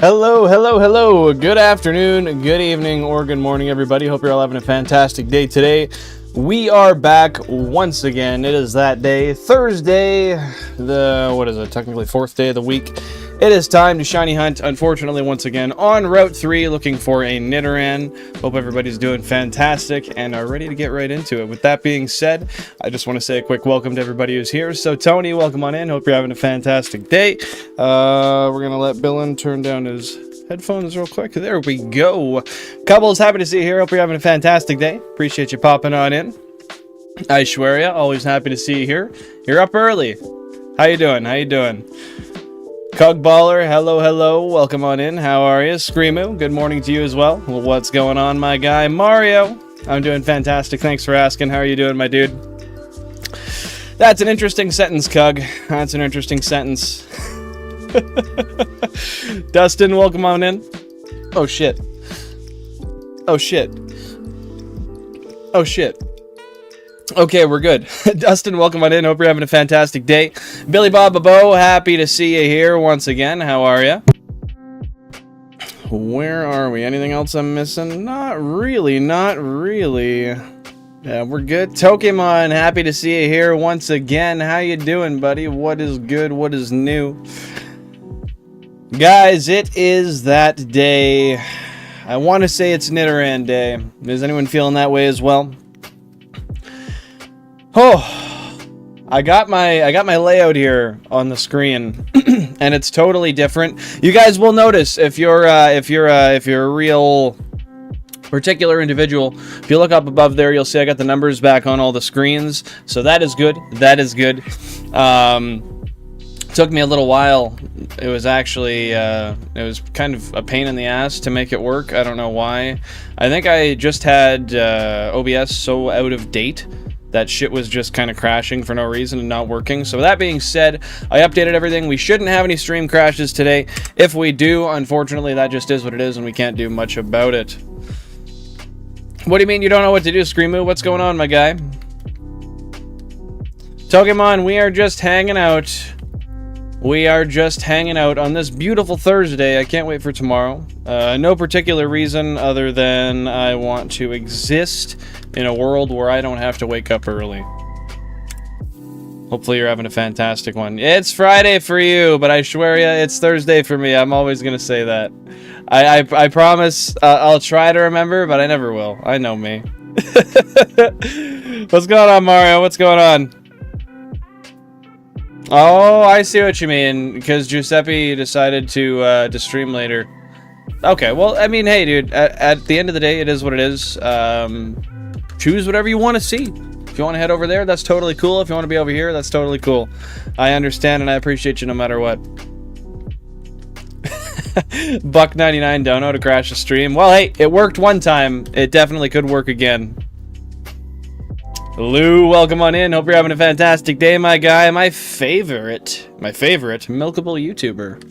Hello, hello, hello. Good afternoon, good evening, or good morning, everybody. Hope you're all having a fantastic day today. We are back once again. It is that day, Thursday, technically fourth day of the week. It is time to shiny hunt, unfortunately, once again, on Route 3, looking for a Nidoran. Hope everybody's doing fantastic and are ready to get right into it. With that being said, I just want to say a quick welcome to everybody who's here. So, Tony, welcome on in. Hope you're having a fantastic day. We're going to let Billin turn down his headphones real quick. There we go. Couples, happy to see you here. Hope you're having a fantastic day. Appreciate you popping on in. Aishwarya, always happy to see you here. You're up early. How you doing? How you doing? Cugballer, hello, hello. Welcome on in. How are you? Screamo, good morning to you as well. Well, what's going on, my guy? Mario, I'm doing fantastic. Thanks for asking. How are you doing, my dude? That's an interesting sentence, Cug. That's an interesting sentence. Dustin, welcome on in. Oh, shit. Oh, shit. Oh, shit. Okay, we're good. Dustin, welcome on in. Hope you're having a fantastic day. Billy Bob Babo, happy to see you here once again. How are you? Where are we? Anything else I'm missing? Not really, not really. Yeah, we're good. Pokemon, happy to see you here once again. How you doing, buddy? What is good? What is new? Guys, it is that day. I want to say it's Nidoran Day. Is anyone feeling that way as well? Oh, I got my layout here on the screen, and it's totally different. You guys will notice if you're a real particular individual. If you look up above there, you'll see I got the numbers back on all the screens. So that is good. That is good. Took me a little while. It was actually it was kind of a pain in the ass to make it work. I don't know why. I think I just had OBS so out of date that shit was just kind of crashing for no reason and not working. So with that being said, I updated everything. We shouldn't have any stream crashes today. If we do, unfortunately, that just is what it is, and we can't do much about it. What do you mean you don't know what to do, Screamo? What's going on, my guy? Pokemon, we are just hanging out. We are just hanging out on this beautiful Thursday. I can't wait for tomorrow. No particular reason other than I want to exist in a world where I don't have to wake up early. Hopefully you're having a fantastic one. It's Friday for you, but I swear you, it's Thursday for me. I'm always going to say that. I promise I'll try to remember, but I never will. I know me. What's going on, Mario? What's going on? Oh, I see what you mean, because Giuseppe decided to stream later. Okay, well, I mean, hey, dude, at the end of the day, it is what it is. Choose whatever you want to see. If you want to head over there, that's totally cool. If you want to be over here, that's totally cool. I understand and I appreciate you no matter what. Buck 99 don't know to crash the stream. Well, hey, it worked one time. It definitely could work again. Lou, welcome on in. Hope you're having a fantastic day, my guy. My favorite milkable YouTuber.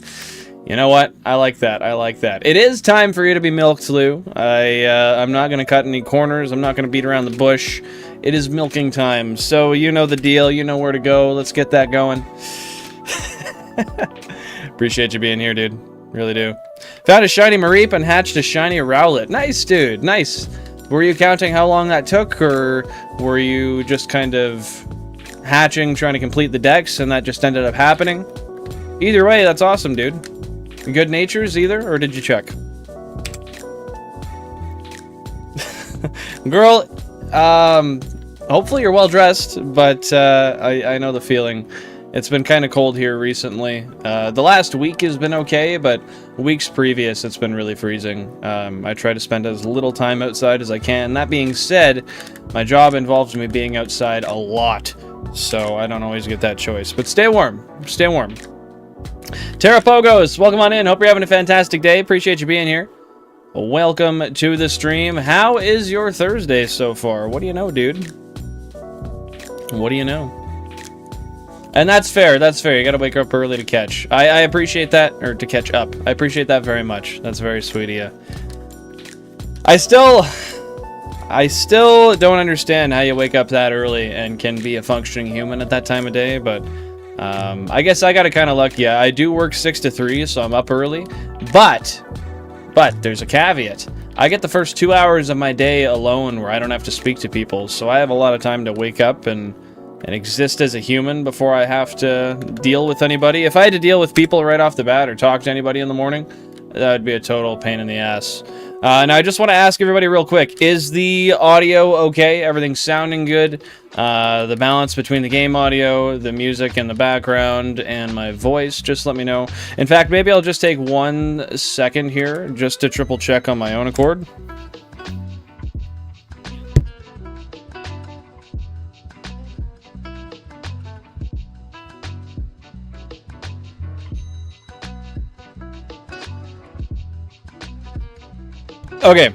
You know what? I like that. I like that. It is time for you to be milked, Lou. I'm not going to cut any corners. I'm not going to beat around the bush. It is milking time. So you know the deal. You know where to go. Let's get that going. Appreciate you being here, dude. Really do. Found a shiny Mareep and hatched a shiny Rowlet. Nice, dude. Nice. Were you counting how long that took, or were you just kind of hatching, trying to complete the dex, and that just ended up happening? Either way, that's awesome, dude. Good natures either, or did you check? Girl, hopefully you're well dressed, but I know the feeling. It's been kind of cold here recently. The last week has been okay, but weeks previous it's been really freezing. I try to spend as little time outside as I can. That being said, my job involves me being outside a lot, so I don't always get that choice. But stay warm. Stay warm. Terrapogos, welcome on in. Hope you're having a fantastic day. Appreciate you being here. Welcome to the stream. How is your Thursday so far? What do you know, dude? What do you know? And that's fair. That's fair. You gotta wake up early to catch. I appreciate that, or to catch up. I appreciate that very much. That's very sweet of you. I still don't understand how you wake up that early and can be a functioning human at that time of day, but I guess I got kind of lucky. I do work 6 to 3, so I'm up early. But there's a caveat. I get the first 2 hours of my day alone where I don't have to speak to people, so I have a lot of time to wake up and exist as a human before I have to deal with anybody. If I had to deal with people right off the bat or talk to anybody in the morning, that would be a total pain in the ass. Now, I just want to ask everybody real quick, is the audio okay? Everything's sounding good? The balance between the game audio, the music in the background, and my voice, just let me know. In fact, maybe I'll just take 1 second here just to triple check on my own accord. Okay,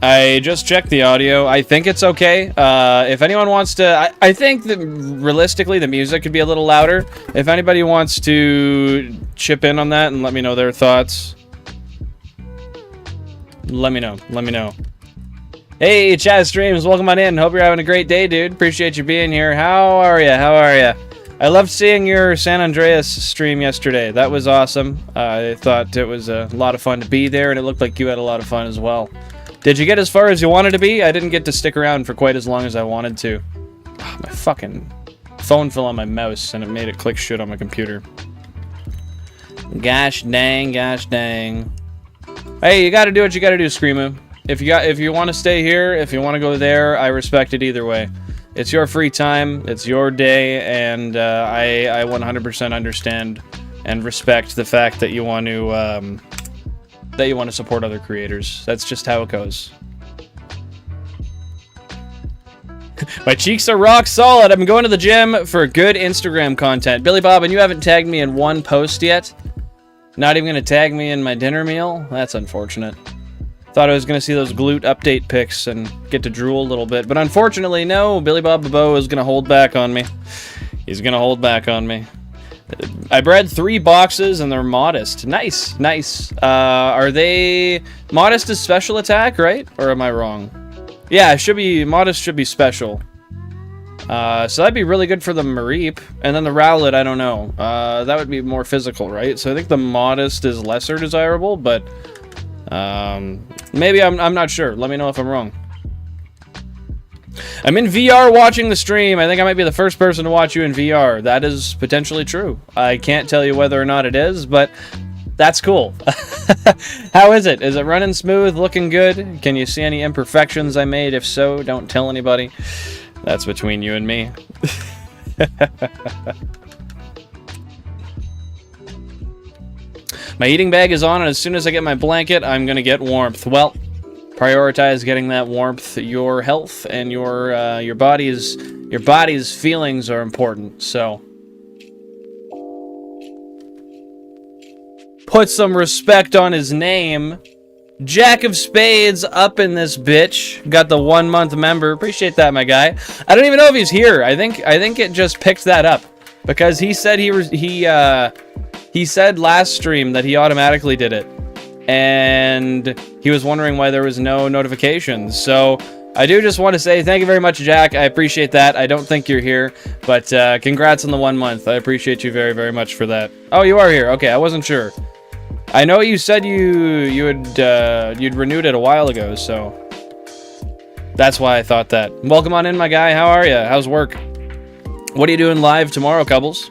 I just checked the audio. I think it's okay. If anyone wants to... I think that realistically the music could be a little louder. If anybody wants to chip in on that and let me know their thoughts, let me know. Hey, Chaz Streams, welcome on in. Hope you're having a great day, dude. Appreciate you being here. How are ya? I loved seeing your San Andreas stream yesterday. That was awesome. I thought it was a lot of fun to be there, and it looked like you had a lot of fun as well. Did you get as far as you wanted to be? I didn't get to stick around for quite as long as I wanted to. Oh, my fucking phone fell on my mouse, and it made it click shit on my computer. Gosh dang. Hey, you gotta do what you gotta do, Screamo. If you want to stay here, if you want to go there, I respect it either way. It's your free time, it's your day, and I 100% understand and respect the fact that you want to support other creators. That's just how it goes. My cheeks are rock solid. I'm going to the gym for good Instagram content. Billy Bob, and you haven't tagged me in 1 post yet? Not even going to tag me in my dinner meal? That's unfortunate. Thought I was going to see those glute update pics and get to drool a little bit. But unfortunately, no. Billy Bob Babo is going to hold back on me. He's going to hold back on me. I bred 3 boxes and they're modest. Nice. Are they... Modest is special attack, right? Or am I wrong? Yeah, it should be... Modest should be special. So that'd be really good for the Mareep. And then the Rowlet, I don't know. That would be more physical, right? So I think the modest is lesser desirable, but... maybe I'm not sure. Let me know if I'm wrong. I'm in VR watching the stream. I think I might be the first person to watch you in VR. That is potentially true. I can't tell you whether or not it is, but that's cool. How is it? Is it running smooth, looking good? Can you see any imperfections I made? If so, don't tell anybody. That's between you and me. My eating bag is on, and as soon as I get my blanket, I'm gonna get warmth. Well, prioritize getting that warmth. Your health and your body's feelings are important. So, put some respect on his name. Jack of Spades up in this bitch. Got the 1-month member. Appreciate that, my guy. I don't even know if he's here. I think it just picked that up because he said he said last stream that he automatically did it, and he was wondering why there was no notifications. So I do just want to say thank you very much, Jack. I appreciate that. I don't think you're here, but congrats on the 1 month. I appreciate you very, very much for that. Oh, you are here. Okay, I wasn't sure. I know you said you'd renewed it a while ago, so that's why I thought that. Welcome on in, my guy. How are you? How's work? What are you doing live tomorrow, Cubbles?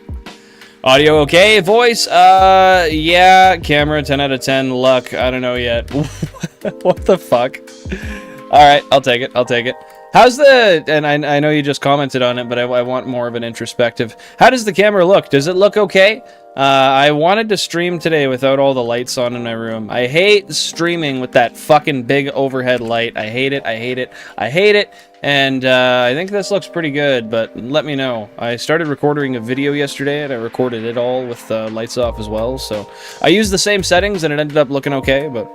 Audio okay? Voice? Yeah. Camera 10 out of 10. Luck? I don't know yet. What the fuck? Alright, I'll take it. How's the... And I know you just commented on it, but I want more of an introspective. How does the camera look? Does it look okay? I wanted to stream today without all the lights on in my room. I hate streaming with that fucking big overhead light. I hate it. And I think this looks pretty good, but let me know. I started recording a video yesterday, and I recorded it all with the lights off as well. So I used the same settings, and it ended up looking okay, but...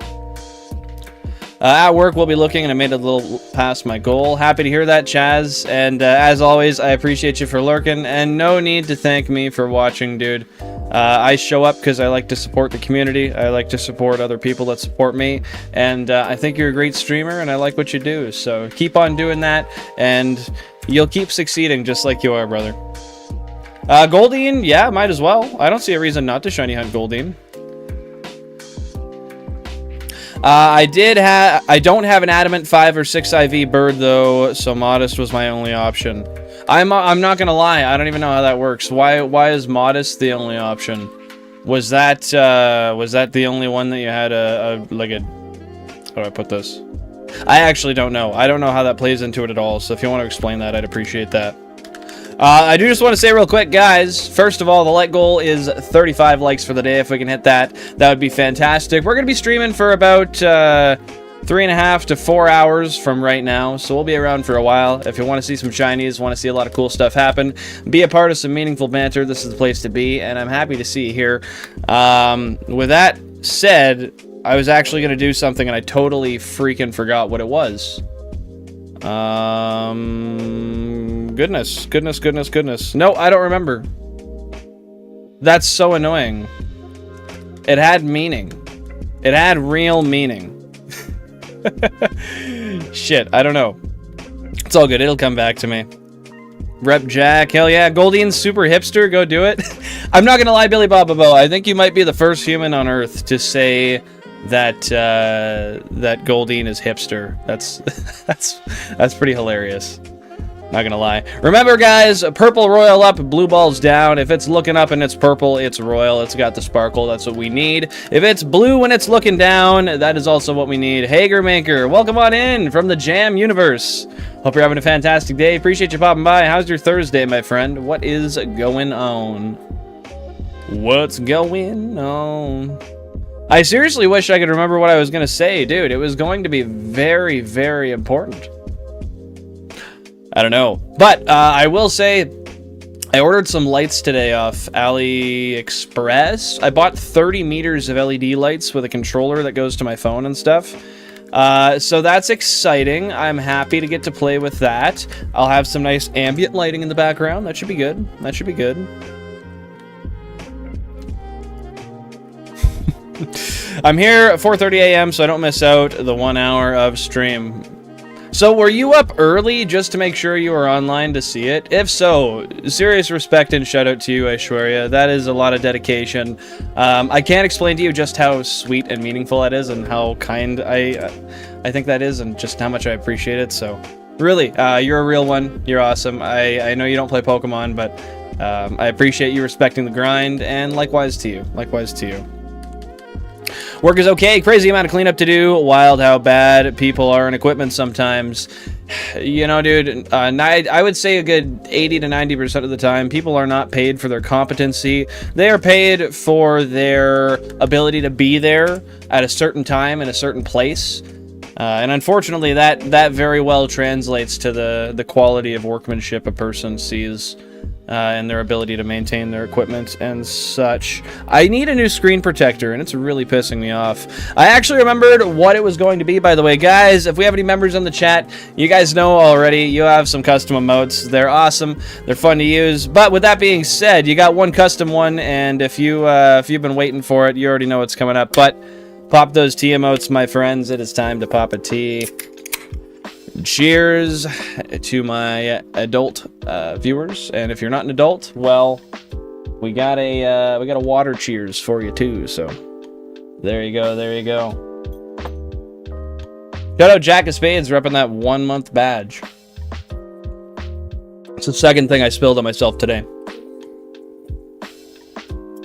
at work, we'll be looking, and I made a little past my goal. Happy to hear that, Chaz. And as always, I appreciate you for lurking, and no need to thank me for watching, dude. I show up because I like to support the community. I like to support other people that support me, and I think you're a great streamer, and I like what you do. So keep on doing that, and you'll keep succeeding just like you are, brother. Goldeen, yeah, might as well. I don't see a reason not to shiny hunt Goldeen. I don't have an adamant 5 or 6 IV bird though, so modest was my only option. I'm not gonna lie, I don't even know how that works. Why is modest the only option? Was that the only one that you had how do I put this? I actually don't know. I don't know how that plays into it at all, so if you want to explain that, I'd appreciate that. I do just want to say real quick, guys, first of all, the like goal is 35 likes for the day. If we can hit that, that would be fantastic. We're going to be streaming for about 3.5 to 4 hours from right now, so we'll be around for a while. If you want to see some shinies, want to see a lot of cool stuff happen, be a part of some meaningful banter, this is the place to be, and I'm happy to see you here. With that said, I was actually going to do something, and I totally freaking forgot what it was. Goodness. No, I don't remember. That's so annoying. It had meaning. It had real meaning. Shit, I don't know. It's all good. It'll come back to me. Rep Jack, hell yeah. Goldeen's super hipster, go do it. I'm not gonna lie, Billy Bobabo, I think you might be the first human on Earth to say that that Goldeen is hipster. That's pretty hilarious. Not gonna lie. Remember, guys, purple royal up, blue balls down. If it's looking up and it's purple, it's royal. It's got the sparkle. That's what we need. If it's blue when it's looking down, that is also what we need. Hager Maker, welcome on in from the Jam universe. Hope you're having a fantastic day. Appreciate you popping by. How's your Thursday, my friend? What is going on? What's going on? I seriously wish I could remember what I was going to say, dude. It was going to be very, very important. I don't know. But I will say, I ordered some lights today off AliExpress. I bought 30 meters of LED lights with a controller that goes to my phone and stuff. So that's exciting. I'm happy to get to play with that. I'll have some nice ambient lighting in the background. That should be good. That should be good. I'm here at 4:30 a.m. so I don't miss out the 1 hour of stream. So were you up early just to make sure you were online to see it? If so, serious respect and shout out to you, Aishwarya. That is a lot of dedication. I can't explain to you just how sweet and meaningful that is and how kind I think that is and just how much I appreciate it. So really, you're a real one. You're awesome. I know you don't play Pokemon, but I appreciate you respecting the grind, and likewise to you. Likewise to you. Work is okay, crazy amount of cleanup to do, wild how bad people are in equipment sometimes. You know, dude, I would say a good 80 to 90% of the time, people are not paid for their competency. They are paid for their ability to be there at a certain time in a certain place. And unfortunately, that very well translates to the quality of workmanship a person sees. And their ability to maintain their equipment and such. I need a new screen protector, and it's really pissing me off. I actually remembered what it was going to be, by the way. Guys, if we have any members in the chat, you guys know already, you have some custom emotes. They're awesome. They're fun to use. But with that being said, you got one custom one, and if you've been waiting for it, you already know what's coming up. But pop those T emotes, my friends. It is time to pop a T. Cheers to my adult viewers, and if you're not an adult, well, we got a water cheers for you too. So there you go, there you go. Shout out Jack of Spades repping that 1 month badge. It's the second thing I spilled on myself today.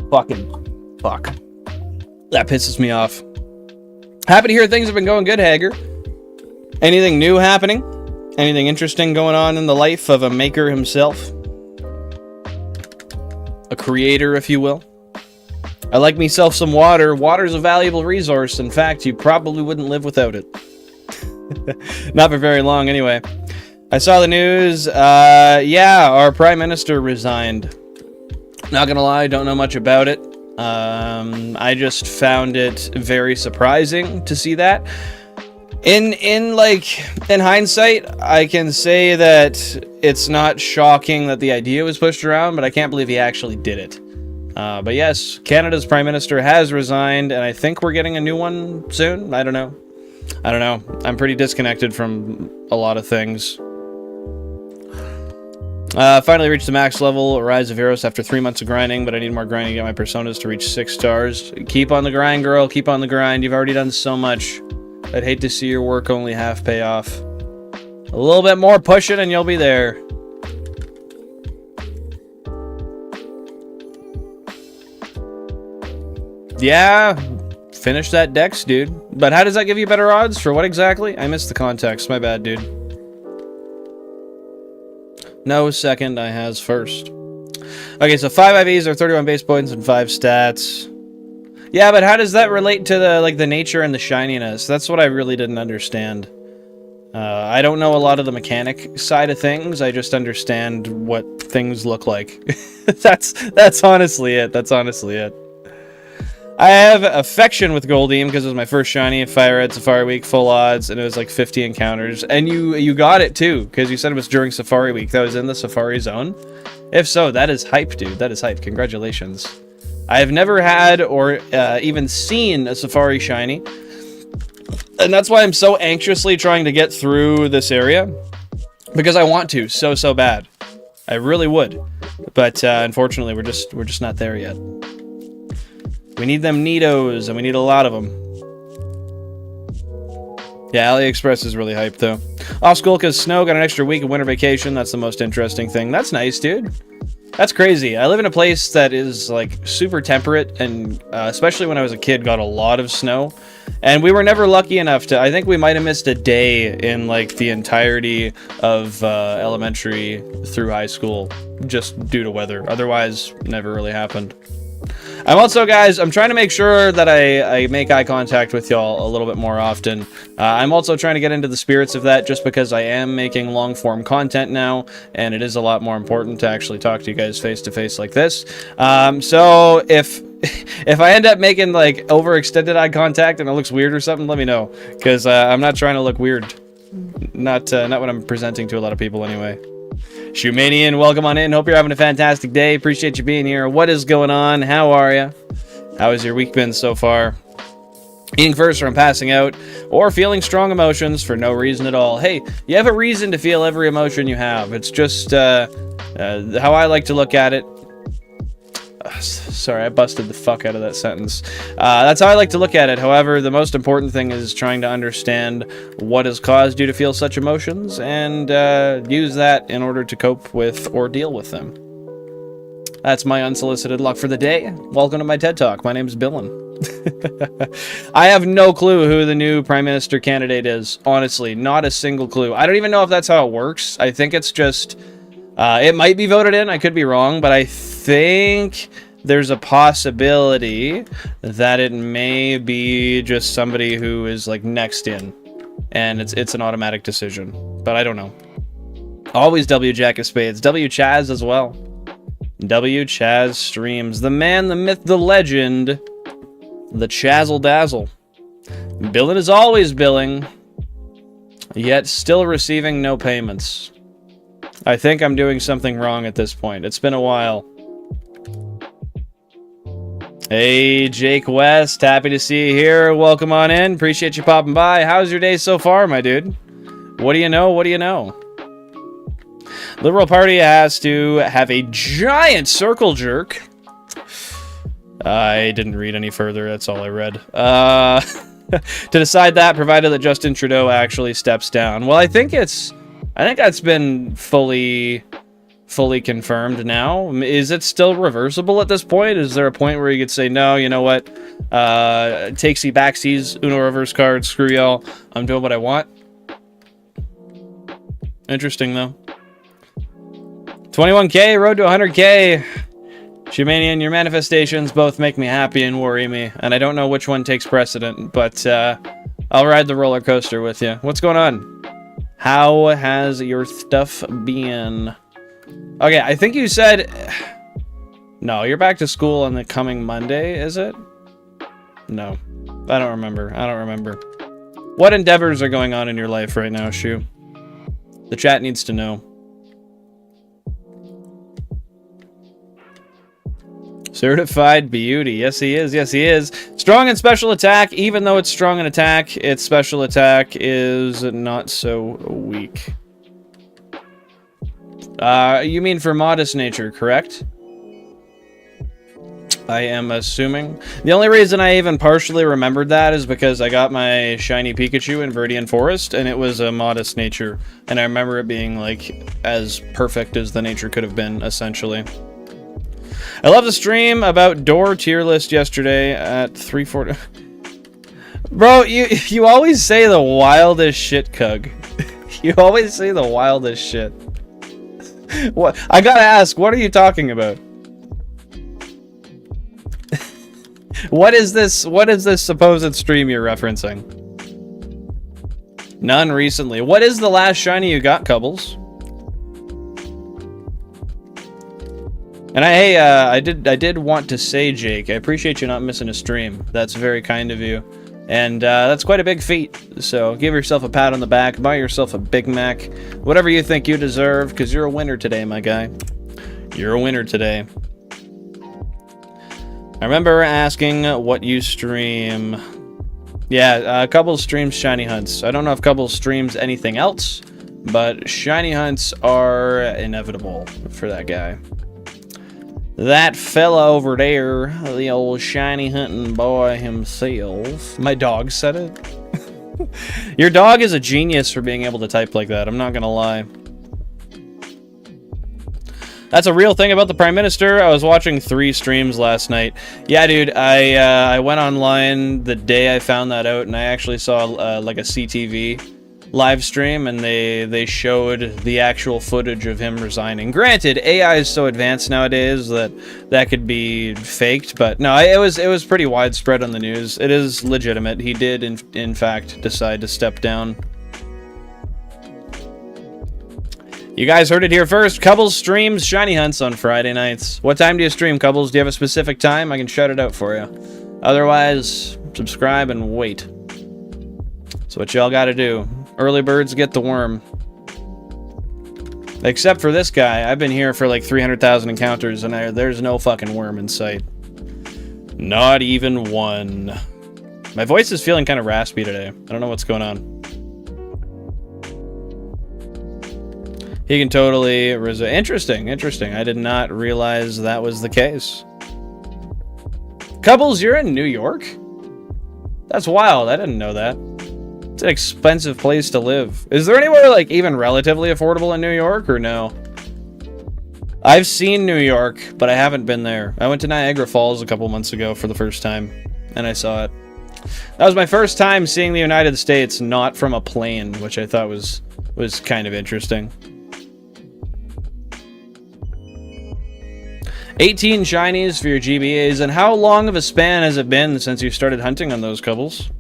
Fucking fuck. That pisses me off. Happy to hear things have been going good, Hager. Anything new happening? Anything interesting going on in the life of a maker himself? A creator, if you will. I like myself some water. Water's a valuable resource. In fact, you probably wouldn't live without it. Not for very long, anyway. I saw the news. Yeah, our Prime Minister resigned. Not gonna lie, don't know much about it. I just found it very surprising to see that. In hindsight, I can say that it's not shocking that the idea was pushed around, but I can't believe he actually did it. But yes, Canada's Prime Minister has resigned, and I think we're getting a new one soon. I don't know. I'm pretty disconnected from a lot of things. Finally reached the max level, Rise of Heroes, after 3 months of grinding, but I need more grinding to get my personas to reach 6 stars. Keep on the grind, girl. Keep on the grind. You've already done so much. I'd hate to see your work only half pay off. A little bit more pushing and you'll be there. Yeah, finish that dex, dude. But how does that give you better odds? For what exactly? I missed the context. My bad, dude. No, second. I has first. Okay, so 5 IVs are 31 base points and 5 stats. Yeah, but how does that relate to the nature and the shininess? That's what I really didn't understand. I don't know a lot of the mechanic side of things. I just understand what things look like. That's honestly it. That's honestly it. I have affection with Goldeem because it was my first shiny at FireRed Safari Week, full odds, and it was like 50 encounters. And you got it too, because you said it was during Safari Week. That was in the Safari Zone. If so, that is hype, dude. That is hype. Congratulations. I have never had or even seen a Safari shiny. And that's why I'm so anxiously trying to get through this area. Because I want to so bad. I really would. But unfortunately, we're just not there yet. We need them Nidos, and we need a lot of them. Yeah, AliExpress is really hyped, though. Off school because Snow got an extra week of winter vacation. That's the most interesting thing. That's nice, dude. That's crazy. I live in a place that is, like, super temperate, and especially when I was a kid, got a lot of snow. And we were never lucky enough to... I think we might have missed a day in, like, the entirety of elementary through high school just due to weather. Otherwise, never really happened. I'm also, guys, I'm trying to make sure that I make eye contact with y'all a little bit more often. I'm also trying to get into the spirits of that just because I am making long-form content now, and it is a lot more important to actually talk to you guys face-to-face like this. So if I end up making, like, overextended eye contact and it looks weird or something, let me know, because I'm not trying to look weird. Not what I'm presenting to a lot of people anyway. Shoemanian, welcome on in. Hope you're having a fantastic day. Appreciate you being here. What is going on? How are you? How has your week been so far? Eating first or I'm passing out, or feeling strong emotions for no reason at all. Hey, you have a reason to feel every emotion you have. It's just how I like to look at it. Sorry, I busted the fuck out of that sentence. That's how I like to look at it. However, the most important thing is trying to understand what has caused you to feel such emotions and use that in order to cope with or deal with them. That's my unsolicited luck for the day. Welcome to my TED Talk. My name's Billin. I have no clue who the new Prime Minister candidate is. Honestly, not a single clue. I don't even know if that's how it works. I think it's just... it might be voted in. I could be wrong, but I think there's a possibility that it may be just somebody who is like next in, and it's an automatic decision. But I don't know. Always W Jack of Spades. W Chaz as well. W Chaz streams. The man, the myth, the legend, the Chazzle Dazzle. Billing is always billing, yet still receiving no payments. I think I'm doing something wrong at this point. It's been a while. Hey, Jake West. Happy to see you here. Welcome on in. Appreciate you popping by. How's your day so far, my dude? What do you know? What do you know? Liberal Party has to have a giant circle jerk. I didn't read any further. That's all I read. To decide that, provided that Justin Trudeau actually steps down. Well, I think that's been fully confirmed now. Is it still reversible at this point? Is there a point where you could say, no, you know what? Takesy backsies, Uno reverse card, screw y'all. I'm doing what I want. Interesting, though. 21K, road to 100K. Shumanian, your manifestations both make me happy and worry me. And I don't know which one takes precedent, but I'll ride the roller coaster with you. What's going on? How has your stuff been? Okay, I think you said... No, you're back to school on the coming Monday, is it? No. I don't remember. I don't remember. What endeavors are going on in your life right now, Shu? The chat needs to know. Certified beauty. Yes, he is. Yes, he is. Strong in special attack. Even though it's strong in attack, its special attack is not so weak. You mean for modest nature, correct? I am assuming. The only reason I even partially remembered that is because I got my shiny Pikachu in Viridian Forest, and it was a modest nature. And I remember it being, like, as perfect as the nature could have been, essentially. I love the stream about door tier list yesterday at 3:40. Bro, you always say the wildest shit, Cug. You always say the wildest shit. What? I gotta ask, what are you talking about? What is this supposed stream you're referencing? None recently. What is the last shiny you got, Cubbles? And I did want to say, Jake, I appreciate you not missing a stream. That's very kind of you. And that's quite a big feat. So give yourself a pat on the back, buy yourself a Big Mac, whatever you think you deserve, because you're a winner today, my guy. You're a winner today. I remember asking what you stream. Yeah, Cubbles streams Shiny Hunts. I don't know if Cubbles streams anything else, but Shiny Hunts are inevitable for that guy. That fella over there, the old shiny hunting boy himself. My dog said it. Your dog is a genius for being able to type like that, I'm not gonna lie. That's a real thing about the Prime Minister. I was watching 3 streams last night. Yeah, dude, I went online the day I found that out, and I actually saw like a CTV live stream, and they showed the actual footage of him resigning. Granted, AI is so advanced nowadays that could be faked, but no, it was pretty widespread on the news. It is legitimate. He did in fact decide to step down. You guys heard it here first. Cubbles streams Shiny Hunts on Friday nights. What time do you stream, Cubbles? Do you have a specific time? I can shout it out for you. Otherwise, subscribe and wait. That's what y'all gotta do. Early birds get the worm. Except for this guy. I've been here for like 300,000 encounters, and there's no fucking worm in sight. Not even one. My voice is feeling kind of raspy today. I don't know what's going on. He can totally interesting. I did not realize that was the case. Cubbles, you're in New York? That's wild. I didn't know that. It's an expensive place to live. Is there anywhere like even relatively affordable in New York or no? I've seen New York, but I haven't been there. I went to Niagara Falls a couple months ago for the first time, and I saw it. That was my first time seeing the United States not from a plane, which I thought was kind of interesting. 18 shinies for your GBAs, and how long of a span has it been since you started hunting on those, Cubbles?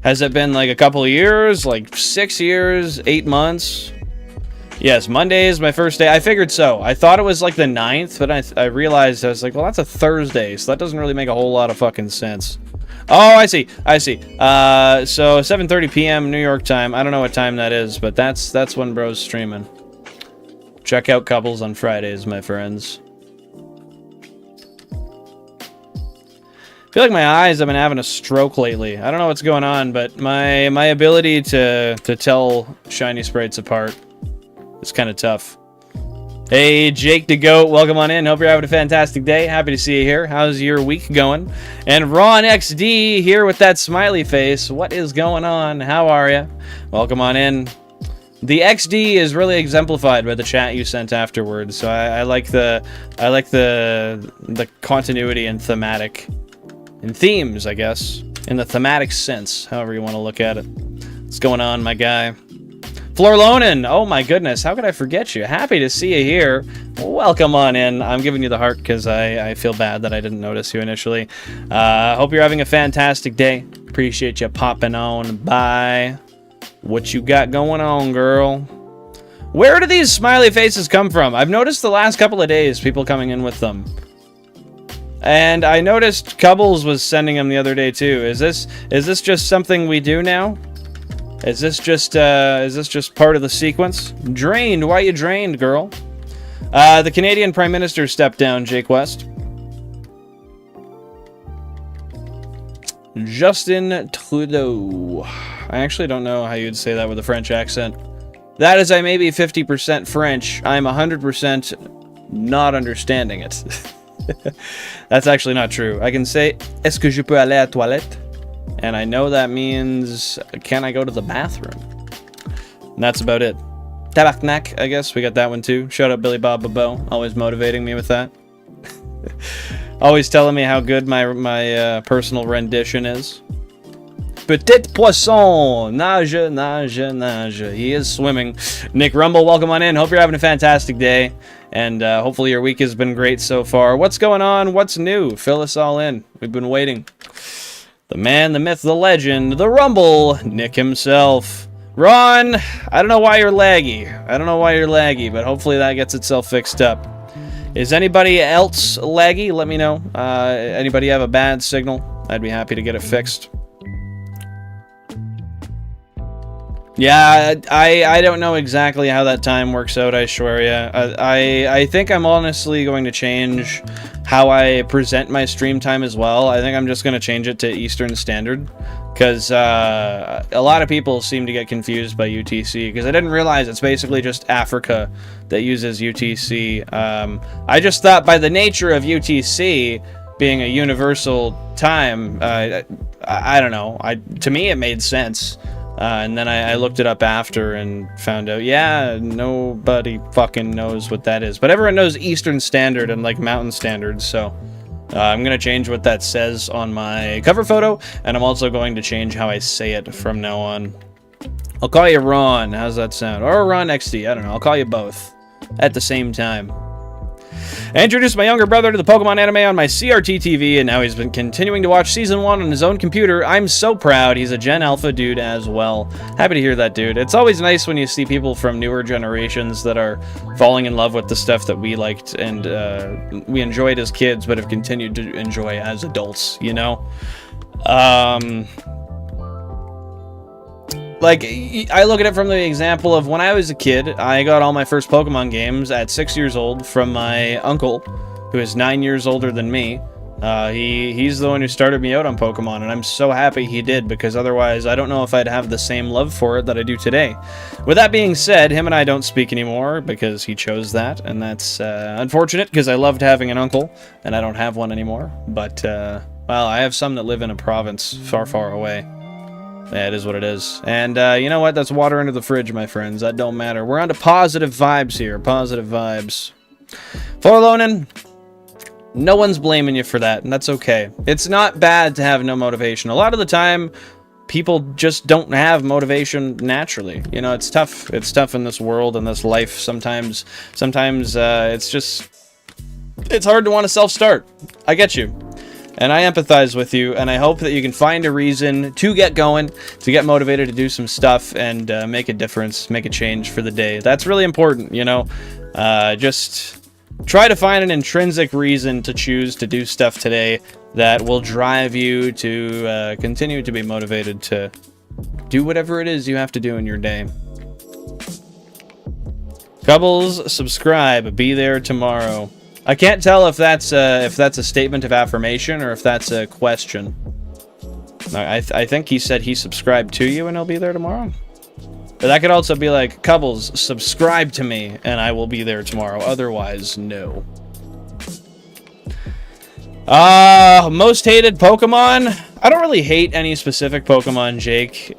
Has it been like a couple of years, like 6 years, 8 months? Yes, Monday is my first day. I figured so. I thought it was like the 9th, but I realized, I was like, well, that's a Thursday, so that doesn't really make a whole lot of fucking sense. Oh, I see. So 7:30 p.m. New York time. I don't know what time that is, but that's when bro's streaming. Check out Cubbles on Fridays, my friends. I feel like my eyes have been having a stroke lately. I don't know what's going on, but my ability to tell shiny sprites apart is kind of tough. Hey, Jake the Goat, welcome on in. Hope you're having a fantastic day. Happy to see you here. How's your week going? And Ron XD here with that smiley face. What is going on? How are you? Welcome on in. The XD is really exemplified by the chat you sent afterwards. So I like the continuity and thematic. In themes, I guess. In the thematic sense, however you want to look at it. What's going on, my guy? Florlonin! Oh my goodness, how could I forget you? Happy to see you here. Welcome on in. I'm giving you the heart because I feel bad that I didn't notice you initially. Hope you're having a fantastic day. Appreciate you popping on by. What you got going on, girl? Where do these smiley faces come from? I've noticed the last couple of days people coming in with them. And I noticed Cubbles was sending them the other day too. Is this just something we do now? Is this just part of the sequence? Drained? Why you drained, girl? The Canadian Prime Minister stepped down, Jake West. Justin Trudeau. I actually don't know how you'd say that with a French accent. That is, I may be 50% French. I'm 100% not understanding it. That's actually not true. I can say, est-ce que je peux aller à toilette? And I know that means, can I go to the bathroom? And that's about it. Tabaknak, I guess. We got that one too. Shout out Billy Bob Bobo. Always motivating me with that. Always telling me how good my personal rendition is. Petit poisson. Nage, nage, nage. He is swimming. Nick Rumble, welcome on in. Hope you're having a fantastic day. And hopefully your week has been great so far. What's going on? What's new? Fill us all in. We've been waiting. The man, the myth, the legend, the Rumble, Nick himself. Ron, I don't know why you're laggy. I don't know why you're laggy, but hopefully that gets itself fixed up. Is anybody else laggy? Let me know. Anybody have a bad signal? I'd be happy to get it fixed. Yeah, I don't know exactly how that time works out, I swear ya. I think I'm honestly going to change how I present my stream time as well. I think I'm just going to change it to Eastern Standard. Because a lot of people seem to get confused by UTC. Because I didn't realize it's basically just Africa that uses UTC. I just thought by the nature of UTC being a universal time, I don't know. To me, it made sense. And then I looked it up after and found out, yeah, nobody fucking knows what that is. But everyone knows Eastern Standard and, like, Mountain Standard, so I'm going to change what that says on my cover photo, and I'm also going to change how I say it from now on. I'll call you Ron. How's that sound? Or Ron XD. I don't know. I'll call you both at the same time. I introduced my younger brother to the Pokemon anime on my CRT TV, and now he's been continuing to watch Season 1 on his own computer. I'm so proud. He's a Gen Alpha dude as well. Happy to hear that, dude. It's always nice when you see people from newer generations that are falling in love with the stuff that we liked and we enjoyed as kids, but have continued to enjoy as adults, you know? Like, I look at it from the example of when I was a kid, I got all my first Pokemon games at 6 years old from my uncle, who is 9 years older than me. He's the one who started me out on Pokemon, and I'm so happy he did, because otherwise I don't know if I'd have the same love for it that I do today. With that being said, him and I don't speak anymore, because he chose that, and that's unfortunate, because I loved having an uncle, and I don't have one anymore. But, well, I have some that live in a province far, far away. Yeah, it is what it is. And you know what? That's water under the fridge, my friends. That don't matter. We're on to positive vibes here. Positive vibes. Forlonen, no one's blaming you for that, and that's okay. It's not bad to have no motivation. A lot of the time, people just don't have motivation naturally. You know, it's tough. It's tough in this world and this life. Sometimes it's just... It's hard to want to self-start. I get you. And I empathize with you, and I hope that you can find a reason to get going, to get motivated to do some stuff, and make a difference, make a change for the day. That's really important, you know? Just try to find an intrinsic reason to choose to do stuff today that will drive you to continue to be motivated to do whatever it is you have to do in your day. Coubles, subscribe, be there tomorrow. I can't tell if that's a statement of affirmation or if that's a question. I think he said he subscribed to you and he'll be there tomorrow. But that could also be like, Coubles, subscribe to me and I will be there tomorrow. Otherwise, no. Most hated Pokemon? I don't really hate any specific Pokemon, Jake.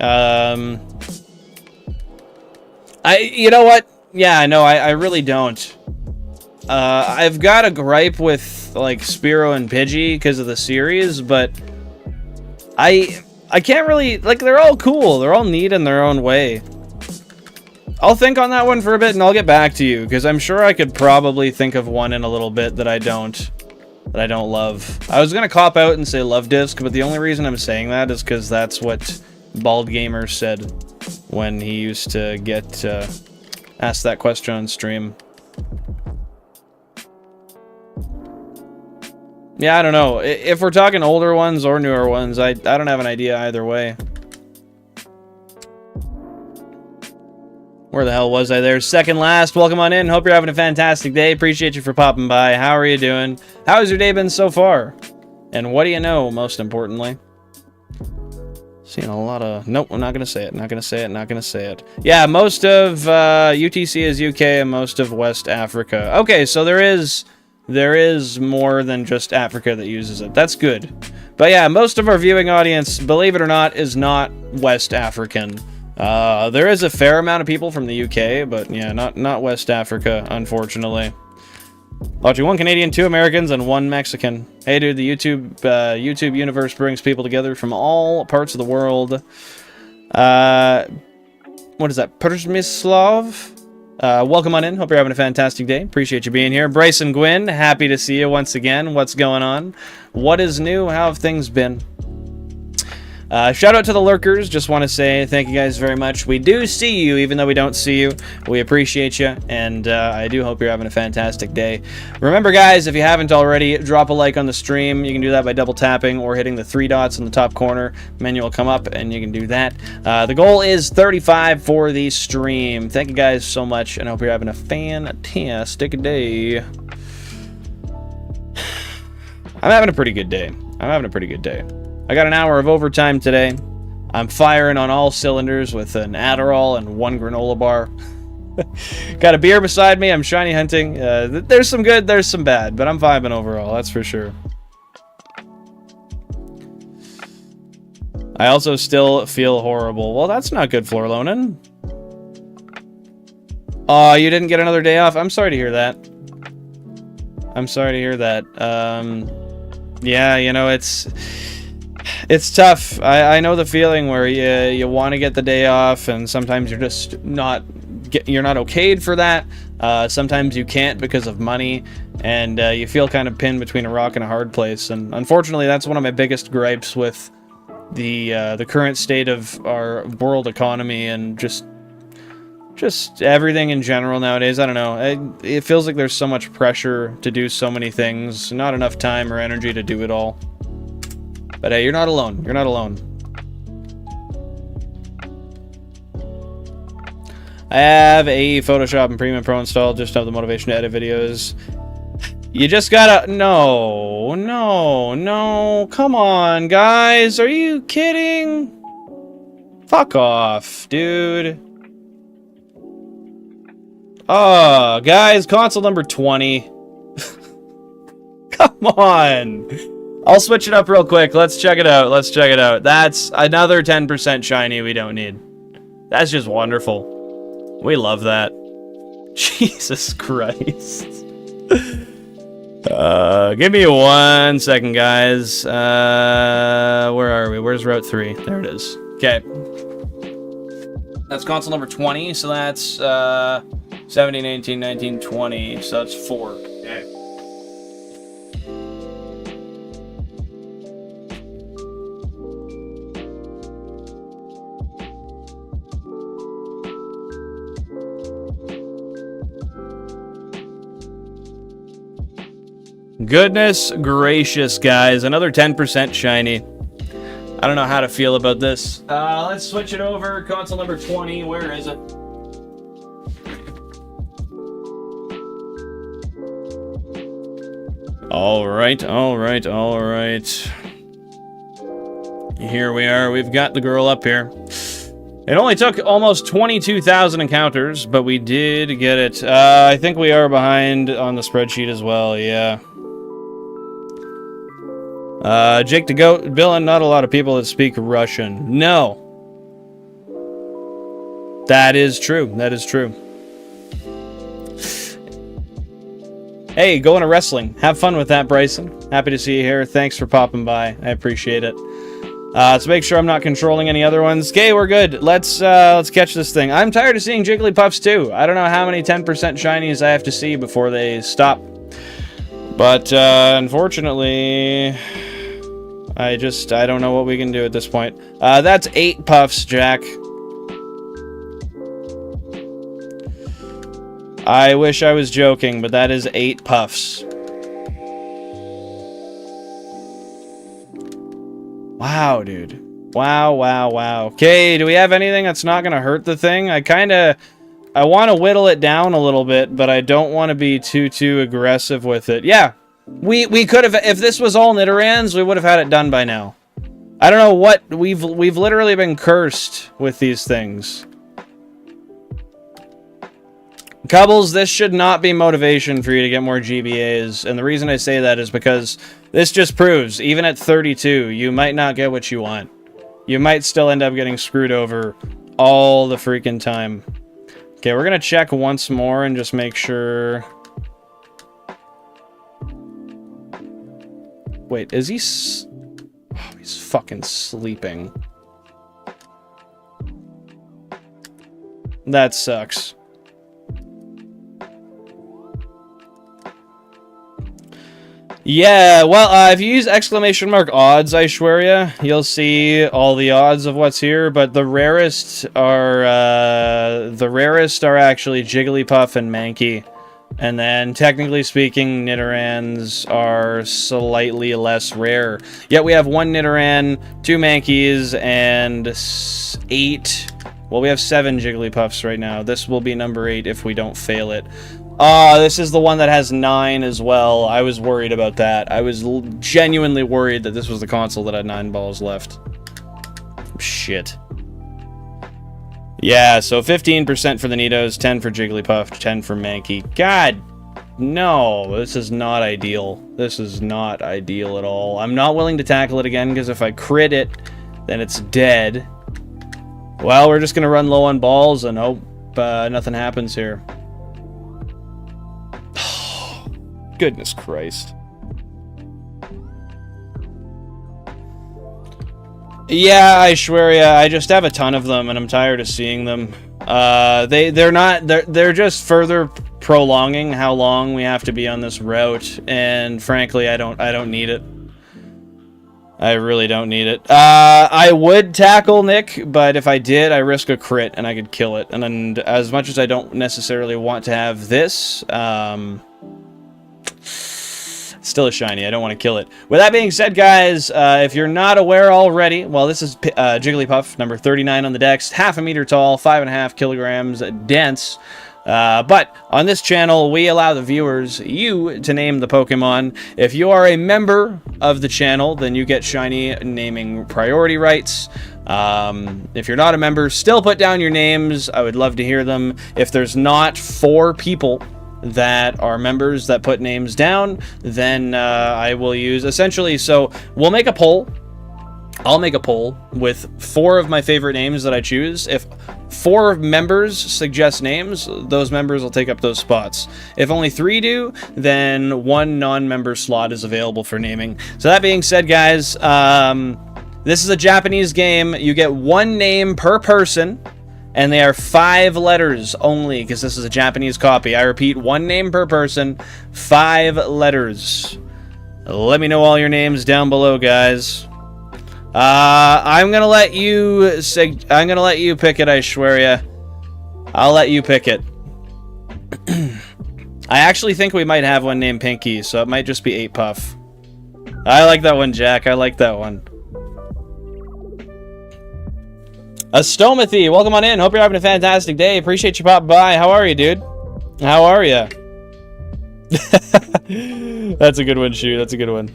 You know what? Yeah, no, I really don't. I've got a gripe with, like, Spearow and Pidgey because of the series, but I can't really... Like, they're all cool. They're all neat in their own way. I'll think on that one for a bit, and I'll get back to you, because I'm sure I could probably think of one in a little bit that I don't love. I was going to cop out and say Love-Disc, but the only reason I'm saying that is because that's what Bald Gamer said when he used to get asked that question on stream. Yeah, I don't know. If we're talking older ones or newer ones, I don't have an idea either way. Where the hell was I there? Second last. Welcome on in. Hope you're having a fantastic day. Appreciate you for popping by. How are you doing? How has your day been so far? And what do you know, most importantly? Seeing a lot of... Nope, I'm not going to say it. Not going to say it. Not going to say it. Yeah, most of UTC is UK and most of West Africa. Okay, so there is more than just Africa that uses it. That's good. But yeah, most of our viewing audience, believe it or not, is not West African. There is a fair amount of people from the UK, but yeah, not West Africa, unfortunately. Watching 1 Canadian, 2 Americans, and 1 Mexican. Hey, dude, the YouTube universe brings people together from all parts of the world. What is that? Przemyslav? Welcome on in. Hope you're having a fantastic day. Appreciate you being here. Bryson Gwynn, happy to see you once again. What's going on? What is new? How have things been? Shout out to the lurkers. Just want to say thank you guys very much. We do see you, even though we don't see you. We appreciate you, and I do hope you're having a fantastic day. Remember, guys, if you haven't already, drop a like on the stream. You can do that by double tapping or hitting the 3 dots in the top corner. Menu will come up, and you can do that. The goal is 35 for the stream. Thank you guys so much, and I hope you're having a fantastic day. I'm having a pretty good day. I got an hour of overtime today. I'm firing on all cylinders with an Adderall and 1 granola bar. Got a beer beside me. I'm shiny hunting. There's some good, there's some bad, but I'm vibing overall, that's for sure. I also still feel horrible. Well, that's not good, Florlonin. Oh, you didn't get another day off? I'm sorry to hear that. Yeah, you know, it's tough. I know the feeling where you want to get the day off, and sometimes you're just you're not okayed for that. Sometimes you can't because of money, and you feel kind of pinned between a rock and a hard place. And unfortunately, that's one of my biggest gripes with the current state of our world economy and just everything in general nowadays. I don't know. It feels like there's so much pressure to do so many things, not enough time or energy to do it all. But hey, you're not alone. You're not alone. I have a Photoshop and Premium Pro installed. Just have the motivation to edit videos. You just gotta... No. Come on, guys. Are you kidding? Fuck off, dude. Oh, guys. Console number 20. Come on. I'll switch it up real quick. Let's check it out. That's another 10% shiny we don't need. That's just wonderful. We love that. Jesus Christ. Give me 1 second, guys. Where are we? Where's Route 3? There it is. Okay. That's console number 20, so that's 17, 18, 19, 20. So that's 4. Okay. Goodness gracious, guys. Another 10% shiny. I don't know how to feel about this. Let's switch it over. Console number 20. Where is it? All right. Here we are. We've got the girl up here. It only took almost 22,000 encounters, but we did get it. I think we are behind on the spreadsheet as well, yeah. Jake the Goat, Villain, not a lot of people that speak Russian. No. That is true. Hey, going to wrestling. Have fun with that, Bryson. Happy to see you here. Thanks for popping by. I appreciate it. Let's make sure I'm not controlling any other ones. Okay, we're good. Let's catch this thing. I'm tired of seeing Jigglypuffs too. I don't know how many 10% shinies I have to see before they stop. But unfortunately, I don't know what we can do at this point. That's 8 puffs, Jack. I wish I was joking, but that is 8 puffs. Wow, dude. Wow. Okay, do we have anything that's not gonna hurt the thing? I want to whittle it down a little bit, but I don't want to be too aggressive with it. Yeah, we could have, if this was all Nidorans, we would have had it done by now. I don't know what we've literally been cursed with these things. Cubbles, this should not be motivation for you to get more GBAs, and the reason I say that is because this just proves, even at 32, you might not get what you want. You might still end up getting screwed over all the freaking time. Okay, we're gonna check once more and just make sure... Wait, is he... Oh, he's fucking sleeping. That sucks. Yeah, well, if you use exclamation mark odds, I swear ya, you'll see all the odds of what's here, but the rarest are actually Jigglypuff and Mankey. And then, technically speaking, Nidorans are slightly less rare. Yet we have 1 Nidoran, 2 Mankeys, and 8... Well, we have 7 Jigglypuffs right now. This will be number 8 if we don't fail it. This is the one that has 9 as well. I was worried about that. I was genuinely worried that this was the console that had 9 balls left. Shit. Yeah, so 15% for the Nidos, 10 for Jigglypuff, 10 for Mankey. God, no, this is not ideal. This is not ideal at all. I'm not willing to tackle it again, because if I crit it, then it's dead. Well, we're just going to run low on balls and hope nothing happens here. Goodness Christ. Yeah, I swear ya, I just have a ton of them and I'm tired of seeing them. They're just further prolonging how long we have to be on this route, and frankly I don't need it. I really don't need it. I would tackle Nick, but if I did, I risk a crit and I could kill it. And as much as I don't necessarily want to have this, still a shiny. I don't want to kill it. With that being said, guys, if you're not aware already, well, this is Jigglypuff, number 39 on the dex, half a meter tall, 5.5 kilograms dense. But on this channel, we allow the viewers, you, to name the Pokemon. If you are a member of the channel, then you get shiny naming priority rights. If you're not a member, still put down your names. I would love to hear them. If there's not 4 people that are members that put names down, then I will use essentially, so we'll make a poll. I'll make a poll with 4 of my favorite names that I choose. If 4 members suggest names, those members will take up those spots. If only 3 do, then 1 non-member slot is available for naming. So that being said, guys, this is a Japanese game. You get 1 name per person, and they are 5 letters only, because this is a Japanese copy. I repeat, 1 name per person, 5 letters. Let me know all your names down below, guys. I'm gonna let you pick it, I swear ya. I'll let you pick it. I actually think we might have one named Pinky, so it might just be 8-Puff. I like that one, Jack. I like that one. Astomathy, welcome on in. Hope you're having a fantastic day. Appreciate you popping by. How are you, dude? How are you? That's a good one, Shu. That's a good one.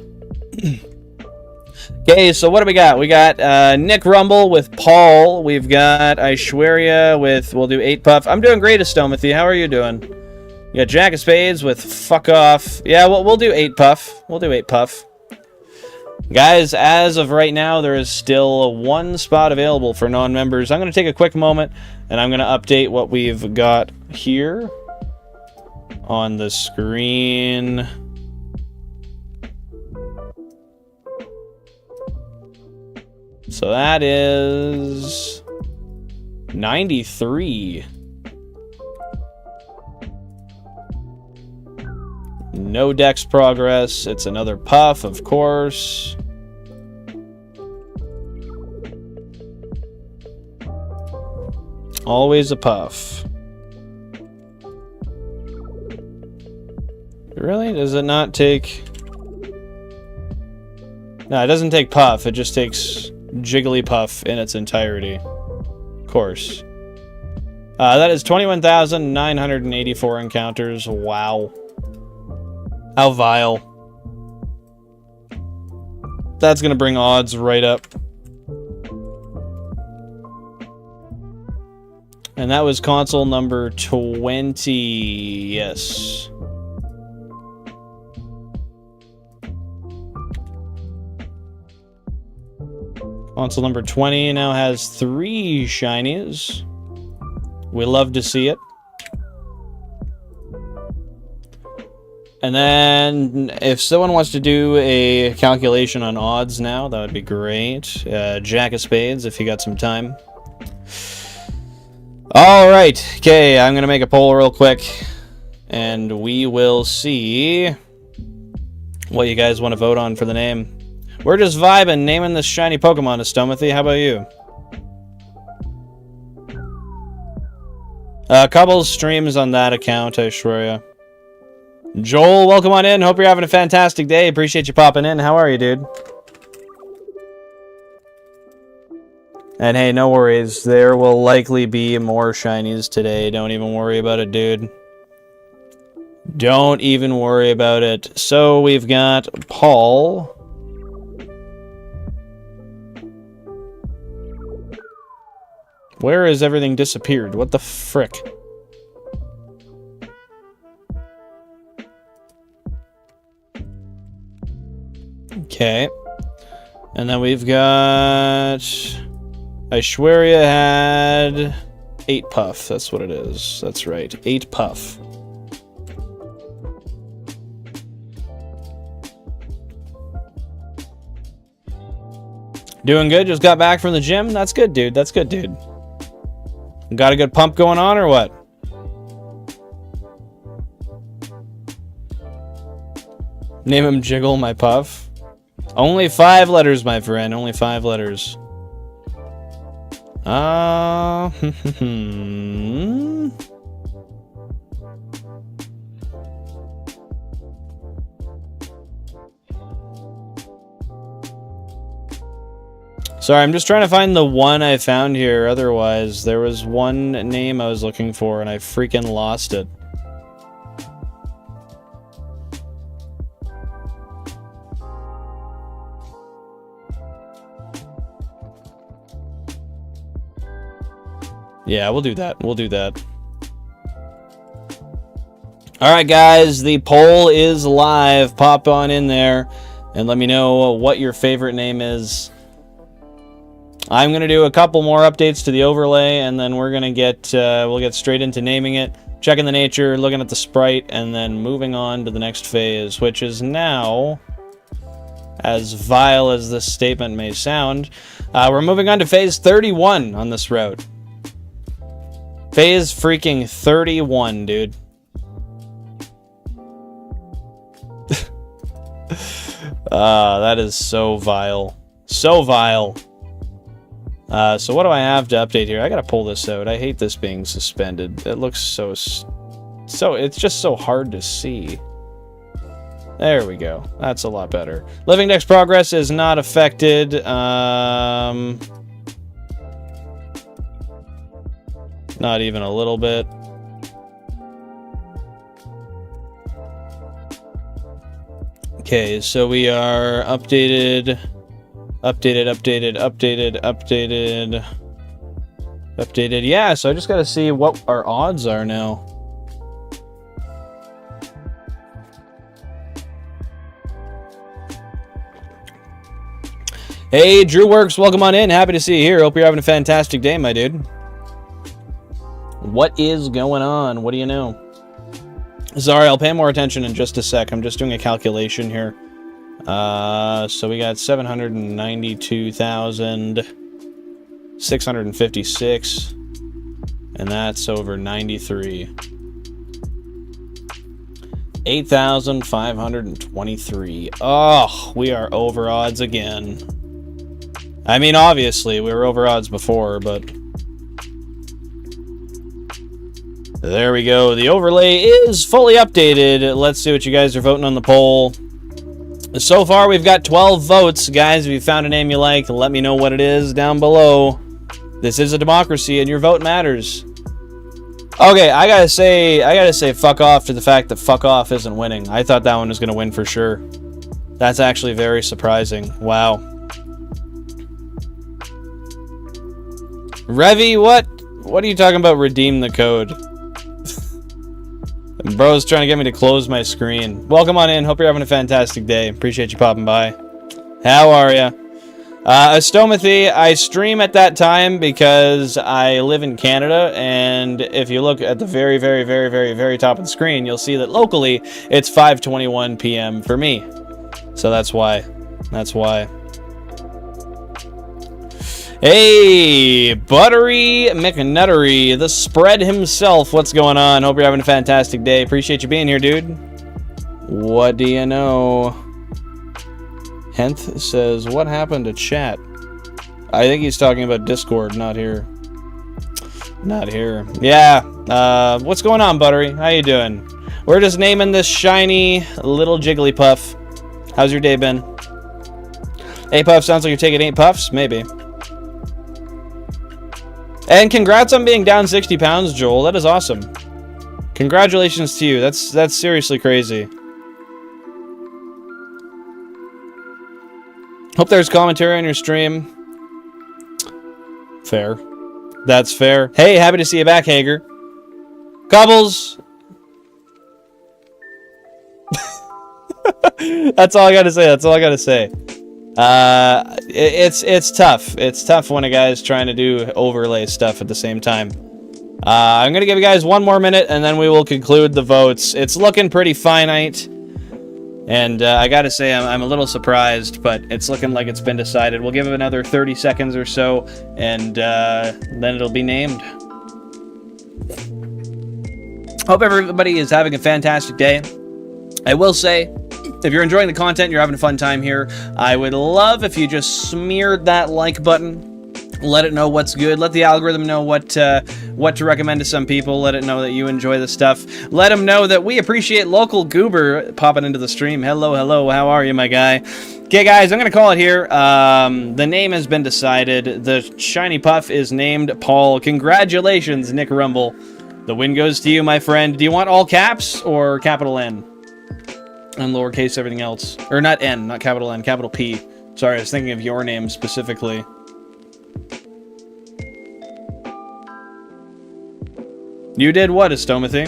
Okay, so what do we got? We got Nick Rumble with Paul. We've got Aishwarya with, we'll do 8-Puff. I'm doing great, Astomathy. How are you doing? You got Jack of Spades with Fuck Off. Yeah, we'll do 8-Puff. We'll do 8-Puff. Guys, as of right now, there is still 1 spot available for non-members. I'm going to take a quick moment, and I'm going to update what we've got here on the screen. So that is 93. No dex progress. It's another Puff, of course. Always a Puff. Really? Does it not take... No, it doesn't take Puff. It just takes Jigglypuff in its entirety. Of course. That is 21,984 encounters. Wow. How vile. That's going to bring odds right up. And that was console number 20. Yes. Console number 20 now has 3 shinies. We love to see it. And then, if someone wants to do a calculation on odds now, that would be great. Jack of Spades, if you got some time. Alright, okay, I'm gonna make a poll real quick. And we will see what you guys want to vote on for the name. We're just vibing, naming this shiny Pokemon, Estomothy. How about you? A couple streams on that account, I swear ya. Joel, welcome on in. Hope you're having a fantastic day. Appreciate you popping in. How are you, dude? And hey, no worries. There will likely be more shinies today. Don't even worry about it, dude. Don't even worry about it. So we've got Paul. Where has everything disappeared? What the frick? Okay. And then we've got... Aishwarya had 8 Puff. That's what it is. That's right. 8 Puff. Doing good? Just got back from the gym? That's good, dude. That's good, dude. Got a good pump going on, or what? Name him Jiggle My Puff. Only 5 letters, my friend. Only 5 letters. Sorry, I'm just trying to find the one I found here. Otherwise, there was one name I was looking for, and I freaking lost it. Yeah, we'll do that. We'll do that. Alright, guys. The poll is live. Pop on in there and let me know what your favorite name is. I'm going to do a couple more updates to the overlay, and then we're going to get, we'll get straight into naming it, checking the nature, looking at the sprite, and then moving on to the next phase, which is now, as vile as this statement may sound, we're moving on to phase 31 on this route. Phase freaking 31, dude. That is so vile. So vile. So what do I have to update here? I gotta pull this out. I hate this being suspended. It looks so it's just so hard to see. There we go. That's a lot better. Living Dex progress is not affected. Not even a little bit. Okay, so we are updated. Updated. Yeah, so I just gotta see what our odds are now. Hey, Drew Works, welcome on in. Happy to see you here. Hope you're having a fantastic day, my dude. What is going on? What do you know? Sorry, I'll pay more attention in just a sec. I'm just doing a calculation here. So we got 792,656, and that's over 93. 8,523. Oh, we are over odds again. I mean, obviously, we were over odds before, but... There we go. The overlay is fully updated. Let's see what you guys are voting on the poll. So far, we've got 12 votes. Guys, if you found a name you like, let me know what it is down below. This is a democracy, and your vote matters. Okay, I gotta say fuck off to the fact that fuck off isn't winning. I thought that one was gonna win for sure. That's actually very surprising. Wow. Revy, what What are you talking about? Redeem the code. Bro's trying to get me to close my screen. Welcome on in. Hope you're having a fantastic day. Appreciate you popping by. How are ya? Astomathy, I stream at that time because I live in Canada, and if you look at the very, very, very, very, very top of the screen, you'll see that locally it's 5:21 p.m. for me. So that's why. That's why. Hey, Buttery McNuttery, the spread himself. What's going on? Hope you're having a fantastic day. Appreciate you being here, dude. What do you know? Henth says, what happened to chat? I think he's talking about Discord, not here. Not here. Yeah, what's going on, Buttery? How you doing? We're just naming this shiny little Jigglypuff. How's your day been? 8 puffs sounds like you're taking 8 puffs? Maybe. And congrats on being down 60 pounds, Joel. That is awesome. Congratulations to you. That's seriously crazy. Hope there's commentary on your stream. Fair. That's fair. Hey, happy to see you back, Hager. Cobbles. That's all I gotta say. That's all I gotta say. It's tough. It's tough when a guy's trying to do overlay stuff at the same time. I'm gonna give you guys 1 more minute, and then we will conclude the votes. It's looking pretty finite. And I gotta say, I'm a little surprised, but it's looking like it's been decided. We'll give it another 30 seconds or so, and then it'll be named. Hope everybody is having a fantastic day. I will say, if you're enjoying the content, you're having a fun time here, I would love if you just smeared that like button. Let it know what's good. Let the algorithm know what to recommend to some people. Let it know that you enjoy the stuff. Let them know that we appreciate local goober popping into the stream. Hello, hello. How are you, my guy? Okay, guys, I'm going to call it here. The name has been decided. The shiny puff is named Paul. Congratulations, Nick Rumble. The win goes to you, my friend. Do you want all caps or capital N? And lowercase everything else. Or not N, not capital N, capital P. Sorry, I was thinking of your name specifically. You did what, Astomathy?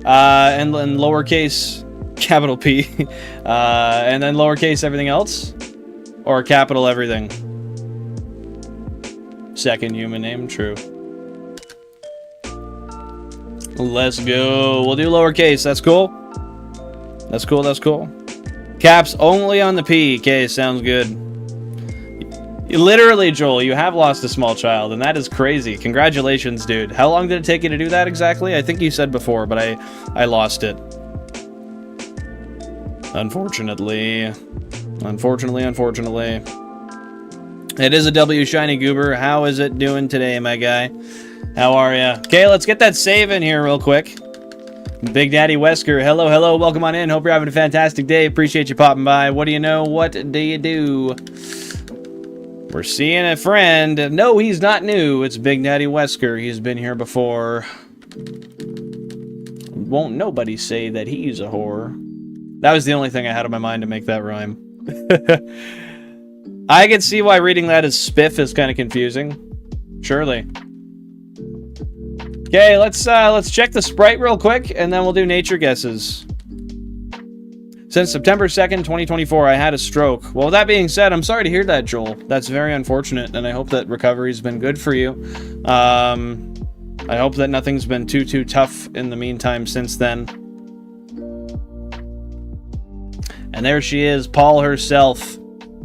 And lowercase capital P. And then lowercase everything else? Or capital everything? Second human name, true. Let's go. We'll do lowercase, that's cool? That's cool, that's cool. Caps only on the P. Okay, sounds good. Literally, Joel, you have lost a small child, and that is crazy. Congratulations, dude. How long did it take you to do that exactly? I think you said before, but I lost it. Unfortunately. Unfortunately. It is a W Shiny Goober. How is it doing today, my guy? How are ya? Okay, let's get that save in here real quick. Big Daddy Wesker, hello, hello, welcome on in. Hope you're having a fantastic day. Appreciate you popping by. What do you know? What do you do? We're seeing a friend. No, he's not new. It's Big Daddy Wesker. He's been here before. Won't nobody say that he's a whore. That was the only thing I had on my mind to make that rhyme. I can see why reading that as spiff is kind of confusing. Surely. Okay, let's check the sprite real quick, and then we'll do nature guesses. Since September 2nd, 2024, I had a stroke. Well, with that being said, I'm sorry to hear that, Joel. That's very unfortunate, and I hope that recovery's been good for you. I hope that nothing's been too tough in the meantime since then. And there she is, Paul herself.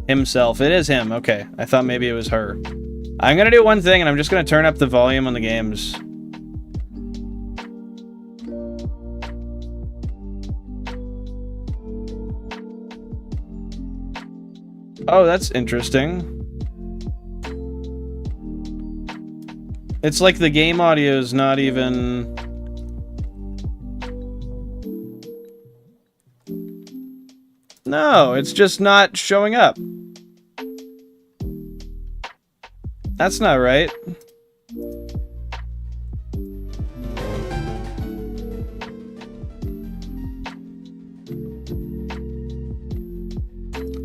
Himself. It is him. Okay, I thought maybe it was her. I'm gonna do one thing, and I'm just gonna turn up the volume on the games. Oh, that's interesting. It's like the game audio is not even... No, it's just not showing up. That's not right.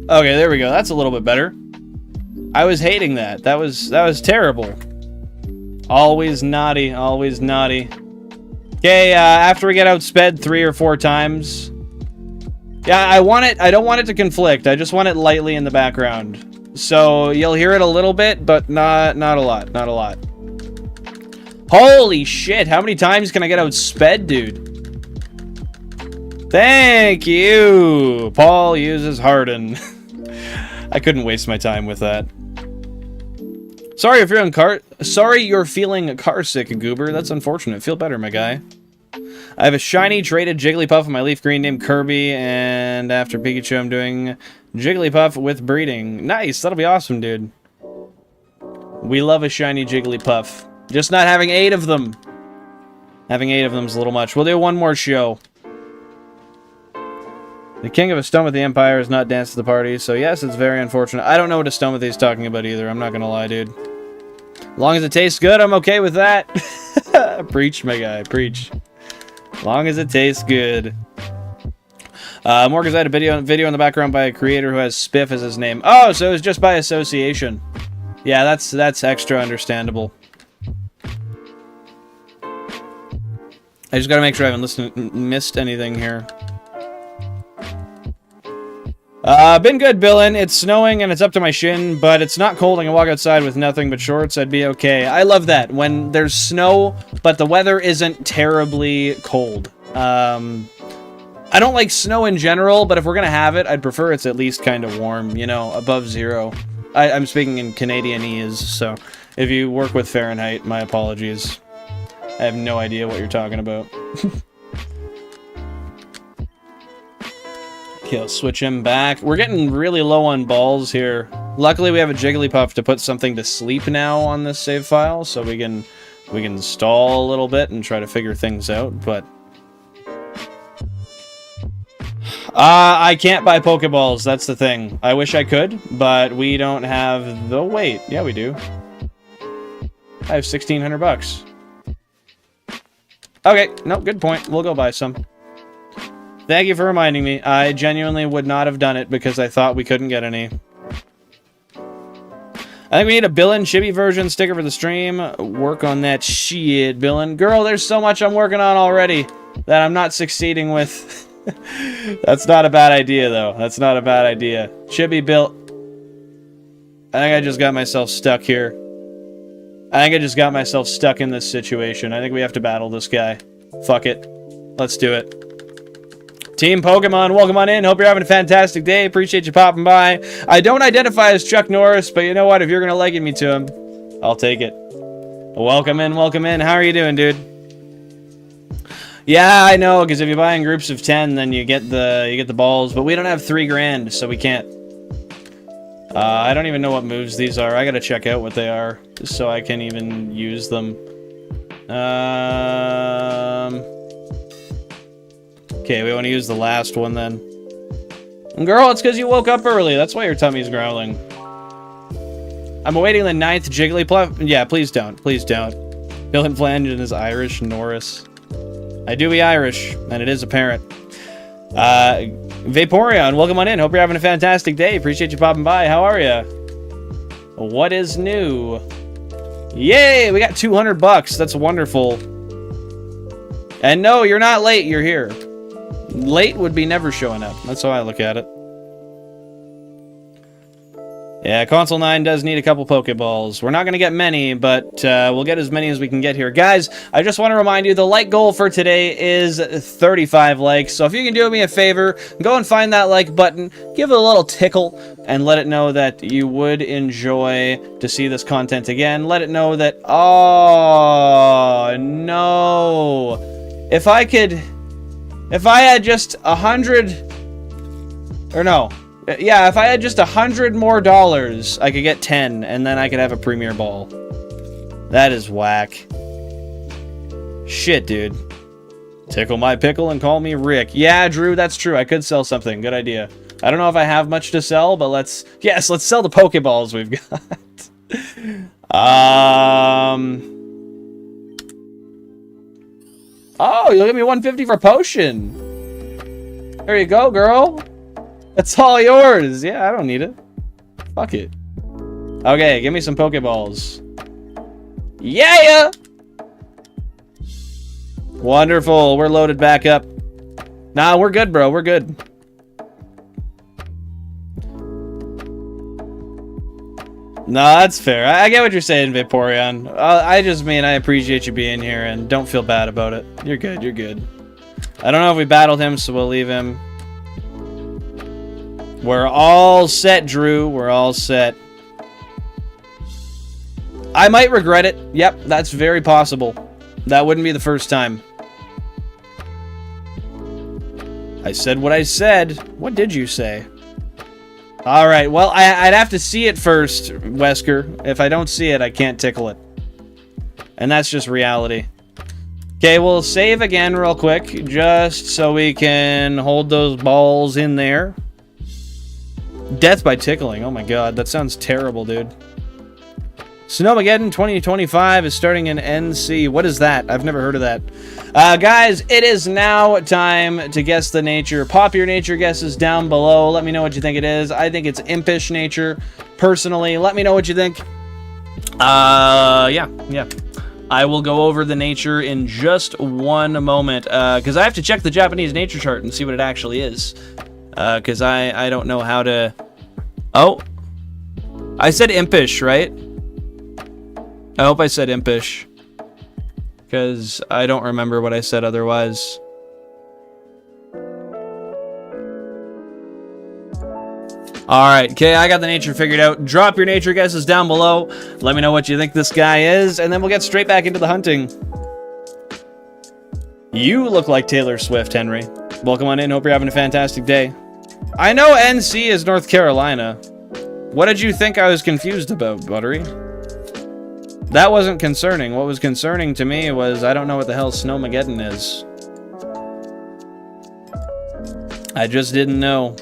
Okay, there we go. That's a little bit better. I was hating that. That was terrible. Always naughty, always naughty. Okay, after we get outsped 3 or 4 times. Yeah, I don't want it to conflict. I just want it lightly in the background. So you'll hear it a little bit, but not a lot, not a lot. Holy shit, how many times can I get outsped, dude? Thank you! Paul uses Harden. I couldn't waste my time with that. Sorry you're feeling car sick, Goober. That's unfortunate. Feel better, my guy. I have a shiny traded Jigglypuff in my leaf green named Kirby, and after Pikachu I'm doing Jigglypuff with breeding. Nice, that'll be awesome, dude. We love a shiny Jigglypuff. Just not having 8 of them. Having 8 of them is a little much. We'll do one more show. The king of Estoma the Empire has not danced at the party, so yes, it's very unfortunate. I don't know what Estoma is talking about either, I'm not gonna lie, dude. As long as it tastes good, I'm okay with that. Preach, my guy, preach. As long as it tastes good. Morgan's had a video in the background by a creator who has Spiff as his name. Oh, so it was just by association. Yeah, that's extra understandable. I just gotta make sure I haven't missed anything here. Been good, Billin. It's snowing and it's up to my shin, but it's not cold. I can walk outside with nothing but shorts. I'd be okay. I love that. When there's snow, but the weather isn't terribly cold. I don't like snow in general, but if we're gonna have it, I'd prefer it's at least kind of warm, you know, above 0. I'm speaking in Canadianese, so if you work with Fahrenheit, my apologies. I have no idea what you're talking about. Okay, I'll switch him back. We're getting really low on balls here. Luckily, we have a Jigglypuff to put something to sleep now on this save file, so we can stall a little bit and try to figure things out, but... I can't buy Pokeballs, that's the thing. I wish I could, but we don't have the weight. Yeah, we do. I have 1,600 bucks. Okay, no, good point. We'll go buy some. Thank you for reminding me. I genuinely would not have done it because I thought we couldn't get any. I think we need a Billin Chibi version sticker for the stream. Work on that shit, Billin. Girl, there's so much I'm working on already that I'm not succeeding with. That's not a bad idea, though. That's not a bad idea. Chibi built. I think I just got myself stuck here. I think I just got myself stuck in this situation. I think we have to battle this guy. Fuck it. Let's do it. Team Pokemon, welcome on in. Hope you're having a fantastic day. Appreciate you popping by. I don't identify as Chuck Norris, but you know what? If you're going to liken me to him, I'll take it. Welcome in, welcome in. How are you doing, dude? Yeah, I know, because if you buy in groups of 10, then you get the balls, but we don't have 3 grand, so we can't. I don't even know what moves these are. I gotta check out what they are, just so I can even use them. Okay, we want to use the last one then. Girl, it's because you woke up early. That's why your tummy's growling. I'm awaiting the 9th Jigglypuff. Yeah, please don't. Please don't. Dylan Flanagan is Irish. Norris. I do be Irish, and it is apparent. Vaporeon, welcome on in. Hope you're having a fantastic day. Appreciate you popping by. How are you? What is new? Yay! We got 200 bucks. That's wonderful. And no, you're not late. You're here. Late would be never showing up. That's how I look at it. Yeah, Console 9 does need a couple Pokeballs. We're not going to get many, but we'll get as many as we can get here. Guys, I just want to remind you, the like goal for today is 35 likes. So if you can do me a favor, go and find that like button, give it a little tickle, and let it know that you would enjoy to see this content again. Let it know that, oh, no. If I had just 100, or no. Yeah, if I had just $100 more, I could get 10, and then I could have a premier ball. That is whack. Shit, dude. Tickle my pickle and call me Rick. Yeah, Drew, that's true. I could sell something. Good idea. I don't know if I have much to sell, but let's sell the Pokeballs we've got. Oh, you'll give me 150 for potion. There you go, girl. That's all yours. Yeah, I don't need it. Fuck it. Okay, give me some Pokeballs. Yeah! Wonderful. We're loaded back up. Nah, we're good, bro. We're good. No, that's fair. I get what you're saying, Vaporeon. I just mean I appreciate you being here, and don't feel bad about it. You're good, you're good. I don't know if we battled him, so we'll leave him. We're all set, Drew. We're all set. I might regret it. Yep, that's very possible. That wouldn't be the first time. I said what I said. What did you say? Alright, well, I'd have to see it first, Wesker. If I don't see it, I can't tickle it. And that's just reality. Okay, we'll save again real quick, just so we can hold those balls in there. Death by tickling. Oh my god, that sounds terrible, dude. Snowmageddon 2025 is starting in NC. What is that? I've never heard of that. Guys, it is now time to guess the nature. Pop your nature guesses down below. Let me know what you think it is. I think it's impish nature, personally. Let me know what you think. Yeah. I will go over the nature in just one moment, because I have to check the Japanese nature chart and see what it actually is. Because I don't know how to... Oh! I said impish, right? I hope I said impish, because I don't remember what I said otherwise. Alright, okay, I got the nature figured out. Drop your nature guesses down below. Let me know what you think this guy is, and then we'll get straight back into the hunting. You look like Taylor Swift, Henry. Welcome on in, hope you're having a fantastic day. I know NC is North Carolina. What did you think I was confused about, Buttery? That wasn't concerning. What was concerning to me was I don't know what the hell Snowmageddon is. I just didn't know.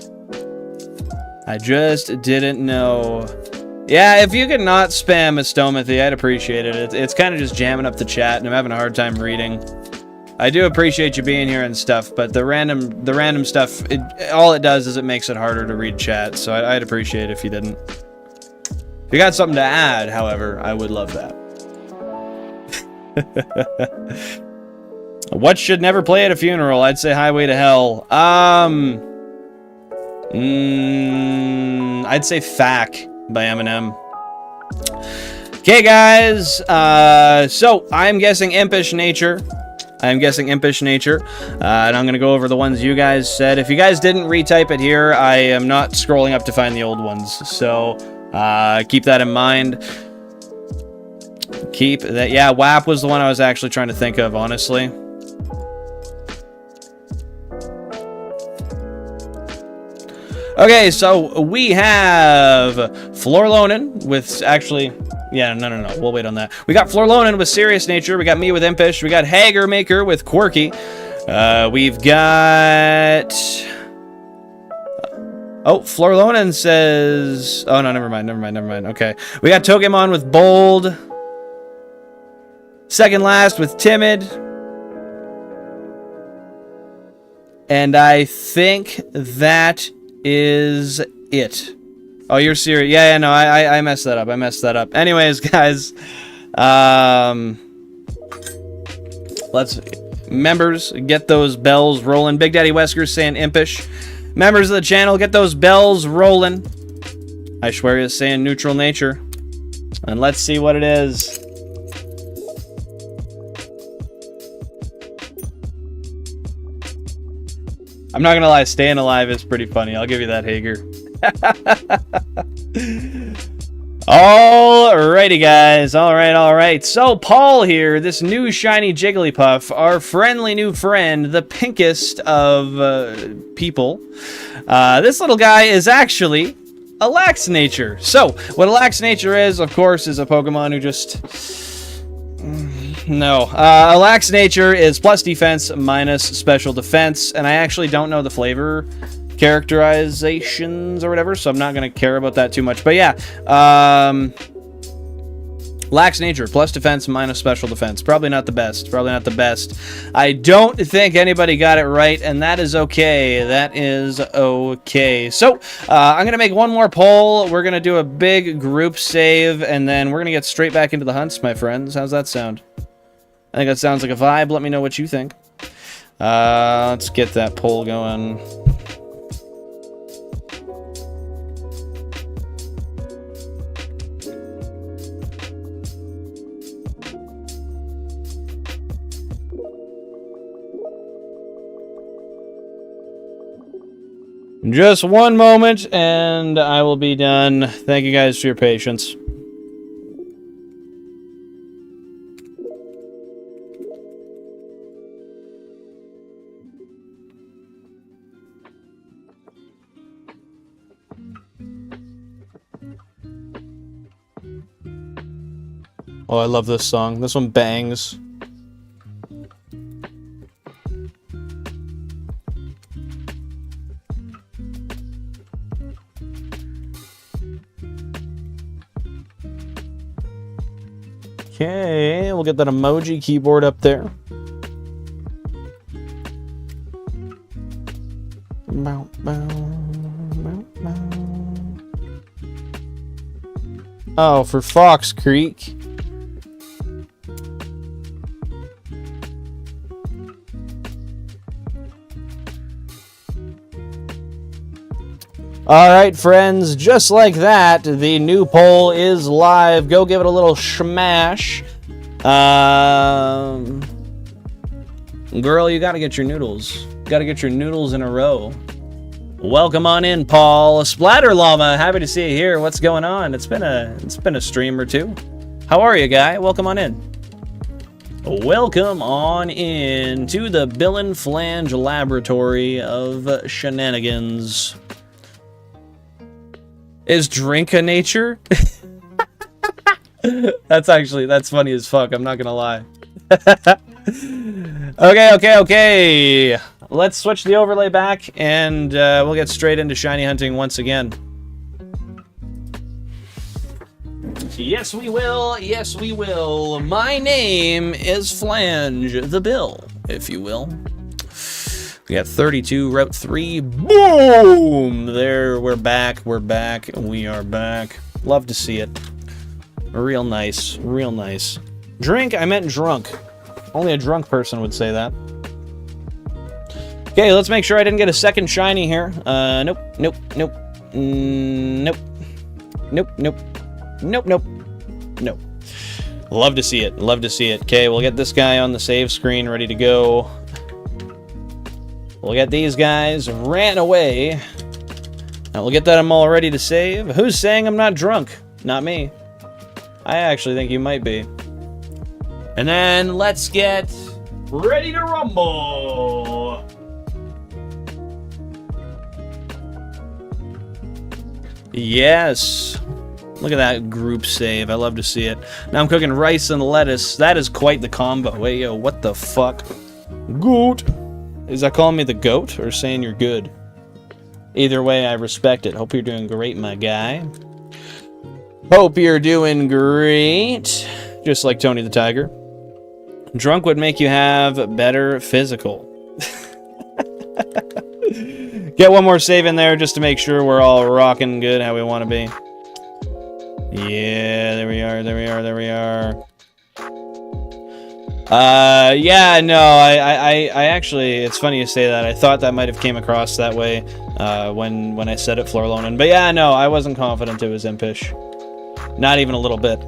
I just didn't know. Yeah, if you could not spam Astomathy, I'd appreciate it. It's kind of just jamming up the chat, and I'm having a hard time reading. I do appreciate you being here and stuff, but the random stuff, all it does is it makes it harder to read chat, so I'd appreciate it if you didn't. If you got something to add, however, I would love that. What should never play at a funeral? I'd say Highway to Hell. I'd say Fack by Eminem. Okay, guys. So I'm guessing impish nature. And I'm gonna go over the ones you guys said. If you guys didn't retype it here, I am not scrolling up to find the old ones. So keep that in mind. Keep that. Yeah, WAP was the one I was actually trying to think of, honestly. Okay, so we have Florlonin with actually... Yeah, no. We'll wait on that. We got Florlonin with Serious Nature. We got me with Impish. We got Hager Maker with Quirky. We've got... Oh, Florlonin says... Oh, no, never mind. Okay. We got Togemon with Bold. Second last with Timid. And I think that is it. Oh, you're serious? Yeah, no, I messed that up. Anyways, guys, let's members get those bells rolling. Big Daddy Wesker saying impish. Members of the channel, get those bells rolling. I swear is saying neutral nature, and let's see what it is. I'm not gonna lie, staying alive is pretty funny. I'll give you that, Hager. Alrighty, guys. Alright. So, Paul here, this new shiny Jigglypuff, our friendly new friend, the pinkest of people. This little guy is actually a Lax Nature. So, what a Lax Nature is, of course, is a Pokemon who just... No. A Lax Nature is plus defense minus special defense, and I actually don't know the flavor characterizations or whatever, so I'm not going to care about that too much. But yeah, Lacks nature, plus defense, minus special defense. Probably not the best. Probably not the best. I don't think anybody got it right, and that is okay. That is okay. So, I'm going to make one more poll. We're going to do a big group save, and then we're going to get straight back into the hunts, my friends. How's that sound? I think that sounds like a vibe. Let me know what you think. Let's get that poll going. Just one moment, and I will be done. Thank you guys for your patience. Oh, I love this song. This one bangs. Okay, we'll get that emoji keyboard up there. Bow, bow, bow, bow. Oh, for Fox Creek. Alright, friends, just like that, the new poll is live. Go give it a little smash. Girl, you gotta get your noodles. Gotta get your noodles in a row. Welcome on in, Paul. Splatter Llama, happy to see you here. What's going on? It's been a stream or two. How are you, guy? Welcome on in. Welcome on in to the Bill and Flange Laboratory of Shenanigans. Is drink a nature? That's funny as fuck. I'm not gonna lie. Okay. Let's switch the overlay back, and we'll get straight into shiny hunting once again. Yes, we will. Yes, we will. My name is Flange the Bill, if you will. We got 32, Route 3. Boom! There, we're back. We're back. We are back. Love to see it. Real nice. Real nice. Drink? I meant drunk. Only a drunk person would say that. Okay, let's make sure I didn't get a second shiny here. Nope. Nope. Nope. Nope. Nope. Nope. Nope. Nope. Nope. Love to see it. Love to see it. Okay, we'll get this guy on the save screen ready to go. We'll get these guys ran away. Now we'll get that I'm all ready to save. Who's saying I'm not drunk? Not me. I actually think you might be. And then let's get ready to rumble. Yes. Look at that group save. I love to see it. Now I'm cooking rice and lettuce. That is quite the combo. Wait, yo, what the fuck? Goat. Is that calling me the goat or saying you're good? Either way, I respect it. Hope you're doing great, my guy. Hope you're doing great. Just like Tony the Tiger. Drunk would make you have better physical. Get one more save in there just to make sure we're all rocking good how we want to be. Yeah, there we are, there we are, there we are. Yeah, no, I actually, it's funny you say that. I thought that might have came across that way, when I said it, Florlonan. But yeah, no, I wasn't confident it was impish. Not even a little bit.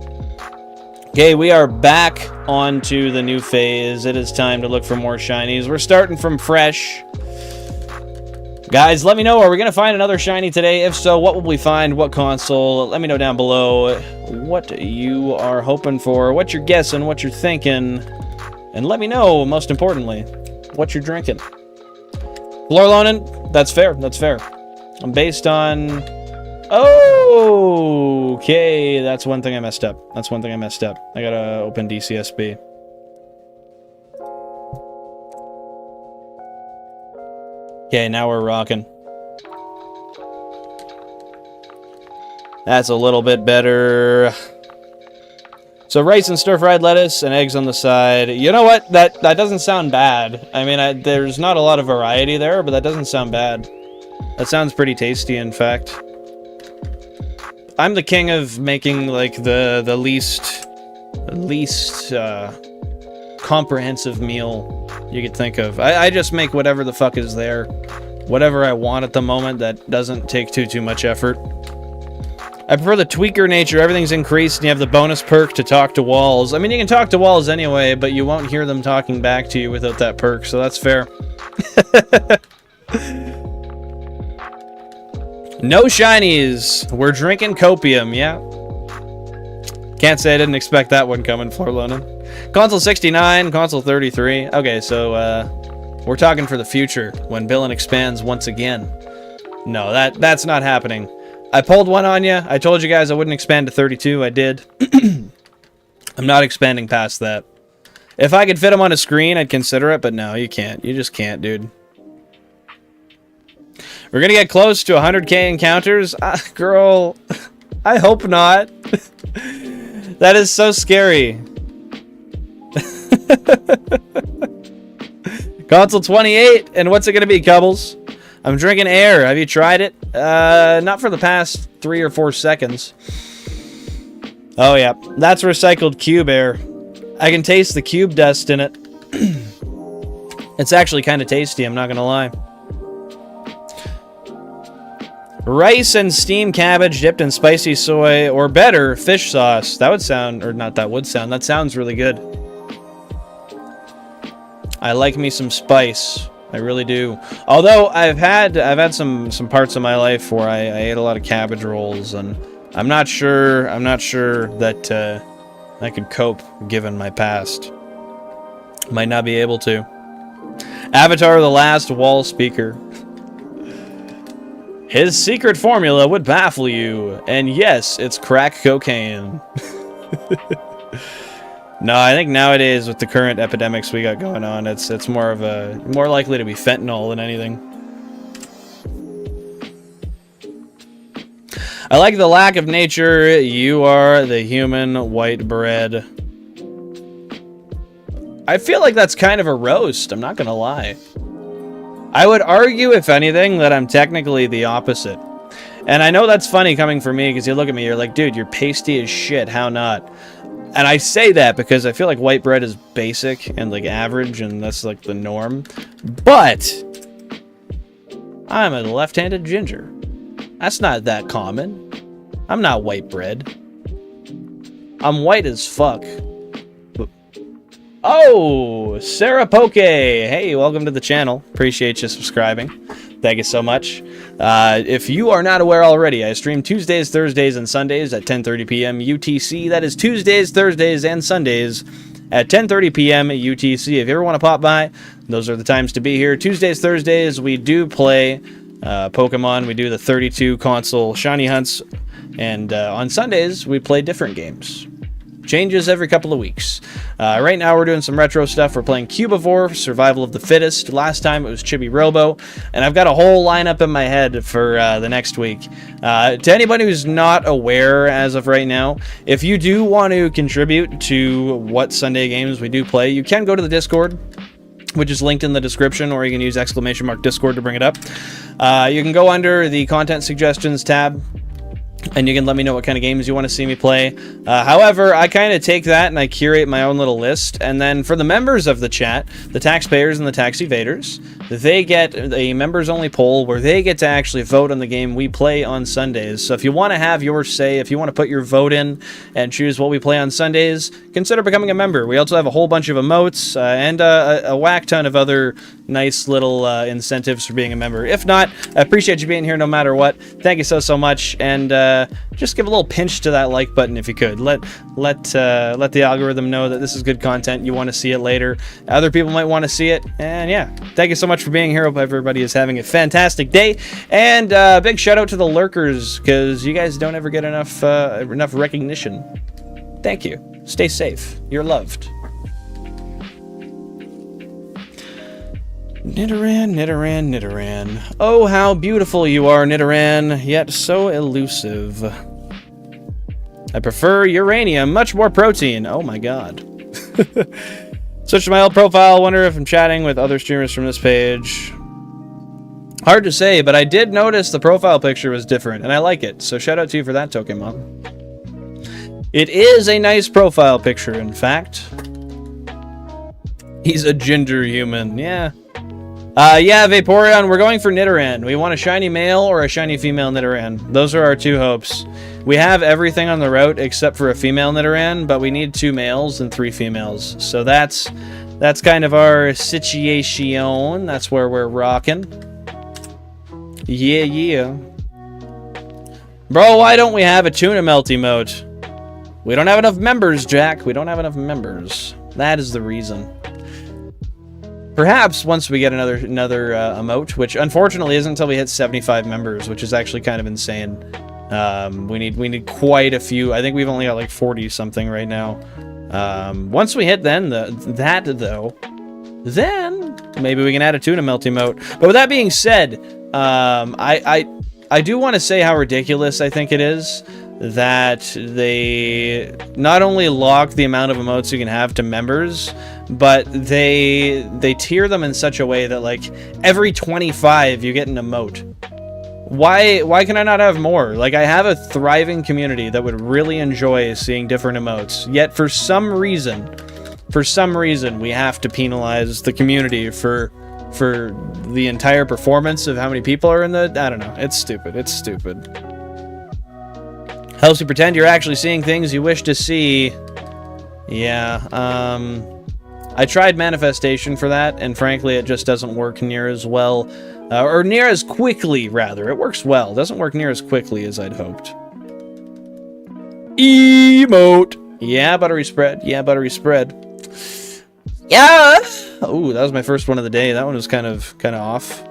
Okay, we are back onto the new phase. It is time to look for more shinies. We're starting from fresh. Guys, let me know, are we going to find another shiny today? If so, what will we find? What console? Let me know down below what you are hoping for, what you're guessing, what you're thinking. And let me know, most importantly, what you're drinking. Florlonan, that's fair, that's fair. I'm based on... Oh, okay, that's one thing I messed up. That's one thing I messed up. I gotta open DCSB. Okay, now we're rocking. That's a little bit better. So rice and stir-fried lettuce and eggs on the side. You know what? That doesn't sound bad. I mean, there's not a lot of variety there, but that doesn't sound bad. That sounds pretty tasty, in fact. I'm the king of making, like, the least comprehensive meal you could think of. I just make whatever the fuck is there. Whatever I want at the moment that doesn't take too much effort. I prefer the tweaker nature. Everything's increased and you have the bonus perk to talk to walls. I mean, you can talk to walls anyway, but you won't hear them talking back to you without that perk, so that's fair. No shinies. We're drinking copium, yeah. Can't say I didn't expect that one coming, Florlona. Console 69, console 33. Okay, so we're talking for the future when Billin expands once again. No, that's not happening. I pulled one on you. I told you guys I wouldn't expand to 32. I did. I'm not expanding past that. If I could fit them on a screen, I'd consider it, but no, you can't. You just can't, dude. We're gonna get close to 100k encounters. Girl, I hope not. That is so scary. Console 28, and what's it gonna be, Cubbles? I'm drinking air. Have you tried it? Not for the past 3 or 4 seconds. Oh yeah, that's recycled cube air. I can taste the cube dust in it. It's actually kind of tasty, I'm not gonna lie. Rice and steamed cabbage dipped in spicy soy, or better, fish sauce. That would sound, or not that would sound, that sounds really good. I like me some spice. I really do. Although I've had some parts of my life where I ate a lot of cabbage rolls, and I'm not sure that I could cope given my past. Might not be able to. Avatar: The Last Wall Speaker. His secret formula would baffle you, and yes, it's crack cocaine. No, I think nowadays with the current epidemics we got going on, it's more likely to be fentanyl than anything. I like the lack of nature. You are the human white bread. I feel like that's kind of a roast, I'm not gonna lie. I would argue, if anything, that I'm technically the opposite. And I know that's funny coming from me, because you look at me, you're like, dude, you're pasty as shit, how not? And I say that because I feel like white bread is basic and like average, and that's like the norm. But I'm a left-handed ginger. That's not that common. I'm not white bread. I'm white as fuck. Oh, Sarah Poke. Hey, welcome to the channel. Appreciate you subscribing. Thank you so much. If you are not aware already, I stream Tuesdays, Thursdays, and Sundays at 10:30 p.m. UTC. That is Tuesdays, Thursdays, and Sundays at 10:30 p.m. UTC. If you ever want to pop by, those are the times to be here. Tuesdays, Thursdays, we do play Pokemon. We do the 32 console shiny hunts. And on Sundays, we play different games. Changes every couple of weeks. Right now we're doing some retro stuff. We're playing BEFORE, Survival of the Fittest. Last time it was Chibi Robo. And I've got a whole lineup in my head for the next week. To anybody who's not aware as of right now, if you do want to contribute to what Sunday games we do play, you can go to the Discord, which is linked in the description, or you can use !Discord to bring it up. You can go under the Content Suggestions tab, and you can let me know what kind of games you want to see me play. However, I kind of take that and I curate my own little list. And then for the members of the chat, the taxpayers and the tax evaders, they get a members-only poll where they get to actually vote on the game we play on Sundays. So if you want to have your say, if you want to put your vote in and choose what we play on Sundays, consider becoming a member. We also have a whole bunch of emotes and a whack ton of other nice little incentives for being a member. If not, I appreciate you being here no matter what. Thank you so much, and just give a little pinch to that like button if you could. Let the algorithm know that this is good content. You want to see it later. Other people might want to see it, and yeah, thank you so much for being here. Hope everybody is having a fantastic day, and big shout out to the lurkers, because you guys don't ever get enough recognition. Thank you. Stay safe. You're loved. Nidoran, Nidoran, Nidoran. Oh, how beautiful you are, Nidoran, yet so elusive. I prefer uranium, much more protein. Oh my god. Switch to my old profile. Wonder if I'm chatting with other streamers from this page. Hard to say, but I did notice the profile picture was different, and I like it. So shout out to you for that, Pokemon. It is a nice profile picture, in fact. He's a ginger human, yeah. Yeah, Vaporeon, we're going for Nidoran. We want a shiny male or a shiny female Nidoran. Those are our two hopes. We have everything on the route except for a female Nidoran, but we need 2 males and 3 females. So that's kind of our situation. That's where we're rocking. Yeah. Bro, why don't we have a tuna melt emote? We don't have enough members, Jack. We don't have enough members. That is the reason. Perhaps once we get another emote, which unfortunately isn't until we hit 75 members, which is actually kind of insane. We need quite a few. I think we've only got like 40 something right now. Once we hit then then maybe we can add a tuna melt emote. But with that being said, I do want to say how ridiculous I think it is that they not only lock the amount of emotes you can have to members, but they tier them in such a way that like every 25 you get an emote. Why can I not have more? Like, I have a thriving community that would really enjoy seeing different emotes, yet for some reason we have to penalize the community for the entire performance of how many people are in the... I don't know. It's stupid. It's stupid. Helps you pretend you're actually seeing things you wish to see. Yeah, I tried manifestation for that, and frankly, it just doesn't work near as well. Or near as quickly, rather. It works well. It doesn't work near as quickly as I'd hoped. Emote. Yeah, buttery spread. Yeah, buttery spread. Yeah! Ooh, that was my first one of the day. That one was kind of off.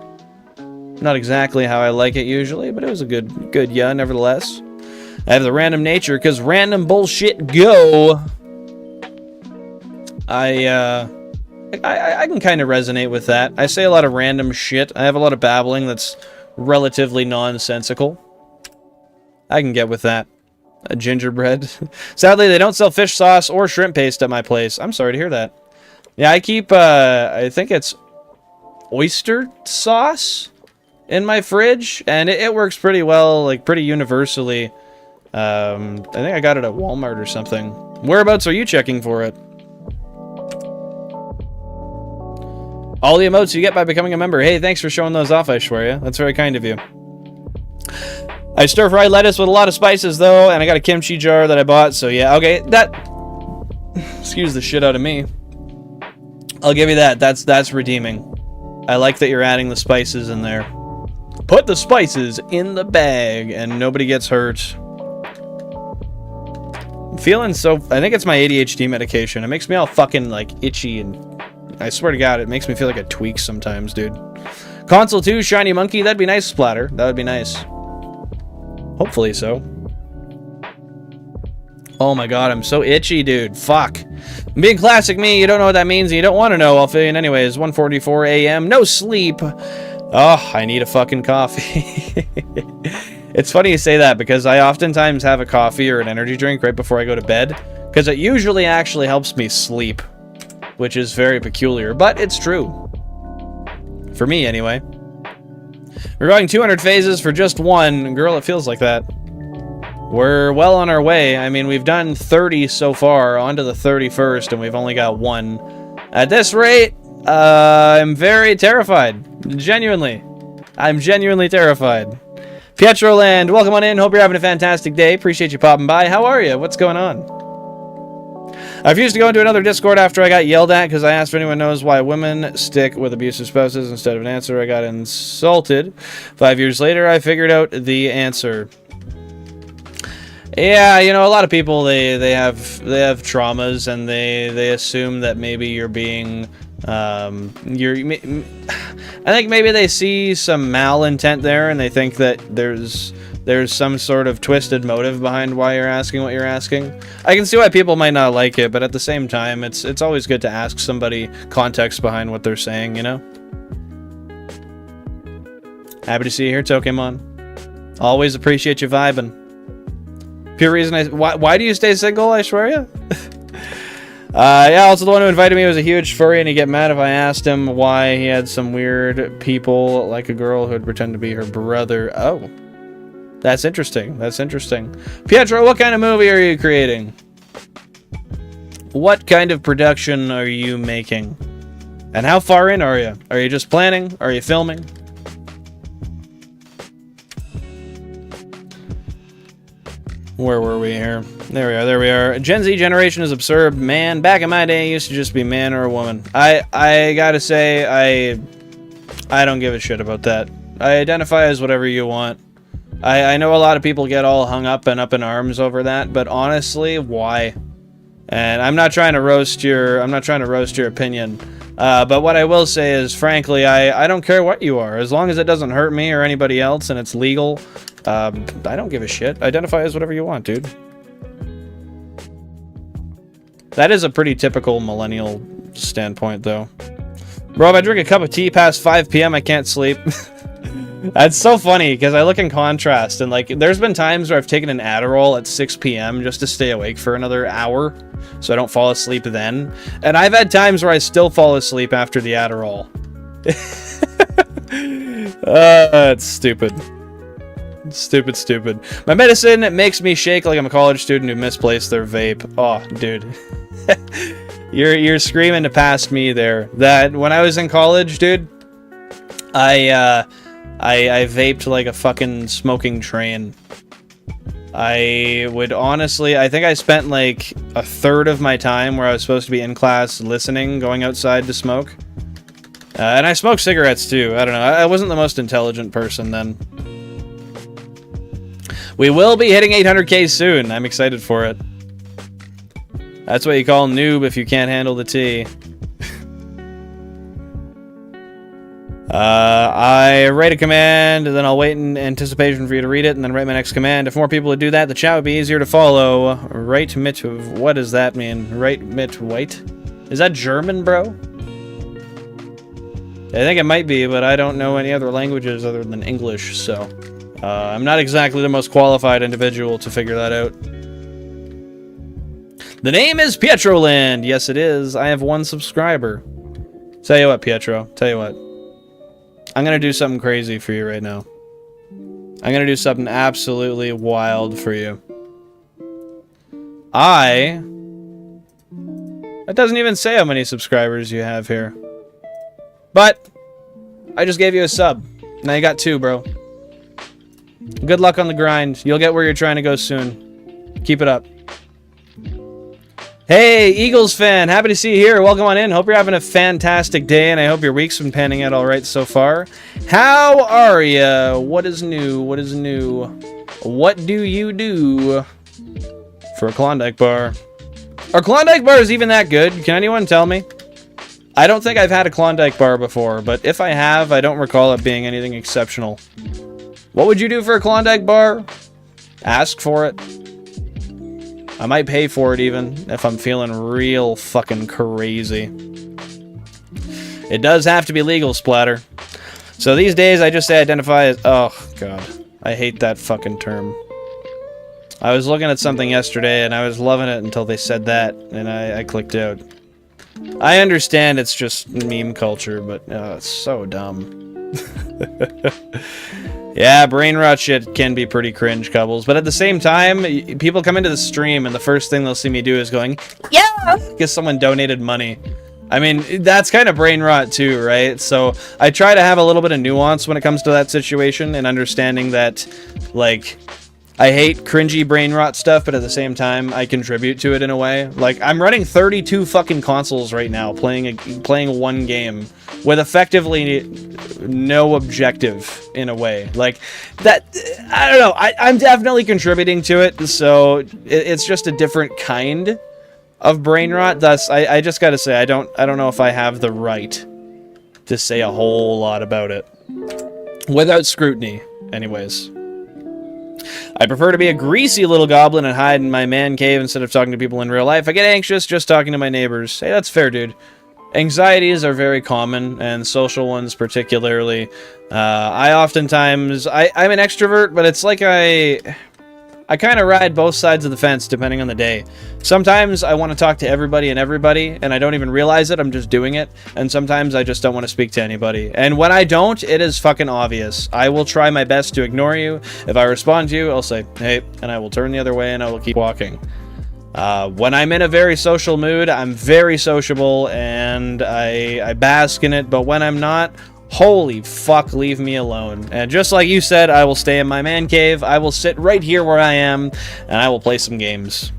Not exactly how I like it usually, but it was a good yeah, nevertheless. I have the random nature, because random bullshit go. I can kind of resonate with that. I say a lot of random shit. I have a lot of babbling that's relatively nonsensical. I can get with that. A gingerbread. Sadly, they don't sell fish sauce or shrimp paste at my place. I'm sorry to hear that. Yeah, I keep, I think it's oyster sauce in my fridge, and it works pretty well, like pretty universally. I think I got it at Walmart or something. Whereabouts are you checking for it? All the emotes you get by becoming a member. Hey, thanks for showing those off, Aishwarya. That's very kind of you. I stir-fry lettuce with a lot of spices, though, and I got a kimchi jar that I bought, so yeah, okay, that... Excuse the shit out of me. I'll give you that. That's redeeming. I like that you're adding the spices in there. Put the spices in the bag, and nobody gets hurt. I'm feeling so... I think it's my ADHD medication. It makes me all fucking, like, itchy, and... I swear to God, it makes me feel like a tweak sometimes, dude. Console 2, Shiny Monkey. That'd be nice, Splatter. That would be nice. Hopefully so. Oh my god, I'm so itchy, dude. Fuck. Being classic me, you don't know what that means and you don't want to know. I'll fill you in anyways. 1:44 a.m. No sleep. Oh, I need a fucking coffee. It's funny you say that because I oftentimes have a coffee or an energy drink right before I go to bed because it usually actually helps me sleep, which is very peculiar, but it's true. For me, anyway. We're going 200 phases for just one. Girl, it feels like that. We're well on our way. I mean, we've done 30 so far, on to the 31st, and we've only got one. At this rate, I'm very terrified. Genuinely. I'm genuinely terrified. Pietroland, welcome on in. Hope you're having a fantastic day. Appreciate you popping by. How are you? What's going on? I refused to go into another Discord after I got yelled at because I asked if anyone knows why women stick with abusive spouses. Instead of an answer, I got insulted. 5 years later, I figured out the answer. Yeah, you know, a lot of people they have traumas and they assume that maybe you're being I think maybe they see some malintent there and they think that there's some sort of twisted motive behind why you're asking what you're asking. I can see why people might not like it, but at the same time, it's always good to ask somebody context behind what they're saying, you know? Happy to see you here, Pokemon. Always appreciate you vibing. Pure reason why do you stay single, Aishwarya? Yeah, also the one who invited me was a huge furry, and he'd get mad if I asked him why he had some weird people, like a girl who would pretend to be her brother. Oh. That's interesting. That's interesting. Pietro, what kind of movie are you creating? What kind of production are you making? And how far in are you? Are you just planning? Are you filming? Where were we here? There we are, there we are. Gen Z generation is absurd. Man, back in my day, it used to just be man or a woman. I gotta say, I don't give a shit about that. I identify as whatever you want. I know a lot of people get all hung up and up in arms over that, but honestly, why? And I'm not trying to roast your opinion. But what I will say is, frankly, I don't care what you are. As long as it doesn't hurt me or anybody else and it's legal, I don't give a shit. Identify as whatever you want, dude. That is a pretty typical millennial standpoint, though. Bro, if I drink a cup of tea past 5 p.m., I can't sleep. That's so funny, because I look in contrast, and, like, there's been times where I've taken an Adderall at 6 p.m. just to stay awake for another hour, so I don't fall asleep then. And I've had times where I still fall asleep after the Adderall. It's stupid. Stupid, stupid. My medicine makes me shake like I'm a college student who misplaced their vape. Oh, dude. You're screaming to past me there. That when I was in college, dude, I vaped like a fucking smoking train. I would honestly, I think I spent like a third of my time where I was supposed to be in class listening, going outside to smoke. And I smoked cigarettes too. I don't know. I wasn't the most intelligent person then. We will be hitting 800k soon. I'm excited for it. That's what you call noob if you can't handle the tea. I write a command, and then I'll wait in anticipation for you to read it, and then write my next command. If more people would do that, the chat would be easier to follow. Write mit... What does that mean? Write mit white? Is that German, bro? I think it might be, but I don't know any other languages other than English, so... I'm not exactly the most qualified individual to figure that out. The name is Pietroland. Yes, it is. I have 1 subscriber. Tell you what, Pietro. Tell you what. I'm going to do something crazy for you right now. I'm going to do something absolutely wild for you. It doesn't even say how many subscribers you have here. But I just gave you a sub. Now you got 2, bro. Good luck on the grind. You'll get where you're trying to go soon. Keep it up. Hey, Eagles fan. Happy to see you here. Welcome on in. Hope you're having a fantastic day, and I hope your week's been panning out all right so far. How are ya? What is new? What is new? What do you do for a Klondike bar? Are Klondike bars even that good? Can anyone tell me? I don't think I've had a Klondike bar before, but if I have, I don't recall it being anything exceptional. What would you do for a Klondike bar? Ask for it. I might pay for it even, if I'm feeling real fucking crazy. It does have to be legal, Splatter. So these days, I just say identify as... Oh, God. I hate that fucking term. I was looking at something yesterday, and I was loving it until they said that, and I clicked out. I understand it's just meme culture, but it's so dumb. Yeah, brain rot shit can be pretty cringe, Cubbles. But at the same time, people come into the stream and the first thing they'll see me do is going, yeah, because someone donated money. I mean, that's kind of brain rot too, right? So I try to have a little bit of nuance when it comes to that situation and understanding that, like, I hate cringy brain rot stuff, but at the same time, I contribute to it in a way. Like, I'm running 32 fucking consoles right now, playing one game with effectively no objective in a way. Like, that, I don't know, I'm definitely contributing to it, so it's just a different kind of brain rot. Thus, I just gotta say, I don't know if I have the right to say a whole lot about it. Without scrutiny, anyways. I prefer to be a greasy little goblin and hide in my man cave instead of talking to people in real life. I get anxious just talking to my neighbors. Hey, that's fair, dude. Anxieties are very common, and social ones particularly. I'm an extrovert, but it's like I I kind of ride both sides of the fence depending on the day. Sometimes I want to talk to everybody and everybody, and I don't even realize it, I'm just doing it. And sometimes I just don't want to speak to anybody. And when I don't, it is fucking obvious. I will try my best to ignore you. If I respond to you, I'll say, hey, and I will turn the other way and I will keep walking. When I'm in a very social mood, I'm very sociable and I bask in it, but when I'm not, holy fuck, leave me alone. And just like you said, I will stay in my man cave, I will sit right here where I am, and I will play some games.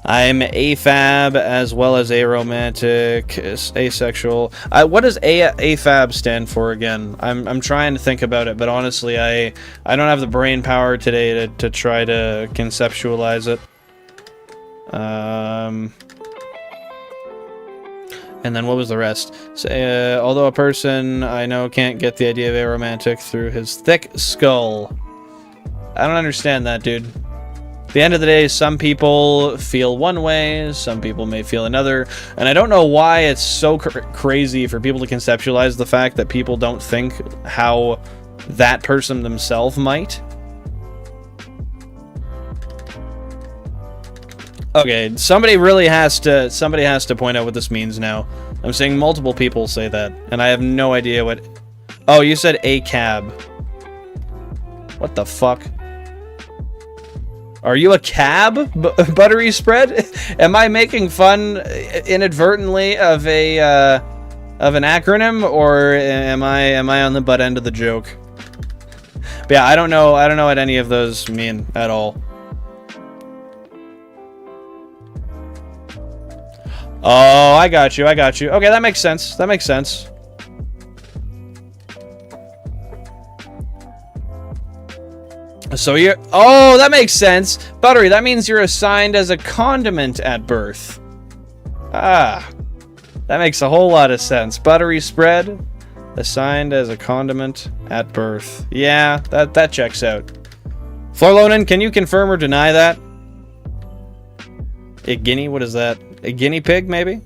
I'm AFAB as well as aromantic, asexual. What does AFAB stand for again? I'm trying to think about it, but honestly, I don't have the brain power today to try to conceptualize it. And then what was the rest? So, although a person I know can't get the idea of aromantic through his thick skull. I don't understand that, dude. At the end of the day, some people feel one way, some people may feel another, and I don't know why it's so crazy for people to conceptualize the fact that people don't think how that person themselves might. Okay, somebody has to point out what this means now. I'm seeing multiple people say that, and I have no idea what... Oh, you said a cab. What the fuck? Are you a cab, Buttery Spread? Am I making fun inadvertently of an acronym, or am I on the butt end of the joke? But yeah, I don't know what any of those mean at all. Oh, I got you. Okay, that makes sense. So you're... Oh, that makes sense. Buttery, that means you're assigned as a condiment at birth. Ah. That makes a whole lot of sense. Buttery Spread, assigned as a condiment at birth. Yeah, that checks out. Florlonin, can you confirm or deny that? A guinea? What is that? A guinea pig, maybe?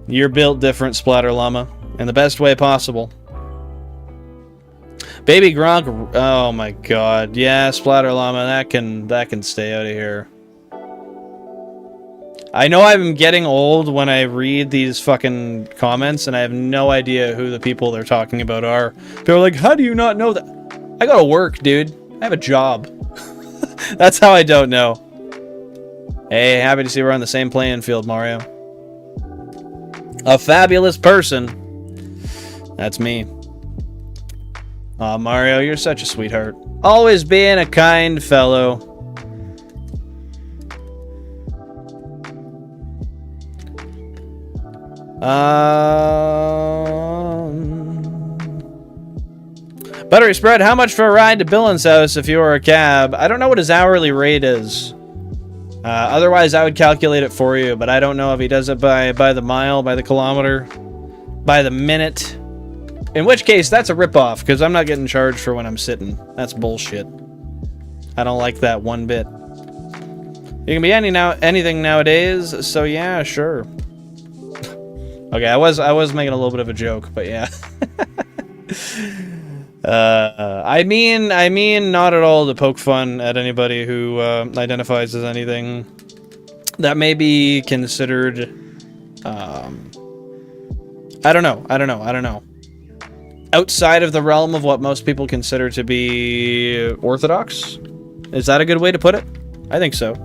You're built different, Splatter Llama. In the best way possible. Baby Gronk, oh my god. Yeah, Splatter Llama, that can stay out of here. I know I'm getting old when I read these fucking comments, and I have no idea who the people they're talking about are. They're like, how do you not know that? I gotta work, dude. I have a job. That's how I don't know. Hey, happy to see we're on the same playing field, Mario. A fabulous person. That's me. Aw, Mario, you're such a sweetheart. Always being a kind fellow. Buttery Spread, how much for a ride to Billin's house if you were a cab? I don't know what his hourly rate is. Otherwise, I would calculate it for you, but I don't know if he does it by the mile, by the kilometer, by the minute. In which case, that's a ripoff, because I'm not getting charged for when I'm sitting. That's bullshit. I don't like that one bit. You can be anything nowadays, so yeah, sure. Okay, I was making a little bit of a joke, but yeah. I mean not at all to poke fun at anybody who identifies as anything that may be considered I don't know. Outside of the realm of what most people consider to be orthodox? Is that a good way to put it? I think so.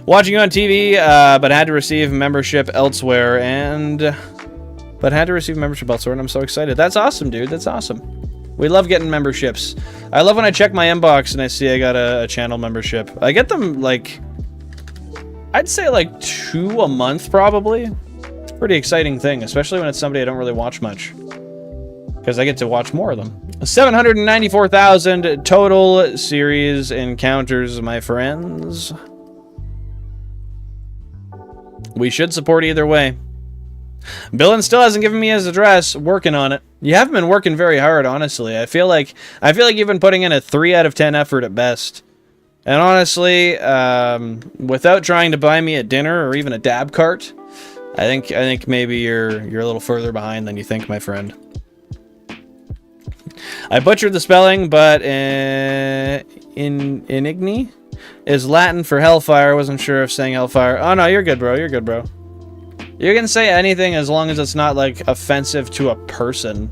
Watching you on TV, but had to receive membership elsewhere, and I'm so excited. That's awesome, dude. That's awesome. We love getting memberships. I love when I check my inbox and I see I got a channel membership. I get them, like, I'd say like 2 a month, probably. It's a pretty exciting thing, especially when it's somebody I don't really watch much. Because I get to watch more of them. 794,000 total series encounters, my friends. We should support either way. Billin still hasn't given me his address. Working on it. You haven't been working very hard, honestly. I feel like you've been putting in a 3 out of 10 effort at best. And honestly, without trying to buy me a dinner or even a dab cart, I think maybe you're a little further behind than you think, my friend. I butchered the spelling, but Inigni is Latin for hellfire. I wasn't sure if saying hellfire. Oh no, you're good, bro. You're good, bro. You can say anything as long as it's not like offensive to a person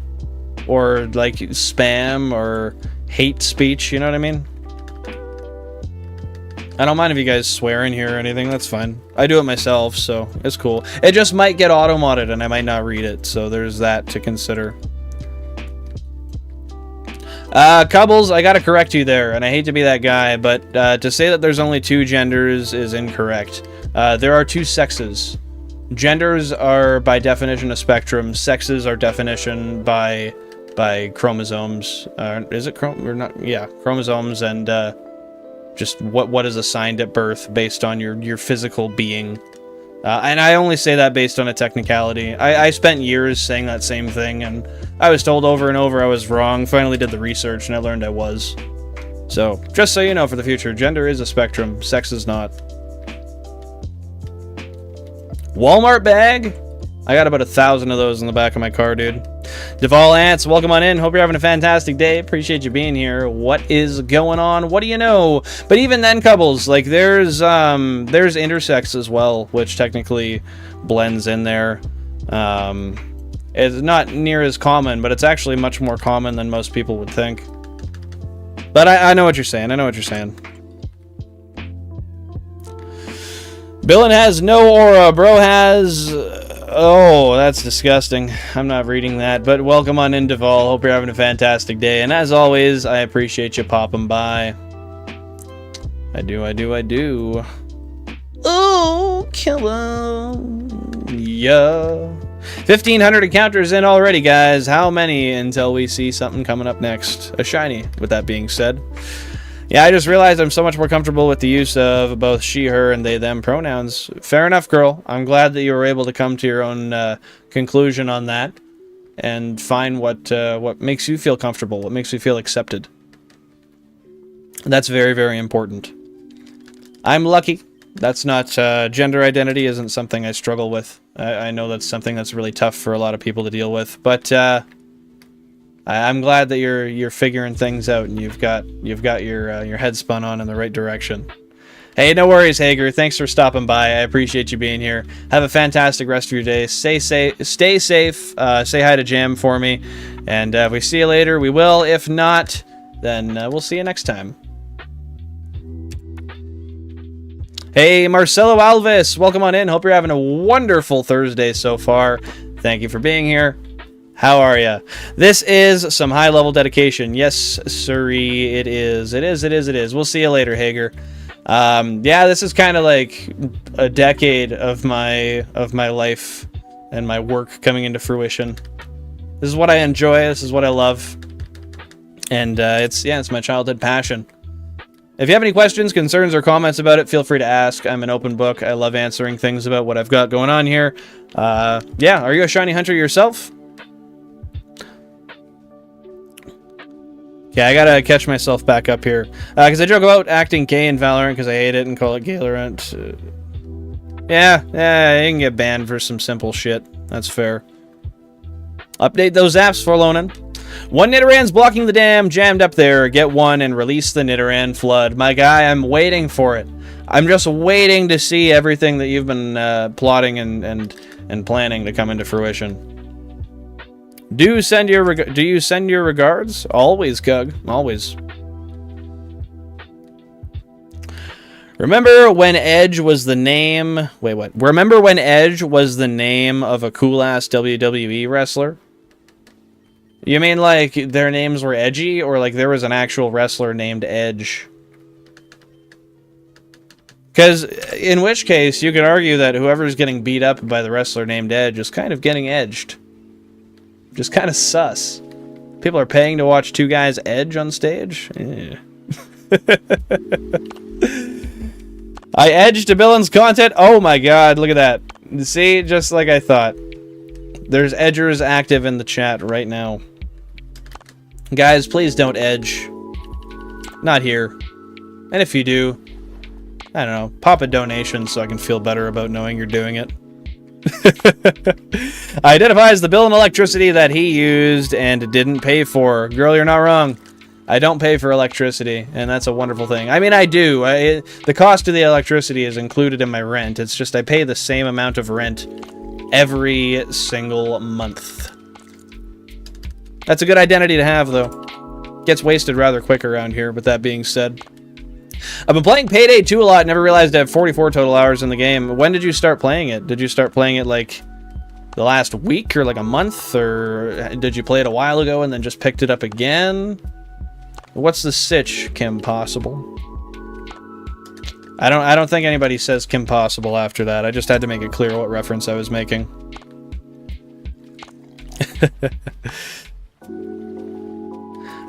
or like spam or hate speech, you know what I mean? I don't mind if you guys swear in here or anything, that's fine. I do it myself, so it's cool. It just might get auto-modded and I might not read it, so there's that to consider. Cubbles, I gotta correct you there, and I hate to be that guy, but to say that there's only 2 genders is incorrect. There are 2 sexes. Genders are by definition a spectrum. Sexes are definition by chromosomes. Is it or not? Yeah, chromosomes and just what is assigned at birth based on your physical being. And I only say that based on a technicality. I spent years saying that same thing, and I was told over and over I was wrong. Finally did the research, and I learned I was. So, just so you know for the future, gender is a spectrum, sex is not. Walmart bag? I got about 1,000 of those in the back of my car, dude. Deval Ants, welcome on in. Hope you're having a fantastic day. Appreciate you being here. What is going on? What do you know? But even then, Cubbles, like there's intersex as well, which technically blends in there. It's not near as common, but it's actually much more common than most people would think. But I know what you're saying. I know what you're saying. Billin has no aura. Bro has... Oh, that's disgusting. I'm not reading that, but welcome on in, Deval. Hope you're having a fantastic day. And as always, I appreciate you popping by. I do. Oh, killer. Yeah. 1,500 encounters in already, guys. How many until we see something coming up next? A shiny, with that being said. Yeah, I just realized I'm so much more comfortable with the use of both she, her, and they, them pronouns. Fair enough, girl. I'm glad that you were able to come to your own conclusion on that and find what makes you feel comfortable, what makes you feel accepted. That's very, very important. I'm lucky. That's not... gender identity isn't something I struggle with. I know that's something that's really tough for a lot of people to deal with, but... I'm glad that you're figuring things out and you've got your head spun on in the right direction. Hey, no worries, Hager. Thanks for stopping by. I appreciate you being here. Have a fantastic rest of your day. Stay safe. Say hi to Jam for me, and if we see you later, we will. If not, then we'll see you next time. Hey, Marcelo Alves, welcome on in. Hope you're having a wonderful Thursday so far. Thank you for being here. How are ya? This is some high-level dedication. Yes, sirree, it is. It is. We'll see you later, Hager. Yeah, this is kind of like a decade of my life and my work coming into fruition. This is what I enjoy. This is what I love. And it's my childhood passion. If you have any questions, concerns, or comments about it, feel free to ask. I'm an open book. I love answering things about what I've got going on here. Yeah, are you a shiny hunter yourself? Yeah, I gotta catch myself back up here. Because I joke about acting gay in Valorant because I hate it and call it Gaylorant. Yeah, you can get banned for some simple shit. That's fair. Update those apps, Forlonin. One Nidoran's blocking the dam, jammed up there. Get one and release the Nidoran flood. My guy, I'm waiting for it. I'm just waiting to see everything that you've been plotting and planning to come into fruition. Do you send your regards? Always, Gug. Always. Remember when Edge was the name... Wait, what? Remember when Edge was the name of a cool-ass WWE wrestler? You mean like their names were edgy, or like there was an actual wrestler named Edge? Because in which case, you could argue that whoever's getting beat up by the wrestler named Edge is kind of getting edged. Just kind of sus. People are paying to watch two guys edge on stage? Yeah. I edged to Billin's content? Oh my god, look at that. See, just like I thought. There's edgers active in the chat right now. Guys, please don't edge. Not here. And if you do, I don't know, pop a donation so I can feel better about knowing you're doing it. Identifies the bill and electricity that he used and didn't pay for. Girl, you're not wrong. I don't pay for electricity, and that's a wonderful thing. I mean, I do. The cost of the electricity is included in my rent. It's just I pay the same amount of rent every single month. That's a good identity to have, though. Gets wasted rather quick around here, with that being said. I've been playing Payday 2 a lot, never realized I have 44 total hours in the game. When did you start playing it? Did you start playing it, like, the last week, or like a month? Or did you play it a while ago and then just picked it up again? What's the sitch, Kim Possible? I don't think anybody says Kim Possible after that. I just had to make it clear what reference I was making.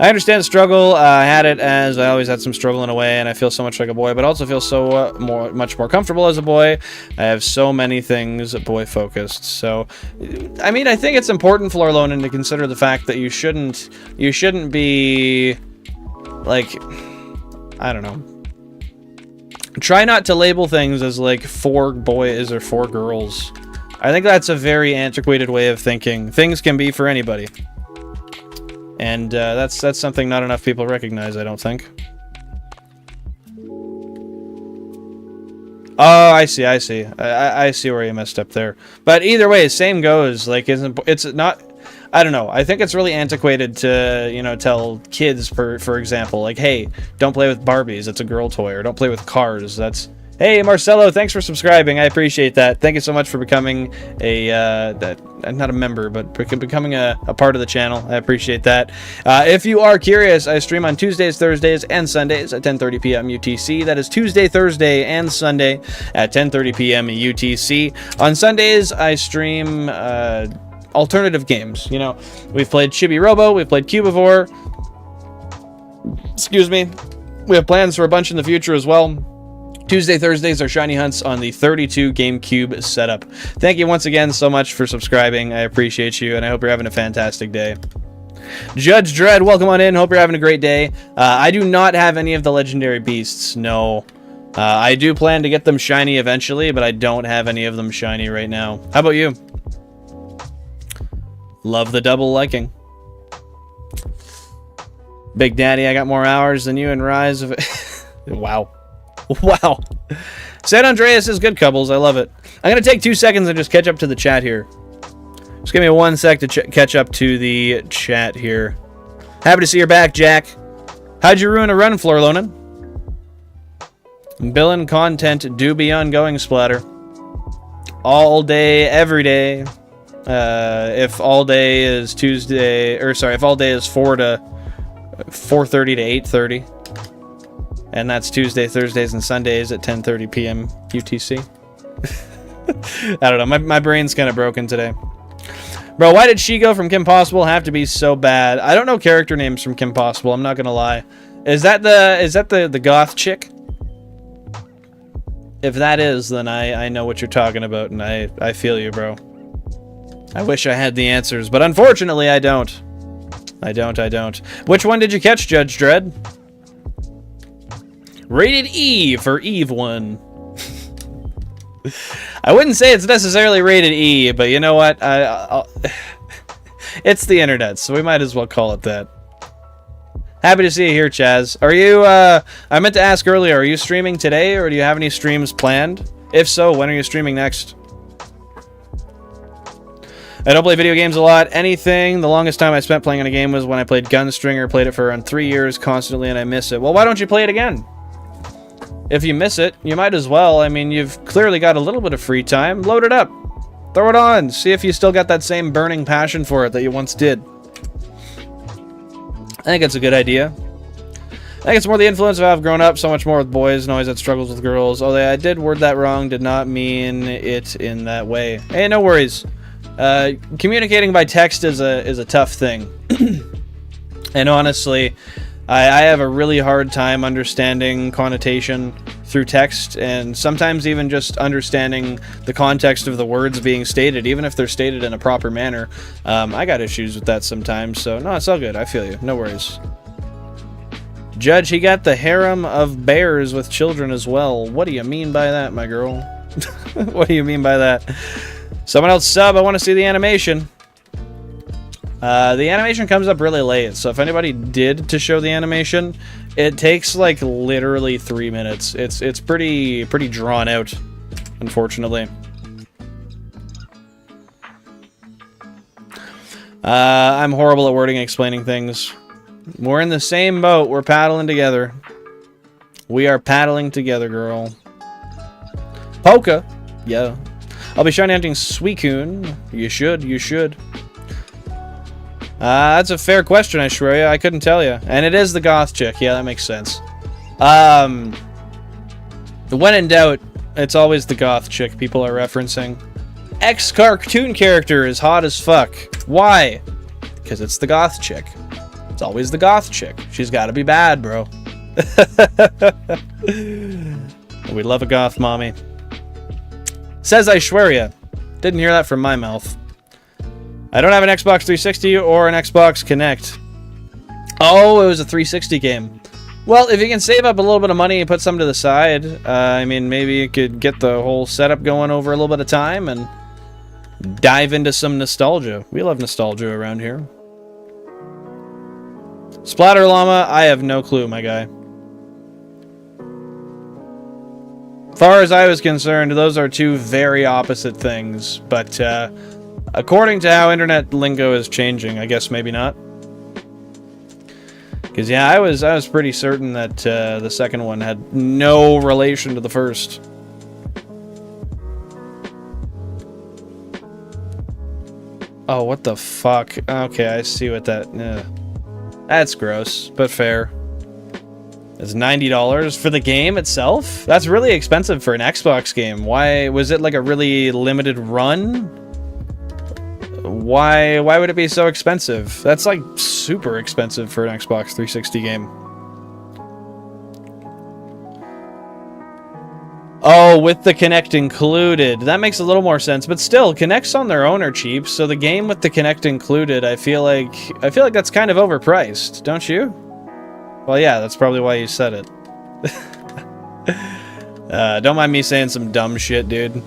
I understand the struggle. I had it as I always had some struggle in a way, and I feel so much like a boy, but also feel so much more comfortable as a boy. I have so many things boy-focused. So, I mean, I think it's important, Florlonan, to consider the fact that you shouldn't be, like, I don't know. Try not to label things as, like, 4 boys or 4 girls. I think that's a very antiquated way of thinking. Things can be for anybody. And that's something not enough people recognize, I don't think. Oh, I see. I see where you messed up there. But either way, same goes. Like, it's not... I don't know. I think it's really antiquated to, you know, tell kids, for example, like, hey, don't play with Barbies. It's a girl toy. Or don't play with cars. That's... Hey, Marcelo, thanks for subscribing. I appreciate that. Thank you so much for becoming not a member, but becoming a part of the channel. I appreciate that. If you are curious, I stream on Tuesdays, Thursdays, and Sundays at 10:30 p.m. UTC. That is Tuesday, Thursday, and Sunday at 10:30 p.m. UTC. On Sundays, I stream alternative games. You know, we've played Chibi Robo, we've played Cubivore. Excuse me. We have plans for a bunch in the future as well. Tuesday, Thursdays are Shiny Hunts on the 32 GameCube setup. Thank you once again so much for subscribing. I appreciate you, and I hope you're having a fantastic day. Judge Dredd, welcome on in. Hope you're having a great day. I do not have any of the legendary beasts, no. I do plan to get them shiny eventually, but I don't have any of them shiny right now. How about you? Love the double liking. Big Daddy, I got more hours than you in Rise of... Wow. Wow. San Andreas is good, Cubbles. I love it. I'm going to take 2 seconds and just catch up to the chat here. Just give me 1 sec to catch up to the chat here. Happy to see you're back, Jack. How'd you ruin a run, Florlonan? Billin' content do be ongoing, Splatter. All day, every day. If all day is Tuesday, or sorry, if all day is 4:30 to 8:30. And that's Tuesday, Thursdays, and Sundays at 10:30 p.m. UTC. I don't know. My brain's kind of broken today. Bro, why did Shigo from Kim Possible have to be so bad? I don't know character names from Kim Possible. I'm not gonna lie. Is that the goth chick? If that is, then I know what you're talking about, and I feel you, bro. I wish I had the answers, but unfortunately I don't. I don't. Which one did you catch, Judge Dredd? Rated E for Eve 1. I wouldn't say it's necessarily rated E, but you know what? It's the internet, so we might as well call it that. Happy to see you here, Chaz. Are you, I meant to ask earlier, are you streaming today, or do you have any streams planned? If so, when are you streaming next? I don't play video games a lot. Anything. The longest time I spent playing on a game was when I played Gunstringer. Played it for around 3 years constantly, and I miss it. Well, why don't you play it again? If you miss it, you might as well. I mean, you've clearly got a little bit of free time. Load it up. Throw it on. See if you still got that same burning passion for it that you once did. I think it's a good idea. I think it's more the influence of how I've grown up so much more with boys and always had struggles with girls. Although I did word that wrong, did not mean it in that way. Hey, no worries. Communicating by text is a tough thing. And honestly, I have a really hard time understanding connotation through text, and sometimes even just understanding the context of the words being stated, even if they're stated in a proper manner. I got issues with that sometimes, so no, it's all good. I feel you. No worries. Judge, he got the harem of bears with children as well. What do you mean by that, my girl? What do you mean by that? Someone else sub, I want to see the animation. The animation comes up really late, so if anybody did to show the animation, it takes like literally 3 minutes. It's pretty drawn out, unfortunately. I'm horrible at wording and explaining things. We're in the same boat. We're paddling together. We are paddling together, girl. Polka. Yeah. I'll be shiny hunting Suicune. You should. You should. That's a fair question, I swear you. I couldn't tell you. And it is the goth chick. Yeah, that makes sense. When in doubt, it's always the goth chick people are referencing. Ex-cartoon character is hot as fuck. Why? Because it's the goth chick. It's always the goth chick. She's got to be bad, bro. We love a goth mommy. Says I swear ya. Didn't hear that from my mouth. I don't have an Xbox 360 or an Xbox Kinect. Oh, it was a 360 game. Well, if you can save up a little bit of money and put some to the side, I mean, maybe you could get the whole setup going over a little bit of time and dive into some nostalgia. We love nostalgia around here. Splatter Llama, I have no clue, my guy. Far as I was concerned, those are two very opposite things, but according to how internet lingo is changing, I guess maybe not. Because yeah, I was pretty certain that the second one had no relation to the first. Oh, what the fuck? Okay, I see what that... That's gross, but fair. It's $90 for the game itself? That's really expensive for an Xbox game. Why? Was it like a really limited run? Why would it be so expensive? That's like super expensive for an Xbox 360 game. Oh, with the Kinect included. That makes a little more sense, but still, Kinects on their own are cheap, so the game with the Kinect included, I feel like that's kind of overpriced, don't you? Well, yeah, that's probably why you said it. Don't mind me saying some dumb shit, dude.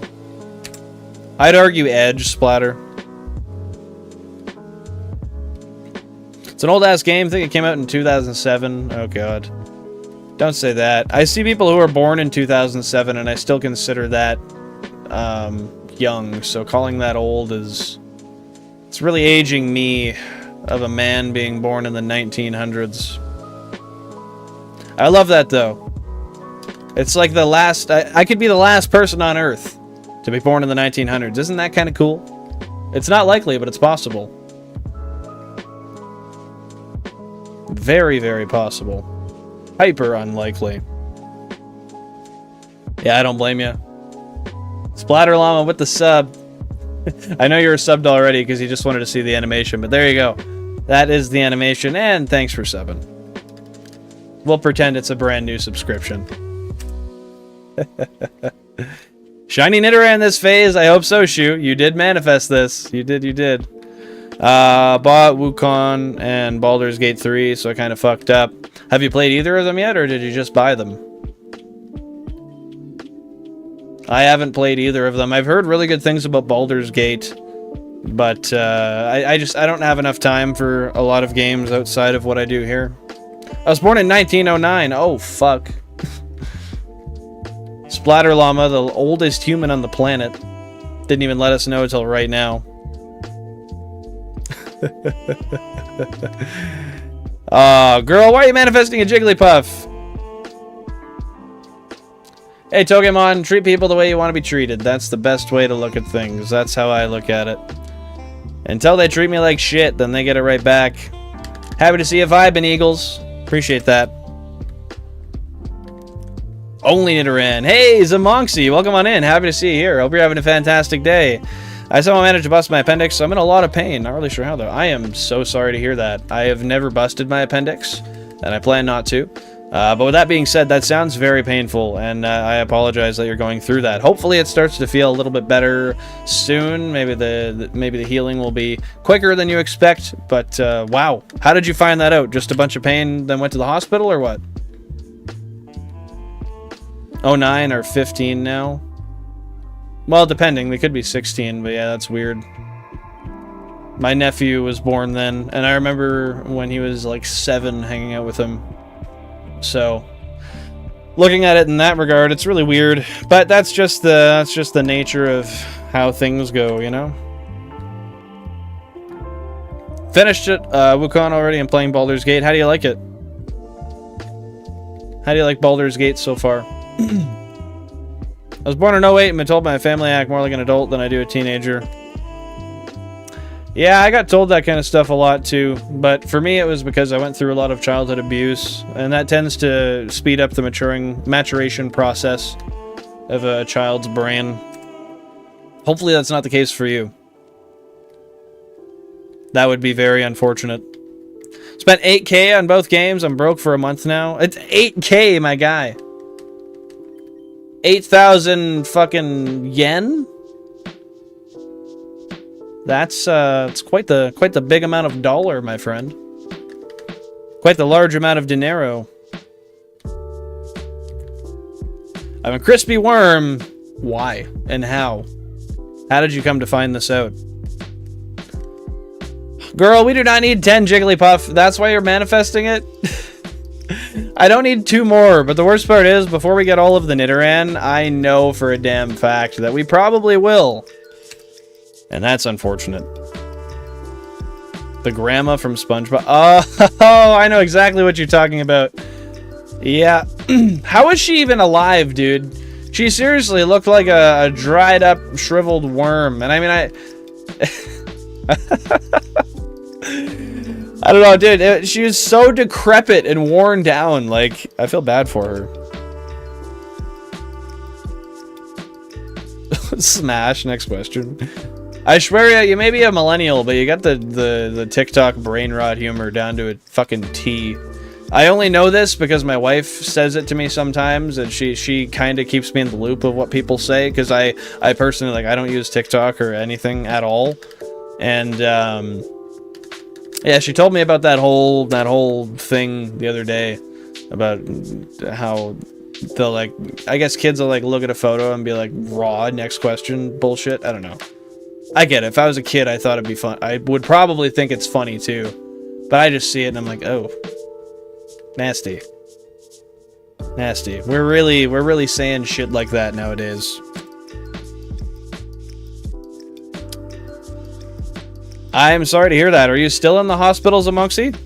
I'd argue Edge, Splatter. It's an old-ass game. I think it came out in 2007. Oh, God. Don't say that. I see people who were born in 2007, and I still consider that young. So calling that old is... It's really aging me of a man being born in the 1900s. I love that, though. It's like the last... I could be the last person on Earth to be born in the 1900s. Isn't that kind of cool? It's not likely, but it's possible. Very, very possible. Hyper unlikely. Yeah, I don't blame you. Splatter Llama with the sub. I know you were subbed already because you just wanted to see the animation, but there you go. That is the animation, and thanks for subbing. We'll pretend it's a brand new subscription. Shiny Nidoran this phase. I hope so, Shoot. You did manifest this. You did. Bought Wukong and Baldur's Gate 3, so I kind of fucked up. Have you played either of them yet, or did you just buy them? I haven't played either of them. I've heard really good things about Baldur's Gate, but I don't have enough time for a lot of games outside of what I do here. I was born in 1909. Oh, fuck. Splatter Llama, the oldest human on the planet. Didn't even let us know until right now. Girl, why are you manifesting a Jigglypuff? Hey, Togemon, treat people the way you want to be treated. That's the best way to look at things. That's how I look at it. Until they treat me like shit, then they get it right back. Happy to see you vibing, Eagles. Appreciate that. Only Nidoran. Hey, Zamonxy, welcome on in. Happy to see you here. Hope you're having a fantastic day. I somehow managed to bust my appendix, so I'm in a lot of pain. Not really sure how, though. I am so sorry to hear that. I have never busted my appendix, and I plan not to. But with that being said, that sounds very painful, and I apologize that you're going through that. Hopefully it starts to feel a little bit better soon. Maybe the healing will be quicker than you expect, but wow. How did you find that out? Just a bunch of pain, then went to the hospital, or what? 09 or 15 now? Well, depending. They could be 16, but yeah, that's weird. My nephew was born then, and I remember when he was like 7 hanging out with him. So, looking at it in that regard, it's really weird. But that's just the nature of how things go, you know? Finished it, Wukong already, and playing Baldur's Gate. How do you like it? How do you like Baldur's Gate so far? I was born in 08 and been told by my family I act more like an adult than I do a teenager. Yeah, I got told that kind of stuff a lot too, but for me it was because I went through a lot of childhood abuse, and that tends to speed up the maturation process of a child's brain. Hopefully that's not the case for you. That would be very unfortunate. Spent 8K on both games. I'm broke for a month now. It's 8K, my guy. 8,000 fucking yen? That's it's quite the big amount of dollar, my friend. Quite the large amount of dinero. I'm a crispy worm. Why and how? How did you come to find this out? Girl, we do not need 10 Jigglypuff. That's why you're manifesting it? I don't need 2 more, but the worst part is, before we get all of the Nidoran, I know for a damn fact that we probably will. And that's unfortunate. The grandma from SpongeBob. Oh, I know exactly what you're talking about. Yeah. How is she even alive, dude? She seriously looked like a dried up, shriveled worm. And I mean, I don't know, dude. She was so decrepit and worn down. Like, I feel bad for her. Smash, next question. I swear you may be a millennial, but you got the TikTok brain rot humor down to a fucking T. I only know this because my wife says it to me sometimes, and she kind of keeps me in the loop of what people say, because I personally, like, I don't use TikTok or anything at all. And yeah, she told me about that whole thing the other day about how they'll, like, I guess kids will, like, look at a photo and be like, raw, next question, bullshit. I don't know. I get it. If I was a kid, I thought it'd be fun. I would probably think it's funny too, but I just see it and I'm like, oh, nasty, nasty. We're really saying shit like that nowadays. I'm sorry to hear that. Are you still in the hospitals, Amoxie?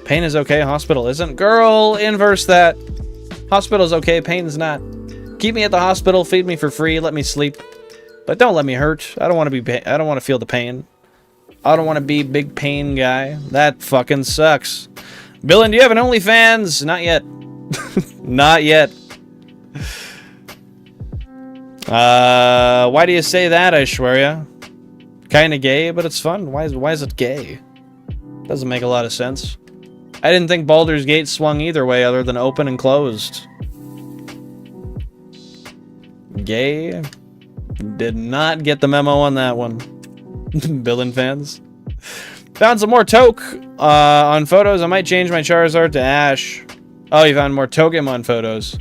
Pain is okay, hospital isn't. Girl, inverse that. Hospital's okay, pain's not. Keep me at the hospital, feed me for free, let me sleep. But don't let me hurt. I don't want to feel the pain. I don't want to be big pain guy. That fucking sucks. Billin, do you have an OnlyFans? Not yet. Not yet. Why do you say that, Aishwarya? Kinda gay, but it's fun. Why is it gay? Doesn't make a lot of sense. I didn't think Baldur's Gate swung either way other than open and closed. Gay? Did not get the memo on that one. Billin fans. Found some more Toke on photos. I might change my Charizard to Ash. Oh, you found more Tokemon photos.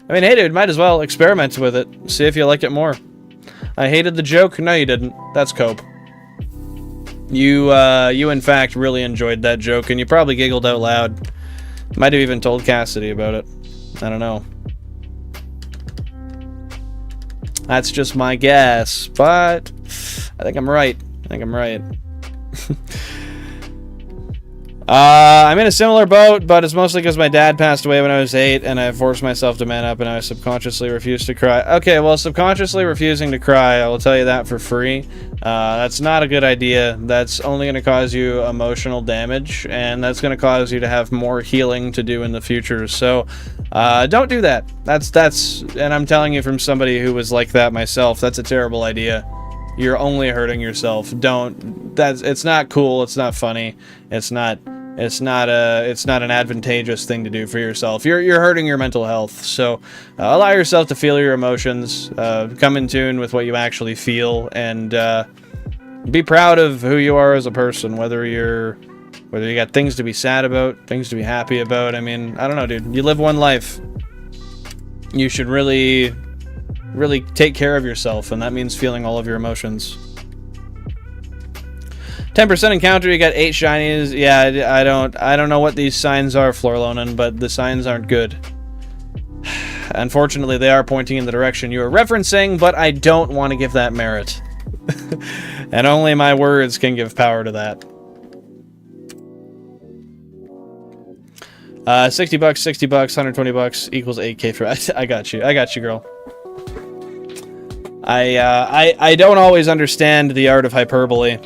I mean, hey dude, might as well experiment with it. See if you like it more. I hated the joke. No, you didn't. That's Cope. You in fact really enjoyed that joke, and you probably giggled out loud. Might have even told Cassidy about it. I don't know. That's just my guess, but I think I'm right. I'm in a similar boat, but it's mostly because my dad passed away when I was 8, and I forced myself to man up, and I subconsciously refused to cry. Okay, well, subconsciously refusing to cry, I will tell you that for free. That's not a good idea. That's only going to cause you emotional damage, and that's going to cause you to have more healing to do in the future. So, don't do that. And I'm telling you from somebody who was like that myself, that's a terrible idea. You're only hurting yourself. It's not cool. It's not funny. It's not an advantageous thing to do for yourself. You're hurting your mental health. So allow yourself to feel your emotions. Come in tune with what you actually feel, and be proud of who you are as a person. Whether you got things to be sad about, things to be happy about. I mean, I don't know, dude. You live one life. You should really really take care of yourself, and that means feeling all of your emotions. 10% encounter, you got 8 shinies. Yeah, I don't know what these signs are, Florlonan, but the signs aren't good. Unfortunately, they are pointing in the direction you are referencing, but I don't want to give that merit. And only my words can give power to that. 60 bucks, 60 bucks, 120 bucks equals 8k for... I got you, girl. I don't always understand the art of hyperbole.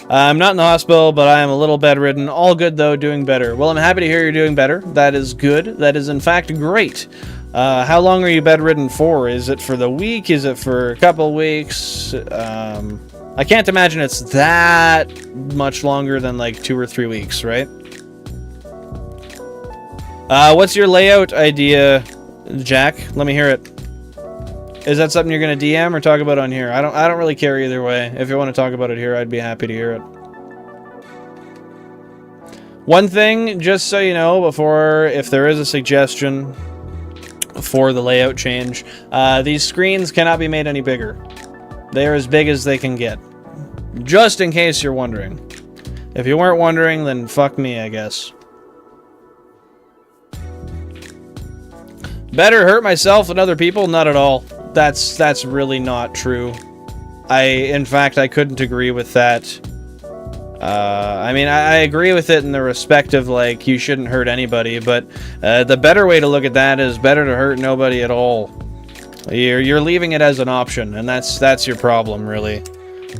I'm not in the hospital, but I am a little bedridden. All good, though, doing better. Well, I'm happy to hear you're doing better. That is good. That is, in fact, great. How long are you bedridden for? Is it for the week? Is it for a couple weeks? I can't imagine it's that much longer than, like, 2 or 3 weeks, right? What's your layout idea, Jack? Let me hear it. Is that something you're going to DM or talk about on here? I don't really care either way. If you want to talk about it here, I'd be happy to hear it. One thing, just so you know, before, if there is a suggestion for the layout change, these screens cannot be made any bigger. They are as big as they can get. Just in case you're wondering. If you weren't wondering, then fuck me, I guess. Better hurt myself than other people? Not at all. That's really not true. In fact, I couldn't agree with that. I mean, I agree with it in the respect of, like, you shouldn't hurt anybody, but the better way to look at that is better to hurt nobody at all. You're leaving it as an option, and that's your problem, really.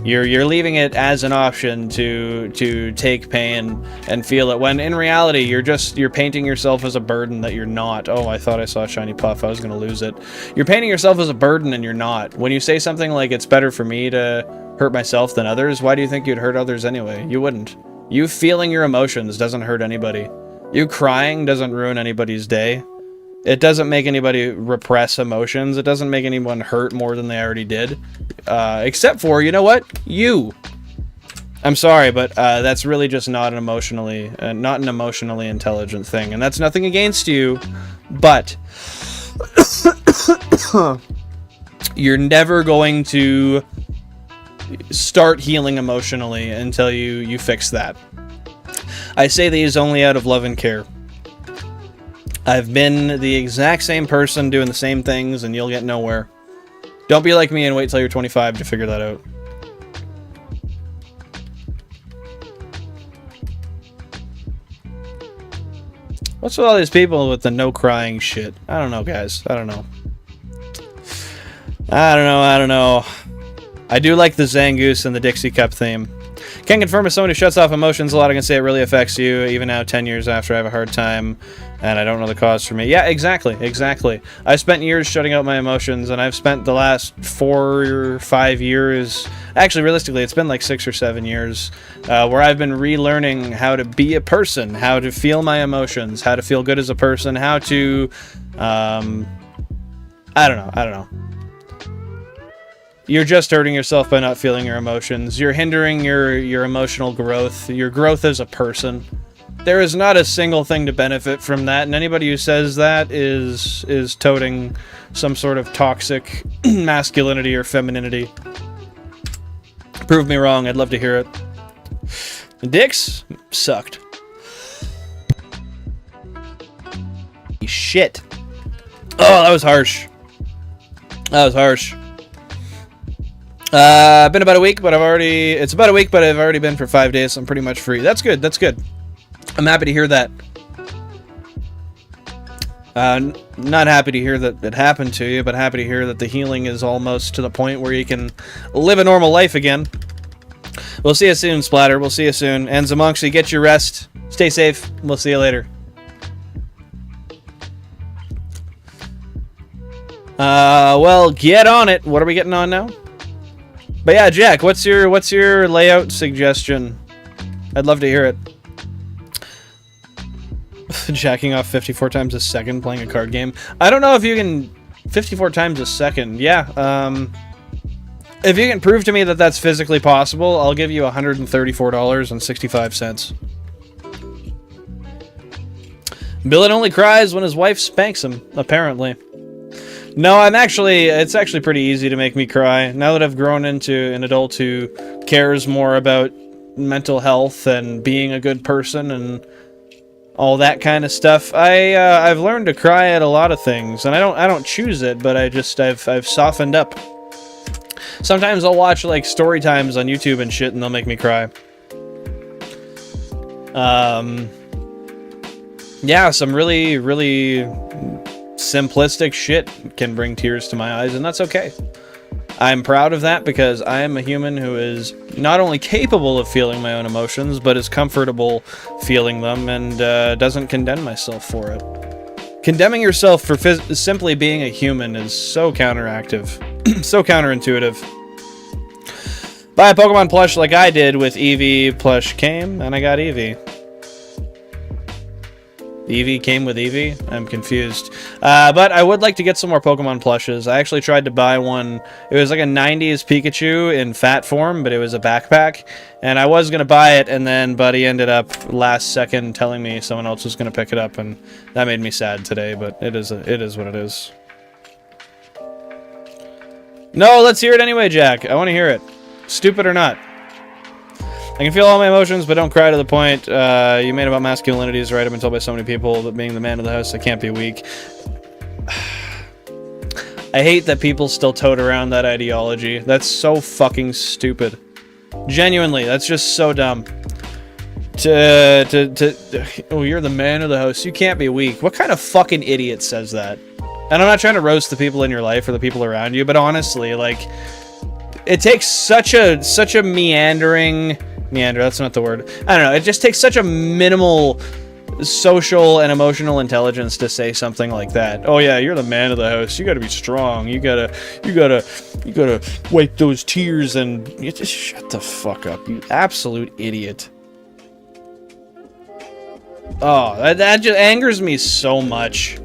You're leaving it as an option to take pain and feel it, when in reality you're painting yourself as a burden that you're not. Oh, I thought I saw a shiny puff. I was gonna lose it. You're painting yourself as a burden and you're not. When you say something like it's better for me to hurt myself than others, why do you think you'd hurt others anyway? You wouldn't. You feeling your emotions doesn't hurt anybody. You crying doesn't ruin anybody's day. It doesn't make anybody repress emotions. It doesn't make anyone hurt more than they already did. Except for, you know what? You. I'm sorry, but that's really just not an emotionally intelligent thing. And that's nothing against you, but you're never going to start healing emotionally until you fix that. I say these only out of love and care. I've been the exact same person doing the same things, and you'll get nowhere. Don't be like me and wait till you're 25 to figure that out. What's with all these people with the no crying shit? I don't know, guys. I don't know. I don't know. I do like the Zangoose and the Dixie Cup theme. Can confirm as someone who shuts off emotions a lot, I can say it really affects you, even now 10 years after I have a hard time, and I don't know the cause for me. Yeah, exactly. I spent years shutting out my emotions, and I've spent the last 4 or 5 years, actually, realistically, it's been like 6 or 7 years, where I've been relearning how to be a person, how to feel my emotions, how to feel good as a person, how to, I don't know. You're just hurting yourself by not feeling your emotions. You're hindering your emotional growth, your growth as a person. There is not a single thing to benefit from that, and anybody who says that is toting some sort of toxic masculinity or femininity. Prove me wrong, I'd love to hear it. Dicks sucked. Shit. Oh, that was harsh. Been about a week, but it's about a week, but I've already been for 5 days, so I'm pretty much free. That's good. I'm happy to hear that. Not happy to hear that it happened to you, but happy to hear that the healing is almost to the point where you can live a normal life again. We'll see you soon, Splatter. We'll see you soon. And Zamonxy, get your rest. Stay safe. We'll see you later. Well, get on it. What are we getting on now? But yeah, Jack, what's your layout suggestion? I'd love to hear it. Jacking off 54 times a second playing a card game. I don't know if you can 54 times a second. Yeah. If you can prove to me that that's physically possible, I'll give you $134.65. Billet only cries when his wife spanks him, apparently. No, it's actually pretty easy to make me cry. Now that I've grown into an adult who cares more about mental health and being a good person and all that kind of stuff, I've learned to cry at a lot of things, and I don't choose it, but I've softened up. Sometimes I'll watch like story times on YouTube and shit, and they'll make me cry. Yeah, some really, really simplistic shit can bring tears to my eyes, and that's okay. I'm proud of that because I am a human who is not only capable of feeling my own emotions, but is comfortable feeling them and doesn't condemn myself for it. Condemning yourself for simply being a human is so counteractive, so counterintuitive. Buy a Pokemon plush like I did with Eevee plush came, and I got Eevee. Eevee came with Eevee? I'm confused. But I would like to get some more Pokemon plushes. I actually tried to buy one. It was like a 90s Pikachu in fat form, but it was a backpack. And I was going to buy it, and then Buddy ended up last second telling me someone else was going to pick it up, and that made me sad today, but it is what it is. No, let's hear it anyway, Jack. I want to hear it. Stupid or not. I can feel all my emotions, but don't cry to the point you made about masculinity is right. I've been told by so many people that being the man of the house, I can't be weak. I hate that people still tote around that ideology. That's so fucking stupid. Genuinely, that's just so dumb. Oh, you're the man of the house. You can't be weak. What kind of fucking idiot says that? And I'm not trying to roast the people in your life or the people around you, but honestly, like, it takes such a meander, that's not the word. I don't know, it just takes such a minimal social and emotional intelligence to say something like that. Oh yeah, you're the man of the house. You gotta be strong. You gotta wipe those tears and you just shut the fuck up, you absolute idiot. Oh, that just angers me so much.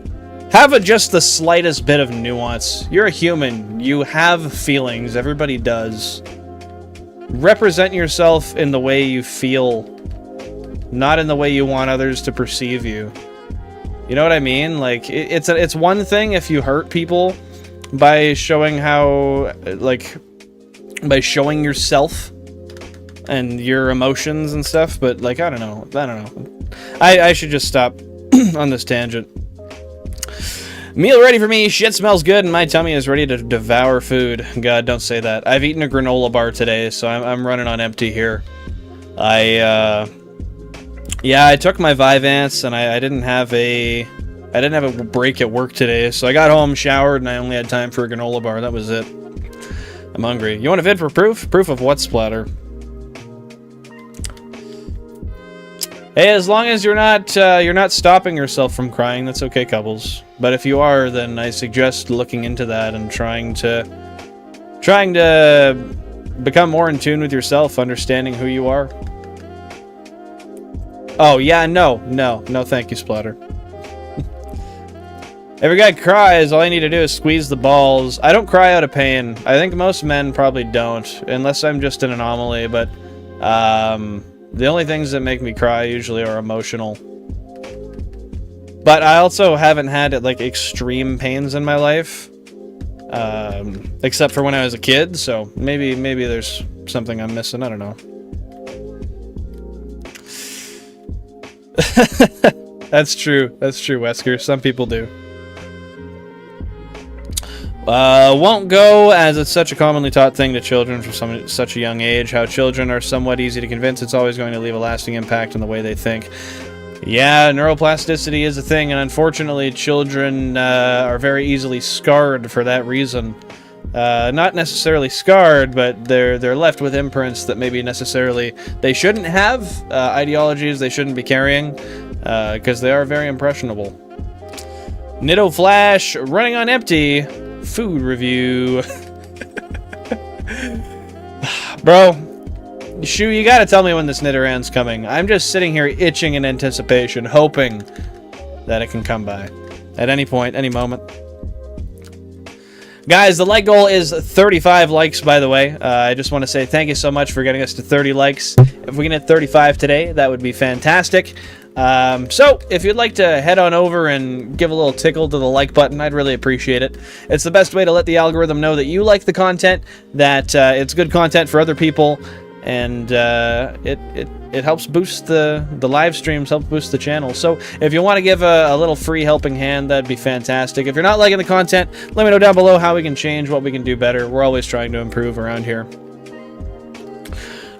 Have just the slightest bit of nuance. You're a human. You have feelings. Everybody does. Represent yourself in the way you feel, not in the way you want others to perceive you. You know what I mean? Like, it's one thing if you hurt people by showing by showing yourself and your emotions and stuff, but like, I don't know. I should just stop on this tangent. Meal ready for me. Shit smells good, and my tummy is ready to devour food. God, don't say that. I've eaten a granola bar today, so I'm running on empty here. Yeah, I took my Vyvanse, and I didn't have a break at work today, so I got home, showered, and I only had time for a granola bar. That was it. I'm hungry. You want a vid for proof? Proof of what, Splatter? Hey, as long as you're not stopping yourself from crying, that's okay, Cubbles. But if you are, then I suggest looking into that and trying to become more in tune with yourself, understanding who you are. Oh yeah, no, thank you, Splatter. Every guy cries. All I need to do is squeeze the balls. I don't cry out of pain. I think most men probably don't, unless I'm just an anomaly. But the only things that make me cry usually are emotional. But I also haven't had like extreme pains in my life, except for when I was a kid. So maybe there's something I'm missing. I don't know. That's true, Wesker. Some people do. Won't go, as it's such a commonly taught thing to children from such a young age. How children are somewhat easy to convince it's always going to leave a lasting impact on the way they think. Yeah, neuroplasticity is a thing, and unfortunately children are very easily scarred for that reason. Not necessarily scarred, but they're left with imprints that maybe necessarily they shouldn't have, ideologies they shouldn't be carrying, because they are very impressionable. Nido Flash, running on empty. Food review. Bro, Shu, you gotta tell me when this Nidoran's coming. I'm just sitting here itching in anticipation, hoping that it can come by at any point, any moment. Guys, the like goal is 35 likes, by the way. I just want to say thank you so much for getting us to 30 likes. If we can hit 35 today, that would be fantastic. So if you'd like to head on over and give a little tickle to the like button, I'd really appreciate it. It's the best way to let the algorithm know that you like the content, that it's good content for other people, and it helps boost the live streams, helps boost the channel. So if you want to give a little free helping hand, that'd be fantastic. If you're not liking the content, let me know down below how we can change, what we can do better. We're always trying to improve around here.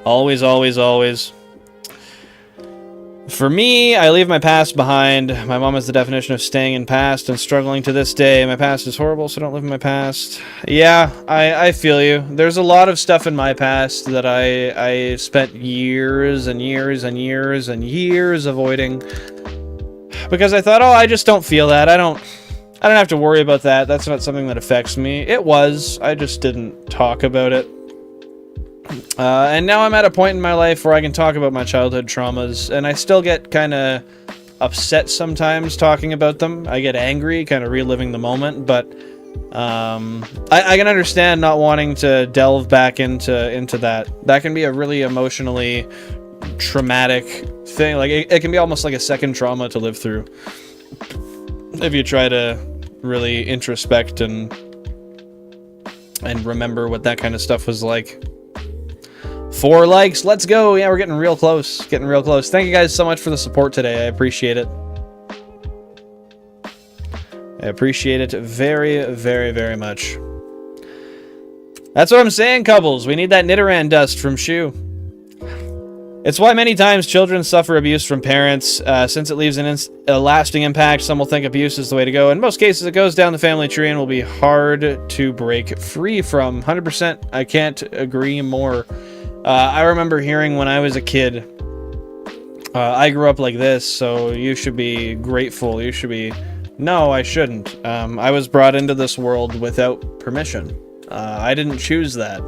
Always, always, always. For me, I leave my past behind. My mom is the definition of staying in past and struggling to this day. My past is horrible, so don't live in my past. Yeah, I feel you. There's a lot of stuff in my past that I spent years and years and years and years avoiding. Because I thought, oh, I just don't feel that. I don't have to worry about that. That's not something that affects me. It was. I just didn't talk about it. And now I'm at a point in my life where I can talk about my childhood traumas, and I still get kind of upset sometimes talking about them. I get angry, kind of reliving the moment, but I can understand not wanting to delve back into that. That can be a really emotionally traumatic thing. Like it can be almost like a second trauma to live through if you try to really introspect and remember what that kind of stuff was like. 4 likes, let's go. Yeah, we're getting real close. Getting real close. Thank you guys so much for the support today. I appreciate it. I appreciate it very, very, very much. That's what I'm saying, couples. We need that Nidoran dust from Shu. It's why many times children suffer abuse from parents. Since it leaves a lasting impact, some will think abuse is the way to go. In most cases, it goes down the family tree and will be hard to break free from. 100%. I can't agree more. I remember hearing when I was a kid, I grew up like this, so you should be grateful. You should be... No, I shouldn't. I was brought into this world without permission. I didn't choose that.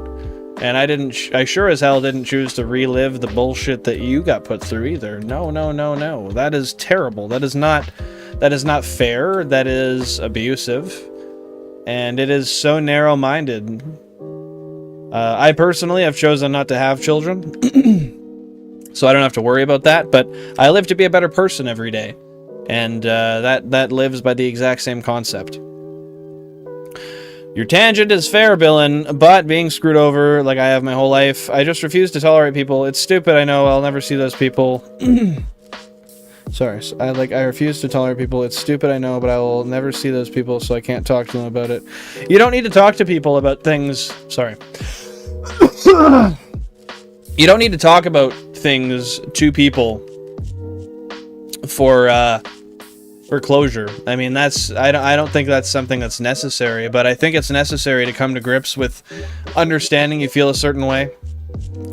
And I sure as hell didn't choose to relive the bullshit that you got put through either. No, no, no, no. That is terrible. That is not fair. That is abusive. And it is so narrow-minded. I personally have chosen not to have children, so I don't have to worry about that, but I live to be a better person every day, and that lives by the exact same concept. Your tangent is fair, Billin, but being screwed over like I have my whole life, I just refuse to tolerate people. It's stupid, I know, I'll never see those people. Sorry, I refuse to tolerate people. It's stupid, I know, but I will never see those people, so I can't talk to them about it. You don't need to talk to people about things... Sorry. You don't need to talk about things to people for closure. I mean, I don't think that's something that's necessary, but I think it's necessary to come to grips with understanding you feel a certain way,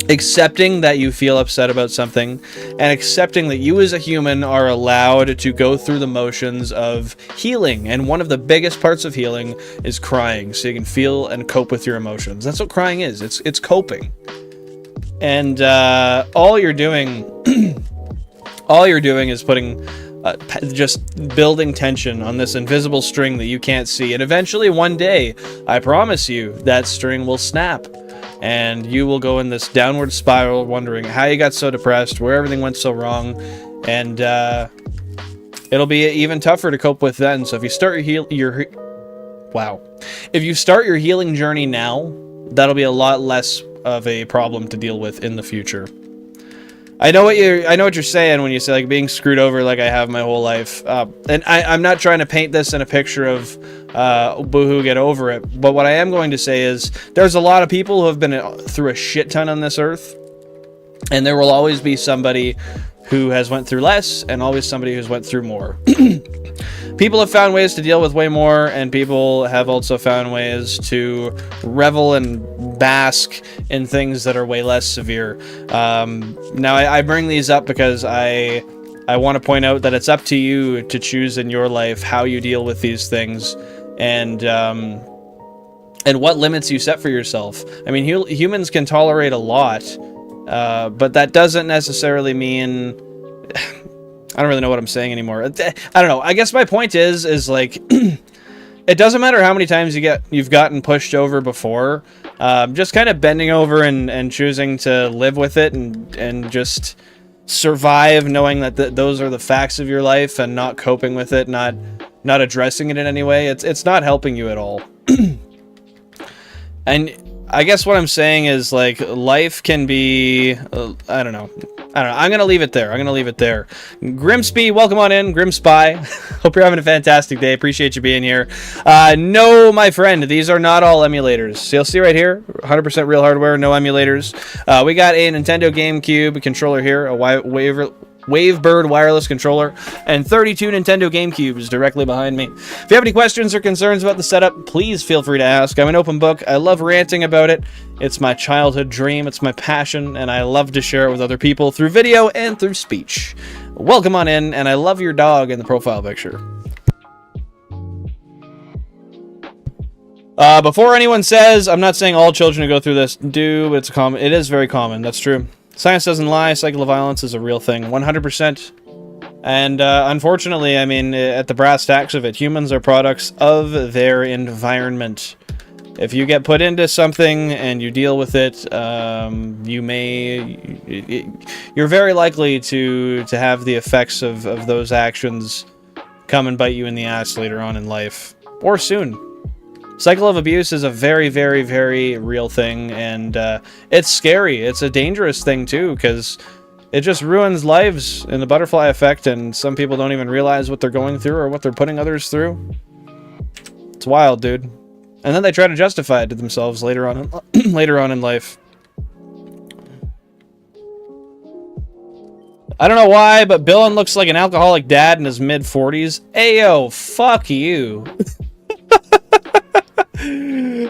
accepting that you feel upset about something, and accepting that you as a human are allowed to go through the motions of healing. And one of the biggest parts of healing is crying, so you can feel and cope with your emotions. That's what crying is. It's coping. And all you're doing is putting just building tension on this invisible string that you can't see. And eventually one day, I promise you, that string will snap. And you will go in this downward spiral wondering how you got so depressed, where everything went so wrong, and it'll be even tougher to cope with then. So if you start if you start your healing journey now, that'll be a lot less of a problem to deal with in the future. I know what you're saying when you say like being screwed over like I have my whole life, and I'm not trying to paint this in a picture of boohoo, get over it. But what I am going to say is there's a lot of people who have been through a shit ton on this earth, and there will always be somebody who has went through less and always somebody who's went through more. People have found ways to deal with way more, and people have also found ways to revel and bask in things that are way less severe. Now, I bring these up because I want to point out that it's up to you to choose in your life how you deal with these things, and what limits you set for yourself. I mean, humans can tolerate a lot, but that doesn't necessarily mean... I don't really know what I'm saying anymore. I don't know. I guess my point is like, it doesn't matter how many times you've gotten pushed over before. Just kind of bending over and choosing to live with it and just survive knowing that those are the facts of your life and not coping with it, not addressing it in any way, it's not helping you at all. And I guess what I'm saying is, like, life can be, I don't know. I'm going to leave it there. Grimspy, welcome on in. Grimspy. Hope you're having a fantastic day. Appreciate you being here. No, my friend, these are not all emulators. So you'll see right here, 100% real hardware, no emulators. We got a Nintendo GameCube controller here, a Wavebird wireless controller, and 32 Nintendo GameCubes directly behind me. If you have any questions or concerns about the setup, please feel free to ask. I'm an open book. I love ranting about it. It's my childhood dream. It's my passion, and I love to share it with other people through video and through speech. Welcome on in, and I love your dog in the profile picture. Before anyone says, I'm not saying all children who go through this do. It is very common. That's true. Science doesn't lie. Cycle of violence is a real thing. 100%. And unfortunately, I mean, at the brass tacks of it, humans are products of their environment. If you get put into something and you deal with it, you're very likely to have the effects of those actions come and bite you in the ass later on in life. Or soon. Cycle of abuse is a very, very, very real thing, and it's scary. It's a dangerous thing, too, because it just ruins lives in the butterfly effect, and some people don't even realize what they're going through or what they're putting others through. It's wild, dude. And then they try to justify it to themselves later on in life. I don't know why, but Billin looks like an alcoholic dad in his mid-40s. Ayo, fuck you.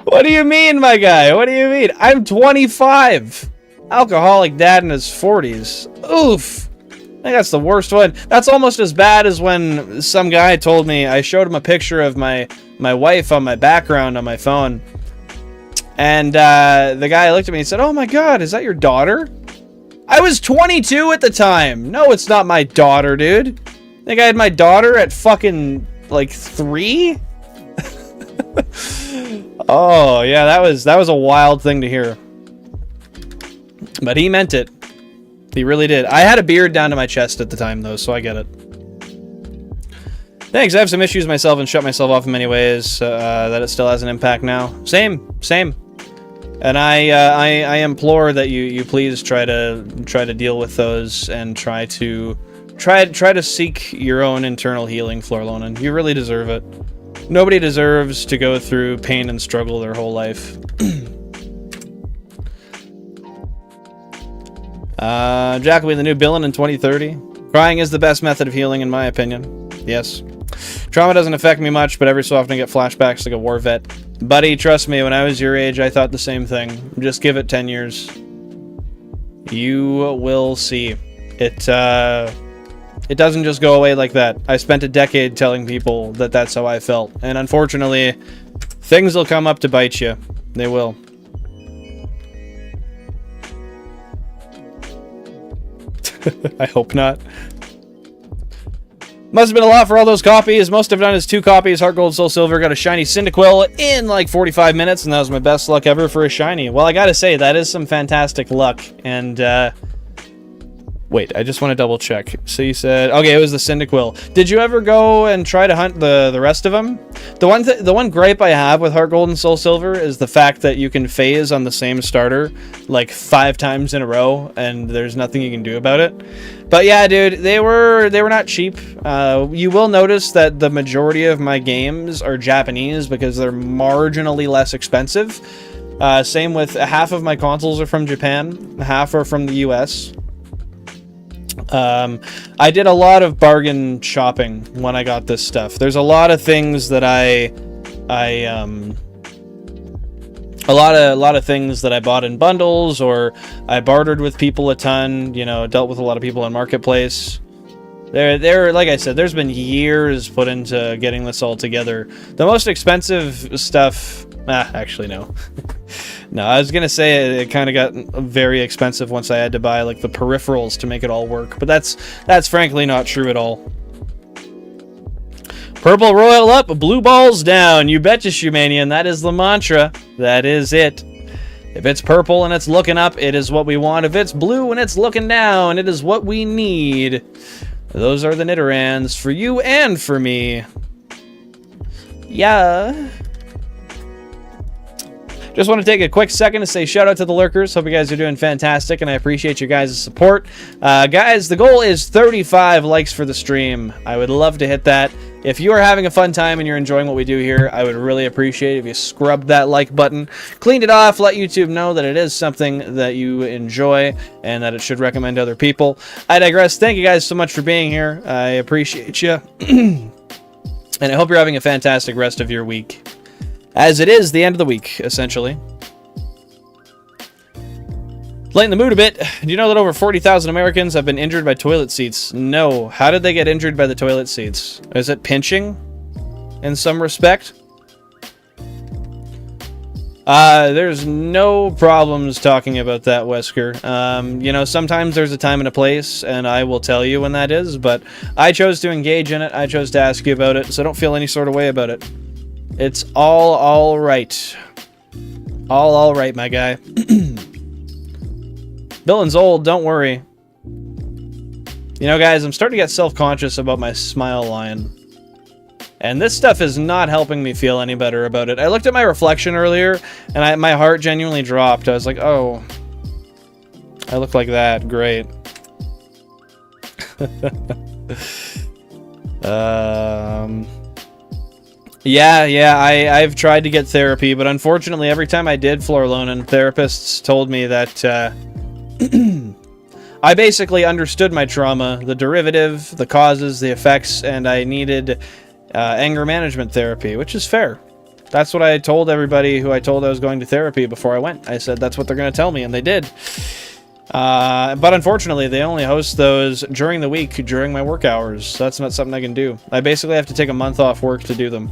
What do you mean, my guy? What do you mean? I'm 25. Alcoholic dad in his 40s. Oof. I think that's the worst one. That's almost as bad as when some guy told me, I showed him a picture of my wife on my background on my phone. And the guy looked at me and said, oh my god, is that your daughter? I was 22 at the time. No, it's not my daughter, dude. I think I had my daughter at fucking, like, 3? Oh, yeah, that was a wild thing to hear. But he meant it. He really did. I had a beard down to my chest at the time, though, so I get it. Thanks, I have some issues myself and shut myself off in many ways, that it still has an impact now. Same. And I implore that you please try to deal with those and try to seek your own internal healing, Florlonan. You really deserve it. Nobody deserves to go through pain and struggle their whole life. Jack will be the new villain in 2030. Crying is the best method of healing, in my opinion. Yes. Trauma doesn't affect me much, but every so often I get flashbacks like a war vet. Buddy, trust me, when I was your age, I thought the same thing. Just give it 10 years. You will see. It doesn't just go away like that. I spent a decade telling people that that's how I felt. And unfortunately, things will come up to bite you. They will. I hope not. Must have been a lot for all those copies. Most I've done is 2 copies. Heart Gold, Soul Silver. Got a shiny Cyndaquil in like 45 minutes, and that was my best luck ever for a shiny. Well, I gotta say, that is some fantastic luck. And, wait, I just want to double check. So you said, okay, it was the Cyndaquil. Did you ever go and try to hunt the rest of them? The one gripe I have with Heart Gold and Soul Silver is the fact that you can phase on the same starter like 5 times in a row, and there's nothing you can do about it. But yeah, dude, they were not cheap. You will notice that the majority of my games are Japanese because they're marginally less expensive. Same with half of my consoles are from Japan, half are from the US. I did a lot of bargain shopping when I got this stuff. There's a lot of things that a lot of things that I bought in bundles, or I bartered with people a ton, you know, dealt with a lot of people in Marketplace. There, like I said, there's been years put into getting this all together. The most expensive stuff, actually no. No, I was gonna say it kind of got very expensive once I had to buy like the peripherals to make it all work, but that's frankly not true at all. Purple royal up, blue balls down. You betcha, Shumanian. That is the mantra. That is it. If it's purple and it's looking up, it is what we want. If it's blue and it's looking down, it is what we need. Those are the Nidorans for you and for me. Yeah. Just want to take a quick second to say shout out to the lurkers. Hope you guys are doing fantastic, and I appreciate your guys' support. Guys, the goal is 35 likes for the stream. I would love to hit that. If you are having a fun time and you're enjoying what we do here, I would really appreciate it if you scrubbed that like button, cleaned it off, let YouTube know that it is something that you enjoy and that it should recommend to other people. I digress. Thank you guys so much for being here. I appreciate you. And I hope you're having a fantastic rest of your week. As it is the end of the week, essentially. Lighten the mood a bit. Do you know that over 40,000 Americans have been injured by toilet seats? No. How did they get injured by the toilet seats? Is it pinching? In some respect? There's no problems talking about that, Wesker. You know, sometimes there's a time and a place, and I will tell you when that is, but I chose to engage in it. I chose to ask you about it, so don't feel any sort of way about it. It's all right. All right, my guy. Billin's old, don't worry. You know, guys, I'm starting to get self-conscious about my smile line. And this stuff is not helping me feel any better about it. I looked at my reflection earlier, and my heart genuinely dropped. I was like, oh, I look like that. Great. Yeah, I've tried to get therapy, but unfortunately, every time I did Florlonan, therapists told me that I basically understood my trauma, the derivative, the causes, the effects, and I needed anger management therapy, which is fair. That's what I told everybody who I told I was going to therapy before I went. I said that's what they're going to tell me, and they did. But unfortunately, they only host those during the week, during my work hours. So that's not something I can do. I basically have to take a month off work to do them.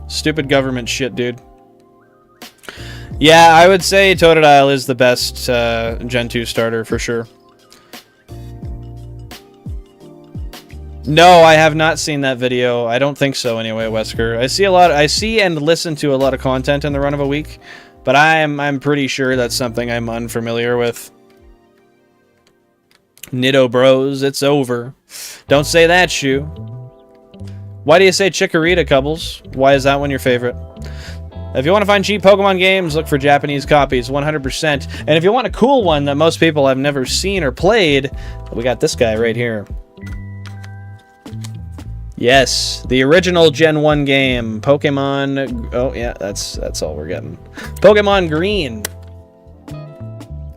Stupid government shit, dude. Yeah, I would say Totodile is the best Gen 2 starter for sure. No, I have not seen that video. I don't think so anyway, Wesker. I see and listen to a lot of content in the run of a week, but I'm pretty sure that's something I'm unfamiliar with. Nido bros, it's over. Don't say that, Shu. Why do you say Chikorita, Cubbles? Why is that one your favorite? If you want to find cheap Pokemon games, look for Japanese copies, 100%. And if you want a cool one that most people have never seen or played, we got this guy right here. Yes, the original Gen 1 game, Pokemon... Oh, yeah, that's all we're getting. Pokemon Green.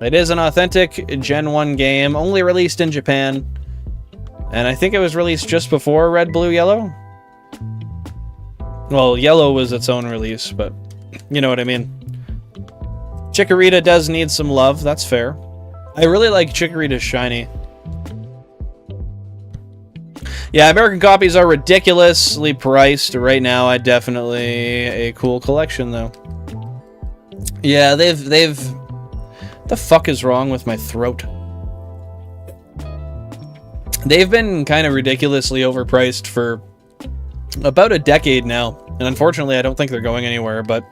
It is an authentic Gen 1 game, only released in Japan. And I think it was released just before Red, Blue, Yellow. Well, Yellow was its own release, but you know what I mean. Chikorita does need some love, that's fair. I really like Chikorita's shiny. Yeah, American copies are ridiculously priced right now. I definitely a cool collection though. Yeah, they've what the fuck is wrong with my throat? They've been kind of ridiculously overpriced for about a decade now, and unfortunately I don't think they're going anywhere, but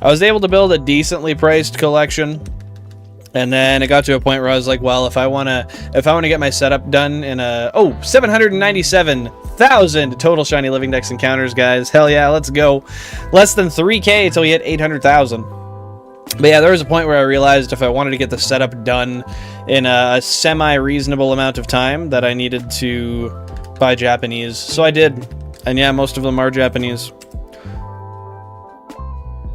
I was able to build a decently priced collection, and then it got to a point where I was like, well, if I want to get my setup done in a 797,000 total Shiny Living Dex encounters, guys. Hell yeah, let's go. Less than 3k until we hit 800,000. But yeah, there was a point where I realized if I wanted to get the setup done in a semi-reasonable amount of time that I needed to buy Japanese. So I did. And yeah, most of them are Japanese.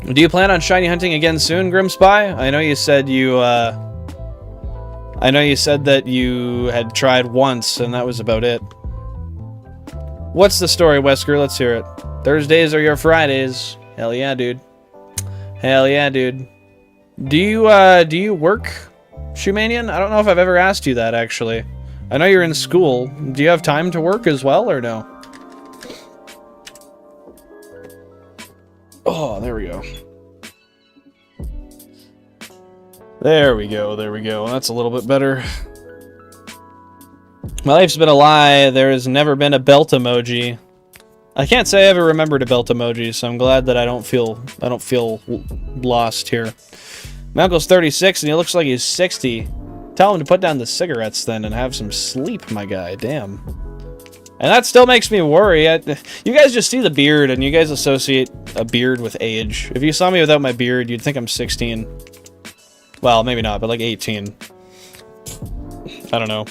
Do you plan on shiny hunting again soon, Grimspy? I know you said that you had tried once, and that was about it. What's the story, Wesker? Let's hear it. Thursdays are your Fridays. Hell yeah, dude. Hell yeah, dude. Do you work, Shumanian? I don't know if I've ever asked you that, actually. I know you're in school. Do you have time to work as well, or no? Oh, there we go. There we go, there we go. That's a little bit better. My life's been a lie. There has never been a belt emoji. I can't say I ever remembered a belt emoji, so I'm glad that I don't feel lost here. My uncle's 36 and he looks like he's 60. Tell him to put down the cigarettes then and have some sleep, my guy. Damn. And that still makes me worry. You guys just see the beard and you guys associate a beard with age. If you saw me without my beard, you'd think I'm 16. Well, maybe not, but like 18. I don't know.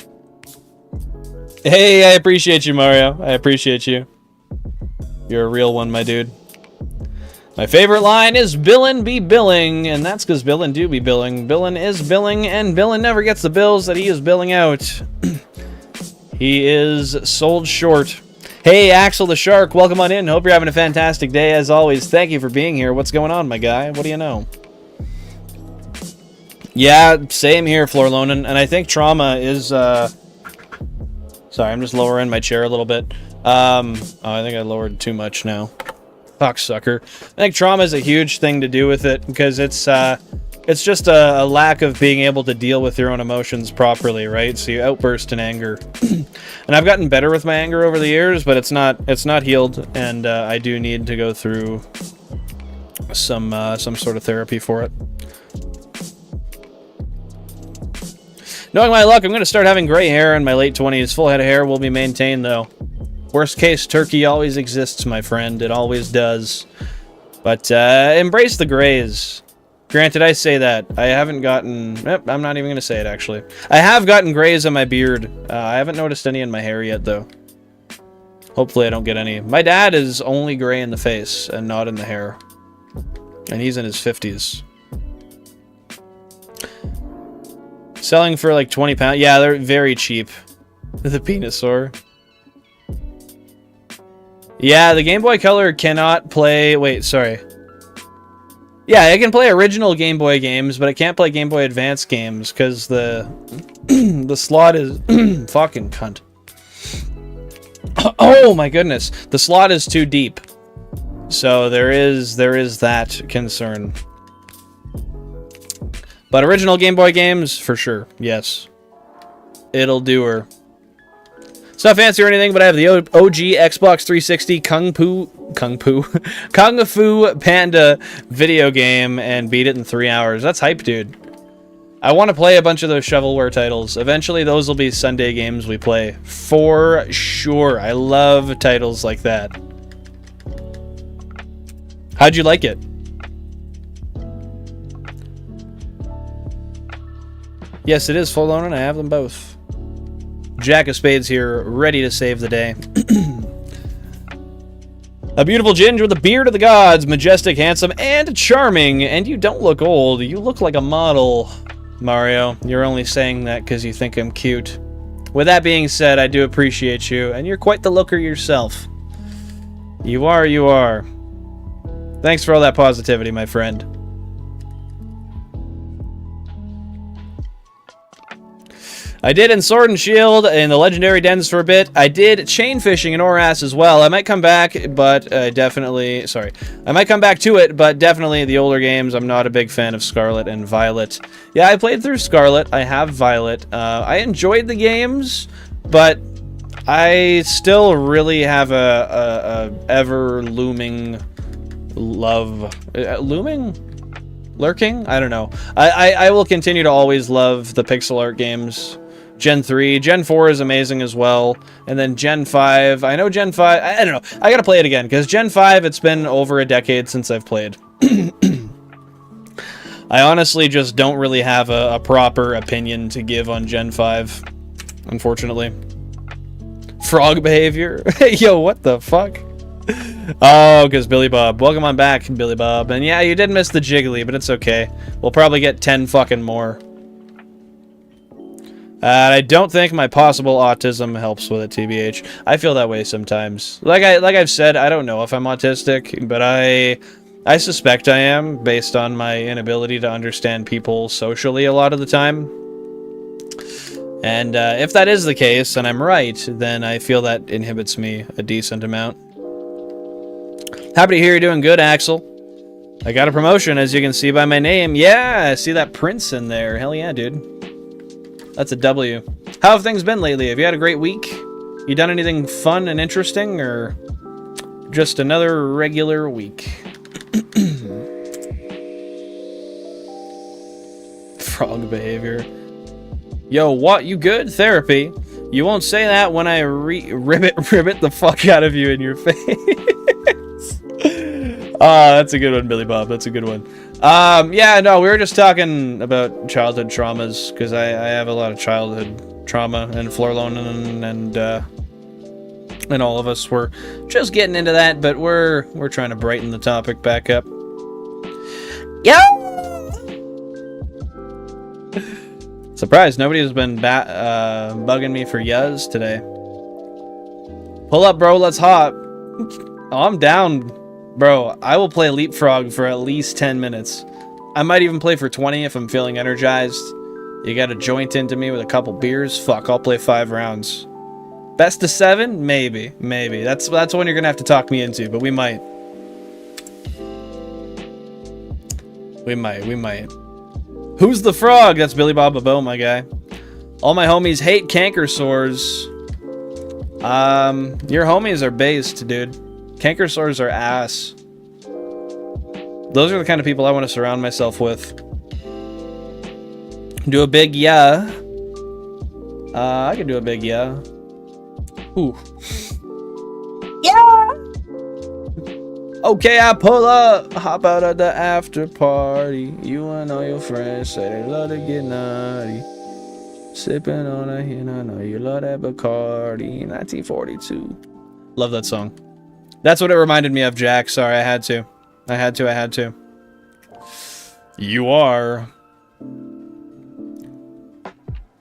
Hey, I appreciate you, Mario. I appreciate you. You're a real one, my dude. My favorite line is Billin be billing, and that's because Billin do be billing. Billin is billing, and Billin never gets the bills that he is billing out. He is sold short. Hey, Axel the Shark, welcome on in. Hope you're having a fantastic day, as always. Thank you for being here. What's going on, my guy? What do you know? Yeah, same here, Florlonan, and I think trauma is, Sorry, I'm just lowering my chair a little bit. Oh, I think I lowered too much now. Fuck, sucker. I think trauma is a huge thing to do with it, because it's just a lack of being able to deal with your own emotions properly, right? So you outburst in anger. And I've gotten better with my anger over the years, but it's not healed, and I do need to go through some sort of therapy for it. Knowing my luck, I'm going to start having gray hair in my late 20s. Full head of hair will be maintained, though. Worst case, turkey always exists, my friend. It always does. But embrace the grays. Granted, I say that. I haven't gotten... Nope, I'm not even going to say it, actually. I have gotten grays on my beard. I haven't noticed any in my hair yet, though. Hopefully I don't get any. My dad is only gray in the face and not in the hair. And he's in his 50s. Selling for like 20 pounds. Yeah, they're very cheap. The Venusaur. Yeah, the Game Boy Color cannot play... Wait, sorry. Yeah, it can play original Game Boy games, but it can't play Game Boy Advance games, because the... the slot is... fucking cunt. Oh my goodness. The slot is too deep. So there is that concern. But original Game Boy games, for sure. Yes. It'll do her. It's not fancy or anything, but I have the OG Xbox 360 Kung Fu Panda video game and beat it in 3 hours. That's hype, dude. I want to play a bunch of those shovelware titles. Eventually, those will be Sunday games we play. For sure. I love titles like that. How'd you like it? Yes, it is full on, and I have them both. Jack of Spades here, ready to save the day. A beautiful ginger with the beard of the gods, majestic, handsome, and charming. And you don't look old. You look like a model, Mario. You're only saying that because you think I'm cute. With that being said, I do appreciate you, and you're quite the looker yourself. You are, you are. Thanks for all that positivity, my friend. I did in Sword and Shield in the Legendary Dens for a bit. I did chain fishing in Oras as well. I might come back, but definitely... Sorry. I might come back to it, but definitely the older games. I'm not a big fan of Scarlet and Violet. Yeah, I played through Scarlet. I have Violet. I enjoyed the games, but I still really have a ever-looming love... looming? Lurking? I don't know. I will continue to always love the pixel art games. Gen 3. Gen 4 is amazing as well. And then Gen 5. I know Gen 5... I don't know. I gotta play it again, because Gen 5, it's been over a decade since I've played. I honestly just don't really have a proper opinion to give on Gen 5, unfortunately. Frog behavior? Yo, what the fuck? Oh, because Billy Bob. Welcome on back, Billy Bob. And yeah, you did miss the Jiggly, but it's okay. We'll probably get 10 fucking more. I don't think my possible autism helps with it, TBH. I feel that way sometimes. Like I've said, I don't know if I'm autistic, but I suspect I am, based on my inability to understand people socially a lot of the time. And if that is the case, and I'm right, then I feel that inhibits me a decent amount. Happy to hear you're doing good, Axel. I got a promotion, as you can see by my name. Yeah, I see that Prince in there. Hell yeah, dude. That's a W. How have things been lately? Have you had a great week? You done anything fun and interesting, or Just another regular week. Frog behavior. Yo, what? You good? Therapy. You won't say that when I ribbit the fuck out of you in your face. That's a good one, Billy Bob. That's a good one. Yeah, no, we were just talking about childhood traumas, because I have a lot of childhood trauma, and Florlone and all of us were just getting into that, but we're trying to brighten the topic back up. Yeah. Surprised nobody has been bugging me for yuz today. Pull up, bro. Let's hop. Oh, I'm down, bro. I will play Leapfrog for at least 10 minutes. I might even play for 20 if I'm feeling energized. You got a joint into me with a couple beers? Fuck, I'll play 5 rounds. Best of 7? Maybe. That's one you're gonna have to talk me into, but we might. We might. Who's the frog? That's Billy Bob Bobo, my guy. All my homies hate canker sores. Your homies are based, dude. Canker sores are ass. Those are the kind of people I want to surround myself with. Do a big yeah. I can do a big yeah. Ooh. Yeah! Okay, I pull up, hop out of the after party. You and all your friends say they love to get naughty. Sipping on a hen, I know you love that Bacardi. 1942. Love that song. That's what it reminded me of, Jack. Sorry, I had to. I had to. You are.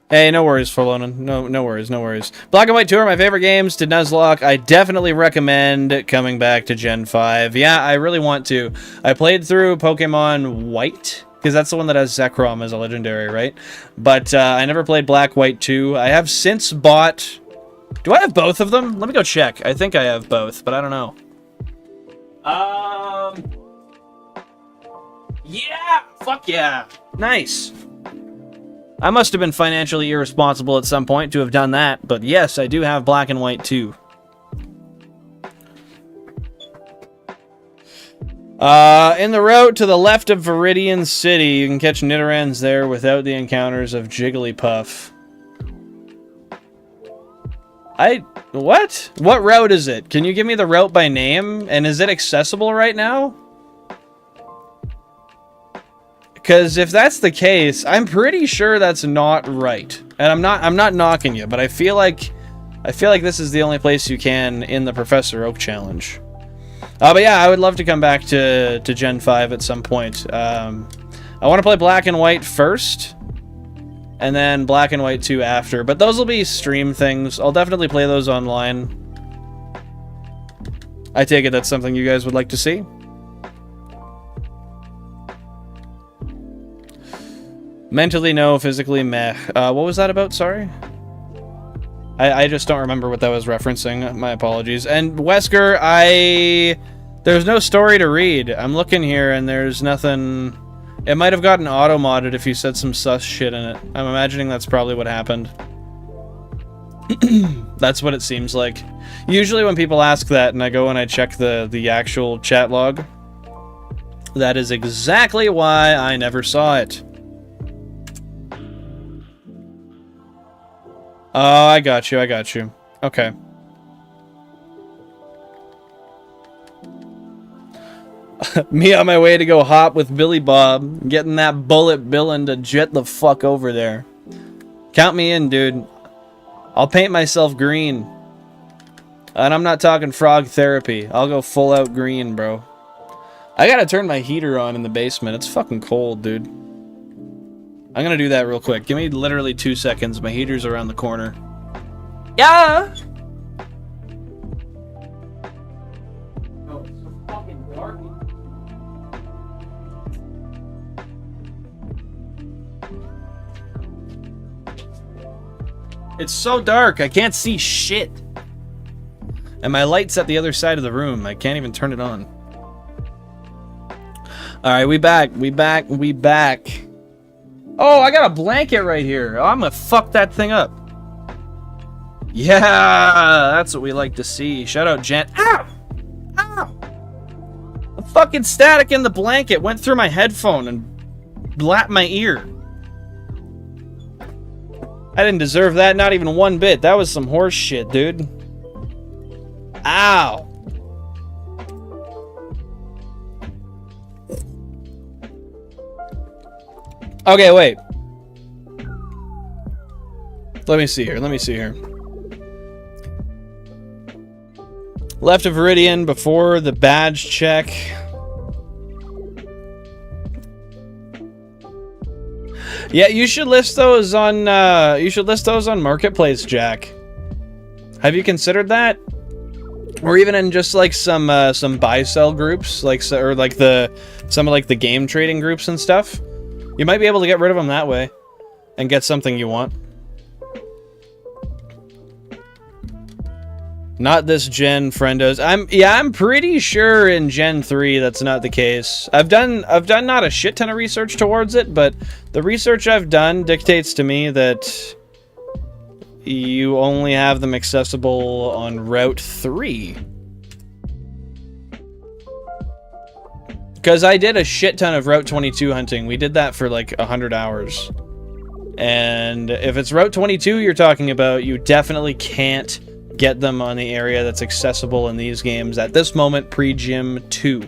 Hey, no worries, Forlona. No worries. Black and White 2 are my favorite games. To Nuzlocke, I definitely recommend coming back to Gen 5. Yeah, I really want to. I played through Pokemon White, because that's the one that has Zekrom as a legendary, right? But I never played Black, White 2. I have since bought... Do I have both of them? Let me go check. I think I have both, but I don't know. Yeah! Fuck yeah! Nice! I must have been financially irresponsible at some point to have done that, but yes, I do have Black and White too. In the route to the left of Viridian City, you can catch Nidorans there without the encounters of Jigglypuff. What? What route is it? Can you give me the route by name? And is it accessible right now? Because if that's the case, I'm pretty sure that's not right. And I'm not knocking you, but I feel like this is the only place you can in the Professor Oak challenge. But yeah, I would love to come back to Gen 5 at some point. I want to play Black and White first, and then Black and White 2 after. But those will be stream things. I'll definitely play those online. I take it that's something you guys would like to see. Mentally no, physically meh. What was that about? Sorry? I just don't remember what that was referencing. My apologies. And Wesker, there's no story to read. I'm looking here and there's nothing... It might have gotten auto-modded if you said some sus shit in it. I'm imagining that's probably what happened. That's what it seems like. Usually when people ask that and I go and I check the actual chat log, that is exactly why I never saw it. Oh, I got you. Okay. Me on my way to go hop with Billy Bob, getting that bullet billin' to jet the fuck over there. Count me in, dude. I'll paint myself green. And I'm not talking frog therapy. I'll go full out green, bro. I gotta turn my heater on in the basement. It's fucking cold, dude. I'm gonna do that real quick. Give me literally 2 seconds. My heater's around the corner. Yeah! Oh, it's so fucking dark. It's so dark. I can't see shit. And my light's at the other side of the room. I can't even turn it on. Alright, we back. Oh, I got a blanket right here. Oh, I'm gonna fuck that thing up. Yeah, that's what we like to see. Shout out Jen. Ow! fucking static in the blanket went through my headphone and blapped my ear. I didn't deserve that, not even one bit. That was some horse shit, dude. Ow. Okay, wait. Let me see here. Left of Viridian before the badge check. Yeah, you should list those on Marketplace, Jack. Have you considered that? Or even in just like some buy-sell groups, like some of the game trading groups and stuff. You might be able to get rid of them that way and get something you want. Not this gen, friendos. I'm pretty sure in Gen 3 that's not the case. I've done not a shit ton of research towards it, but the research I've done dictates to me that you only have them accessible on Route 3. Because I did a shit ton of Route 22 hunting. We did that for like 100 hours. And if it's Route 22 you're talking about, you definitely can't get them on the area that's accessible in these games at this moment, pre-Gym 2.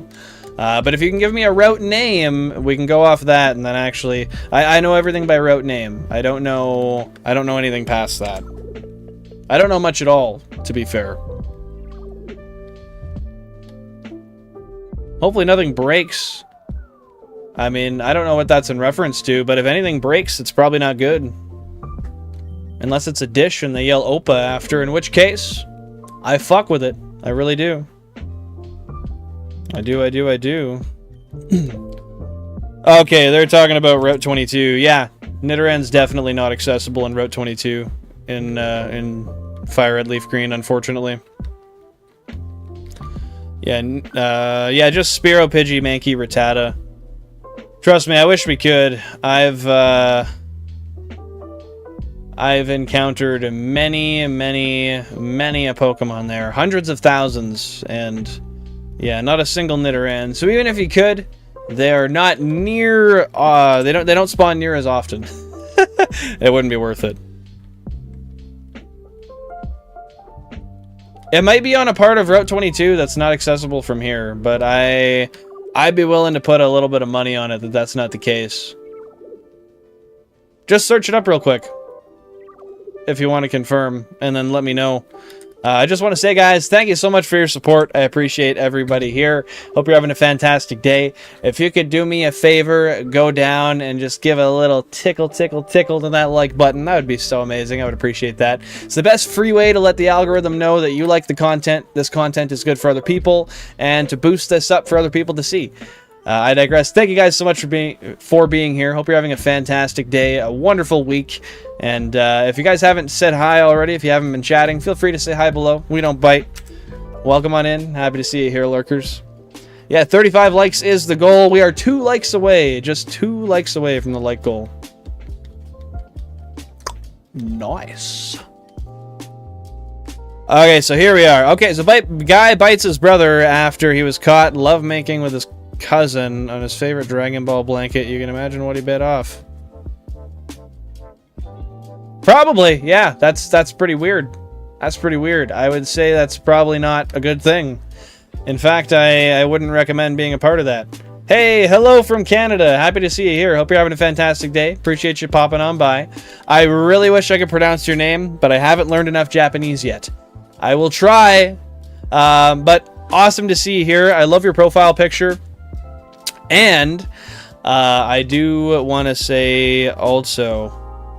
But if you can give me a route name, we can go off that, and then actually, I know everything by route name. I don't know anything past that. I don't know much at all, to be fair. Hopefully nothing breaks. I mean, I don't know what that's in reference to, but if anything breaks, it's probably not good. Unless it's a dish and they yell Opa after, in which case, I fuck with it. I really do. I do. Okay, they're talking about Route 22. Yeah, Nidoran's definitely not accessible in Route 22 in FireRed LeafGreen, unfortunately. Yeah, just Spearow, Pidgey, Mankey, Rattata. Trust me, I wish we could. I've encountered many a Pokemon there. Hundreds of thousands, and yeah, not a single Nidoran. So even if you could, they are not near, they don't spawn near as often. It wouldn't be worth it. It might be on a part of Route 22 that's not accessible from here, but I'd be willing to put a little bit of money on it that that's not the case. Just search it up real quick if you want to confirm, and then let me know. I just want to say, guys, thank you so much for your support. I appreciate everybody here. Hope you're having a fantastic day. If you could do me a favor, go down and just give a little tickle to that like button. That would be so amazing. I would appreciate that. It's the best free way to let the algorithm know that you like the content. This content is good for other people, and to boost this up for other people to see. I digress. Thank you guys so much for being here. Hope you're having a fantastic day, a wonderful week. And if you guys haven't said hi already, if you haven't been chatting, feel free to say hi below. We don't bite. Welcome on in. Happy to see you here, lurkers. Yeah, 35 likes is the goal. We are 2 likes away. Just 2 likes away from the like goal. Nice. Okay, so here we are. Okay, so guy bites his brother after he was caught lovemaking with his cousin on his favorite Dragon Ball blanket. You can imagine what he bit off. Probably, yeah. That's pretty weird. That's pretty weird. I would say that's probably not a good thing. In fact, I wouldn't recommend being a part of that. Hey, hello from Canada. Happy to see you here. Hope you're having a fantastic day. Appreciate you popping on by. I really wish I could pronounce your name, but I haven't learned enough Japanese yet. I will try. But awesome to see you here. I love your profile picture. And I do want to say also,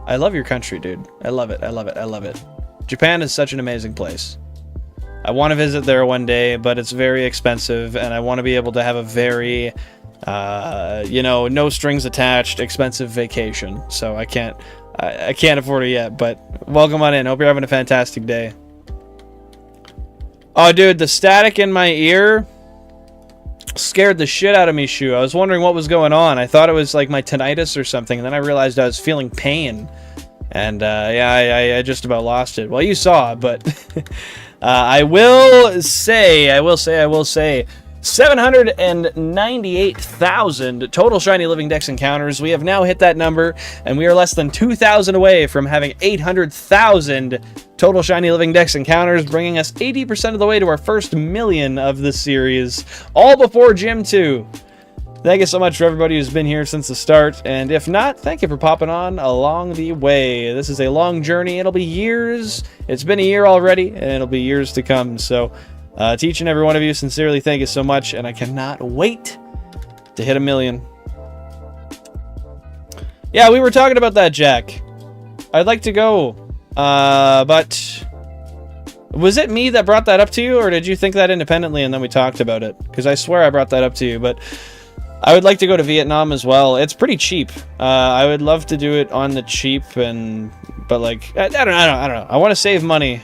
I love your country, dude. I love it. I love it. I love it. Japan is such an amazing place. I want to visit there one day, but it's very expensive, and I want to be able to have a very, you know, no strings attached, expensive vacation. So I can't afford it yet, but welcome on in. Hope you're having a fantastic day. Oh, dude, the static in my ear scared the shit out of me, Shu. I was wondering what was going on. I thought it was like my tinnitus or something, and then I realized I was feeling pain. And yeah, I just about lost it. Well, you saw, but I will say, 798,000 total Shiny Living Dex encounters. We have now hit that number, and we are less than 2,000 away from having 800,000 total Shiny Living Dex encounters, bringing us 80% of the way to our first million of this series, all before Gym 2. Thank you so much for everybody who's been here since the start, and if not, thank you for popping on along the way. This is a long journey. It'll be years. It's been a year already, and it'll be years to come, so to each and every one of you, sincerely, thank you so much, and I cannot wait to hit 1 million. Yeah, we were talking about that, Jack. I'd like to go, but was it me that brought that up to you, or did you think that independently and then we talked about it? Because I swear I brought that up to you, but I would like to go to Vietnam as well. It's pretty cheap. I would love to do it on the cheap, but like I don't know. I want to save money.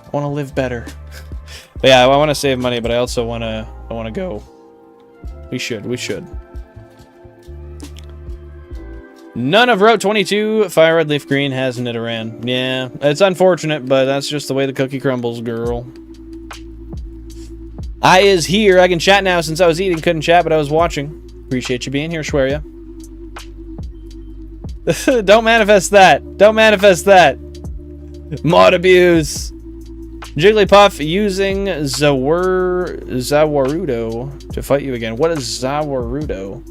I want to live better. But yeah, I want to save money, but I also want to go. We should. None of Route 22 FireRed LeafGreen has Nidoran. Yeah, it's unfortunate, but that's just the way the cookie crumbles, girl. I is here. I can chat now since I was eating. Couldn't chat, but I was watching. Appreciate you being here, Schweria. Don't manifest that. Don't manifest that. Mod abuse. Jigglypuff using Zawarudo to fight you again. What is Zawarudo?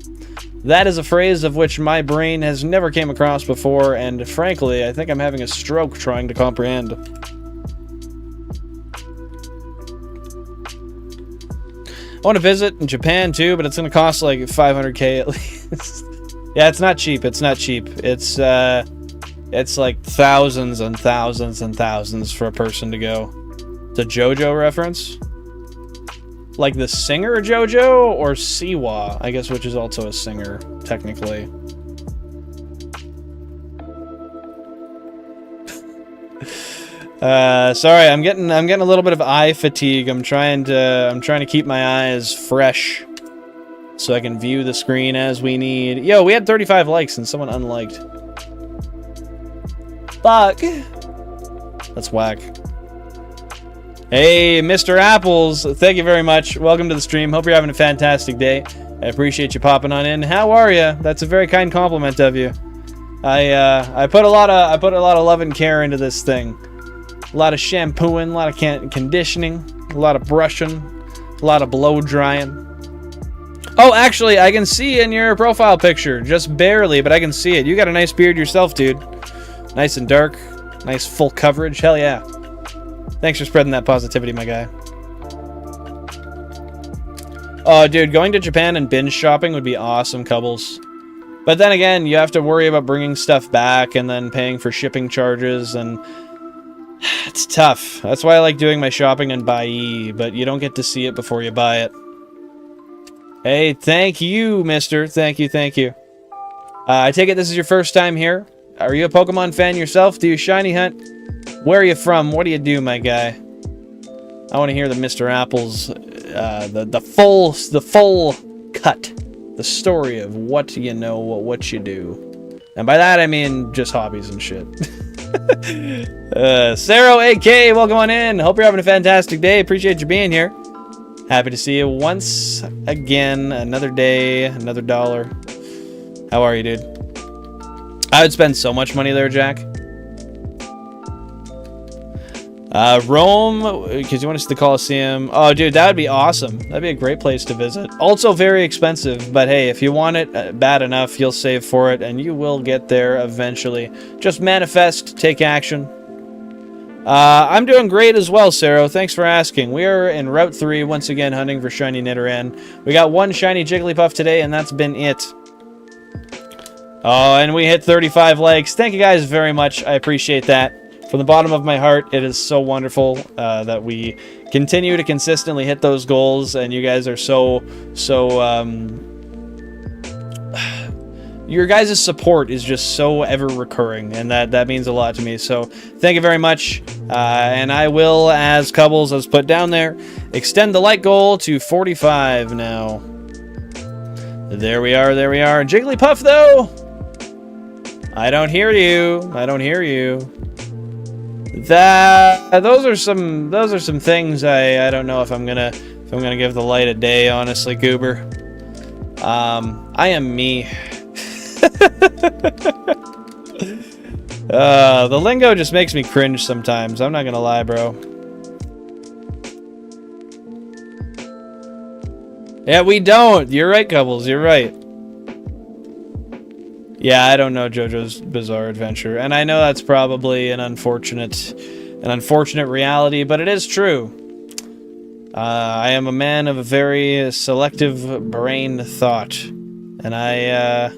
That is a phrase of which my brain has never came across before, and frankly, I think I'm having a stroke trying to comprehend. I want to visit in Japan too, but it's going to cost like 500k at least. Yeah, it's not cheap. It's not cheap. It's like thousands and thousands and thousands for a person to go. It's a JoJo reference? Like the singer JoJo or Siwa, I guess, which is also a singer, technically. Sorry, I'm getting a little bit of eye fatigue. I'm trying to keep my eyes fresh so I can view the screen as we need. Yo, we had 35 likes and someone unliked. Fuck. That's whack. Hey, Mr. Apples, thank you very much. Welcome to the stream. Hope you're having a fantastic day. I appreciate you popping on in. How are you? That's a very kind compliment of you. I put a lot of love and care into this thing. A lot of shampooing, a lot of conditioning, a lot of brushing, a lot of blow drying. Oh, actually, I can see in your profile picture, just barely, but I can see it. You got a nice beard yourself, dude. Nice and dark, nice full coverage. Hell yeah. Thanks for spreading that positivity, my guy. Oh, dude, going to Japan and binge shopping would be awesome, Cubbles. But then again, you have to worry about bringing stuff back and then paying for shipping charges, and it's tough. That's why I like doing my shopping in Bai, but you don't get to see it before you buy it. Hey, thank you, mister. Thank you, thank you. I take it this is your first time here? Are you a Pokemon fan yourself? Do you shiny hunt? Where are you from? What do you do, my guy? I want to hear the Mr. Apples, the full cut, the story of what you know, what you do, and by that I mean just hobbies and shit. Sarah AK, welcome on in. Hope you're having a fantastic day. Appreciate you being here. Happy to see you once again. Another day, another dollar. How are you, dude? I would spend so much money there, Jack. Rome, because you want to see the Colosseum. Oh, dude, that would be awesome. That'd be a great place to visit. Also very expensive, but hey, if you want it bad enough, you'll save for it, and you will get there eventually. Just manifest, take action. I'm doing great as well, Sarah. Thanks for asking. We are in Route 3, once again, hunting for Shiny Nidoran. We got one Shiny Jigglypuff today, and that's been it. Oh, and we hit 35 likes. Thank you guys very much. I appreciate that. From the bottom of my heart, it is so wonderful that we continue to consistently hit those goals, and you guys are your guys' support is just so ever recurring, and that means a lot to me. So thank you very much, and I will, as Cubbles has put down there, extend the like goal to 45 now. There we are, there we are. Jigglypuff, though, I don't hear you. I don't hear you. Those are some things I don't know if I'm gonna I'm gonna give the light a day, honestly, Goober. I am me. The lingo just makes me cringe sometimes. I'm not gonna lie, bro. Yeah, we don't. You're right, Cubbles. You're right. Yeah, I don't know JoJo's Bizarre Adventure, and I know that's probably an unfortunate reality, but it is true. I am a man of a very selective brain thought, and I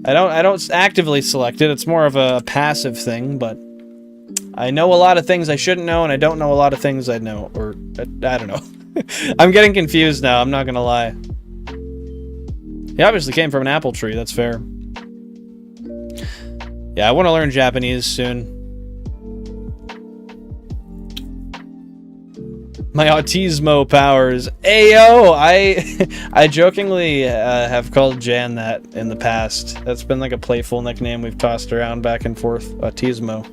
don't actively select it. It's more of a passive thing, but I know a lot of things I shouldn't know, and I don't know a lot of things I know, or I don't know. I'm getting confused now, I'm not gonna lie. He obviously came from an apple tree, that's fair. Yeah, I want to learn Japanese soon. My autismo powers. Ayo! I jokingly have called Jan that in the past. That's been like a playful nickname we've tossed around back and forth. Autismo.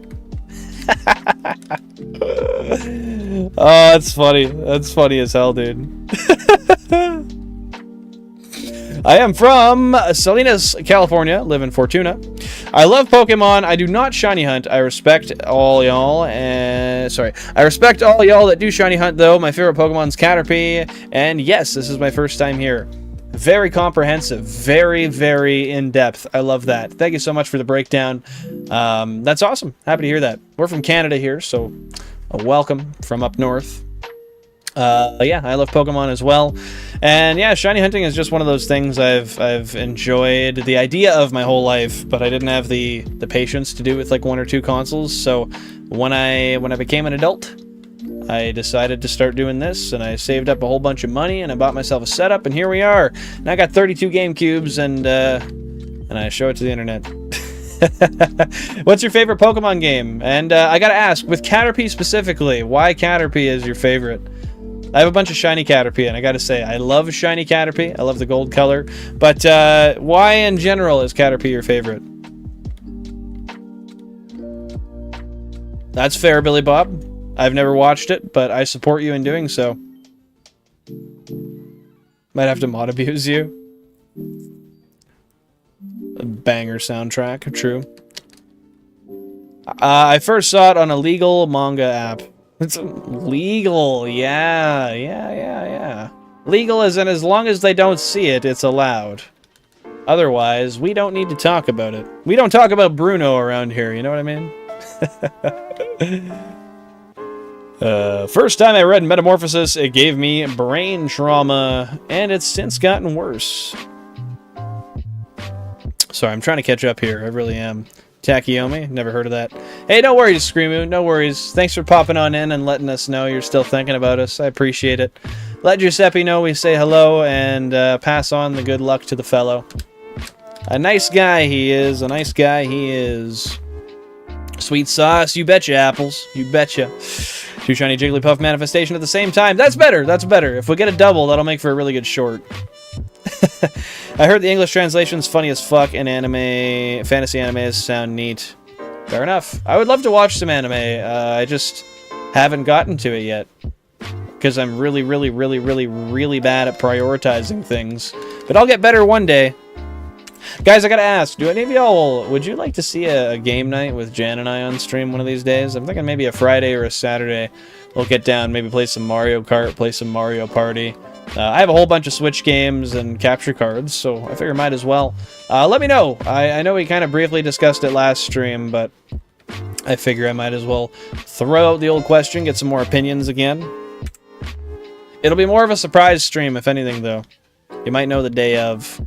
Oh, that's funny. That's funny as hell, dude. I am from Salinas, California, live in Fortuna. I love Pokemon. I do not shiny hunt. I respect all y'all. I respect all y'all that do shiny hunt, though. My favorite Pokemon's Caterpie. And yes, this is my first time here. Very comprehensive. Very, very in-depth. I love that. Thank you so much for the breakdown. That's awesome. Happy to hear that. We're from Canada here, so welcome from up north. Yeah, I love Pokemon as well. And yeah, shiny hunting is just one of those things I've enjoyed the idea of my whole life, but I didn't have the patience to do with like 1 or 2 consoles. So when I became an adult, I decided to start doing this, and I saved up a whole bunch of money, and I bought myself a setup, and here we are. And I got 32 GameCubes, and I show it to the internet. What's your favorite Pokemon game? And I gotta ask, with Caterpie specifically, why Caterpie is your favorite? I have a bunch of shiny Caterpie, and I gotta say, I love shiny Caterpie. I love the gold color. But why in general is Caterpie your favorite? That's fair, Billy Bob. I've never watched it, but I support you in doing so. Might have to mod abuse you. A banger soundtrack, true. I first saw it on a legal manga app. It's legal, yeah. Legal as in as long as they don't see it, it's allowed. Otherwise, we don't need to talk about it. We don't talk about Bruno around here, you know what I mean? First time I read Metamorphosis, it gave me brain trauma, and it's since gotten worse. Sorry, I'm trying to catch up here, I really am. Takeyomi, never heard of that. Hey, no worries, Screamoo, no worries. Thanks for popping on in and letting us know you're still thinking about us. I appreciate it. Let Giuseppe know we say hello, and pass on the good luck to the fellow. A nice guy he is, a nice guy he is. Sweet sauce, you betcha, apples. You betcha. 2 shiny Jigglypuff manifestation at the same time. That's better, that's better. If we get a double, that'll make for a really good short. I heard the English translation's funny as fuck, and fantasy animes sound neat. Fair enough. I would love to watch some anime. I just haven't gotten to it yet. Because I'm really bad at prioritizing things. But I'll get better one day. Guys, I gotta ask, do any of y'all, would you like to see a game night with Jan and I on stream one of these days? I'm thinking maybe a Friday or a Saturday. We'll get down, maybe play some Mario Kart, play some Mario Party. I have a whole bunch of Switch games and capture cards, so I figure I might as well. Let me know. I know we kind of briefly discussed it last stream, but I figure I might as well throw out the old question, get some more opinions again. It'll be more of a surprise stream, if anything, though. You might know the day of.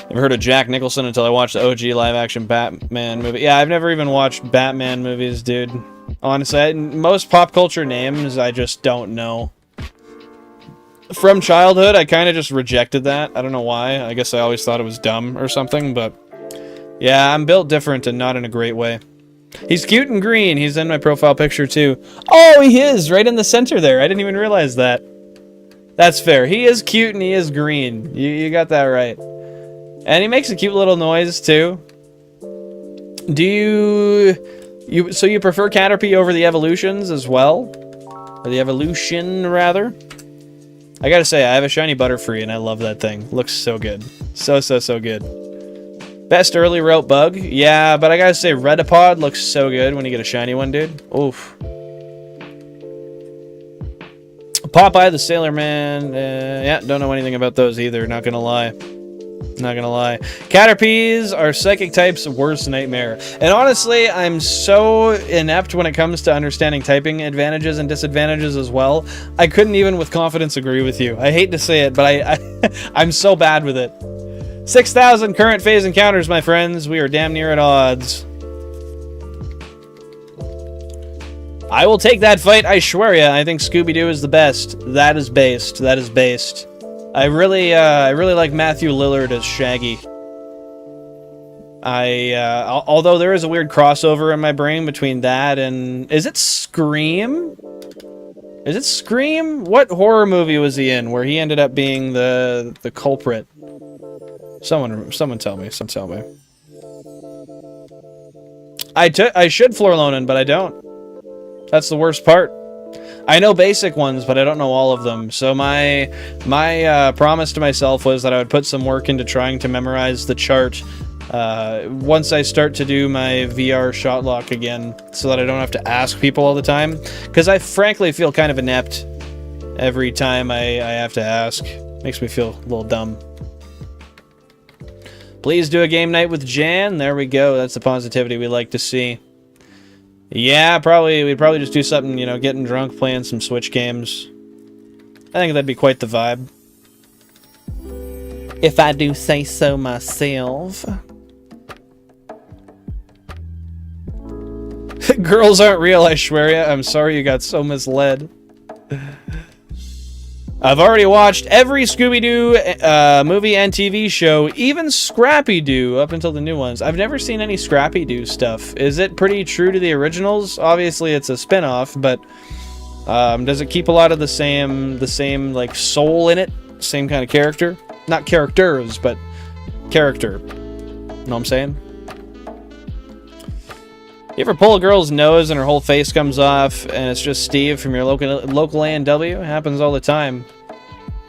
Never heard of Jack Nicholson until I watched the OG live-action Batman movie. Yeah, I've never even watched Batman movies, dude. Honestly, most pop culture names I just don't know. From childhood, I kind of just rejected that. I don't know why. I guess I always thought it was dumb or something, but... yeah, I'm built different and not in a great way. He's cute and green. He's in my profile picture, too. Oh, he is! Right in the center there. I didn't even realize that. That's fair. He is cute and he is green. You got that right. And he makes a cute little noise, too. Do you... So you prefer Caterpie over the evolutions as well? Or the evolution, rather. I gotta say, I have a shiny Butterfree, and I love that thing. Looks so good. So good. Best early route bug? Yeah, but I gotta say, Redipod looks so good when you get a shiny one, dude. Oof. Popeye the Sailor Man. Yeah, don't know anything about those either, not gonna lie. Not gonna lie. Caterpies are psychic type's worst nightmare. And honestly, I'm so inept when it comes to understanding typing advantages and disadvantages as well. I couldn't even with confidence agree with you. I hate to say it, but I'm so bad with it. 6,000 current phase encounters, my friends. We are damn near at odds. I will take that fight, I swear ya. I think Scooby-Doo is the best. That is based. That is based. I really like Matthew Lillard as Shaggy. Although there is a weird crossover in my brain between that and... Is it Scream? Is it Scream? What horror movie was he in where he ended up being the culprit? Someone tell me. Someone tell me. I should Florlonin, but I don't. That's the worst part. I know basic ones, but I don't know all of them. So my promise to myself was that I would put some work into trying to memorize the chart once I start to do my VR shotlock again, so that I don't have to ask people all the time. Because I frankly feel kind of inept every time I have to ask. Makes me feel a little dumb. Please do a game night with Jan. There we go. That's the positivity we like to see. Yeah, we'd probably just do something, you know, getting drunk, playing some Switch games. I think that'd be quite the vibe. If I do say so myself. Girls aren't real, I swear ya. I'm sorry you got so misled. I've already watched every Scooby-Doo movie and TV show, even Scrappy-Doo, up until the new ones. I've never seen any Scrappy-Doo stuff. Is it pretty true to the originals? Obviously, it's a spin-off, but does it keep a lot of the same like soul in it? Same kind of character? Not characters, but character. Know what I'm saying? You ever pull a girl's nose and her whole face comes off, and it's just Steve from your local A&W? It happens all the time.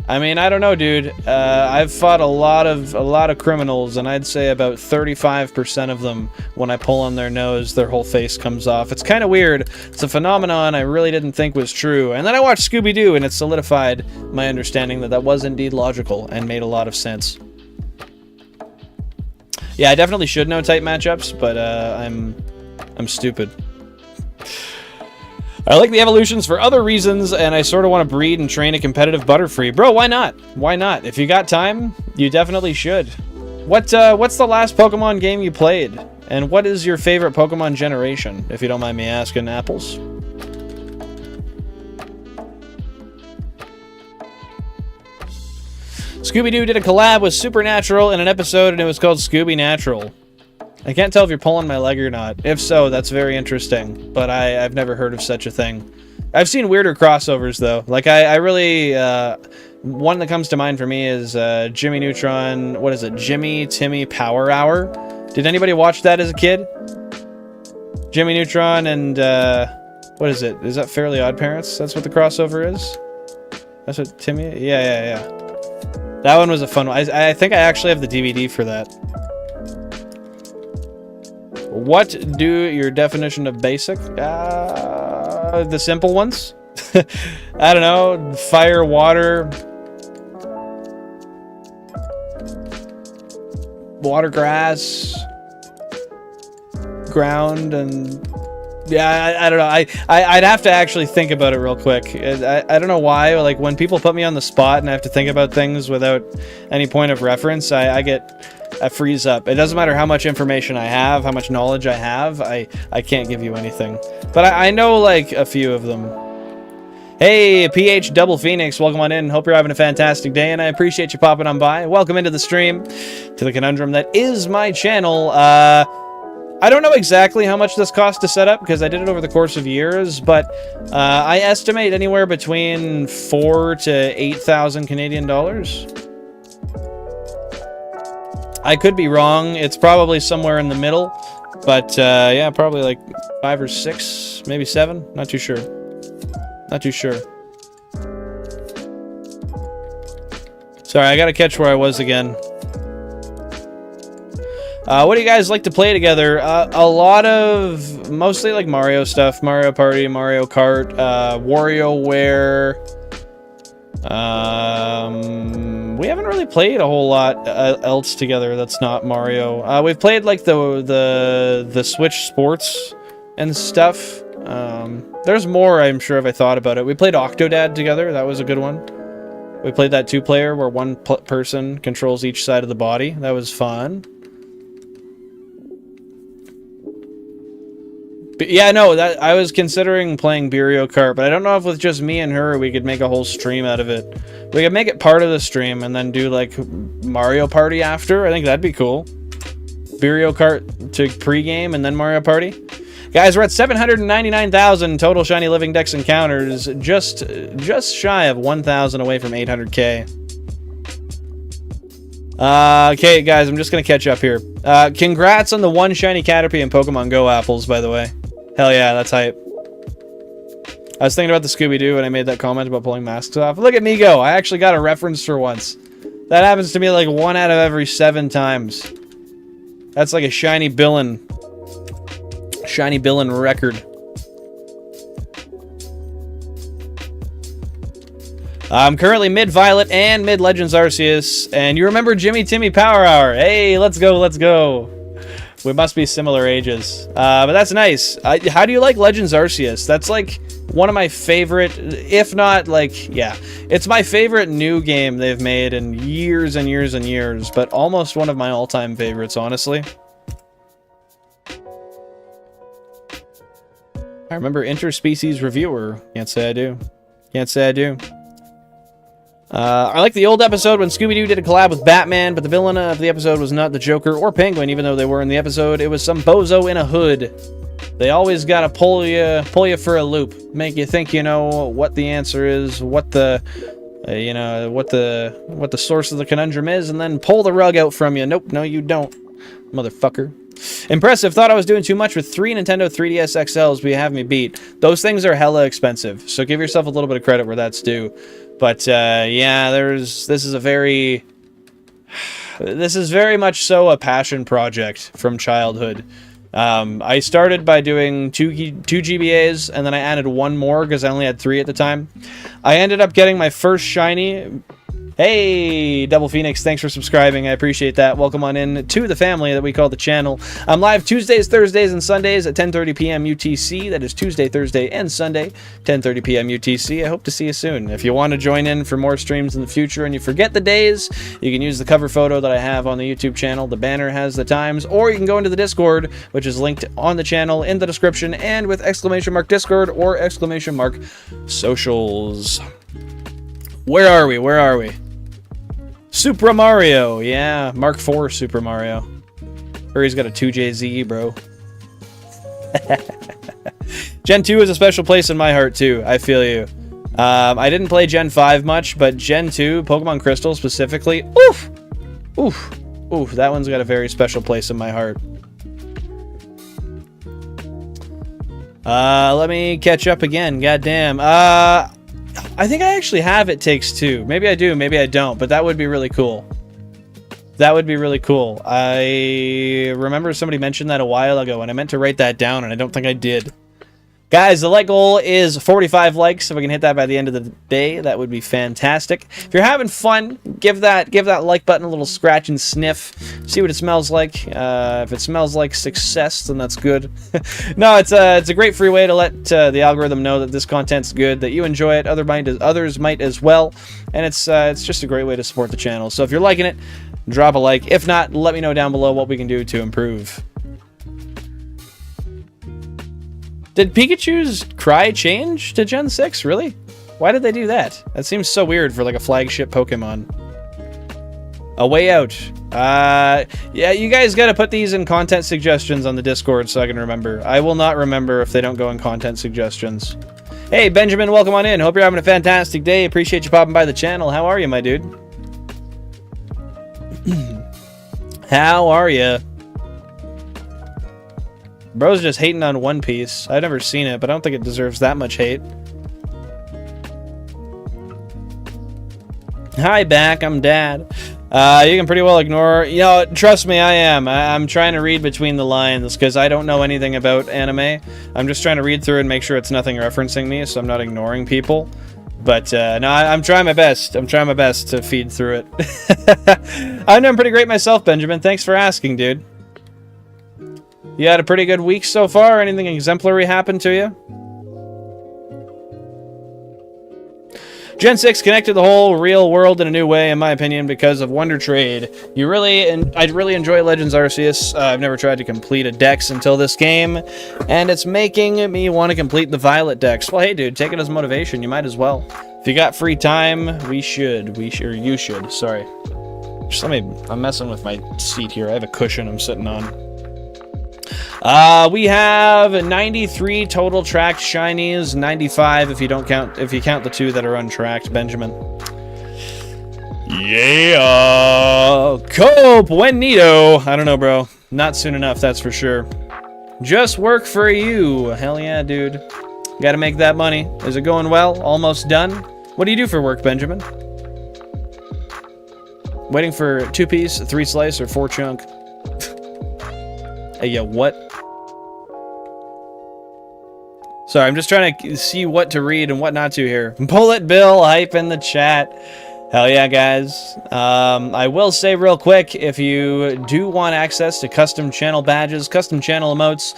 I mean, I don't know, dude. I've fought a lot of criminals, and I'd say about 35% of them, when I pull on their nose, their whole face comes off. It's kind of weird. It's a phenomenon I really didn't think was true. And then I watched Scooby-Doo, and it solidified my understanding that that was indeed logical and made a lot of sense. Yeah, I definitely should know type matchups, but I'm stupid. I like the evolutions for other reasons, and I sort of want to breed and train a competitive Butterfree. Bro, why not? Why not? If you got time, you definitely should. What's the last Pokemon game you played? And what is your favorite Pokemon generation, if you don't mind me asking, Apples? Scooby-Doo did a collab with Supernatural in an episode, and it was called Scooby Natural. I can't tell if you're pulling my leg or not. If so, that's very interesting, but I've never heard of such a thing. I've seen weirder crossovers, though. Like, I really... one that comes to mind for me is Jimmy Neutron... What is it? Jimmy Timmy Power Hour? Did anybody watch that as a kid? Jimmy Neutron and... what is it? Is that Fairly Odd Parents? That's what the crossover is? That's what Timmy... Yeah. That one was a fun one. I think I actually have the DVD for that. What do your definition of basic? The simple ones? I don't know. Fire, water. Water, grass. Ground, and... Yeah, I don't know. I'd have to actually think about it real quick. I don't know why. Like, when people put me on the spot and I have to think about things without any point of reference, I freeze up. It doesn't matter how much information I have, how much knowledge I have, I can't give you anything. But I know, like, a few of them. Hey, PH Double Phoenix, welcome on in. Hope you're having a fantastic day, and I appreciate you popping on by. Welcome into the stream, to the conundrum that is my channel. I don't know exactly how much this cost to set up, because I did it over the course of years, but I estimate anywhere between 4,000 to 8,000 Canadian dollars. I could be wrong. It's probably somewhere in the middle, but yeah, probably like 5 or 6, maybe 7. Not too sure. Not too sure. Sorry, I gotta catch where I was again. What do you guys like to play together? A lot of... mostly like Mario stuff. Mario Party, Mario Kart, WarioWare. We haven't really played a whole lot else together that's not Mario. We've played like the Switch Sports and stuff. There's more, I'm sure, if I thought about it. We played Octodad together. That was a good one. We played that 2-player where one person controls each side of the body. That was fun. But yeah, no, that I was considering playing Mario Kart, but I don't know if with just me and her we could make a whole stream out of it. We could make it part of the stream and then do like Mario Party after. I think that'd be cool. Mario Kart to pregame and then Mario Party. Guys, we're at 799,000 total Shiny Living Dex encounters, just shy of 1,000 away from 800k. Okay, guys, I'm just gonna catch up here. Congrats on the 1 Shiny Caterpie and Pokemon Go apples, by the way. Hell yeah, that's hype. I was thinking about the Scooby-Doo when I made that comment about pulling masks off. Look at me go. I actually got a reference for once. That happens to me like 1 out of every 7 times. That's like a Shiny Billin record. I'm currently mid-Violet and mid-Legends Arceus, and you remember Jimmy Timmy Power Hour. Hey, let's go, let's go. We must be similar ages. But that's nice. How do you like Legends Arceus? That's like one of my favorite, if not like, yeah. It's my favorite new game they've made in years and years and years, but almost one of my all-time favorites, honestly. I remember Interspecies Reviewer. Can't say I do. Can't say I do. I like the old episode when Scooby-Doo did a collab with Batman, but the villain of the episode was not the Joker or Penguin, even though they were in the episode. It was some bozo in a hood. They always gotta pull you for a loop, make you think you know what the answer is, what the, you know, what the source of the conundrum is, and then pull the rug out from you. Nope, no, you don't, motherfucker. Impressive. Thought I was doing too much with 3 Nintendo 3DS XLs, but you have me beat. Those things are hella expensive, so give yourself a little bit of credit where that's due. But yeah, this is very much so a passion project from childhood. I started by doing two GBAs, and then I added 1 more because I only had 3 at the time. I ended up getting my first shiny. Hey, Double Phoenix, thanks for subscribing. I appreciate that. Welcome on in to the family that we call the channel. I'm live Tuesdays, Thursdays, and Sundays at 10:30 p.m. UTC. That is Tuesday, Thursday, and Sunday, 10:30 p.m. UTC. I hope to see you soon. If you want to join in for more streams in the future and you forget the days, you can use the cover photo that I have on the YouTube channel. The banner has the times, or you can go into the Discord, which is linked on the channel in the description and with !Discord or !Socials. Where are we? Where are we? Super Mario, yeah, Mark IV Super Mario. Or he's got a 2JZ, bro. Gen 2 is a special place in my heart, too. I feel you. I didn't play Gen 5 much, but Gen 2, Pokemon Crystal specifically, oof! Oof. Oof, that one's got a very special place in my heart. Let me catch up again, goddamn. I think I actually have It Takes Two. Maybe I do, maybe I don't, but that would be really cool. That would be really cool. I remember somebody mentioned that a while ago, and I meant to write that down, and I don't think I did. Guys, the like goal is 45 likes. If we can hit that by the end of the day, that would be fantastic. If you're having fun, give that like button a little scratch and sniff. See what it smells like. If it smells like success, then that's good. No, it's a great free way to let the algorithm know that this content's good, that you enjoy it. Others might as well, and it's just a great way to support the channel. So if you're liking it, drop a like. If not, let me know down below what we can do to improve. Did Pikachu's cry change to Gen 6? Really? Why did they do that? That seems so weird for like a flagship Pokemon. A way out. Yeah, you guys gotta put these in content suggestions on the Discord so I can remember. I will not remember if they don't go in content suggestions. Hey, Benjamin, welcome on in. Hope you're having a fantastic day. Appreciate you popping by the channel. How are you, my dude? How are you? Bro's just hating on One Piece. I've never seen it, but I don't think it deserves that much hate. Hi, back. I'm Dad. You can pretty well ignore... You know, trust me, I am. I'm trying to read between the lines because I don't know anything about anime. I'm just trying to read through and make sure it's nothing referencing me, so I'm not ignoring people. But, no, I'm trying my best. I'm trying my best to feed through it. I'm doing pretty great myself, Benjamin. Thanks for asking, dude. You had a pretty good week so far? Anything exemplary happened to you? Gen 6 connected the whole real world in a new way, in my opinion, because of Wonder Trade. I really enjoy Legends Arceus. I've never tried to complete a dex until this game, and it's making me want to complete the Violet dex. Well, hey, dude, take it as motivation. You might as well. If you got free time, you should. Sorry. Just I'm messing with my seat here. I have a cushion I'm sitting on. We have 93 total tracked shinies, 95 if you count the 2 that are untracked, Benjamin. Yeah! Cope! When Nido? I don't know, bro. Not soon enough, that's for sure. Just work for you. Hell yeah, dude. Gotta make that money. Is it going well? Almost done? What do you do for work, Benjamin? Waiting for 2-piece, 3-slice, or 4-chunk. Hey, yo, what? Sorry, I'm just trying to see what to read and what not to here. Bullet Bill, hype in the chat. Hell yeah, guys. I will say real quick, if you do want access to custom channel badges, custom channel emotes,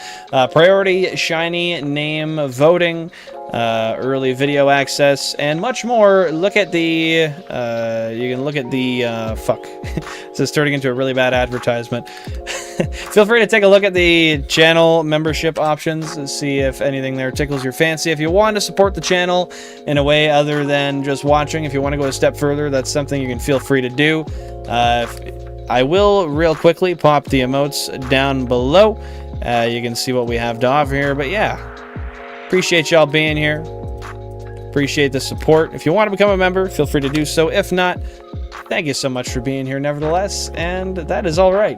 priority shiny name voting, early video access, and much more, look at the, you can look at the, fuck. This is turning into a really bad advertisement. Feel free to take a look at the channel membership options to see if anything there tickles your fancy. If you want to support the channel in a way other than just watching, if you want to go a step further, that's something you can feel free to do. I will real quickly pop the emotes down below. You can see what we have to offer here, but yeah. Appreciate y'all being here. Appreciate the support. If you want to become a member, feel free to do so. If not, thank you so much for being here nevertheless, and that is all right.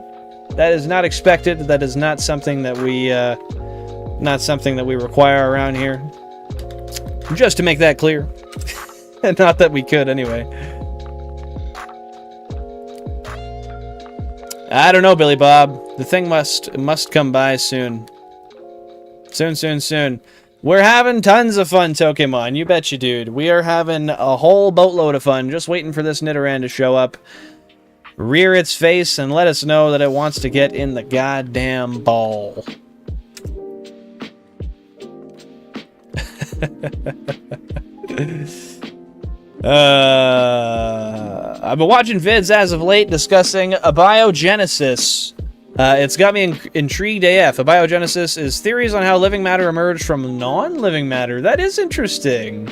That is not expected. That is not something that we require around here. Just to make that clear. And not that we could anyway. I don't know, Billy Bob. The thing must come by soon. Soon. We're having tons of fun, Pokemon. You bet you, dude. We are having a whole boatload of fun. Just waiting for this Nidoran to show up, rear its face, and let us know that it wants to get in the goddamn ball. I've been watching vids as of late discussing abiogenesis. It's got me intrigued AF. Abiogenesis is theories on how living matter emerged from non-living matter. That is interesting.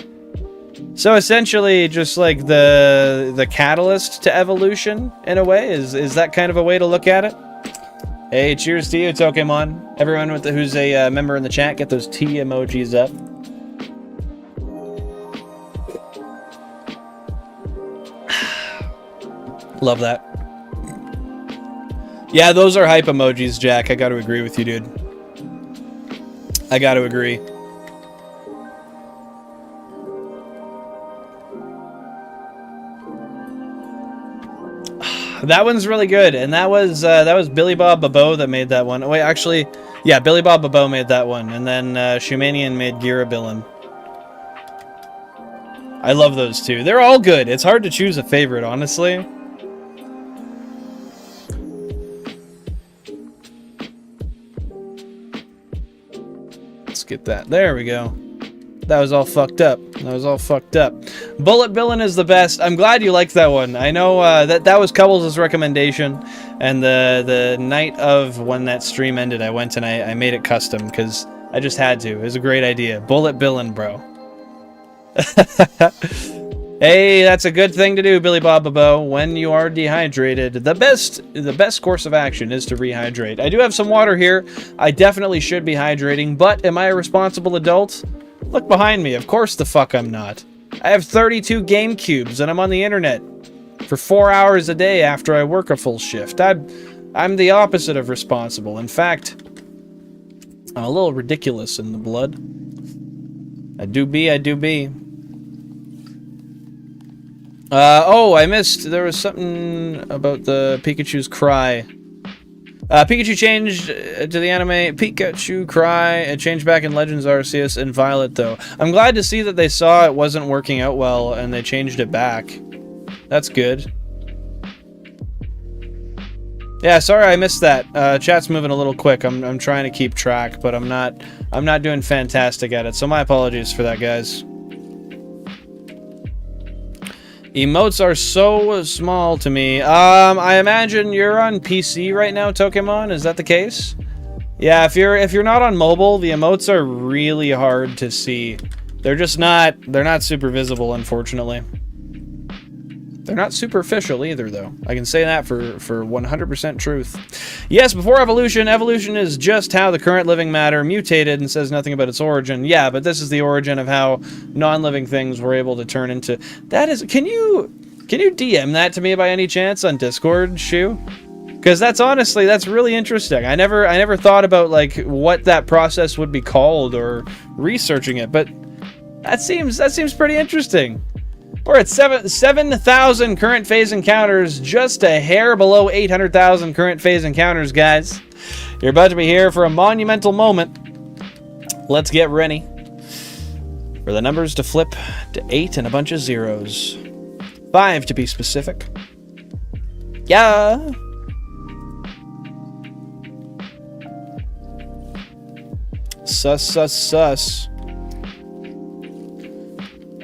So essentially, just like the catalyst to evolution, in a way, is that kind of a way to look at it? Hey, cheers to you, Pokemon. Everyone who's a member in the chat, get those T emojis up. Love that. Yeah, those are hype emojis, Jack. I gotta agree with you, dude. I gotta agree. That one's really good, and that was Billy Bob Babo that made that one. Wait, actually, yeah, Billy Bob Babo made that one, and then Shumanian made Girabilin. I love those two. They're all good. It's hard to choose a favorite, honestly. Let's get that. There we go. That was all fucked up. Bullet Billin is the best. I'm glad you liked that one. I know that was Cubbles' recommendation, and the night of when that stream ended, I went and I made it custom because I just had to. It was a great idea. Bullet Billin, bro. Hey, that's a good thing to do, Billy Bob Babo. When you are dehydrated, the best course of action is to rehydrate. I do have some water here. I definitely should be hydrating, but am I a responsible adult? Look behind me. Of course the fuck I'm not. I have 32 GameCubes, and I'm on the internet for 4 hours a day after I work a full shift. I'm the opposite of responsible. In fact, I'm a little ridiculous in the blood. I do be. Oh, I missed. There was something about the Pikachu's cry. Pikachu changed to the anime Pikachu Cry. It changed back in Legends Arceus and Violet, though. I'm glad to see that they saw it wasn't working out well and they changed it back. That's good. Yeah, sorry I missed that. Chat's moving a little quick. I'm trying to keep track, but I'm not doing fantastic at it. So my apologies for that, guys. Emotes are so small to me. I imagine you're on PC right now, Tokemon. Is that the case? Yeah, if you're not on mobile, the emotes are really hard to see. They're not super visible, unfortunately. They're not superficial either, though. I can say that for 100% truth. Yes, before evolution, evolution is just how the current living matter mutated and says nothing about its origin. Yeah, but this is the origin of how non-living things were able to turn into... That is... Can you DM that to me by any chance on Discord, Shu? Because that's really interesting. I never thought about, like, what that process would be called or researching it, but that seems pretty interesting. We're at 7,000 current phase encounters, just a hair below 800,000 current phase encounters, guys. You're about to be here for a monumental moment. Let's get ready for the numbers to flip to 8 and a bunch of zeros. 5 to be specific. Yeah. Sus.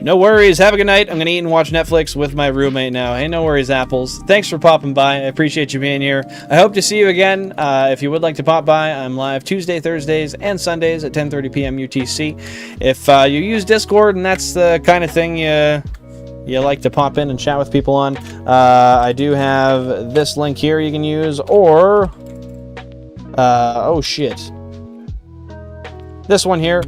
No worries. Have a good night. I'm going to eat and watch Netflix with my roommate now. Hey, no worries, Apples. Thanks for popping by. I appreciate you being here. I hope to see you again. If you would like to pop by, I'm live Tuesday, Thursdays, and Sundays at 10:30 p.m. UTC. If you use Discord and that's the kind of thing you like to pop in and chat with people on, I do have this link here you can use, or... oh, shit. This one here.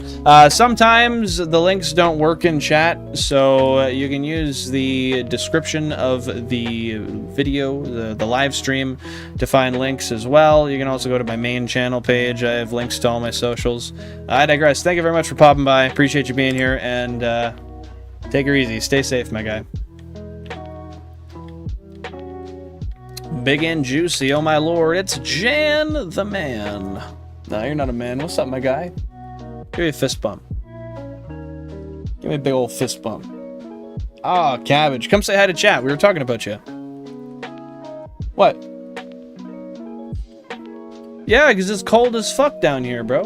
Sometimes the links don't work in chat, so you can use the description of the video, the live stream, to find links as well. You can also go to my main channel page. I have links to all my socials. I digress. Thank you very much for popping by. Appreciate you being here, and take her easy. Stay safe, my guy. Big and juicy, oh my lord. It's Jan the man. No, you're not a man. What's up, my guy? Give me a fist bump. Give me a big old fist bump. Ah, Cabbage. Come say hi to chat. We were talking about you. What? Yeah, because it's cold as fuck down here, bro.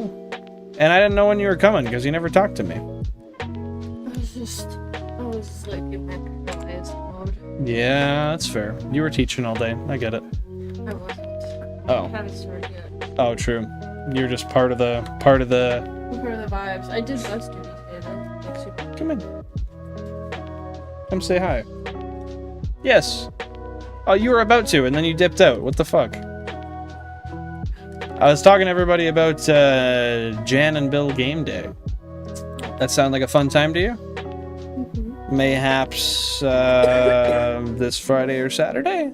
And I didn't know when you were coming because you never talked to me. I was like in my biased mode. Yeah, that's fair. You were teaching all day. I get it. I wasn't. Oh. I haven't started yet. Oh, true. You're just part of the I'm part of the vibes. I did bus duty today though. Like, super. Come in. Come say hi. Yes. Oh, you were about to, and then you dipped out. What the fuck? I was talking to everybody about Jan and Bill game day. That sound like a fun time to you? Mm-hmm. Mayhaps this Friday or Saturday?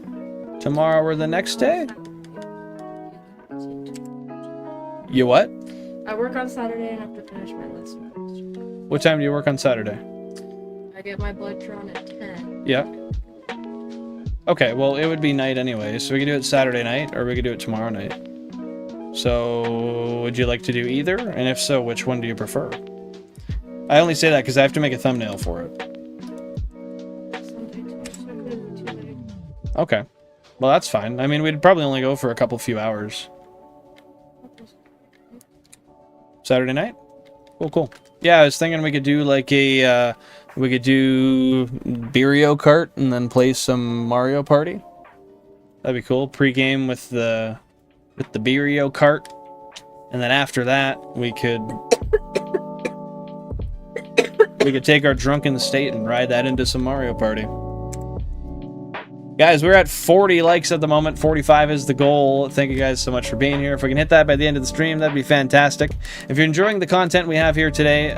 Tomorrow or the next day? You what? I work on Saturday and have to finish my lesson. What time do you work on Saturday? I get my blood drawn at 10. Yeah. Okay, well, it would be night anyway, so we can do it Saturday night, or we could do it tomorrow night. So, would you like to do either? And if so, which one do you prefer? I only say that because I have to make a thumbnail for it. Okay. Well, that's fine. I mean, we'd probably only go for a few hours. Saturday night? Cool. Yeah, I was thinking we could do like a, we could do Mario Kart and then play some Mario Party. That'd be cool. Pre-game with the Mario Kart. And then after that, we could take our drunken state and ride that into some Mario Party. Guys, we're at 40 likes at the moment. 45 is the goal. Thank you guys so much for being here. If we can hit that by the end of the stream, that'd be fantastic. If you're enjoying the content we have here today,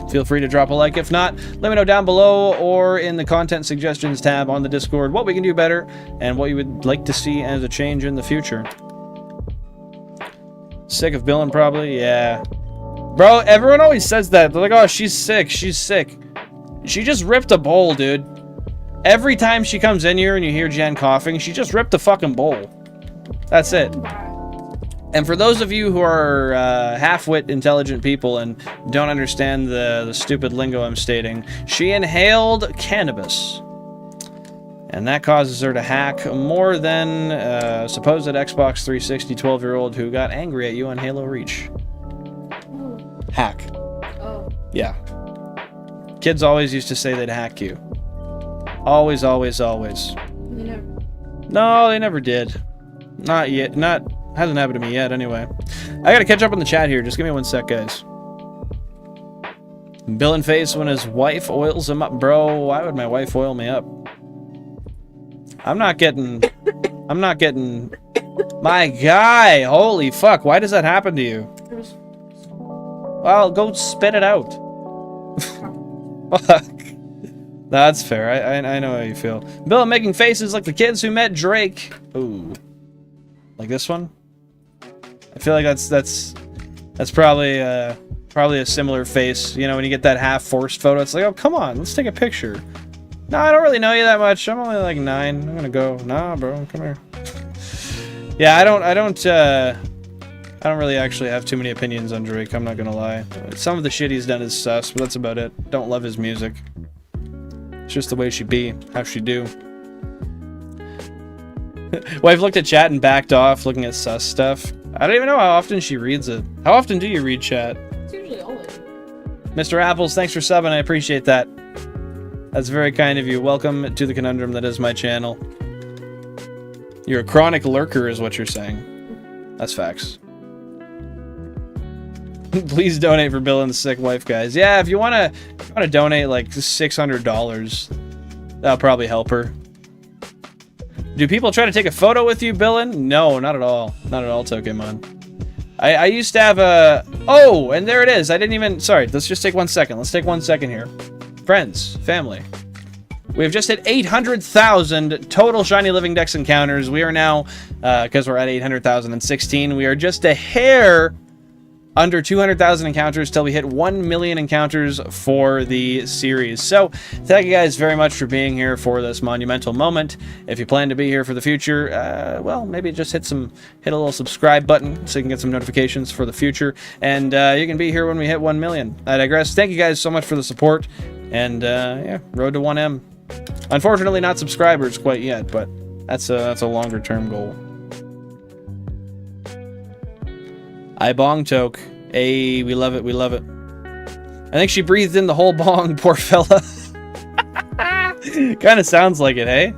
feel free to drop a like. If not, let me know down below or in the content suggestions tab on the Discord what we can do better and what you would like to see as a change in the future. Sick of Billin' probably? Yeah. Bro, everyone always says that. They're like, oh, she's sick. She just ripped a bowl, dude. Every time she comes in here and you hear Jen coughing, she just ripped the fucking bowl. That's it. And for those of you who are half-wit intelligent people and don't understand the stupid lingo I'm stating, she inhaled cannabis. And that causes her to hack more than a supposed Xbox 360 12-year-old who got angry at you on Halo Reach. Hack. Oh. Yeah. Kids always used to say they'd hack you. Always, always, always. They never. No, they never did. Not yet. Hasn't happened to me yet, anyway. I gotta catch up on the chat here. Just give me one sec, guys. Bill in face when his wife oils him up. Bro, why would my wife oil me up? I'm not getting... My guy! Holy fuck, why does that happen to you? Well, go spit it out. Fuck. That's fair. I know how you feel. Bill, I'm making faces like the kids who met Drake. Ooh. Like this one? I feel like that's probably a similar face. You know, when you get that half-forced photo, it's like, oh, come on, let's take a picture. No, I don't really know you that much. I'm only like 9. I'm gonna go. Nah, bro, come here. Yeah, I don't really actually have too many opinions on Drake. I'm not gonna lie. Some of the shit he's done is sus, but that's about it. Don't love his music. It's just the way she be, how she do. Wife looked at chat and backed off, looking at sus stuff. I don't even know how often she reads it. How often do you read chat? It's usually always. Mr. Apples, thanks for subbing. I appreciate that. That's very kind of you. Welcome to the conundrum that is my channel. You're a chronic lurker, is what you're saying. That's facts. Please donate for Bill and the sick wife, guys. Yeah, if you wanna donate like $600, that'll probably help her. Do people try to take a photo with you, Billin? No, not at all. Not at all, Pokemon. I used to have a... Oh, and there it is. I didn't even... Sorry, let's just take 1 second. Let's take 1 second here. Friends, family. We have just hit 800,000 total Shiny Living Dex encounters. We are now, because we're at 800,016, we are just a hair under 200,000 encounters till we hit 1 million encounters for the series. So, thank you guys very much for being here for this monumental moment. If you plan to be here for the future, well, maybe just hit a little subscribe button so you can get some notifications for the future. And you can be here when we hit 1 million. I digress. Thank you guys so much for the support. And yeah, road to 1M. Unfortunately, not subscribers quite yet, but that's a longer term goal. I bong toke. Hey, we love it, we love it. I think she breathed in the whole bong, poor fella. Kind of sounds like it, hey?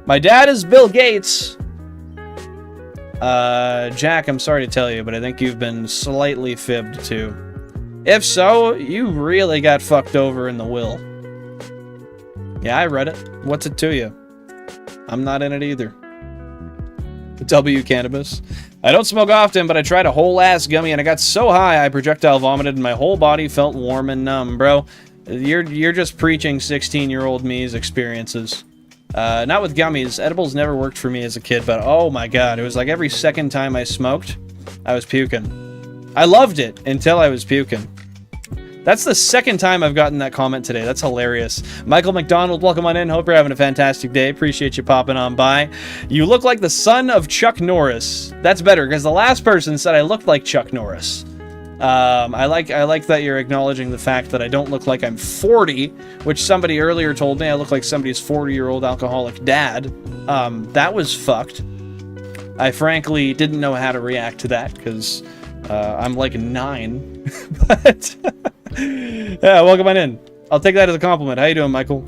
My dad is Bill Gates. Jack, I'm sorry to tell you, but I think you've been slightly fibbed too. If so, you really got fucked over in the will. Yeah, I read it. What's it to you? I'm not in it either. W Cannabis. I don't smoke often, but I tried a whole ass gummy and I got so high I projectile vomited and my whole body felt warm and numb. Bro, you're just preaching 16-year-old me's experiences. Not with gummies. Edibles never worked for me as a kid, but oh my god, it was like every second time I smoked, I was puking. I loved it until I was puking. That's the second time I've gotten that comment today. That's hilarious. Michael McDonald, welcome on in. Hope you're having a fantastic day. Appreciate you popping on by. You look like the son of Chuck Norris. That's better, because the last person said I looked like Chuck Norris. I like that you're acknowledging the fact that I don't look like I'm 40, which somebody earlier told me I look like somebody's 40-year-old alcoholic dad. That was fucked. I frankly didn't know how to react to that, because I'm like 9. But... yeah, welcome on in. I'll take that as a compliment. How you doing, Michael?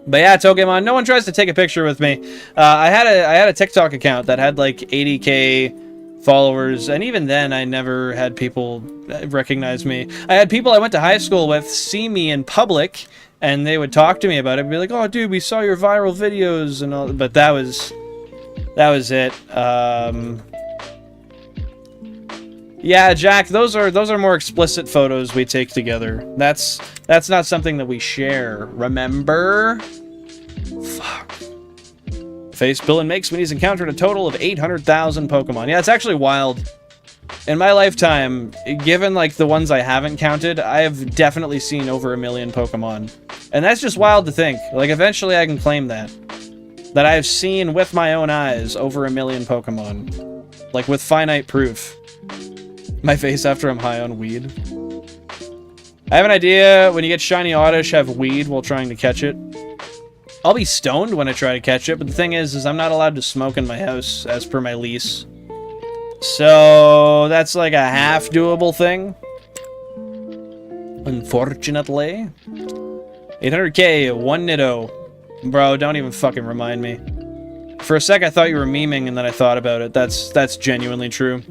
But yeah, Pokemon, no one tries to take a picture with me. I had a TikTok account that had like 80k followers, and even then I never had people recognize me. I had people I went to high school with see me in public, and they would talk to me about it, be like, "Oh, dude, we saw your viral videos," and all. But that was it. Yeah, Jack, those are more explicit photos we take together. That's not something that we share. Remember? Fuck. Face Billin makes when he's encountered a total of 800,000 Pokemon. Yeah, it's actually wild. In my lifetime, given like the ones I haven't counted, I have definitely seen over 1 million Pokemon. And that's just wild to think. Like, eventually I can claim that. That I've seen with my own eyes over 1 million Pokemon. Like, with finite proof. My face after I'm high on weed. I have an idea. When you get Shiny Oddish, have weed while trying to catch it. I'll be stoned when I try to catch it, but the thing is I'm not allowed to smoke in my house, as per my lease. So, that's like a half doable thing. Unfortunately. 800k, 1 Nido. Bro, don't even fucking remind me. For a sec, I thought you were memeing, and then I thought about it. That's genuinely true.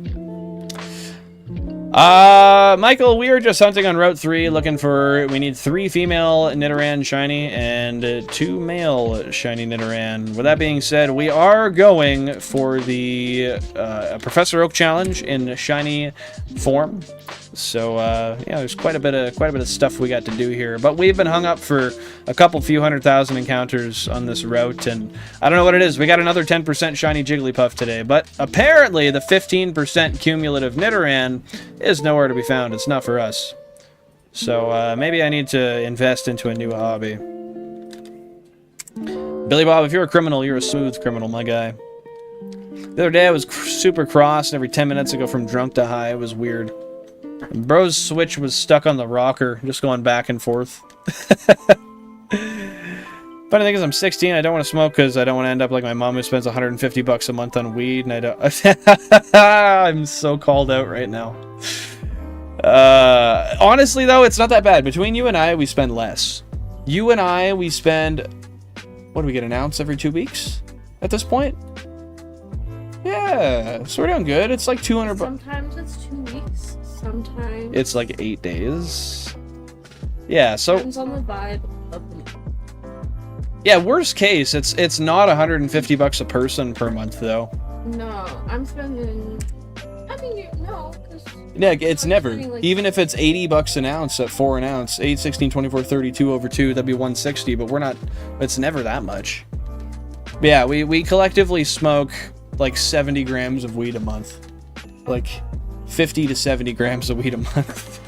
Michael, we are just hunting on Route 3, looking for... We need 3 female Nidoran Shiny and 2 male Shiny Nidoran. With that being said, we are going for the Professor Oak Challenge in Shiny form. So, yeah, there's quite a bit of stuff we got to do here. But we've been hung up for a few 100,000 encounters on this route, and I don't know what it is. We got another 10% Shiny Jigglypuff today, but apparently the 15% cumulative Nidoran is nowhere to be found. It's not for us. So, maybe I need to invest into a new hobby. Billy Bob, if you're a criminal, you're a smooth criminal, my guy. The other day I was super cross, and every 10 minutes I go from drunk to high. It was weird. Bro's Switch was stuck on the rocker, just going back and forth. Funny thing is, I'm 16, I don't want to smoke because I don't want to end up like my mom who spends 150 bucks a month on weed, and I don't... I'm so called out right now. Honestly, though, it's not that bad. Between you and I, we spend less. You and I, we spend... What do we get, an ounce every 2 weeks? At this point? Yeah, so we're doing good. It's like 200 bucks. Sometimes it's 2 weeks. Sometimes it's like 8 days. Yeah, so depends on the vibe of the month. Yeah, worst case, it's not 150 bucks a person per month though. No, I'm spending. I mean, no, because yeah, it's never. like, even if it's 80 bucks an ounce at 4 an ounce, 8, 16, 24, 32 over 2, that'd be 160. But we're not. It's never that much. But yeah, we collectively smoke like 70 grams of weed a month, like 50 to 70 grams of weed a month.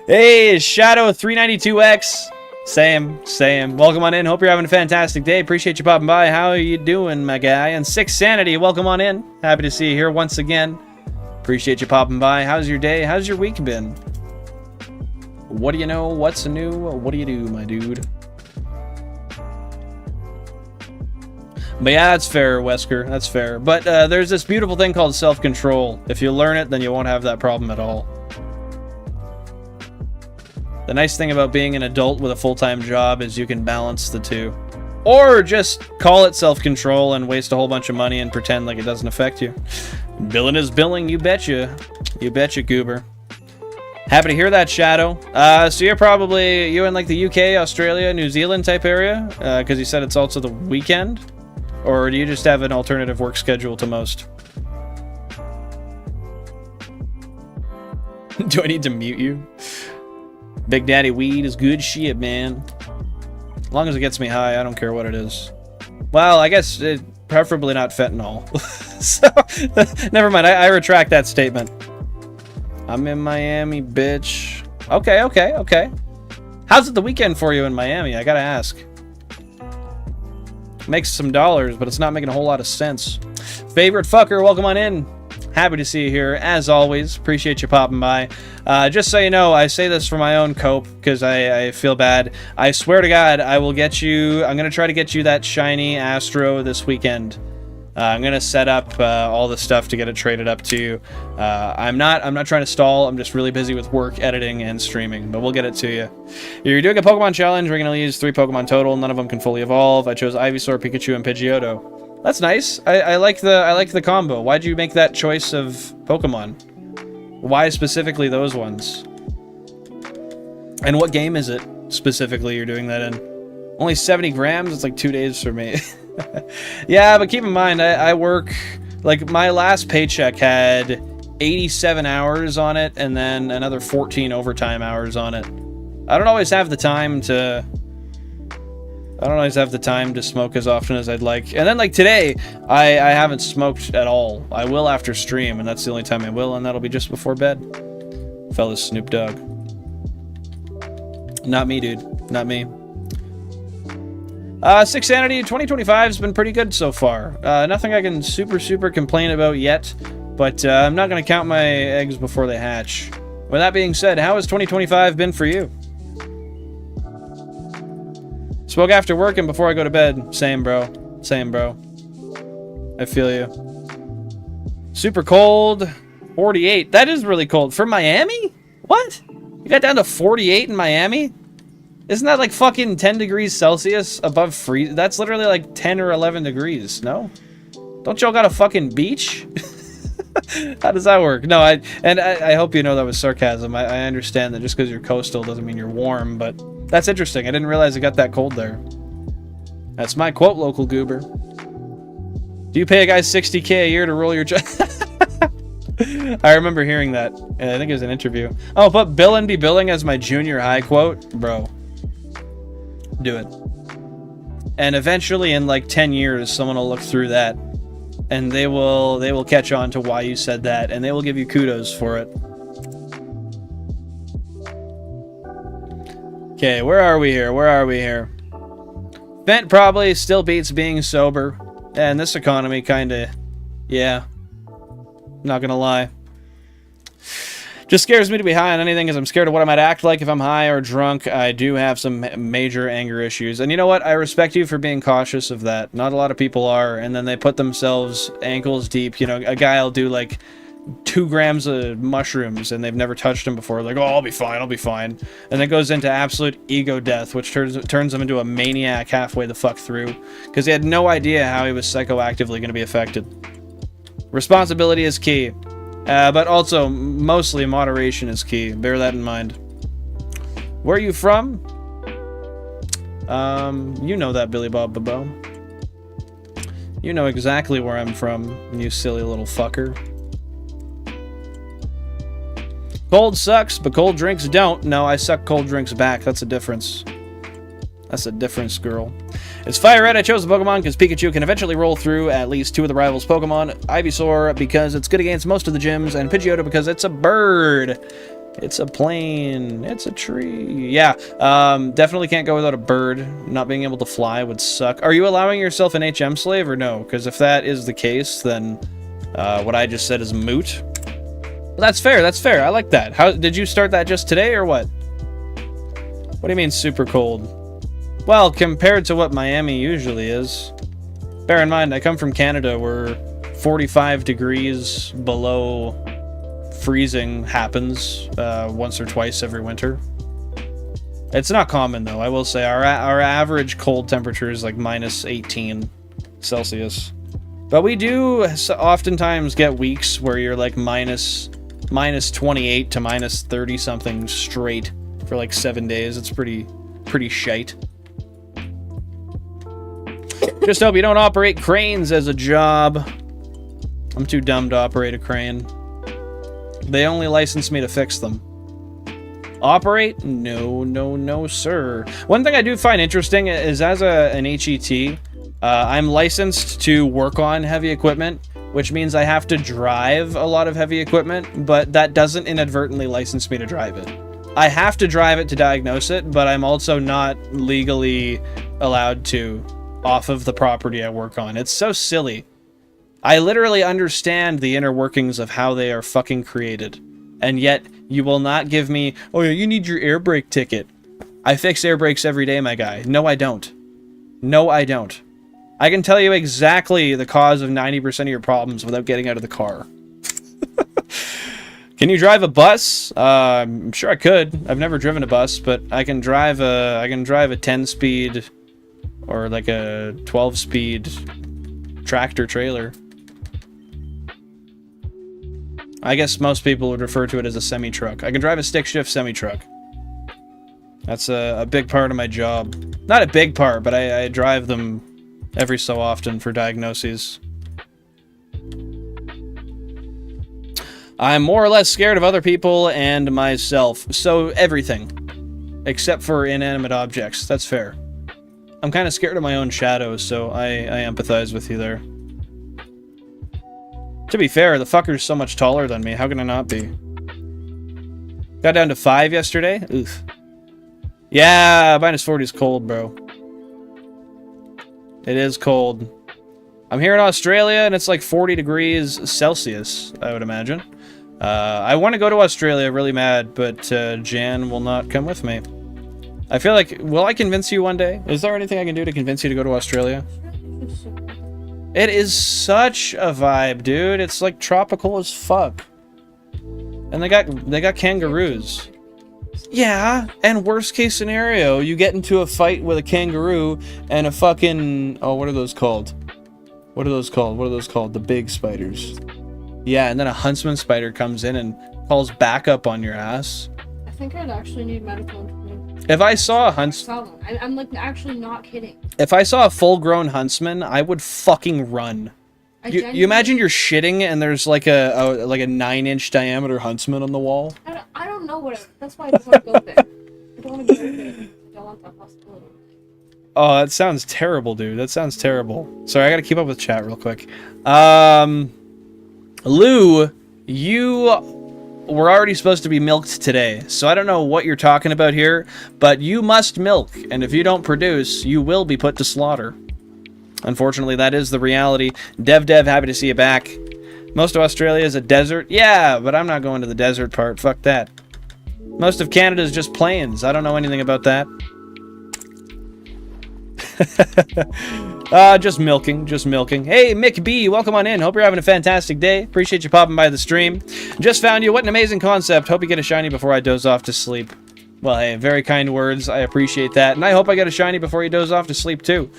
Hey, Shadow 392X. Same. Welcome on in. Hope you're having a fantastic day. Appreciate you popping by. How are you doing, my guy? And Six Sanity, welcome on in. Happy to see you here once again. Appreciate you popping by. How's your day? How's your week been? What do you know? What's new? What do you do, my dude? But yeah, that's fair, Wesker. That's fair. But there's this beautiful thing called self-control. If you learn it, then you won't have that problem at all. The nice thing about being an adult with a full-time job is you can balance the two. Or just call it self-control and waste a whole bunch of money and pretend like it doesn't affect you. Billing is billing, you betcha. You betcha, goober. Happy to hear that, Shadow. So you're probably, you in like the UK, Australia, New Zealand type area? Because you said it's also the weekend? Or do you just have an alternative work schedule to most? Do I need to mute you? Big Daddy weed is good shit, man. As long as it gets me high, I don't care what it is. Well, I guess preferably not fentanyl. So, never mind. I retract that statement. I'm in Miami, bitch. Okay. How's it the weekend for you in Miami? I gotta ask. Makes some dollars, but it's not making a whole lot of sense. Favorite fucker, welcome on in. Happy to see you here, as always. Appreciate you popping by. Just so you know, I say this for my own cope, because I feel bad. I swear to God, I will get you... I'm going to try to get you that shiny Astro this weekend. I'm going to set up all the stuff to get it traded up to you. I'm not trying to stall. I'm just really busy with work, editing, and streaming, but we'll get it to you. You're doing a Pokemon challenge. We're going to use 3 Pokemon total. None of them can fully evolve. I chose Ivysaur, Pikachu, and Pidgeotto. That's nice. I like the combo. Why'd you make that choice of Pokemon? Why specifically those ones? And what game is it specifically you're doing that in? Only 70 grams? It's like 2 days for me. Yeah, but keep in mind, I work... Like, my last paycheck had 87 hours on it, and then another 14 overtime hours on it. I don't always have the time to... smoke as often as I'd like. And then, like, today, I haven't smoked at all. I will after stream, and that's the only time I will, and that'll be just before bed. Fellas, Snoop Dogg. Not me, dude. Not me. 6 sanity. 2025 has been pretty good so far. Nothing I can super complain about yet, but I'm not going to count my eggs before they hatch. With that being said, how has 2025 been for you? Smoke after work and before I go to bed. Same, bro. Same, bro. I feel you. Super cold. 48. That is really cold. For Miami? What? You got down to 48 in Miami? Isn't that like fucking 10 degrees Celsius above freeze? That's literally like 10 or 11 degrees, no? Don't y'all got a fucking beach? How does that work? No, I hope you know that was sarcasm. I understand that just because you're coastal doesn't mean you're warm, but that's interesting. I didn't realize it got that cold there. That's my quote, local goober. Do you pay a guy $60K a year to roll your I remember hearing that. I think it was an interview. Oh, put Bill and be billing as my junior high quote? Bro. Do it. And eventually in like 10 years, someone will look through that and they will catch on to why you said that, and they will give you kudos for it. Okay, where are we here? Where are we here? Vent probably still beats being sober. And this economy kinda, yeah. Not gonna lie. Just scares me to be high on anything, because I'm scared of what I might act like if I'm high or drunk. I do have some major anger issues. And you know what? I respect you for being cautious of that. Not a lot of people are, and then they put themselves ankles deep. You know, a guy will do like 2 grams of mushrooms, and they've never touched them before. Like, oh, I'll be fine, I'll be fine. And then goes into absolute ego death, which turns him into a maniac halfway the fuck through, because he had no idea how he was psychoactively going to be affected. Responsibility is key. But also, mostly moderation is key. Bear that in mind. Where are you from? You know that, Billy Bob Babo. You know exactly where I'm from, you silly little fucker. Cold sucks, but cold drinks don't. No, I suck cold drinks back. That's a difference. That's a difference, girl. It's FireRed. I chose the Pokemon because Pikachu can eventually roll through at least 2 of the rivals' Pokemon. Ivysaur because it's good against most of the gyms, and Pidgeotto because it's a bird. It's a plane. It's a tree. Yeah, definitely can't go without a bird. Not being able to fly would suck. Are you allowing yourself an HM slave or no? Because if that is the case, then what I just said is moot. That's fair. That's fair. I like that. How did you start that just today or what? What do you mean super cold? Well, compared to what Miami usually is. Bear in mind, I come from Canada where 45 degrees below freezing happens once or twice every winter. It's not common, though. I will say our average cold temperature is like minus 18 Celsius. But we do oftentimes get weeks where you're like minus 28 to minus 30 something straight for like 7 days. It's pretty shite. Just hope you don't operate cranes as a job. I'm too dumb to operate a crane. They only license me to fix them. Operate? No, sir. One thing I do find interesting is as an HET, I'm licensed to work on heavy equipment, which means I have to drive a lot of heavy equipment, but that doesn't inadvertently license me to drive it. I have to drive it to diagnose it, but I'm also not legally allowed to off of the property I work on. It's so silly. I literally understand the inner workings of how they are fucking created, and yet you will not give me, oh yeah, you need your air brake ticket. I fix air brakes every day, my guy. No, I don't. No, I don't. I can tell you exactly the cause of 90% of your problems without getting out of the car. Can you drive a bus? I'm sure I could. I've never driven a bus, but I can drive a 10-speed or like a 12-speed tractor trailer. I guess most people would refer to it as a semi-truck. I can drive a stick-shift semi-truck. That's a big part of my job. Not a big part, but I drive them every so often for diagnoses. I'm more or less scared of other people and myself. So everything. Except for inanimate objects. That's fair. I'm kind of scared of my own shadows, so I empathize with you there. To be fair, the fucker's so much taller than me. How can I not be? Got down to 5 yesterday? Oof. Yeah, -40 is cold, bro. It is cold. I'm here in Australia, and it's like 40 degrees Celsius, I would imagine. I want to go to Australia really mad, but Jan will not come with me. I feel like, will I convince you one day? Is there anything I can do to convince you to go to Australia? It is such a vibe, dude. It's like tropical as fuck. And they got kangaroos. Yeah, and worst case scenario, you get into a fight with a kangaroo and a fucking... Oh, what are those called? What are those called? What are those called? The big spiders. Yeah, and then a huntsman spider comes in and calls backup on your ass. I think I'd actually need medical information. If I saw a I'm like actually not kidding. If I saw a full-grown huntsman, I would fucking run. You imagine you're shitting and there's like a 9-inch diameter huntsman on the wall? I don't know what that's why I don't want to go there. I don't want to go there. I don't want that possibility. Oh, that sounds terrible, dude. That sounds terrible. Sorry, I gotta keep up with chat real quick. Lou, you were already supposed to be milked today, so I don't know what you're talking about here, but you must milk, and if you don't produce, you will be put to slaughter. Unfortunately, that is the reality. Dev, happy to see you back. Most of Australia is a desert. Yeah, but I'm not going to the desert part. Fuck that. Most of Canada is just plains. I don't know anything about that. Just milking. Hey, Mick B, welcome on in. Hope you're having a fantastic day. Appreciate you popping by the stream. Just found you. What an amazing concept. Hope you get a shiny before I doze off to sleep. Well, hey, very kind words. I appreciate that. And I hope I get a shiny before you doze off to sleep, too.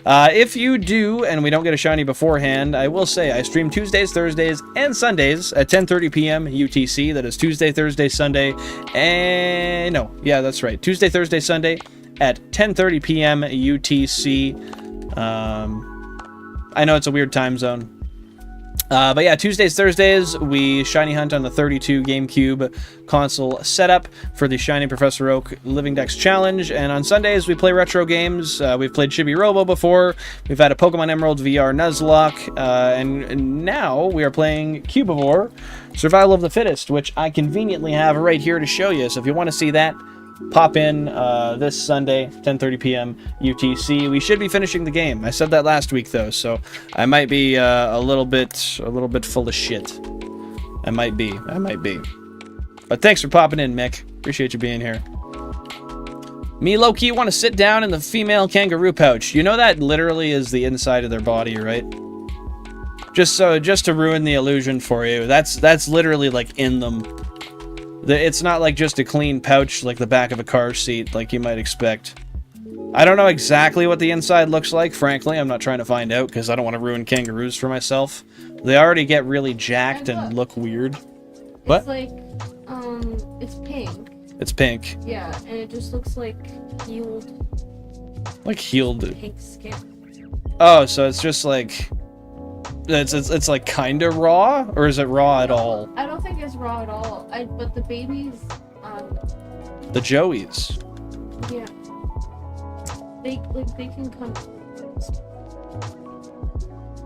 If you do, and we don't get a shiny beforehand, I will say I stream Tuesdays, Thursdays, and Sundays at 10:30 p.m. UTC. That is Tuesday, Thursday, Sunday, and... No, yeah, that's right. Tuesday, Thursday, Sunday at 10:30 p.m. UTC. I know it's a weird time zone. But yeah, Tuesdays, Thursdays, we shiny hunt on the 32 GameCube console setup for the Shiny Professor Oak Living Dex Challenge. And on Sundays, we play retro games. We've played Chibi Robo before. We've had a Pokemon Emerald VR Nuzlocke. And now we are playing Cubivore, Survival of the Fittest, which I conveniently have right here to show you. So if you want to see that, pop in this Sunday, 10:30 p.m. UTC. We should be finishing the game. I said that last week though, so I might be a little bit full of shit. I might be. But thanks for popping in, Mick. Appreciate you being here. Me, low-key, want to sit down in the female kangaroo pouch. You know that literally is the inside of their body, right? Just to ruin the illusion for you. That's literally like in them. It's not like just a clean pouch like the back of a car seat like you might expect. I don't know exactly what the inside looks like, frankly. I'm not trying to find out because I don't want to ruin kangaroos for myself. They already get really jacked and look weird. What? It's like, it's pink. It's pink. Yeah, and it just looks like healed. Like healed. Pink skin. Oh, so it's just like... It's like kinda raw? Or is it raw at all? I don't think it's raw at all. But the babies, the Joeys. Yeah. They can come.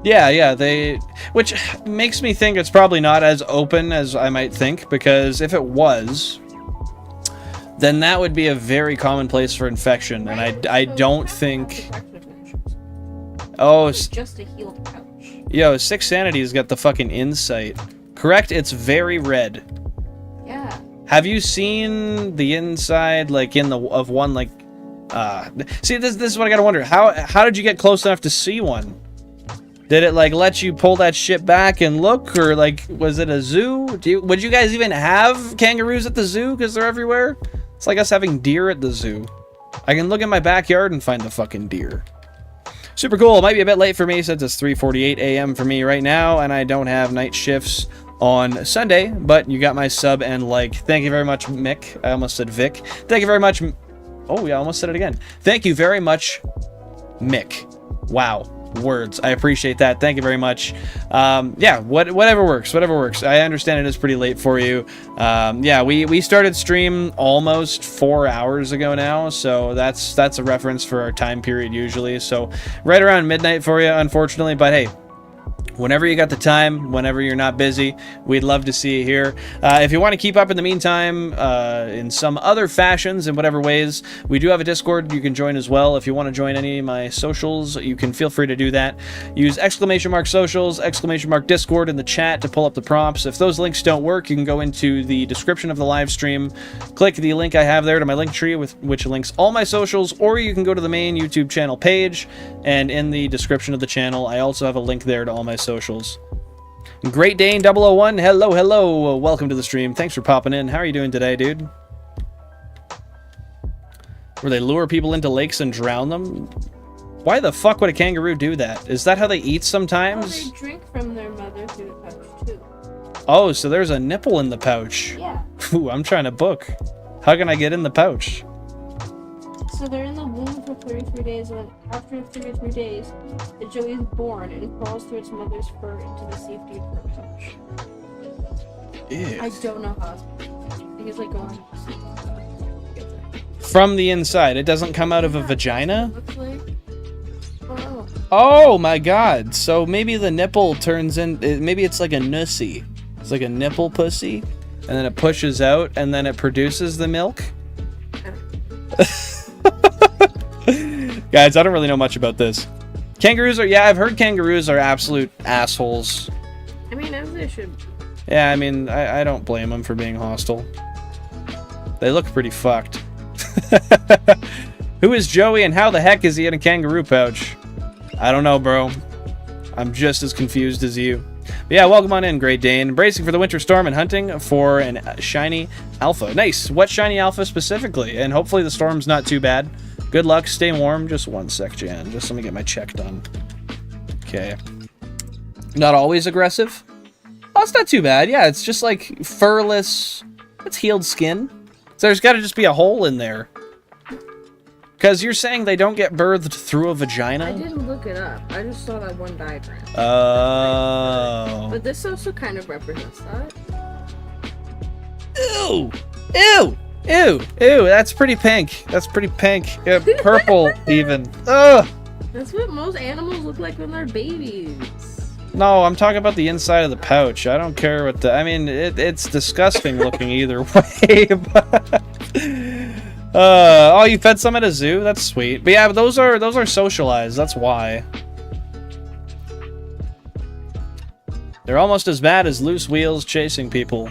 Yeah, which makes me think it's probably not as open as I might think, because if it was, then that would be a very common place for infection, and I don't think... Oh, it's just a healed pouch. Yo, 6 Sanity's got the fucking insight. Correct, it's very red. Yeah. Have you seen the inside, like, of one, like... See, this is what I gotta wonder. How did you get close enough to see one? Did it, like, let you pull that shit back and look? Or, like, was it a zoo? Would you guys even have kangaroos at the zoo? Because they're everywhere? It's like us having deer at the zoo. I can look in my backyard and find the fucking deer. Super cool. Might be a bit late for me since it's 3:48 a.m. for me right now, and I don't have night shifts on Sunday, but you got my sub and like. Thank you very much, Mick. I almost said Vic. Thank you very much. Oh, yeah, I almost said it again. Thank you very much, Mick. Wow. Words. I appreciate that. Thank you very much. Yeah, whatever works. I understand it is pretty late for you. Yeah, we started stream almost 4 hours ago now, so that's a reference for our time period usually. So right around midnight for you, unfortunately, but hey, Whenever you got the time, whenever you're not busy, we'd love to see you here. If you want to keep up in the meantime, in some other fashions, in whatever ways, we do have a Discord you can join as well. If you want to join any of my socials, you can feel free to do that. Use !socials, !Discord in the chat to pull up the prompts. If those links don't work, you can go into the description of the live stream, click the link I have there to my link tree, with which links all my socials, or you can go to the main YouTube channel page, and in the description of the channel, I also have a link there to all my socials. Great Dane 001, hello, welcome to the stream. Thanks for popping in. How are you doing today, dude? Where they lure people into lakes and drown them? Why the fuck would a kangaroo do that? Is that how they eat sometimes? Well, they drink from their mother through the pouch, too. Oh, so there's a nipple in the pouch. Yeah. Ooh, I'm trying to book. How can I get in the pouch? So they're in the womb for 33 days, and after 33 days, the joey is born and crawls through its mother's fur into the safety of her pouch. Ew. I don't know how. I think it's like going From the inside, it doesn't come out of a vagina? looks like. Oh. Oh my god, so maybe the nipple turns in, maybe it's like a nussy. It's like a nipple pussy, and then it pushes out, and then it produces the milk? Guys, I don't really know much about this. Kangaroos are, yeah, I've heard kangaroos are absolute assholes. I mean, as they should. Yeah, I mean, I don't blame them for being hostile. They look pretty fucked. Who is Joey and how the heck is he in a kangaroo pouch? I don't know, bro. I'm just as confused as you. But yeah, welcome on in, Great Dane. Bracing for the winter storm and hunting for a shiny alpha. Nice. What shiny alpha specifically? And hopefully the storm's not too bad. Good luck. Stay warm. Just one sec, Jan. Just let me get my check done. Okay. Not always aggressive? Oh, it's not too bad. Yeah, it's just like furless. It's healed skin. So there's got to just be a hole in there. Because you're saying they don't get birthed through a vagina? I didn't look it up. I just saw that one diagram. Oh. But this also kind of represents that. Ew! Ew! Ew! Ew! That's pretty pink. That's pretty pink. Yeah, purple, even. Ugh! That's what most animals look like when they're babies. No, I'm talking about the inside of the pouch. I don't care what the... I mean, it's disgusting looking either way, but... oh, you fed some at a zoo? That's sweet. But yeah, but those are socialized. That's why. They're almost as bad as loose wheels chasing people.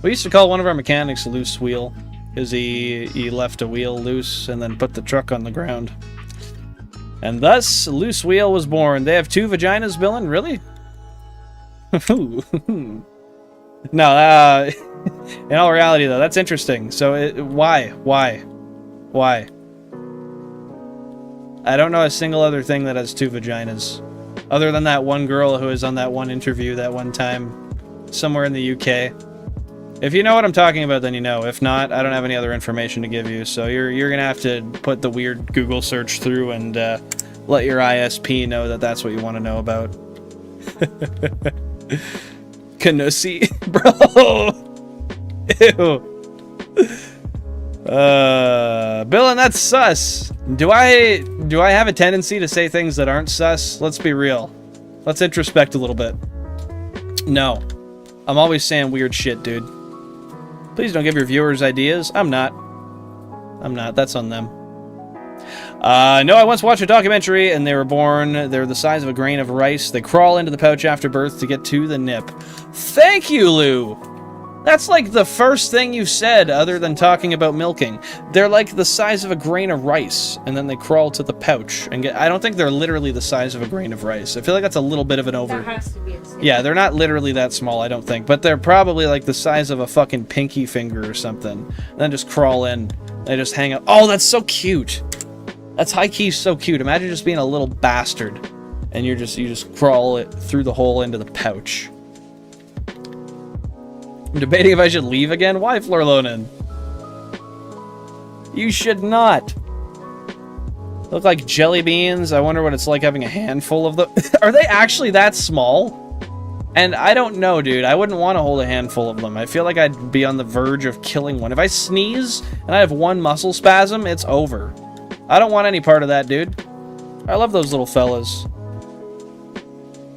We used to call one of our mechanics a loose wheel, because he left a wheel loose and then put the truck on the ground. And thus, Loose Wheel was born. They have 2 vaginas, Billin? Really? No, in all reality, though, that's interesting. So, why? I don't know a single other thing that has 2 vaginas. Other than that one girl who was on that one interview that one time somewhere in the UK. If you know what I'm talking about, then you know. If not, I don't have any other information to give you. So you're going to have to put the weird Google search through and let your ISP know that that's what you want to know about. Canusi? Bro! Ew. Billin, that's sus. Do I have a tendency to say things that aren't sus? Let's be real. Let's introspect a little bit. No. I'm always saying weird shit, dude. Please don't give your viewers ideas. I'm not. That's on them. No, I once watched a documentary and they were born. They're the size of a grain of rice. They crawl into the pouch after birth to get to the nip. Thank you, Lou. That's like the first thing you said other than talking about milking. They're like the size of a grain of rice, and then they crawl to the pouch and get... I don't think they're literally the size of a grain of rice. I feel like that's a little bit of an over... That has to be insane. Yeah, they're not literally that small, I don't think. But they're probably like the size of a fucking pinky finger or something. And then just crawl in. They just hang out. Oh, that's so cute. That's high-key so cute. Imagine just being a little bastard. And you just crawl it through the hole into the pouch. I'm debating if I should leave again. Why, Florlonin? You should not. Look like jelly beans. I wonder what it's like having a handful of them. Are they actually that small? And I don't know, dude. I wouldn't want to hold a handful of them. I feel like I'd be on the verge of killing one. If I sneeze and I have one muscle spasm, it's over. I don't want any part of that, dude. I love those little fellas.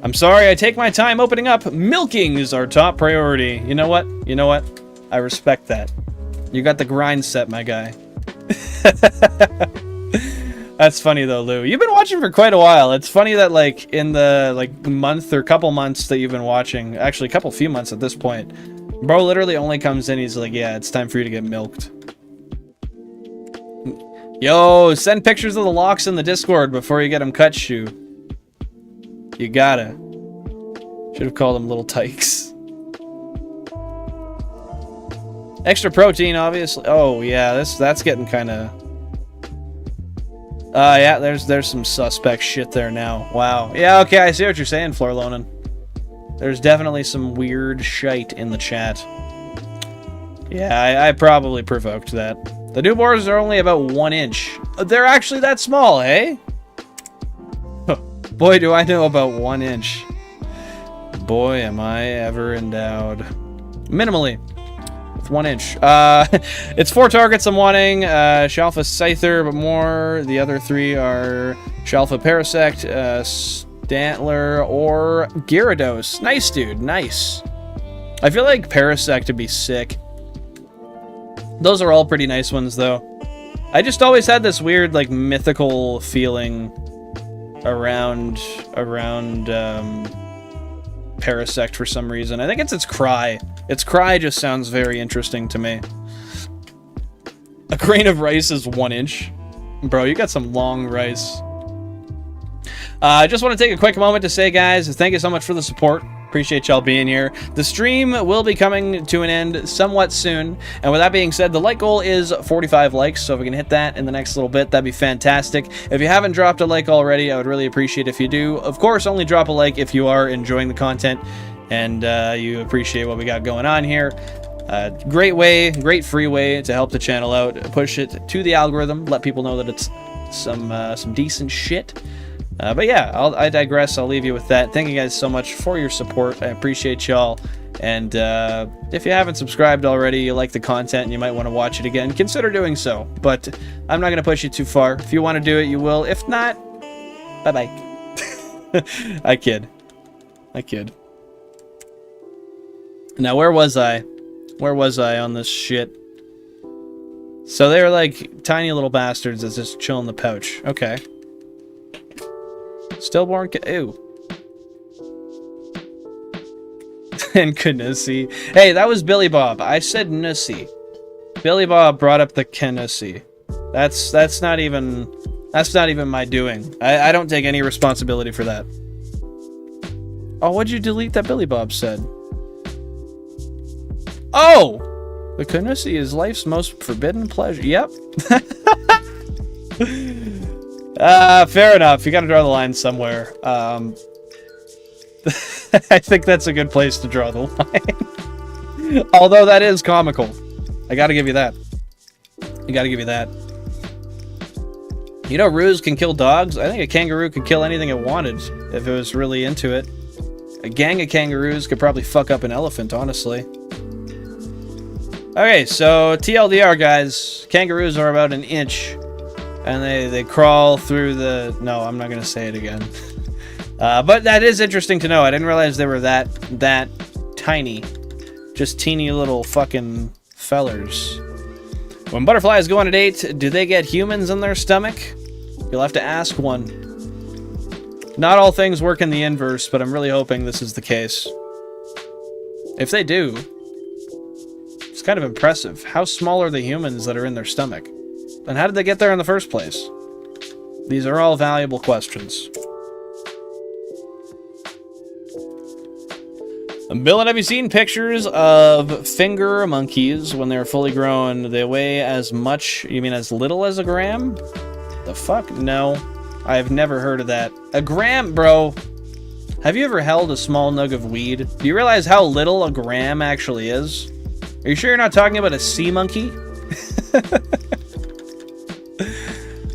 I'm sorry, I take my time opening up. Milking is our top priority. You know what? You know what? I respect that. You got the grind set, my guy. That's funny though, Lou. You've been watching for quite a while. It's funny that like in the month or couple months that you've been watching, actually a few months at this point, bro literally only comes in, he's like, yeah, it's time for you to get milked. Yo, send pictures of the locks in the Discord before you get them cut, Shoe. You gotta. Should have called them little tykes. Extra protein, obviously. Oh yeah, that's getting kind of. Yeah, there's some suspect shit there now. Wow. Yeah, okay, I see what you're saying, Florlonan. There's definitely some weird shite in the chat. Yeah, I probably provoked that. The new boars are only about 1 inch. They're actually that small, hey? Boy, do I know about 1 inch. Boy, am I ever endowed. Minimally. With 1 inch. It's 4 targets I'm wanting. Shalfa Scyther, but more. The other 3 are Shalfa Parasect, Stantler, or Gyarados. Nice, dude. Nice. I feel like Parasect would be sick. Those are all pretty nice ones, though. I just always had this weird, like, mythical feeling around Parasect for some reason. I think it's its cry. Its cry just sounds very interesting to me. A grain of rice is 1 inch. Bro, you got some long rice. I just want to take a quick moment to say, guys, thank you so much for the support. Appreciate y'all being here. The stream will be coming to an end somewhat soon. And with that being said, the like goal is 45 likes. So if we can hit that in the next little bit, that'd be fantastic. If you haven't dropped a like already, I would really appreciate if you do. Of course, only drop a like if you are enjoying the content and you appreciate what we got going on here. Great way, great free way to help the channel out. Push it to the algorithm. Let people know that it's some decent shit. But yeah, I digress. I'll leave you with that. Thank you guys so much for your support. I appreciate y'all. And if you haven't subscribed already, you like the content, and you might want to watch it again, consider doing so. But I'm not going to push you too far. If you want to do it, you will. If not, bye-bye. I kid. I kid. Now, where was I? Where was I on this shit? So they're like tiny little bastards that just chill in the pouch. Okay. Stillborn, ew. And Canussy. Hey, that was Billy Bob. I said Nussy. Billy Bob brought up the Canussy. That's not even my doing. I don't take any responsibility for that. Oh, what'd you delete that Billy Bob said? Oh! The Canussy is life's most forbidden pleasure. Yep. Fair enough. You gotta draw the line somewhere. I think that's a good place to draw the line. Although that is comical. I gotta give you that. I gotta give you that. You know, Ruse can kill dogs? I think a kangaroo could kill anything it wanted if it was really into it. A gang of kangaroos could probably fuck up an elephant, honestly. Okay, so TLDR, guys. Kangaroos are about 1 inch. And they crawl through the... No, I'm not going to say it again. But that is interesting to know. I didn't realize they were that tiny. Just teeny little fucking fellers. When butterflies go on a date, do they get humans in their stomach? You'll have to ask one. Not all things work in the inverse, but I'm really hoping this is the case. If they do, it's kind of impressive. How small are the humans that are in their stomach? And how did they get there in the first place? These are all valuable questions. Bill, have you seen pictures of finger monkeys when they're fully grown? They weigh as much, you mean as little as a gram? The fuck? No. I've never heard of that. A gram, bro. Have you ever held a small nug of weed? Do you realize how little a gram actually is? Are you sure you're not talking about a sea monkey?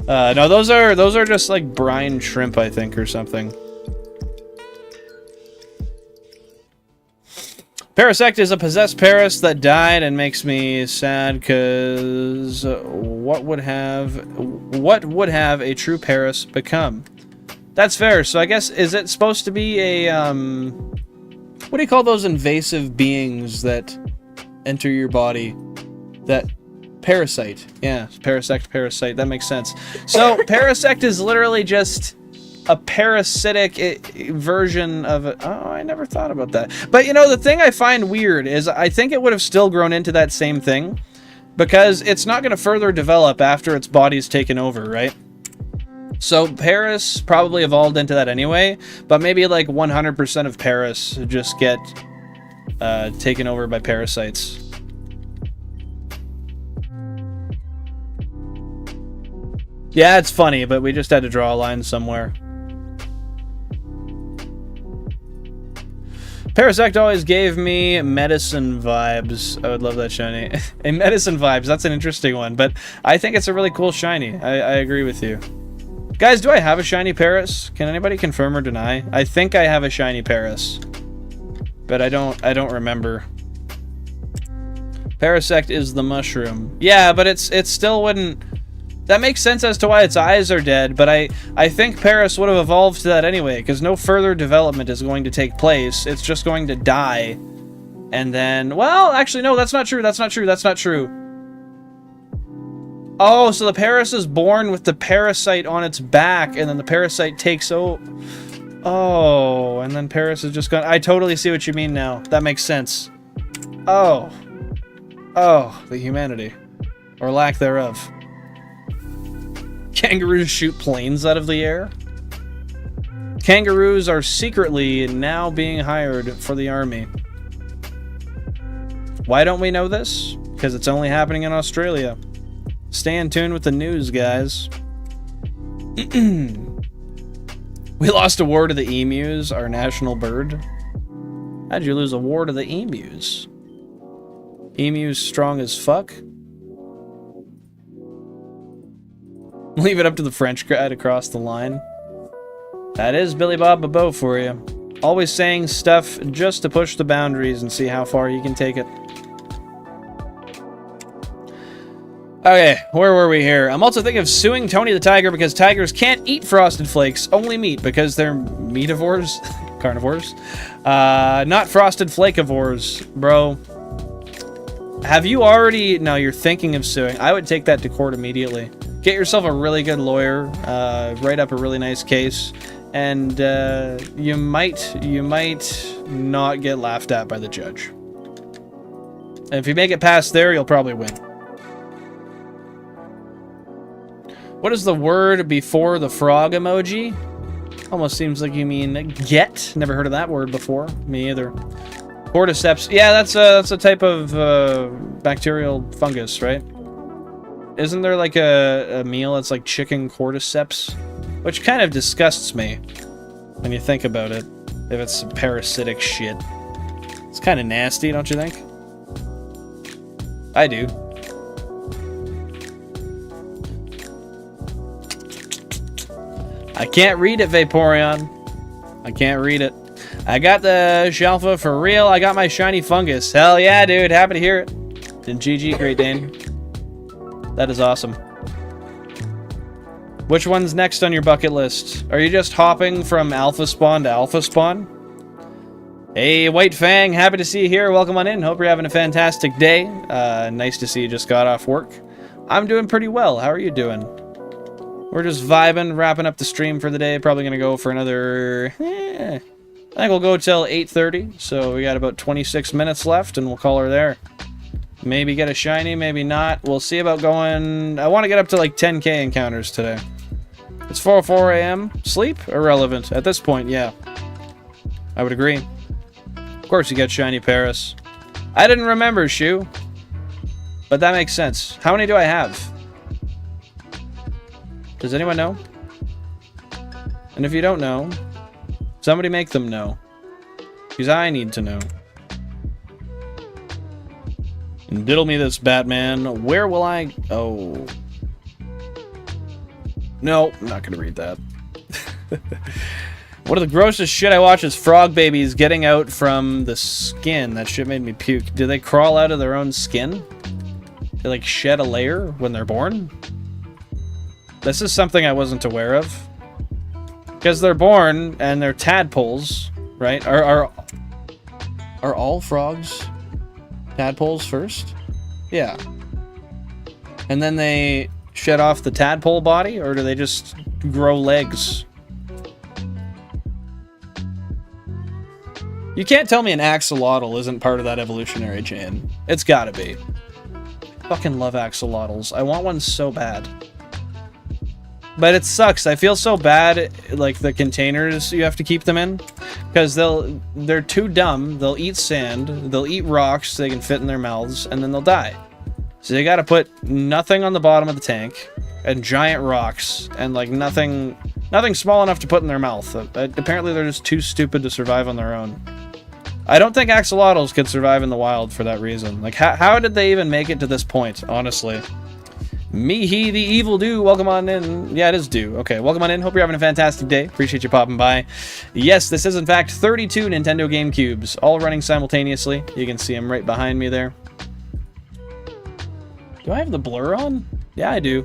No, those are just like brine shrimp, I think, or something. Parasect is a possessed Paras that died and makes me sad because what would have a true Paras become? That's fair. So I guess, is it supposed to be a, what do you call those invasive beings that enter your body? That parasite. Yeah, parasite. That makes sense. So parasect is literally just a parasitic version of it. Oh, I never thought about that. But you know, the thing I find weird is I think it would have still grown into that same thing because it's not going to further develop after its body's taken over, right? So Paris probably evolved into that anyway, but maybe like 100% of Paris just get taken over by parasites. Yeah, it's funny, but we just had to draw a line somewhere. Parasect always gave me medicine vibes. I would love that shiny. And medicine vibes, that's an interesting one, but I think it's a really cool shiny. I agree with you. Guys, do I have a shiny Paris? Can anybody confirm or deny? I think I have a shiny Paris, but I don't remember. Parasect is the mushroom. Yeah, but it still wouldn't... That makes sense as to why its eyes are dead, but I think Paris would have evolved to that anyway, because no further development is going to take place. It's just going to die. And then... Well, actually, no, that's not true. That's not true. Oh, so the Paris is born with the parasite on its back, and then the parasite takes over... Oh, and then Paris is just gone... I totally see what you mean now. That makes sense. Oh. Oh, the humanity. Or lack thereof. Kangaroos shoot planes out of the air. Kangaroos are secretly now being hired for the army. Why don't we know this? Because it's only happening in Australia. Stay in tune with the news, guys. We lost a war to the emus, our national bird. How'd you lose a war to the emus? Emus strong as fuck? Leave it up to the French guy to cross the line. That is Billy Bob Bobo for you. Always saying stuff just to push the boundaries and see how far you can take it. Okay, where were we here? I'm also thinking of suing Tony the Tiger because tigers can't eat Frosted Flakes, only meat, because they're meativores? Carnivores? Not Frosted Flakeivores, bro. Have you already... No, you're thinking of suing. I would take that to court immediately. Get yourself a really good lawyer, write up a really nice case, and you might not get laughed at by the judge. And if you make it past there, you'll probably win. What is the word before the frog emoji? Almost seems like you mean get. Never heard of that word before. Me either. Cordyceps. Yeah, that's a type of bacterial fungus, right? Isn't there like a meal that's like chicken cordyceps? Which kind of disgusts me when you think about it. If it's parasitic shit. It's kind of nasty, don't you think? I do. I can't read it, Vaporeon. I can't read it. I got the Shalfa for real. I got my shiny fungus. Hell yeah, dude. Happy to hear it. And GG, Great Dane. That is awesome. Which one's next on your bucket list? Are you just hopping from Alpha Spawn to Alpha Spawn? Hey, White Fang. Happy to see you here. Welcome on in. Hope you're having a fantastic day. Nice to see you just got off work. I'm doing pretty well. How are you doing? We're just vibing, wrapping up the stream for the day. Probably going to go for another... I think we'll go till 8:30. So we got about 26 minutes left, and we'll call her there. Maybe get a shiny, maybe not. We'll see about going... I want to get up to like 10k encounters today. It's 4:04 a.m. Sleep? Irrelevant. At this point, yeah. I would agree. Of course you get shiny Paris. I didn't remember, Shu. But that makes sense. How many do I have? Does anyone know? And if you don't know, somebody make them know. Because I need to know. And diddle me this, Batman. Where will I... Oh. No, I'm not going to read that. One of the grossest shit I watch is frog babies getting out from the skin. That shit made me puke. Do they crawl out of their own skin? They, like, shed a layer when they're born? This is something I wasn't aware of. Because they're born and they're tadpoles, right? Are all frogs tadpoles first? Yeah. And then they shed off the tadpole body, or do they just grow legs? You can't tell me an axolotl isn't part of that evolutionary chain. It's gotta be. Fucking love axolotls. I want one so bad. But it sucks. I feel so bad, like, the containers you have to keep them in. Because they're too dumb. They'll eat sand, they'll eat rocks so they can fit in their mouths, and then they'll die. So they gotta put nothing on the bottom of the tank, and giant rocks, and, like, nothing small enough to put in their mouth. Apparently they're just too stupid to survive on their own. I don't think axolotls could survive in the wild for that reason. Like, how did they even make it to this point, honestly? Me-he, the evil do, welcome on in. Yeah, it is do. Okay, welcome on in. Hope you're having a fantastic day. Appreciate you popping by. Yes, this is, in fact, 32 Nintendo GameCubes, all running simultaneously. You can see them right behind me there. Do I have the blur on? Yeah, I do.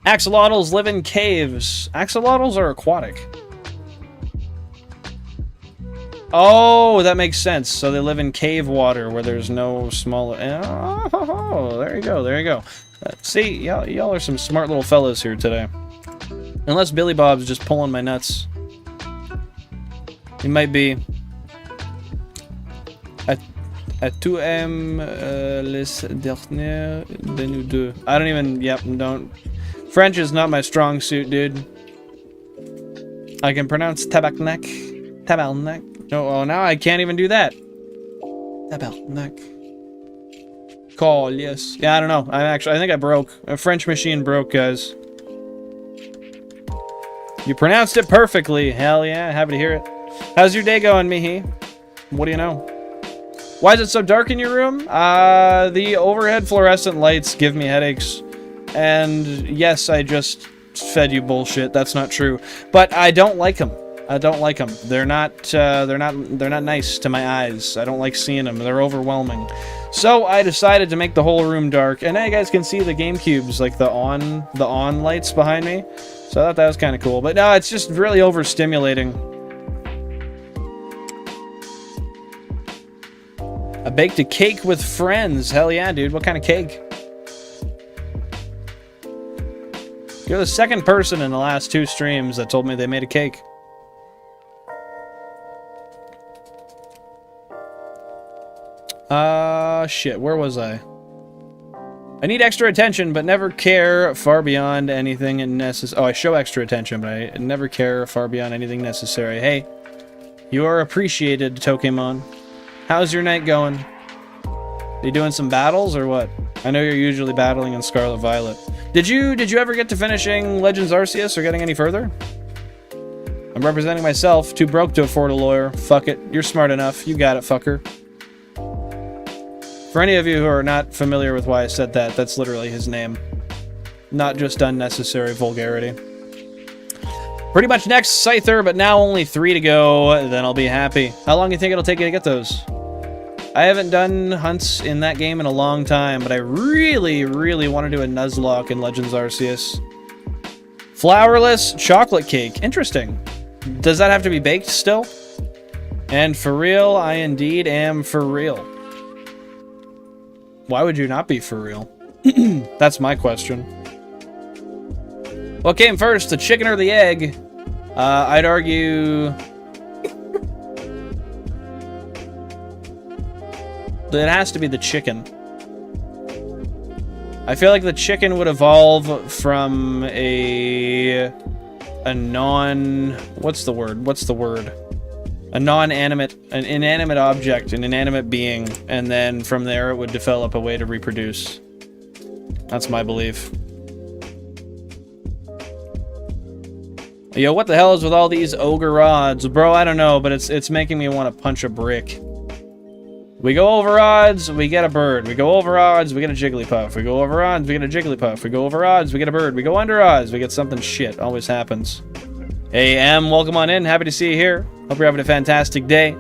Axolotls live in caves. Axolotls are aquatic. Oh, that makes sense. So they live in cave water where there's no smaller... Oh, there you go, there you go. See, y'all are some smart little fellas here today. Unless Billy Bob's just pulling my nuts. He might be... À tout les derniers de nous deux. I don't even... Yep, don't... French is not my strong suit, dude. I can pronounce tabarnak. Tabarnak. Oh, now I can't even do that. Tabarnak. Call, yes. Yeah, I don't know. I think I broke. A French machine broke, guys. You pronounced it perfectly. Hell yeah, happy to hear it. How's your day going, Mihi? What do you know? Why is it so dark in your room? The overhead fluorescent lights give me headaches. And yes, I just fed you bullshit. That's not true. But I don't like them. I don't like them. They're not nice to my eyes. I don't like seeing them. They're overwhelming. So I decided to make the whole room dark. And now you guys can see the GameCubes, like the on lights behind me. So I thought that was kind of cool. But no, it's just really overstimulating. I baked a cake with friends. Hell yeah, dude. What kind of cake? You're the second person in the last 2 streams that told me they made a cake. Shit, where was I? I need extra attention, but never care far beyond anything necessary. Oh, I show extra attention, but I never care far beyond anything necessary. Hey, you are appreciated, Pokemon. How's your night going? Are you doing some battles or what? I know you're usually battling in Scarlet Violet. Did you ever get to finishing Legends Arceus or getting any further? I'm representing myself, too broke to afford a lawyer. Fuck it, you're smart enough. You got it, fucker. For any of you who are not familiar with why I said that, that's literally his name. Not just unnecessary vulgarity. Pretty much next Scyther, but now only 3 to go, then I'll be happy. How long do you think it'll take you to get those? I haven't done hunts in that game in a long time, but I really, really want to do a Nuzlocke in Legends Arceus. Flourless chocolate cake. Interesting. Does that have to be baked still? And for real, I indeed am for real. Why would you not be for real? That's my question. What came first, the chicken or the egg? I'd argue... it has to be the chicken. I feel like the chicken would evolve from a non... What's the word? A non-animate, an inanimate object, an inanimate being, and then from there it would develop a way to reproduce. That's my belief. Yo, what the hell is with all these ogre odds? Bro, I don't know, but it's making me want to punch a brick. We go over odds, we get a bird. We go over odds, we get a Jigglypuff. We go over odds, we get a Jigglypuff. We go over odds, we get a bird. We go under odds, we get something shit. Always happens. Hey, M, welcome on in. Happy to see you here. Hope you're having a fantastic day.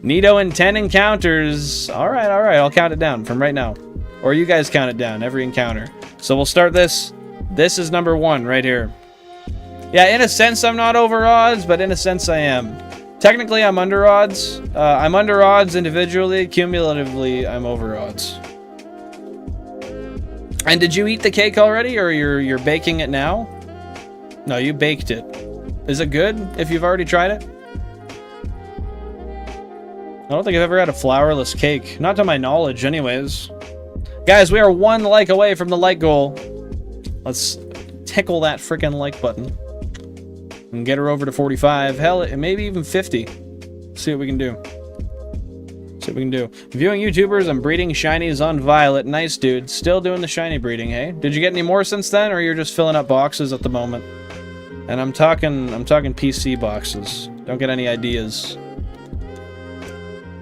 Nido and 10 encounters. Alright, I'll count it down from right now. Or you guys count it down, every encounter. So we'll start this. This is number 1 right here. Yeah, in a sense, I'm not over odds, but in a sense, I am. Technically, I'm under odds. I'm under odds individually. Cumulatively, I'm over odds. And did you eat the cake already, or you're baking it now? No, you baked it. Is it good if you've already tried it? I don't think I've ever had a flourless cake. Not to my knowledge, anyways. Guys, we are 1 like away from the like goal. Let's tickle that freaking like button. And get her over to 45. Hell, maybe even 50. See what we can do. See what we can do. Viewing YouTubers and breeding shinies on Violet. Nice, dude. Still doing the shiny breeding, hey? Did you get any more since then, or you're just filling up boxes at the moment? And I'm talking PC boxes. Don't get any ideas.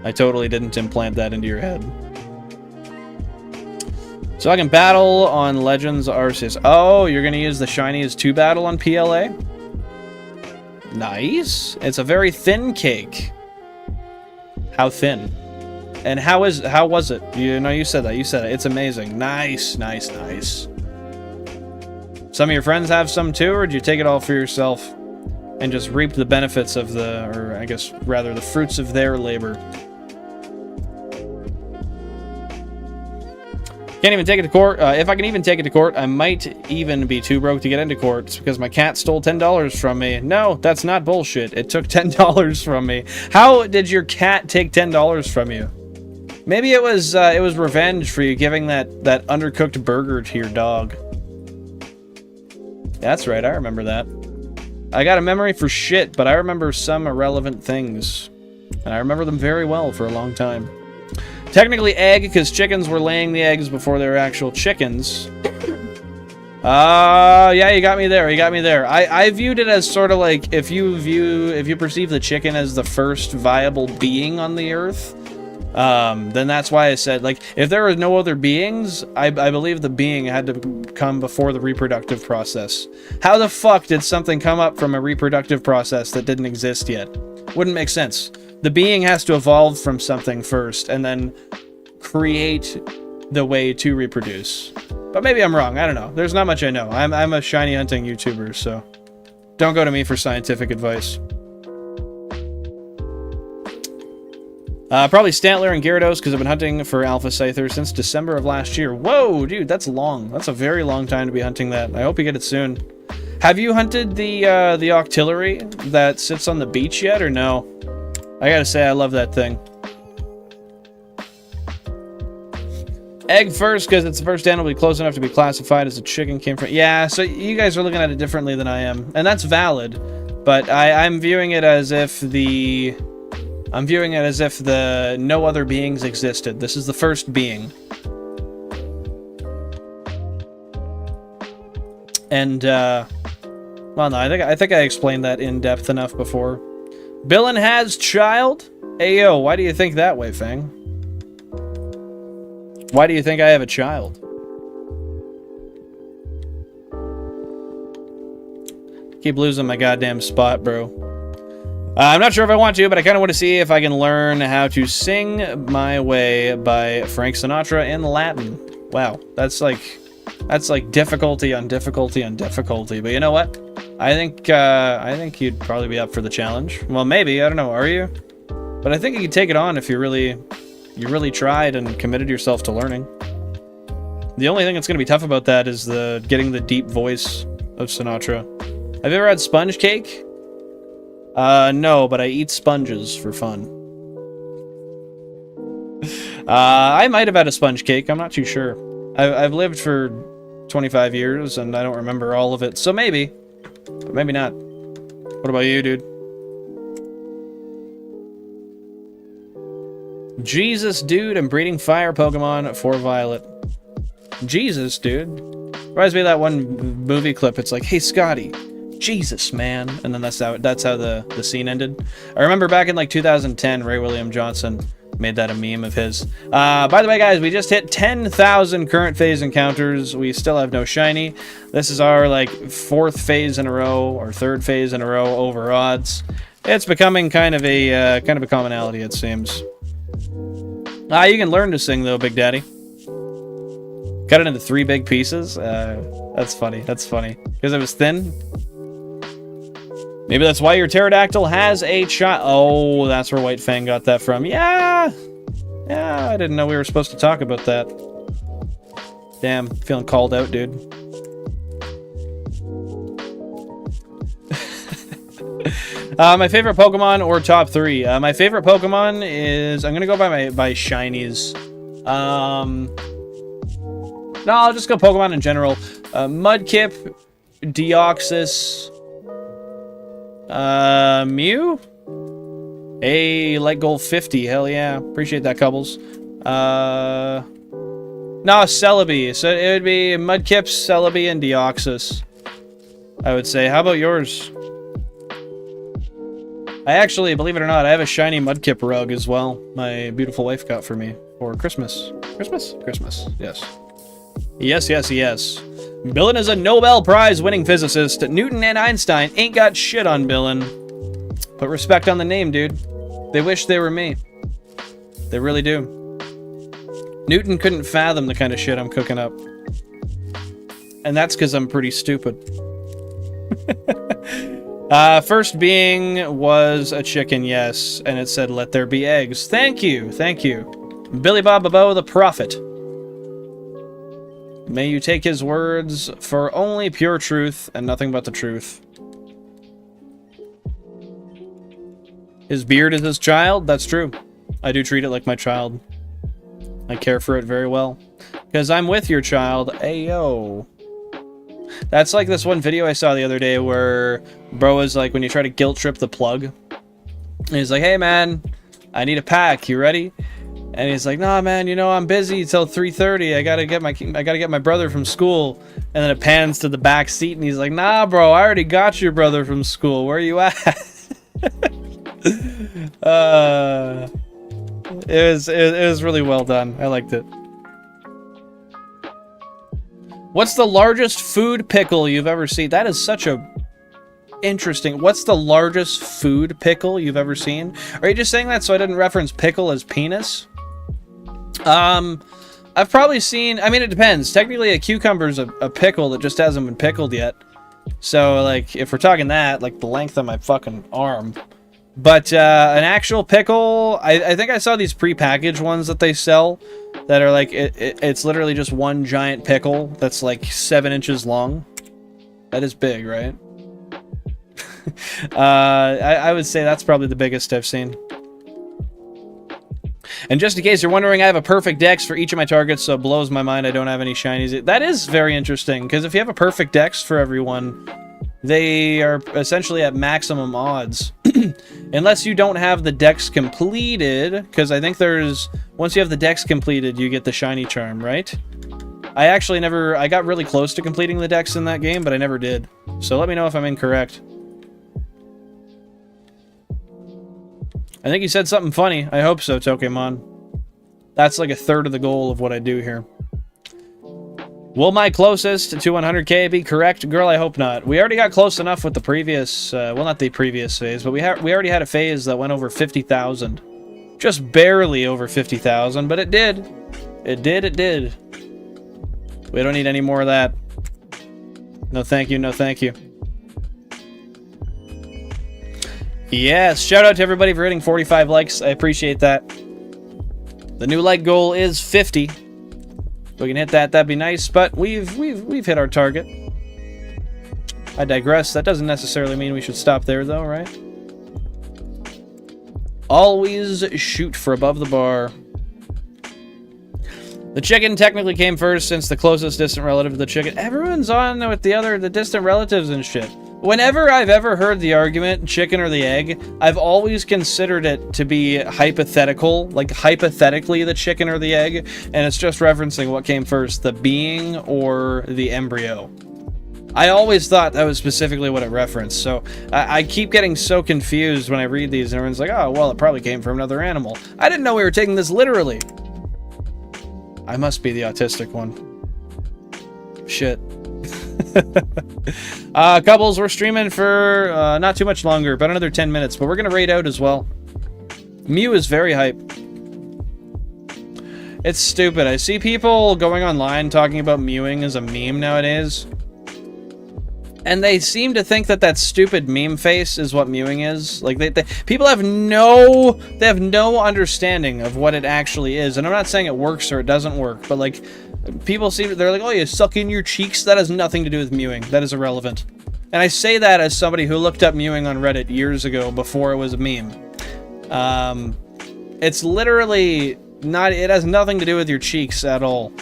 I totally didn't implant that into your head. So I can battle on Legends Arceus. Oh, you're gonna use the shinies to battle on PLA? Nice. It's a very thin cake. How thin? And how was it? You know, you said that. You said it. It's amazing. Nice, nice, nice. Some of your friends have some too, or did you take it all for yourself and just reap the benefits of the, or I guess rather the fruits of their labor? Can't even take it to court. If I can even take it to court, I might even be too broke to get into court. It's because my cat stole $10 from me. No, that's not bullshit. It took $10 from me. How did your cat take $10 from you? Maybe it was revenge for you giving that undercooked burger to your dog. That's right, I remember that. I got a memory for shit, but I remember some irrelevant things. And I remember them very well for a long time. Technically egg, because chickens were laying the eggs before they were actual chickens. Yeah, you got me there, you got me there. I viewed it as sort of like, if you perceive the chicken as the first viable being on the earth, then that's why I said, like, if there were no other beings, I believe the being had to come before the reproductive process. How the fuck did something come up from a reproductive process that didn't exist yet? Wouldn't make sense. The being has to evolve from something first, and then create the way to reproduce. But maybe I'm wrong, I don't know. There's not much I know. I'm a shiny hunting YouTuber, so don't go to me for scientific advice. Probably Stantler and Gyarados, because I've been hunting for Alpha Scyther since December of last year. Whoa, dude, that's long. That's a very long time to be hunting that. I hope you get it soon. Have you hunted the Octillery that sits on the beach yet, or no? I gotta say, I love that thing. Egg first, because it's the first animal to be close enough to be classified as a chicken came from... Yeah, so you guys are looking at it differently than I am. And that's valid. But I'm viewing it as if the... no other beings existed. This is the first being. And, well, no, I think I explained that in depth enough before. Billin has child? Ayo, why do you think that way, Fang? Why do you think I have a child? Keep losing my goddamn spot, bro. I'm not sure if I want to, but I kind of want to see if I can learn how to Sing My Way by Frank Sinatra in Latin. Wow, that's like difficulty on difficulty on difficulty. But you know what? I think you'd probably be up for the challenge. Well, maybe, I don't know, are you? But I think you could take it on if you really tried and committed yourself to learning. The only thing that's going to be tough about that is getting the deep voice of Sinatra. Have you ever had sponge cake? No, but I eat sponges for fun. I might have had a sponge cake, I'm not too sure. I've lived for 25 years and I don't remember all of it, so maybe. But maybe not. What about you, dude? Jesus, dude, I'm breeding fire Pokemon for Violet. Jesus, dude. Reminds me of that one movie clip. It's like, hey, Scotty, Jesus, man. And then that's how the scene ended. I remember back in like 2010, Ray William Johnson made that a meme of his. By the way, guys, we just hit 10,000 current phase encounters. We still have no shiny. This is our like 4th phase in a row or 3rd phase in a row over odds. It's becoming kind of a commonality, it seems. You can learn to sing though, Big Daddy. Cut it into 3 big pieces. That's funny. That's funny because it was thin. Maybe that's why your pterodactyl has a child. Oh, that's where White Fang got that from. Yeah! Yeah, I didn't know we were supposed to talk about that. Damn, feeling called out, dude. My favorite Pokemon or top 3? My favorite Pokemon is... I'm gonna go by shinies. No, I'll just go Pokemon in general. Mudkip, Deoxys, Mew? Hey, Light Goal 50. Hell yeah. Appreciate that, Cubbles. No, Celebi. So it would be Mudkip, Celebi, and Deoxys, I would say. How about yours? I actually, believe it or not, I have a shiny Mudkip rug as well. My beautiful wife got for me for Christmas. Christmas? Christmas. Yes. Yes, yes, yes. Billin is a Nobel Prize winning physicist. Newton and Einstein ain't got shit on Billin. Put respect on the name, dude. They wish they were me. They really do. Newton couldn't fathom the kind of shit I'm cooking up. And that's because I'm pretty stupid. First being was a chicken, yes. And it said, let there be eggs. Thank you, thank you. Billy Bob Bobo, the prophet. May you take his words for only pure truth and nothing but the truth. His beard is his child? That's true. I do treat it like my child. I care for it very well. Because I'm with your child. Ayo. That's like this one video I saw the other day where bro was like, when you try to guilt trip the plug. And he's like, hey man, I need a pack. You ready? And he's like, nah man, you know, I'm busy till 3:30. I gotta get my brother from school. And then it pans to the back seat and he's like, nah bro, I already got your brother from school. Where you at? It was really well done. I liked it. What's the largest food pickle you've ever seen? That is such a interesting. What's the largest food pickle you've ever seen? Are you just saying that so I didn't reference pickle as penis? I've probably seen, I mean, it depends. Technically, a cucumber's a pickle that just hasn't been pickled yet. So, like, if we're talking that, like the length of my fucking arm. But an actual pickle, I think I saw these pre-packaged ones that they sell that are like, it's literally just one giant pickle that's like 7 inches long. That is big, right? I would say that's probably the biggest I've seen. And just in case you're wondering, I have a perfect dex for each of my targets, so it blows my mind I don't have any shinies. That is very interesting, because if you have a perfect dex for everyone, they are essentially at maximum odds. Unless you don't have the dex completed, because I think there's... Once you have the dex completed, you get the shiny charm, right? I actually never... I got really close to completing the dex in that game, but I never did. So let me know if I'm incorrect. I think you said something funny. I hope so, Tokemon. That's like a third of the goal of what I do here. Will my closest to 100k be correct? Girl, I hope not. We already got close enough with the previous... well, not the previous phase, but we already had a phase that went over 50,000. Just barely over 50,000, but it did. It did. We don't need any more of that. No thank you, no thank you. Yes, shout out to everybody for hitting 45 likes. I appreciate that. The new like goal is 50. If we can hit that, that'd be nice, but we've hit our target. I digress. That doesn't necessarily mean we should stop there, though, right? Always shoot for above the bar. The chicken technically came first since the closest distant relative to the chicken. Everyone's on with the distant relatives and shit. Whenever I've ever heard the argument, chicken or the egg, I've always considered it to be hypothetical, like hypothetically the chicken or the egg, and it's just referencing what came first, the being or the embryo. I always thought that was specifically what it referenced, so I keep getting so confused when I read these, and everyone's like, oh, well, it probably came from another animal. I didn't know we were taking this literally. I must be the autistic one. Shit. Couples, we're streaming for not too much longer, but another 10 minutes, but we're gonna raid out as well. Mew is very hype. It's stupid. I see people going online talking about mewing as a meme nowadays. And they seem to think that that stupid meme face is what mewing is. Like, people have no understanding of what it actually is. And I'm not saying it works or it doesn't work, but like, people they're like, oh, you suck in your cheeks? That has nothing to do with mewing. That is irrelevant. And I say that as somebody who looked up mewing on Reddit years ago before it was a meme. It's literally not, it has nothing to do with your cheeks at all.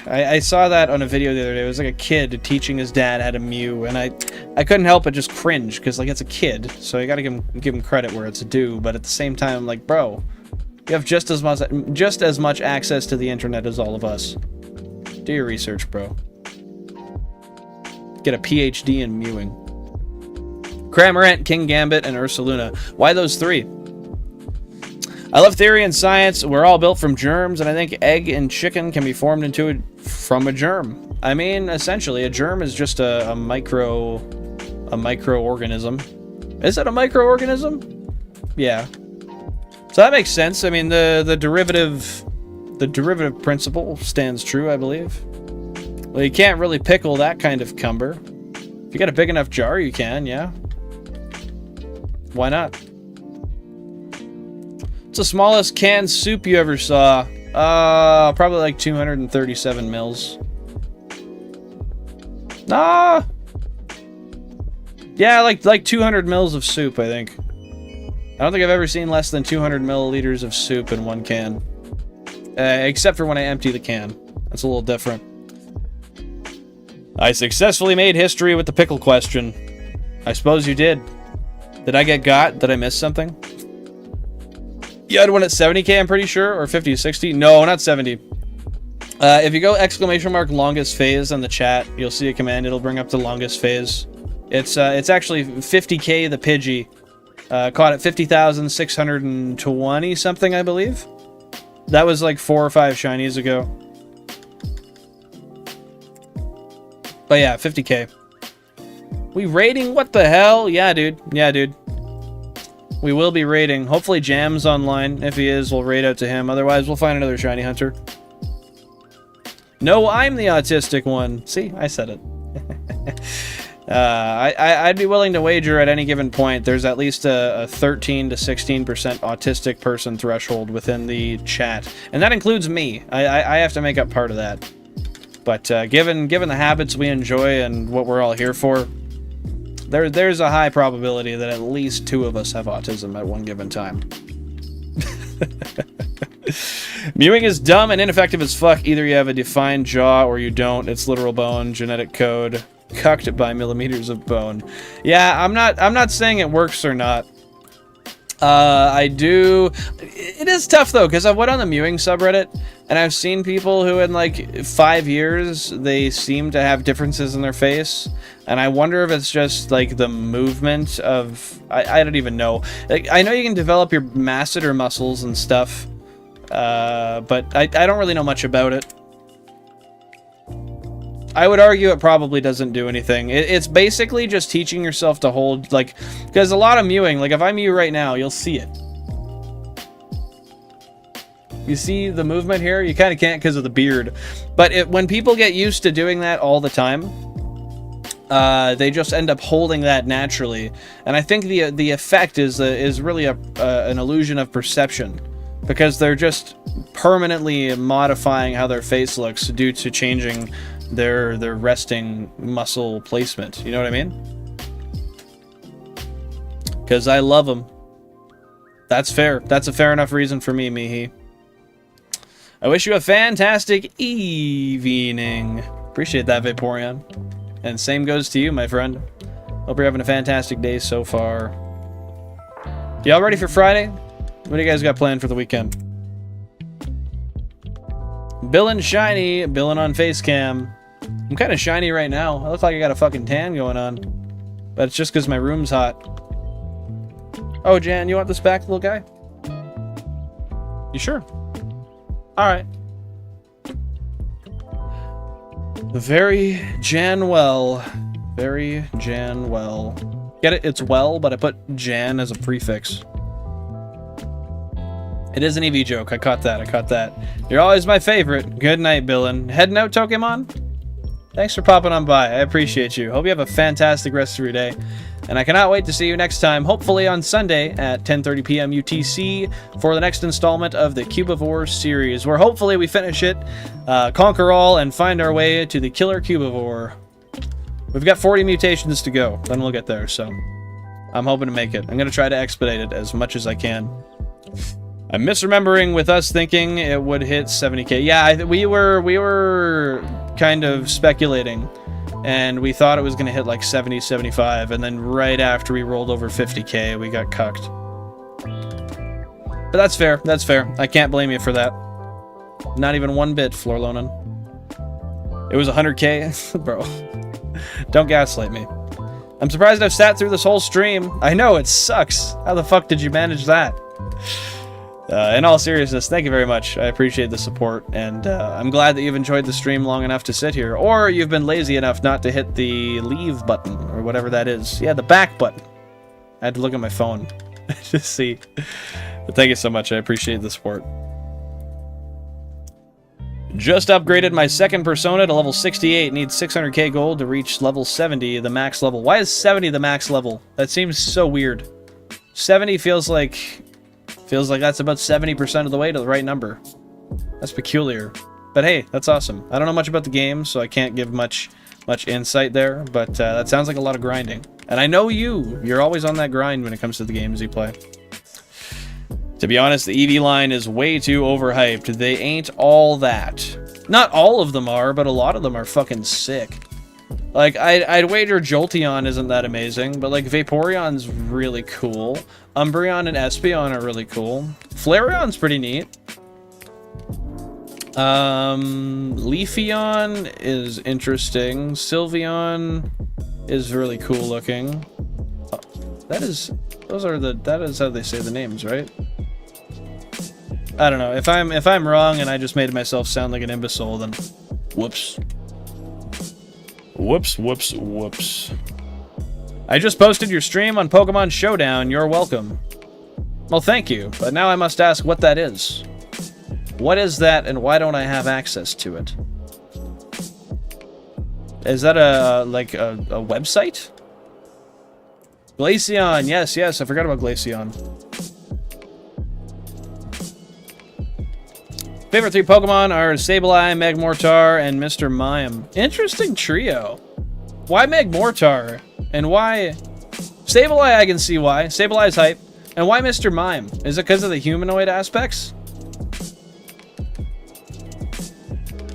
I saw that on a video the other day. It was like a kid teaching his dad how to mew, and I couldn't help but just cringe, because like, it's a kid, so you gotta give him credit where it's due, but at the same time, like, bro, you have just as much access to the internet as all of us. Do your research, bro. Get a PhD in mewing. Cramorant, King Gambit, and Ursaluna. Why those three? I love theory and science. We're all built from germs, and I think egg and chicken can be formed from a germ. I mean, essentially, a germ is just a microorganism. Is it a microorganism? Yeah. So that makes sense. I mean, the derivative principle stands true, I believe. Well, you can't really pickle that kind of cumber. If you got a big enough jar, you can, yeah. Why not? What's the smallest canned soup you ever saw? Probably like 237 mils. Ah! Yeah, like 200 mils of soup, I think. I don't think I've ever seen less than 200 milliliters of soup in one can. Except for when I empty the can. That's a little different. I successfully made history with the pickle question. I suppose you did. Did I get got? Did I miss something? You had one at 70k, I'm pretty sure, or 50 to 60. No, not 70. If you go ! longest phase on the chat, you'll see a command. It'll bring up the longest phase. It's actually 50k the Pidgey. Caught at 50,620 something, I believe. That was like 4 or 5 shinies ago. But yeah, 50k. We raiding? What the hell? Yeah, dude. Yeah, dude. We will be raiding. Hopefully Jam's online. If he is, we'll raid out to him. Otherwise, we'll find another shiny hunter. No, I'm the autistic one. See, I said it. I'd be willing to wager at any given point there's at least a 13 to 16% autistic person threshold within the chat. And that includes me. I have to make up part of that. But given the habits we enjoy and what we're all here for, there's a high probability that at least 2 of us have autism at one given time. Mewing is dumb and ineffective as fuck. Either you have a defined jaw or you don't. It's literal bone, genetic code, cucked by millimeters of bone. Yeah, I'm not saying it works or not. I do. It is tough though, because I went on the mewing subreddit and I've seen people who in like 5 years they seem to have differences in their face, and I wonder if it's just like the movement of I don't even know. Like, I know you can develop your masseter muscles and stuff, but I don't really know much about it. I would argue it probably doesn't do anything. It's basically just teaching yourself to hold, like, because a lot of mewing, like if I mew right now, you'll see it. You see the movement here? You kind of can't because of the beard. But when people get used to doing that all the time, they just end up holding that naturally. And I think the effect is really an illusion of perception, because they're just permanently modifying how their face looks due to changing their resting muscle placement. You know what I mean? Because I love them. That's fair. That's a fair enough reason for me, Mihi. I wish you a fantastic evening. Appreciate that, Vaporeon. And same goes to you, my friend. Hope you're having a fantastic day so far. Y'all ready for Friday? What do you guys got planned for the weekend? Billin' shiny, Billin' on face cam. I'm kind of shiny right now. I look like I got a fucking tan going on. But it's just because my room's hot. Oh, Jan, you want this back, little guy? You sure? Alright. Very Janwell. Very Janwell. Get it? It's well, but I put Jan as a prefix. It is an EV joke. I caught that. You're always my favorite. Good night, Billin. Heading out, Pokemon? Thanks for popping on by. I appreciate you. Hope you have a fantastic rest of your day. And I cannot wait to see you next time, hopefully on Sunday at 10:30 p.m. UTC for the next installment of the Cubivore series, where hopefully we finish it, conquer all, and find our way to the Killer Cubivore. We've got 40 mutations to go, then we'll get there, so I'm hoping to make it. I'm going to try to expedite it as much as I can. I'm misremembering with us thinking it would hit 70k. Yeah, we were kind of speculating, and we thought it was going to hit like 70, 75, and then right after we rolled over 50k, we got cucked. But that's fair. That's fair. I can't blame you for that. Not even one bit, Florlonan. It was 100k? Bro. Don't gaslight me. I'm surprised I've sat through this whole stream. I know, it sucks. How the fuck did you manage that? In all seriousness, thank you very much. I appreciate the support, and I'm glad that you've enjoyed the stream long enough to sit here, or you've been lazy enough not to hit the leave button, or whatever that is. Yeah, the back button. I had to look at my phone to see. But thank you so much. I appreciate the support. Just upgraded my second persona to level 68. Needs 600k gold to reach level 70, the max level. Why is 70 the max level? That seems so weird. 70 feels like that's about 70% of the way to the right number. That's peculiar. But hey, that's awesome. I don't know much about the game, so I can't give much insight there, but that sounds like a lot of grinding. And I know you're always on that grind when it comes to the games you play. To be honest, the EV line is way too overhyped. They ain't all that. Not all of them are, but a lot of them are fucking sick. Like, I'd wager Jolteon isn't that amazing, but like Vaporeon's really cool. Umbreon and Espeon are really cool. Flareon's pretty neat. Leafeon is interesting. Sylveon is really cool looking. Oh, that is how they say the names, right? I don't know. If I'm wrong and I just made myself sound like an imbecile, then whoops. Whoops, whoops, whoops. I just posted your stream on Pokemon Showdown. You're welcome. Well, thank you, but now I must ask what that is. What is that, and why don't I have access to it? Is that a website? Glaceon, yes, I forgot about Glaceon. Favorite 3 Pokemon are Sableye, Magmortar, and Mr. Mime. Interesting trio. Why Magmortar? And why... Sableye, I can see why. Sableye's hype. And why Mr. Mime? Is it because of the humanoid aspects?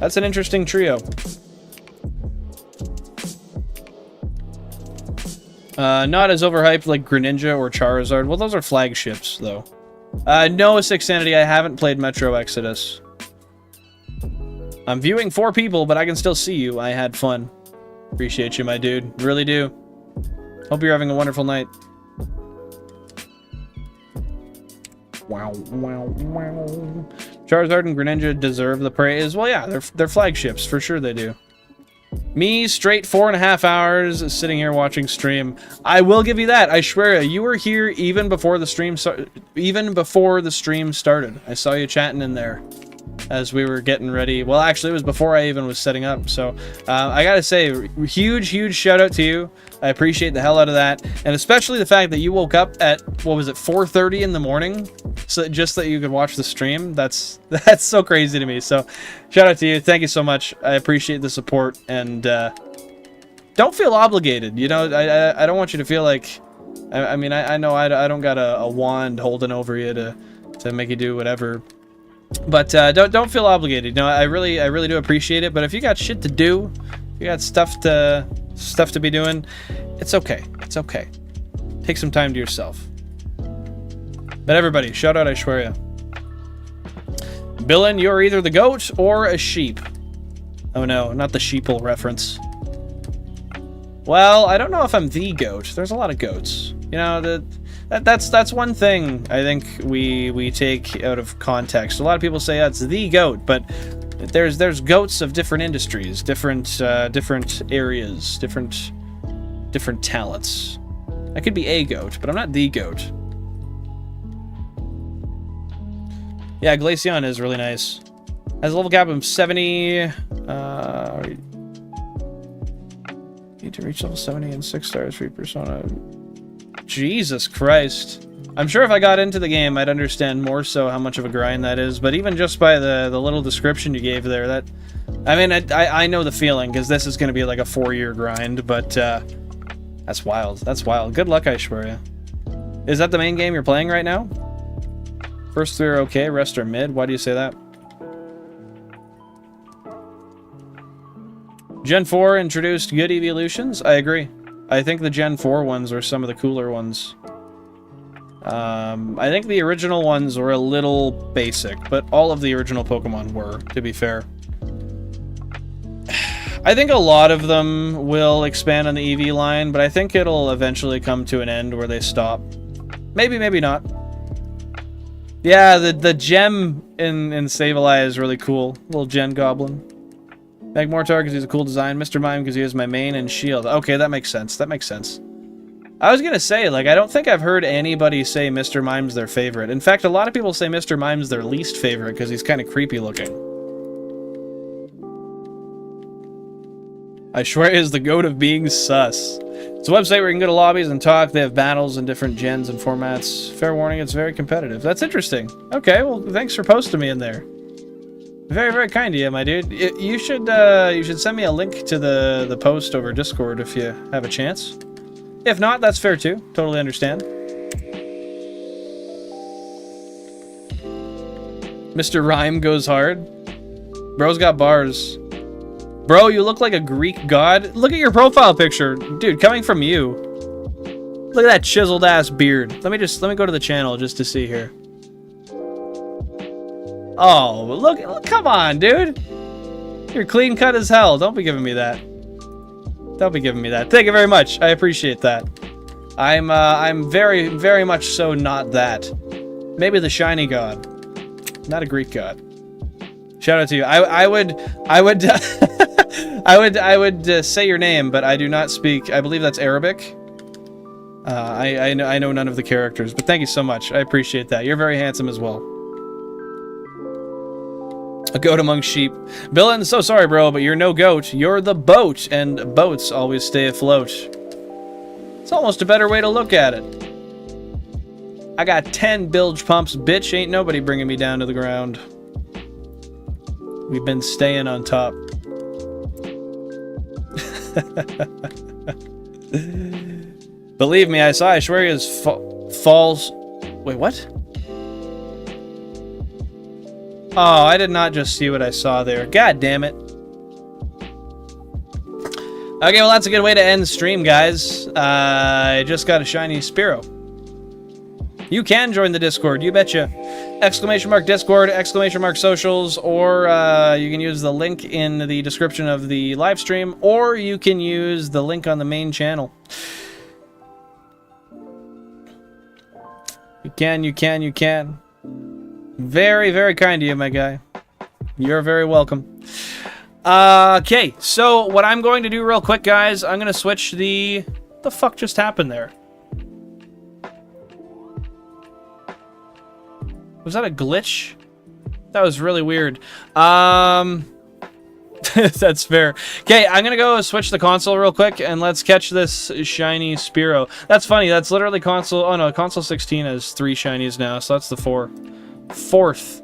That's an interesting trio. Not as overhyped like Greninja or Charizard. Well, those are flagships, though. No, Six Sanity, I haven't played Metro Exodus. I'm viewing 4 people, but I can still see you. I had fun. Appreciate you, my dude. Really do. Hope you're having a wonderful night. Wow, wow, wow. Charizard and Greninja deserve the praise. Well, yeah, they're flagships. For sure they do. Me, straight 4.5 hours sitting here watching stream. I will give you that. I swear, you were here even before the stream started. I saw you chatting in there as we were getting ready. Well, actually, it was before I even was setting up. So I gotta say, huge shout out to you. I appreciate the hell out of that, and especially the fact that you woke up at, what was it, 4:30 in the morning, so just that you could watch the stream. That's so crazy to me. So shout out to you. Thank you so much. I appreciate the support, and don't feel obligated. You know, I don't want you to feel like, I mean, I know I don't got a wand holding over you to make you do whatever. But don't feel obligated. No, I really do appreciate it. But if you got shit to do, if you got stuff to be doing, it's okay. It's okay. Take some time to yourself. But everybody, shout out Aishwarya. Billin, you're either the goat or a sheep. Oh no, not the sheeple reference. Well, I don't know if I'm the goat. There's a lot of goats. You know, that's one thing I think we take out of context. A lot of people say that's the goat, but there's goats of different industries, different areas, different talents. I could be a goat, but I'm not the goat. Yeah, Glaceon is really nice. Has a level cap of 70. Need to reach level 70 and 6 stars for your persona. Jesus Christ. I'm sure if I got into the game, I'd understand more so how much of a grind that is, but even just by the little description you gave there, that... I mean, I know the feeling, because this is going to be like a 4-year grind, but that's wild. That's wild. Good luck, Aishwarya. Is that the main game you're playing right now? First 3 are okay, rest are mid. Why do you say that? Gen 4 introduced good evolutions. I agree. I think the Gen 4 ones were some of the cooler ones. I think the original ones were a little basic, but all of the original Pokemon were, to be fair. I think a lot of them will expand on the EV line, but I think it'll eventually come to an end where they stop. Maybe, maybe not. Yeah, the gem in Sableye is really cool. Little gen goblin. Magmortar because he's a cool design. Mr. Mime because he has my main and shield. Okay, that makes sense. That makes sense. I was gonna say, like, I don't think I've heard anybody say Mr. Mime's their favorite. In fact, a lot of people say Mr. Mime's their least favorite because he's kind of creepy looking. Aishwarya is the goat of being sus. It's a website where you can go to lobbies and talk. They have battles in different gens and formats. Fair warning, it's very competitive. That's interesting. Okay, well, thanks for posting me in there. Very, very kind of you, my dude. You should send me a link to the post over Discord if you have a chance. If not, that's fair too. Totally understand. Mr. Rhyme goes hard. Bro's got bars. Bro, you look like a Greek god. Look at your profile picture. Dude, coming from you. Look at that chiseled ass beard. Let me go to the channel just to see here. Oh, look, come on, dude. You're clean cut as hell. Don't be giving me that. Don't be giving me that. Thank you very much. I appreciate that. I'm very, very much so not that. Maybe the shiny god. Not a Greek god. Shout out to you. I would I would say your name, but I do not speak. I believe that's Arabic. I know none of the characters, but thank you so much. I appreciate that. You're very handsome as well. A goat among sheep. Billin, so sorry, bro, but you're no goat. You're the boat, and boats always stay afloat. It's almost a better way to look at it. I got 10 bilge pumps, bitch. Ain't nobody bringing me down to the ground. We've been staying on top. Believe me, I saw Aishwarya's falls. Wait, what? Oh, I did not just see what I saw there. God damn it. Okay, well, that's a good way to end the stream, guys. I just got a shiny Spearow. You can join the Discord, you betcha. Exclamation mark Discord, exclamation mark socials, or you can use the link in the description of the live stream, or you can use the link on the main channel. You can. Very, very kind of you, my guy. You're very welcome. Okay, so what I'm going to do real quick, guys, I'm going to switch the... What the fuck just happened there? Was that a glitch? That was really weird. That's fair. Okay, I'm gonna go switch the console real quick, and let's catch this shiny Spearow. That's funny, that's literally console... Oh no, console 16 has 3 shinies now, so that's the 4th.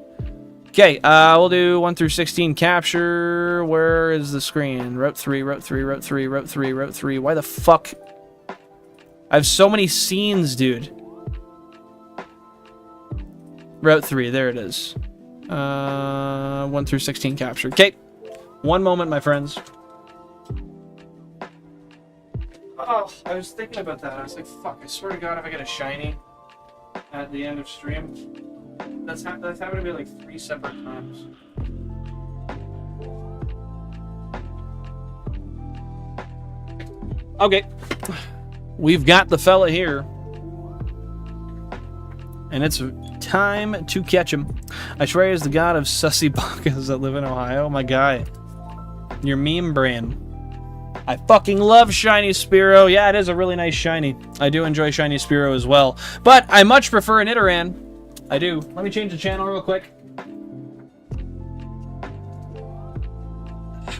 Okay, we'll do 1 through 16 capture. Where is the screen? Route 3, Route 3, Route 3, Route 3, Route 3. Why the fuck? I have so many scenes, dude. Route 3, there it is. 1 through 16 capture. Okay. One moment, my friends. Oh, I was thinking about that. I was like, fuck, I swear to God, if I get a shiny at the end of stream, that's happened to be like 3 separate times. Okay. We've got the fella here. And it's time to catch him. Aishwarya is the god of sussy bakas that live in Ohio. My guy. Your meme brain. I fucking love shiny Spearow. Yeah, it is a really nice shiny. I do enjoy shiny Spearow as well. But I much prefer a Nidoran. I do. Let me change the channel real quick.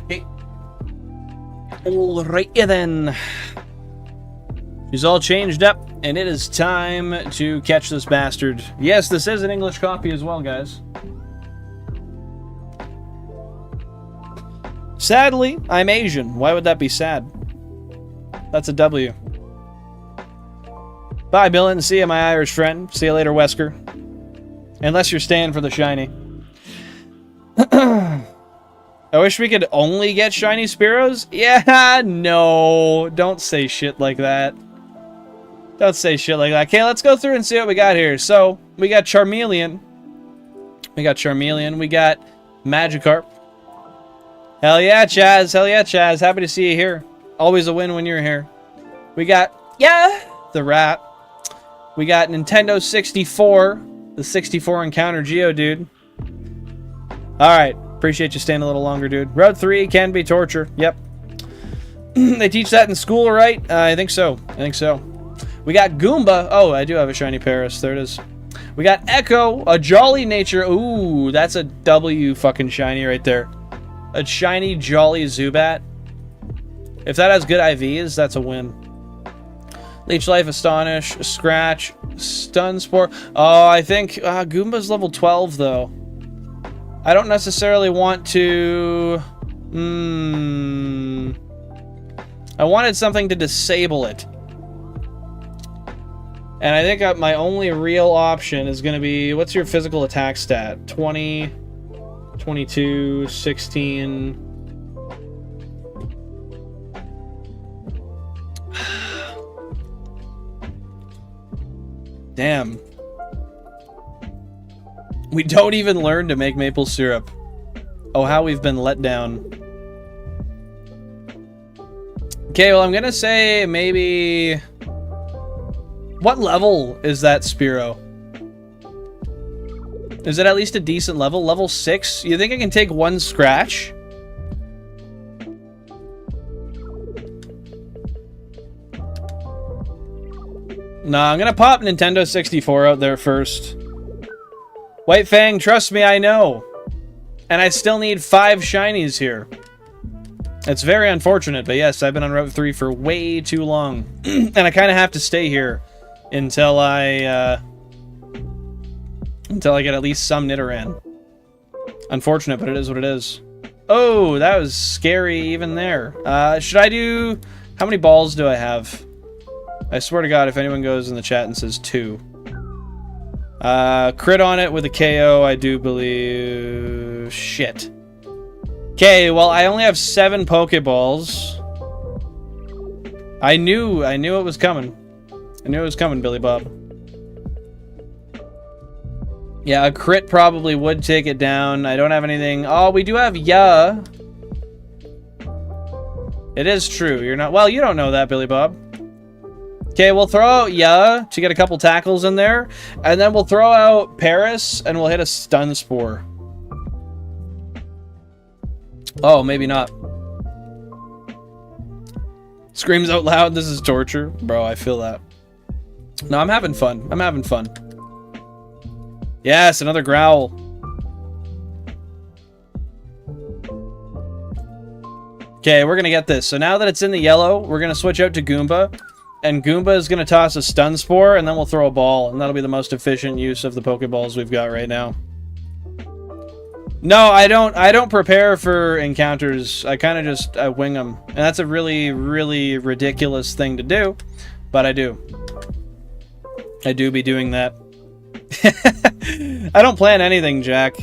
Okay. Alright then. She's all changed up, and it is time to catch this bastard. Yes, this is an English copy as well, guys. Sadly, I'm Asian. Why would that be sad? That's a W. Bye, Billin. See you, my Irish friend. See you later, Wesker. Unless you're staying for the shiny. I wish we could only get shiny Spearows. Yeah, no. Don't say shit like that. Don't say shit like that. Okay, let's go through and see what we got here. So, we got Charmeleon. We got Magikarp. Hell yeah, Chaz. Hell yeah, Chaz. Happy to see you here. Always a win when you're here. We got, the rat. We got Nintendo 64. The 64 Encounter Geodude. Alright. Appreciate you staying a little longer, dude. Route 3 can be torture. Yep. They teach that in school, right? I think so. We got Goomba. Oh, I do have a shiny Paris. There it is. We got Echo, a Jolly Nature. Ooh, that's a W fucking shiny right there. A shiny Jolly Zubat. If that has good IVs, that's a win. Leech Life, Astonish, Scratch, Stun Spore. Oh, I think Goomba's level 12, though. I don't necessarily want to... I wanted something to disable it. And I think my only real option is going to be... What's your physical attack stat? 20, 22, 16... Damn. We don't even learn to make maple syrup. Oh, how we've been let down. Okay, well, I'm gonna say maybe... What level is that Spearow? Is it at least a decent level? Level 6? You think I can take one scratch? Nah, I'm gonna pop Nintendo 64 out there first. White Fang, trust me, I know. And I still need 5 shinies here. It's very unfortunate, but yes, I've been on Route 3 for way too long. And I kind of have to stay here until I get at least some Nidoran. Unfortunate, but it is what it is. Oh, that was scary even there. Should I do... How many balls do I have? I swear to God, if anyone goes in the chat and says 2. Crit on it with a KO, I do believe... Shit. Okay, well, I only have 7 Pokeballs. I knew it was coming. I knew it was coming, Billy Bob. Yeah, a crit probably would take it down. I don't have anything... Oh, we do have yuhhhhh. It is true. You're not... Well, you don't know that, Billy Bob. Okay, we'll throw out yuhhhhh to get a couple tackles in there. And then we'll throw out Paris, and we'll hit a Stun Spore. Oh, maybe not. Screams out loud, this is torture. Bro, I feel that. No, I'm having fun. I'm having fun. Yes, another growl. Okay, we're gonna get this. So now that it's in the yellow, we're gonna switch out to Goomba. And Goomba is gonna toss a Stun Spore, and then we'll throw a ball. And that'll be the most efficient use of the Pokeballs we've got right now. No, I don't prepare for encounters. I kind of just wing them. And that's a really, really ridiculous thing to do. But I do. I do be doing that. I don't plan anything, Jack.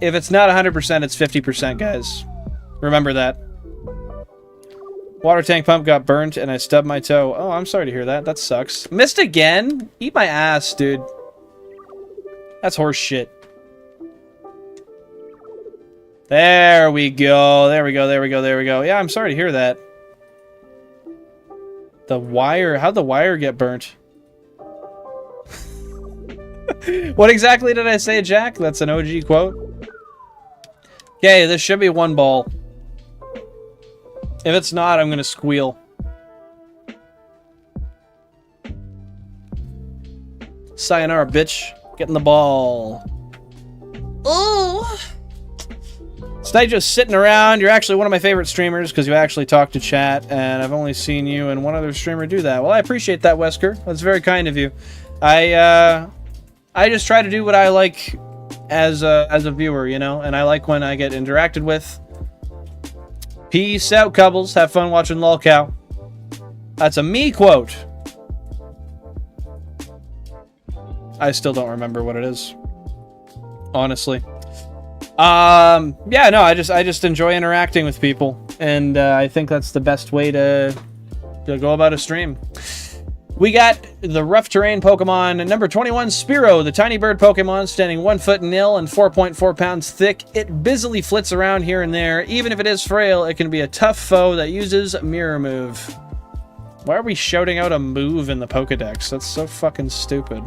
If it's not 100%, it's 50%, guys. Remember that. Water tank pump got burnt and I stubbed my toe. Oh, I'm sorry to hear that. That sucks. Missed again? Eat my ass, dude. That's horse shit. There we go. There we go. There we go. There we go. Yeah, I'm sorry to hear that. The wire. How'd the wire get burnt? What exactly did I say, Jack? That's an OG quote. Okay, this should be 1 ball. If it's not, I'm gonna squeal. Sayonara, bitch. Getting the ball. Oh! It's not just sitting around. You're actually one of my favorite streamers because you actually talk to chat, and I've only seen you and one other streamer do that. Well, I appreciate that, Wesker. That's very kind of you. I just try to do what I like as a viewer, you know, and I like when I get interacted with. Peace out, Cubbles. Have fun watching LOLcow. That's a me quote. I still don't remember what it is, honestly. Yeah, no, I just enjoy interacting with people, and I think that's the best way to go about a stream. We got the rough terrain Pokemon number 21, Spearow, the tiny bird Pokemon, standing 1 foot nil and 4.4 pounds thick. It busily flits around here and there. Even if it is frail, it can be a tough foe that uses Mirror Move. Why are we shouting out a move in the Pokédex? That's so fucking stupid.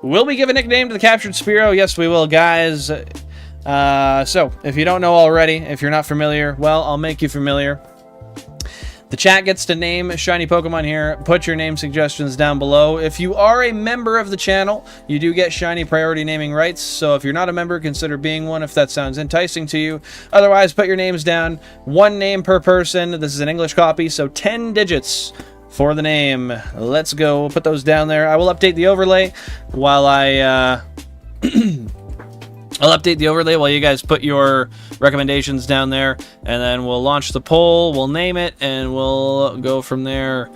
Will we give a nickname to the captured Spearow? Yes, we will, guys. So, if you don't know already, if you're not familiar, well, I'll make you familiar. The chat gets to name shiny Pokemon here. Put your name suggestions down below. If you are a member of the channel, you do get shiny priority naming rights. So if you're not a member, consider being one if that sounds enticing to you. Otherwise, put your names down. 1 name per person. This is an English copy, so 10 digits for the name. Let's go. Put those down there. I will update the overlay while I'll update the overlay while you guys put your recommendations down there, and then we'll launch the poll, we'll name it, and we'll go from there.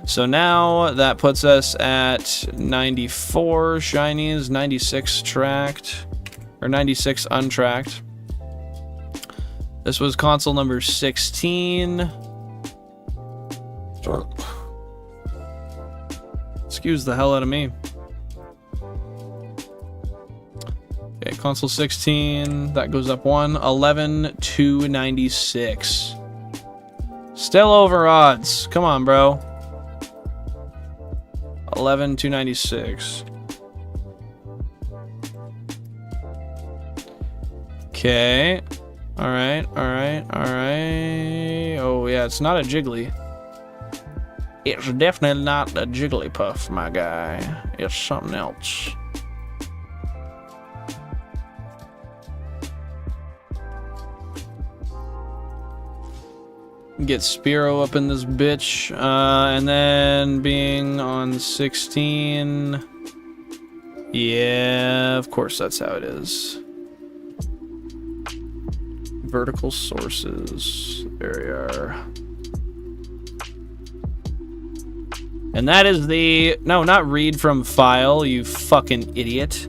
So now that puts us at 94 shinies, 96 tracked, or 96 untracked. This was console number 16. Excuse the hell out of me. Okay, console 16, that goes up 1, 11 to 96. Still over odds. Come on, bro. 11 to 96. Okay. Alright, alright, alright. Oh, yeah, it's not a Jiggly. It's definitely not a Jigglypuff, my guy. It's something else. Get Spearow up in this bitch, and then being on 16, yeah, of course that's how it is. Vertical sources, there we are. And that is the, no, not read from file, you fucking idiot.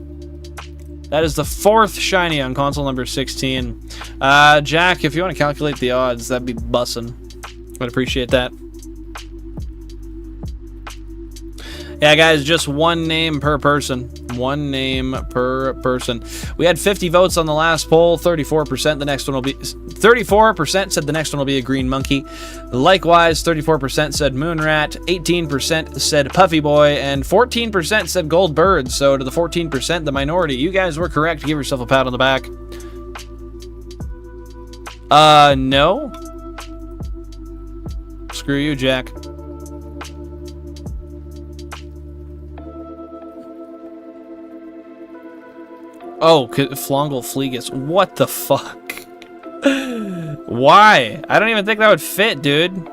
That is the 4th shiny on console number 16. Jack, if you want to calculate the odds, that'd be bussin'. I'd appreciate that. Yeah, guys, just 1 name per person. 1 name per person. We had 50 votes on the last poll. 34%. The next one will be 34% said the next one will be a green monkey. Likewise, 34% said Moonrat. 18% said Puffy Boy, and 14% said Gold Bird. So to the 14%, the minority, you guys were correct. Give yourself a pat on the back. No. Screw you, Jack. Oh, Flongle Fleegus. What the fuck? Why? I don't even think that would fit, dude.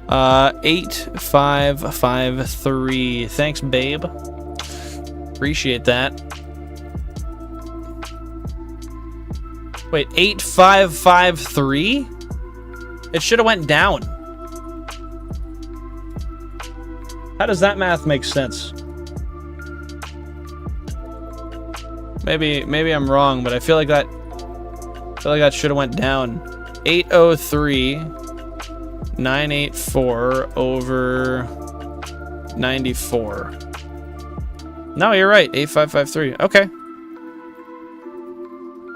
Uh, 8553. Thanks, babe. Appreciate that. Wait, 8553? It should have went down. How does that math make sense? Maybe I'm wrong, but I feel like that should have went down. 803 984 over 94. No, you're right. 8553. Okay.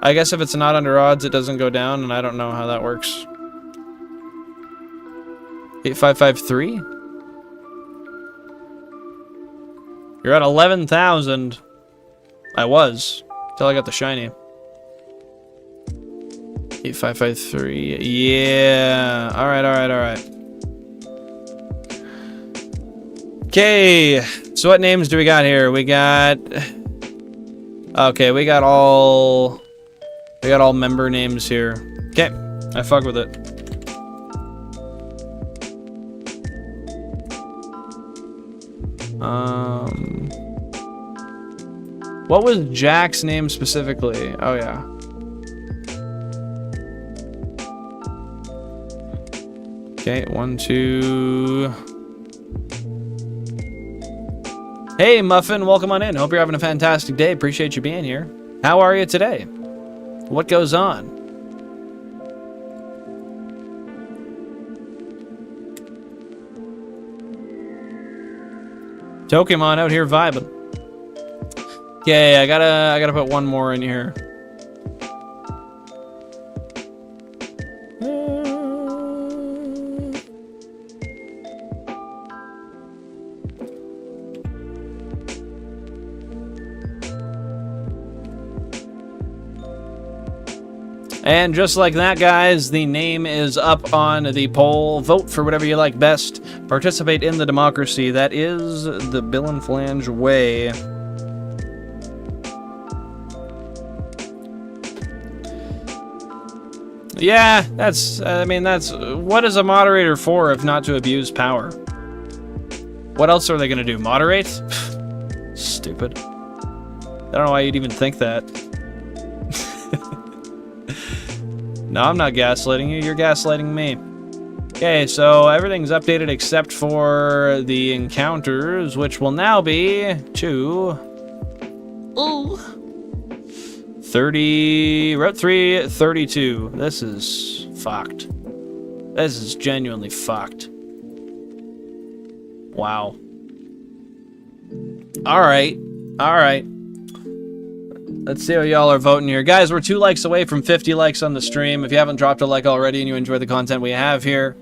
I guess if it's not under odds, it doesn't go down, and I don't know how that works. 8553? You're at 11,000. I was. Till I got the shiny. 8553. Yeah. Alright. Okay, so what names do we got here? We got... Okay, we got all member names here. Okay, I fuck with it. What was Jack's name specifically? Oh yeah. Okay, 1, 2. Hey, Muffin, welcome on in. Hope you're having a fantastic day. Appreciate you being here. How are you today? What goes on? Pokemon out here vibing. Okay, I gotta put one more in here. And just like that, guys, the name is up on the poll. Vote for whatever you like best. Participate in the democracy. That is the Bill and Flange way. Yeah, that's, I mean, that's, what is a moderator for if not to abuse power? What else are they going to do? Moderate? Stupid. I don't know why you'd even think that. No, I'm not gaslighting you. You're gaslighting me. Okay, so everything's updated except for the encounters, which will now be 30, Route 3, 32. This is fucked. This is genuinely fucked. Wow. Alright. Alright. Let's see how y'all are voting here. Guys, we're 2 likes away from 50 likes on the stream. If you haven't dropped a like already and you enjoy the content we have here,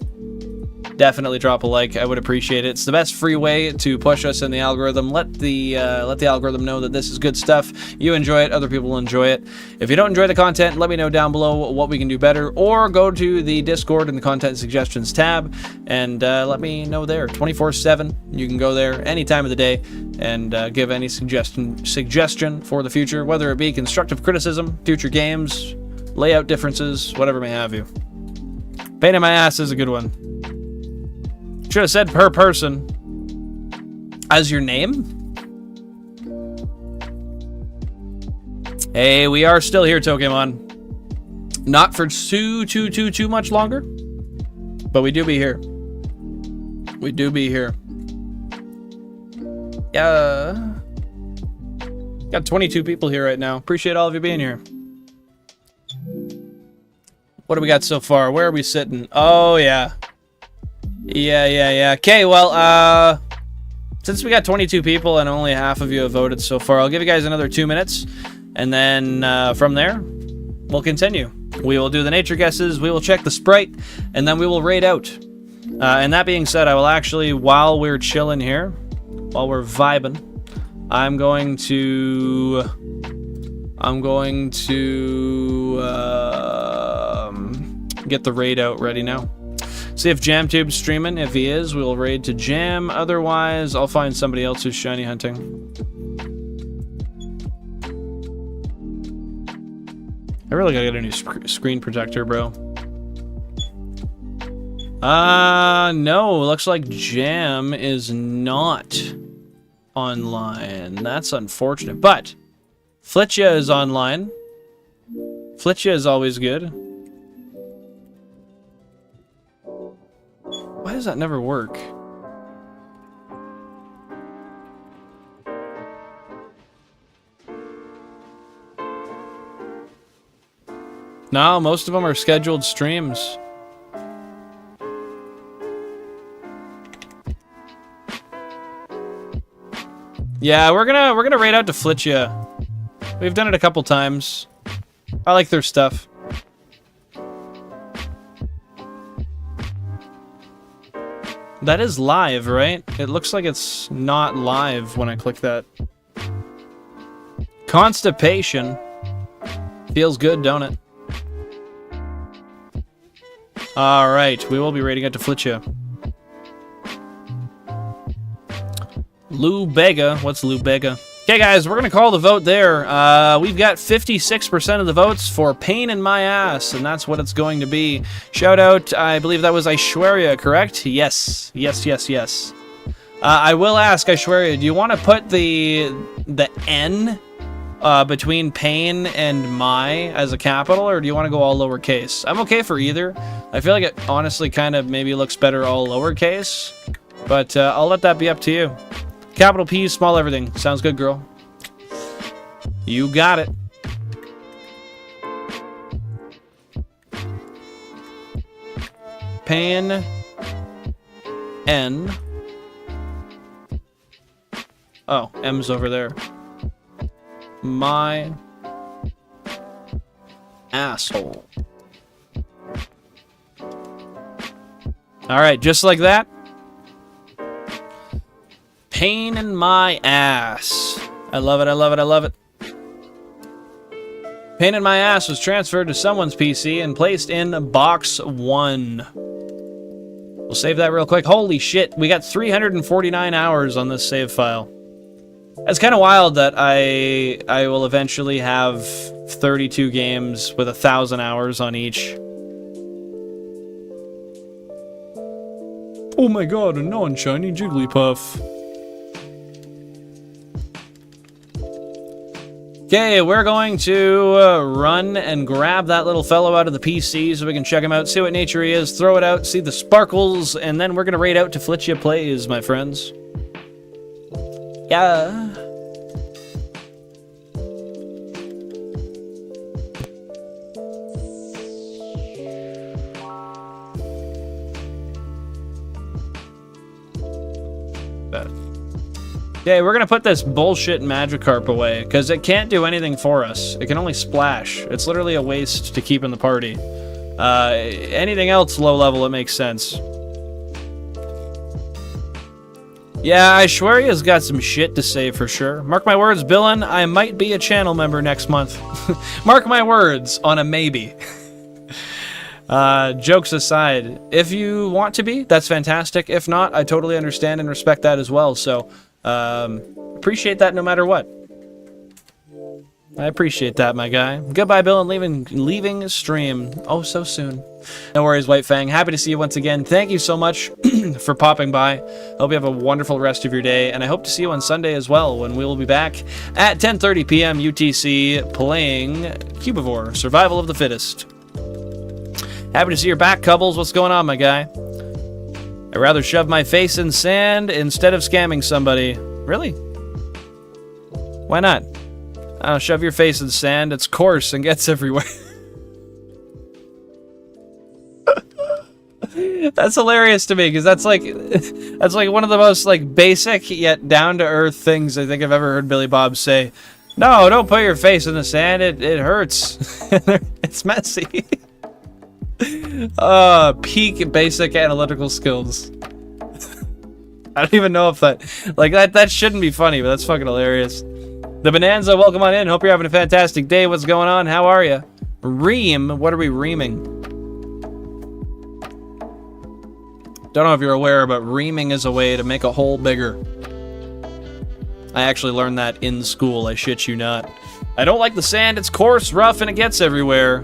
definitely drop a like. I would appreciate it. It's the best free way to push us in the algorithm. Let the algorithm know that this is good stuff. You enjoy it, other people will enjoy it. If you don't enjoy the content, let me know down below what we can do better, or go to the Discord in the content suggestions tab and let me know there. 24/7. You can go there any time of the day and give any suggestion for the future, whether it be constructive criticism, future games, layout differences, whatever may have you. Pain in my ass is a good one. Should have said per person as your name. Hey, we are still here, Pokemon. Not for too much longer, but we do be here. We do be here. Yeah. Got 22 people here right now. Appreciate all of you being here. What do we got so far? Where are we sitting? Oh, yeah. Yeah. Okay, well, since we got 22 people and only half of you have voted so far, I'll give you guys another 2 minutes. And then from there, we'll continue. We will do the nature guesses, we will check the sprite, and then we will raid out. And that being said, I will actually, while we're chilling here, while we're vibing, I'm going to get the raid out ready now. See if JamTube's streaming. If he is, we'll raid to Jam. Otherwise, I'll find somebody else who's shiny hunting. I really gotta get a new screen protector, bro. No. Looks like Jam is not online. That's unfortunate. But Flitcha is online. Flitcha is always good. Why does that never work? No, most of them are scheduled streams. Yeah, we're gonna raid out to Flitcha. We've done it a couple times. I like their stuff. That is live, right? It looks like it's not live when I click that. Constipation. Feels good, don't it? Alright, we will be raiding out to Flitcha. Lubega. What's Lubega? Okay, guys, we're going to call the vote there. We've got 56% of the votes for Pain in My Ass, and that's what it's going to be. Shout out, I believe that was Aishwarya, correct? Yes. Yes, yes, yes. I will ask, Aishwarya, do you want to put the N between Pain and My as a capital, or do you want to go all lowercase? I'm okay for either. I feel like it honestly kind of maybe looks better all lowercase, but I'll let that be up to you. Capital P, small everything. Sounds good, girl. You got it. Pain. N. Oh, M's over there. My asshole. Alright, just like that. Pain in my ass. I love it, I love it, I love it. Pain in my ass was transferred to someone's PC and placed in box 1. We'll save that real quick. Holy shit, we got 349 hours on this save file. It's kind of wild that I will eventually have 32 games with 1,000 hours on each. Oh my god, a non-shiny Jigglypuff. Okay, we're going to run and grab that little fellow out of the PC so we can check him out, see what nature he is, throw it out, see the sparkles, and then we're going to raid out to Flitchia Plays, my friends. Yeah. Okay, we're gonna put this bullshit Magikarp away, because it can't do anything for us. It can only splash. It's literally a waste to keep in the party. Anything else low level, it makes sense. Yeah, Aishwarya's got some shit to say for sure. Mark my words, Billin, I might be a channel member next month. Mark my words on a maybe. Jokes aside, if you want to be, that's fantastic. If not, I totally understand and respect that as well, so... appreciate that no matter what. I appreciate that, my guy. Goodbye, Bill, and leaving stream. Oh, so soon. No worries, White Fang. Happy to see you once again. Thank you so much for popping by. Hope you have a wonderful rest of your day, and I hope to see you on Sunday as well, when we will be back at 10:30 p.m. UTC playing Cubivore, Survival of the Fittest. Happy to see you're back, Cubbles. What's going on, my guy? I'd rather shove my face in sand instead of scamming somebody. Really? Why not? Shove your face in sand. It's coarse and gets everywhere. That's hilarious to me, because that's like one of the most like basic yet down to earth things I think I've ever heard Billy Bob say. No, don't put your face in the sand. It hurts. It's messy. Peak basic analytical skills. I don't even know if that shouldn't be funny, but that's fucking hilarious. The Bonanza, welcome on in. Hope you're having a fantastic day. What's going on? How are you? Ream? What are we reaming? Don't know if you're aware, but reaming is a way to make a hole bigger. I actually learned that in school, I shit you not. I don't like the sand. It's coarse, rough, and it gets everywhere.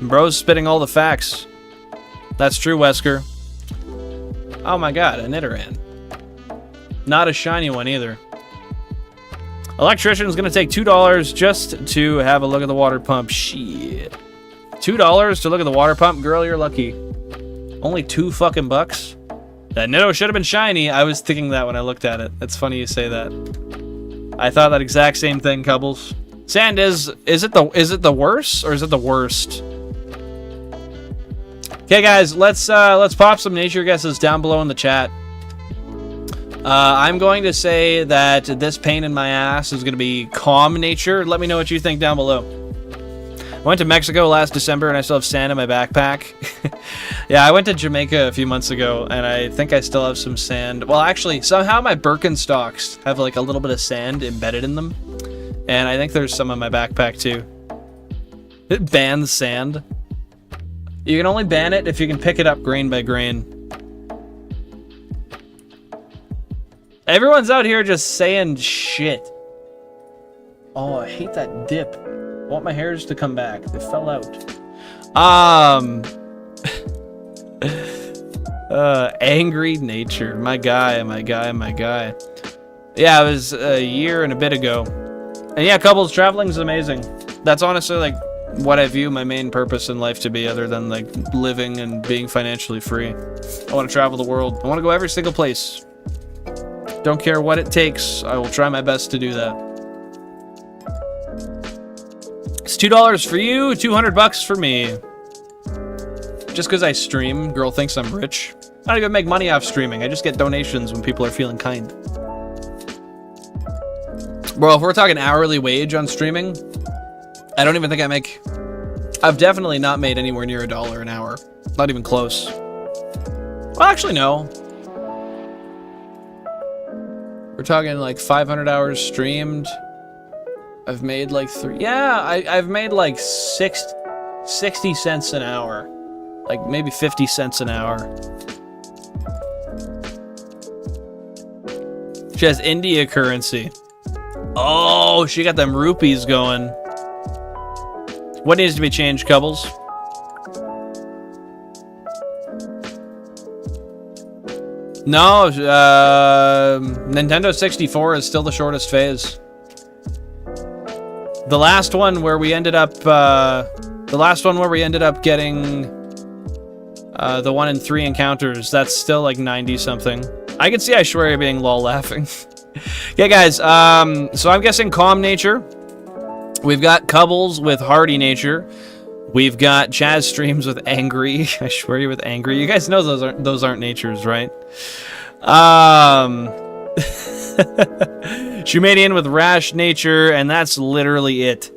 Bro's spitting all the facts. That's true, Wesker. Oh my god, a Nidoran. Not a shiny one either. Electrician's gonna take $2 just to have a look at the water pump. Shit. $2 to look at the water pump? Girl, you're lucky. Only $2 fucking bucks? That Nido should have been shiny. I was thinking that when I looked at it. It's funny you say that. I thought that exact same thing, Cubbles. Sand is it the worst or is it the worst? Okay, guys, let's pop some nature guesses down below in the chat. I'm going to say that this pain in my ass is going to be calm nature. Let me know what you think down below. I went to Mexico last December and I still have sand in my backpack. Yeah, I went to Jamaica a few months ago and I think I still have some sand. Well, actually, somehow my Birkenstocks have like a little bit of sand embedded in them. And I think there's some in my backpack too. It bans sand. You can only ban it if you can pick it up grain by grain. Everyone's out here just saying shit. Oh, I hate that dip. I want my hairs to come back. They fell out. Angry nature. My guy. Yeah, it was a year and a bit ago. And yeah, couples traveling is amazing. That's honestly like what I view my main purpose in life to be, other than like living and being financially free. I want to travel the world. I want to go every single place. Don't care what it takes. I will try my best to do that. It's $2 for you, $200 for me. Just because I stream, girl thinks I'm rich. I don't even make money off streaming. I just get donations when people are feeling kind. Bro, if we're talking hourly wage on streaming, I don't even think I make... I've definitely not made anywhere near $1 an hour. Not even close. Well, actually, no. We're talking like 500 hours streamed. I've made like I've made like 60 cents an hour. Like maybe 50 cents an hour. She has India currency. Oh, she got them rupees going. What needs to be changed, couples? No, Nintendo 64 is still the shortest phase. The last one where we ended up, getting the 1 in 3 encounters, that's still like 90 something. I can see Aishwarya being lol laughing. Yeah, guys, so I'm guessing calm nature. We've got Cubbles with hardy nature. We've got Chaz streams with angry. Aishwarya with angry. You guys know those aren't natures, right? Shumanian with rash nature, and that's literally it.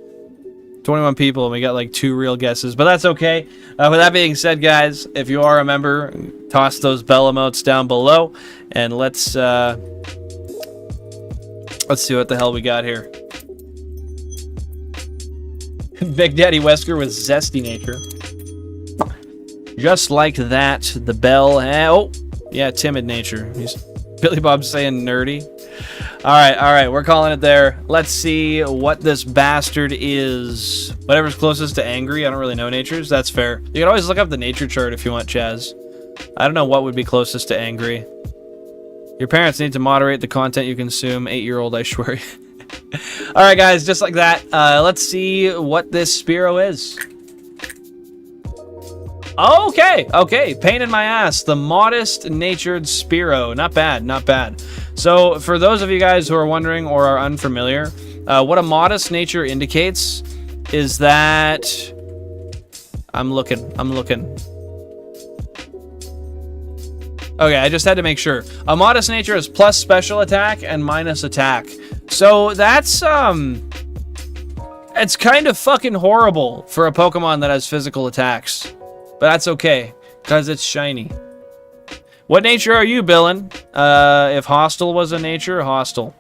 21 people, and we got like 2 real guesses, but that's okay. With that being said, guys, if you are a member, toss those bell emotes down below, and let's see what the hell we got here. Big Daddy Wesker with zesty nature. Just like that, the bell. Oh, yeah, timid nature. Billy Bob's saying nerdy. All right, we're calling it there. Let's see what this bastard is. Whatever's closest to angry. I don't really know natures. That's fair. You can always look up the nature chart if you want, Chaz. I don't know what would be closest to angry. Your parents need to moderate the content you consume. 8-year-old Aishwarya. All right, guys, just like that. Let's see what this Spearow is. Okay. Pain in my ass. The modest-natured Spearow. Not bad. So, for those of you guys who are wondering or are unfamiliar, what a modest nature indicates is that... I'm looking. Okay, I just had to make sure. A modest nature is plus special attack and minus attack. So that's, it's kind of fucking horrible for a Pokemon that has physical attacks. But that's okay, because it's shiny. What nature are you, Billin? If hostile was a nature, hostile.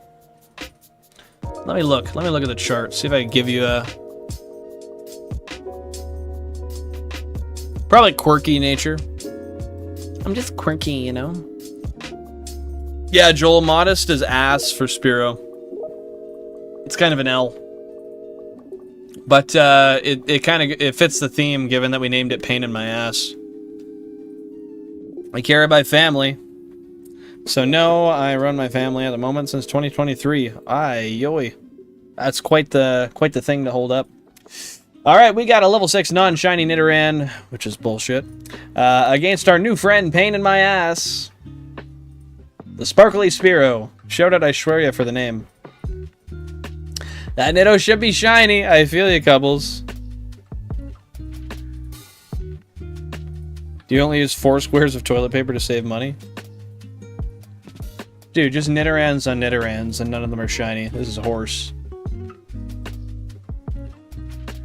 Let me look at the chart, see if I can give you a... Probably quirky nature. I'm just quirky, you know? Yeah, Joel, modest is ass for Spearow. It's kind of an L. But it fits the theme, given that we named it Pain in My Ass. I care about family. So no, I run my family at the moment since 2023. Yoy. That's quite the thing to hold up. Alright, we got a level 6 non-shiny Nidoran, which is bullshit. Against our new friend, Pain in My Ass. The Sparkly Spearow. Shout out Aishwarya for the name. That Nido should be shiny. I feel you, Cubbles. Do you only use 4 squares of toilet paper to save money? Dude, just Nidorans on Nidorans, and none of them are shiny. This is horse.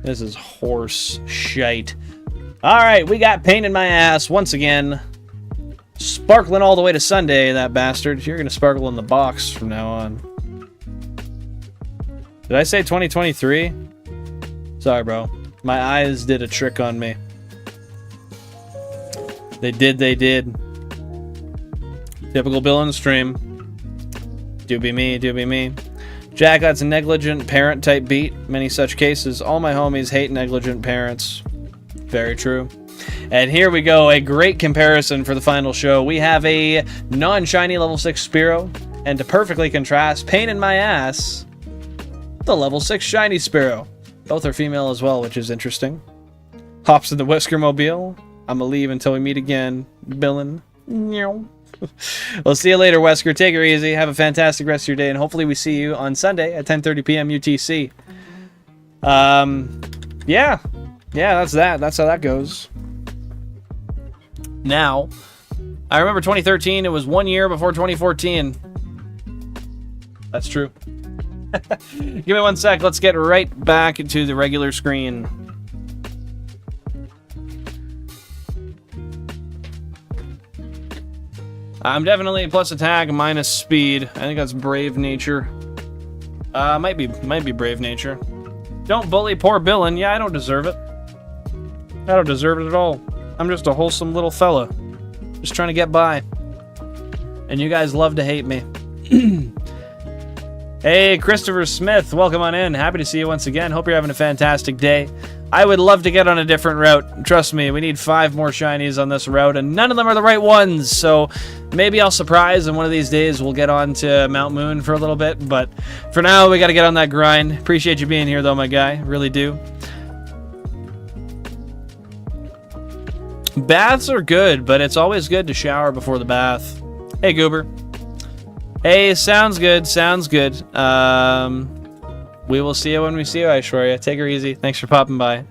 This is horse shite. Alright, we got Pain in My Ass once again. Sparkling all the way to Sunday, that bastard. You're gonna sparkle in the box from now on. Did I say 2023? Sorry, bro. My eyes did a trick on me. They did. Typical Bill on the stream. Do be me, do be me. Jack, that's a negligent parent type beat. Many such cases. All my homies hate negligent parents. Very true. And here we go, a great comparison for the final show. We have a non-shiny level 6 Spearow, and to perfectly contrast, pain in my ass, the level 6 shiny Spearow. Both are female as well, which is interesting. Hops in the Whisker Mobile. I'ma leave until we meet again. Billin'. We'll see you later, Wesker. Take it easy. Have a fantastic rest of your day, and hopefully we see you on Sunday at 10:30 p.m. UTC. Yeah, that's that. That's how that goes. Now, I remember 2013. It was 1 year before 2014. That's true. Give me 1 sec. Let's get right back to the regular screen. I'm definitely plus attack minus speed. I think that's brave nature. Might be brave nature. Don't bully poor Billin. Yeah, I don't deserve it. I don't deserve it at all. I'm just a wholesome little fella, just trying to get by. And you guys love to hate me. Hey, Christopher Smith, welcome on in. Happy to see you once again. Hope you're having a fantastic day. I would love to get on a different route. Trust me, we need 5 more shinies on this route, and none of them are the right ones. So maybe I'll surprise, and one of these days we'll get on to Mount Moon for a little bit. But for now, we got to get on that grind. Appreciate you being here, though, my guy. Really do. Baths are good, but it's always good to shower before the bath. Hey, Goober. Hey, sounds good. Sounds good. We will see you when we see you, Aishwarya. Take her easy. Thanks for popping by.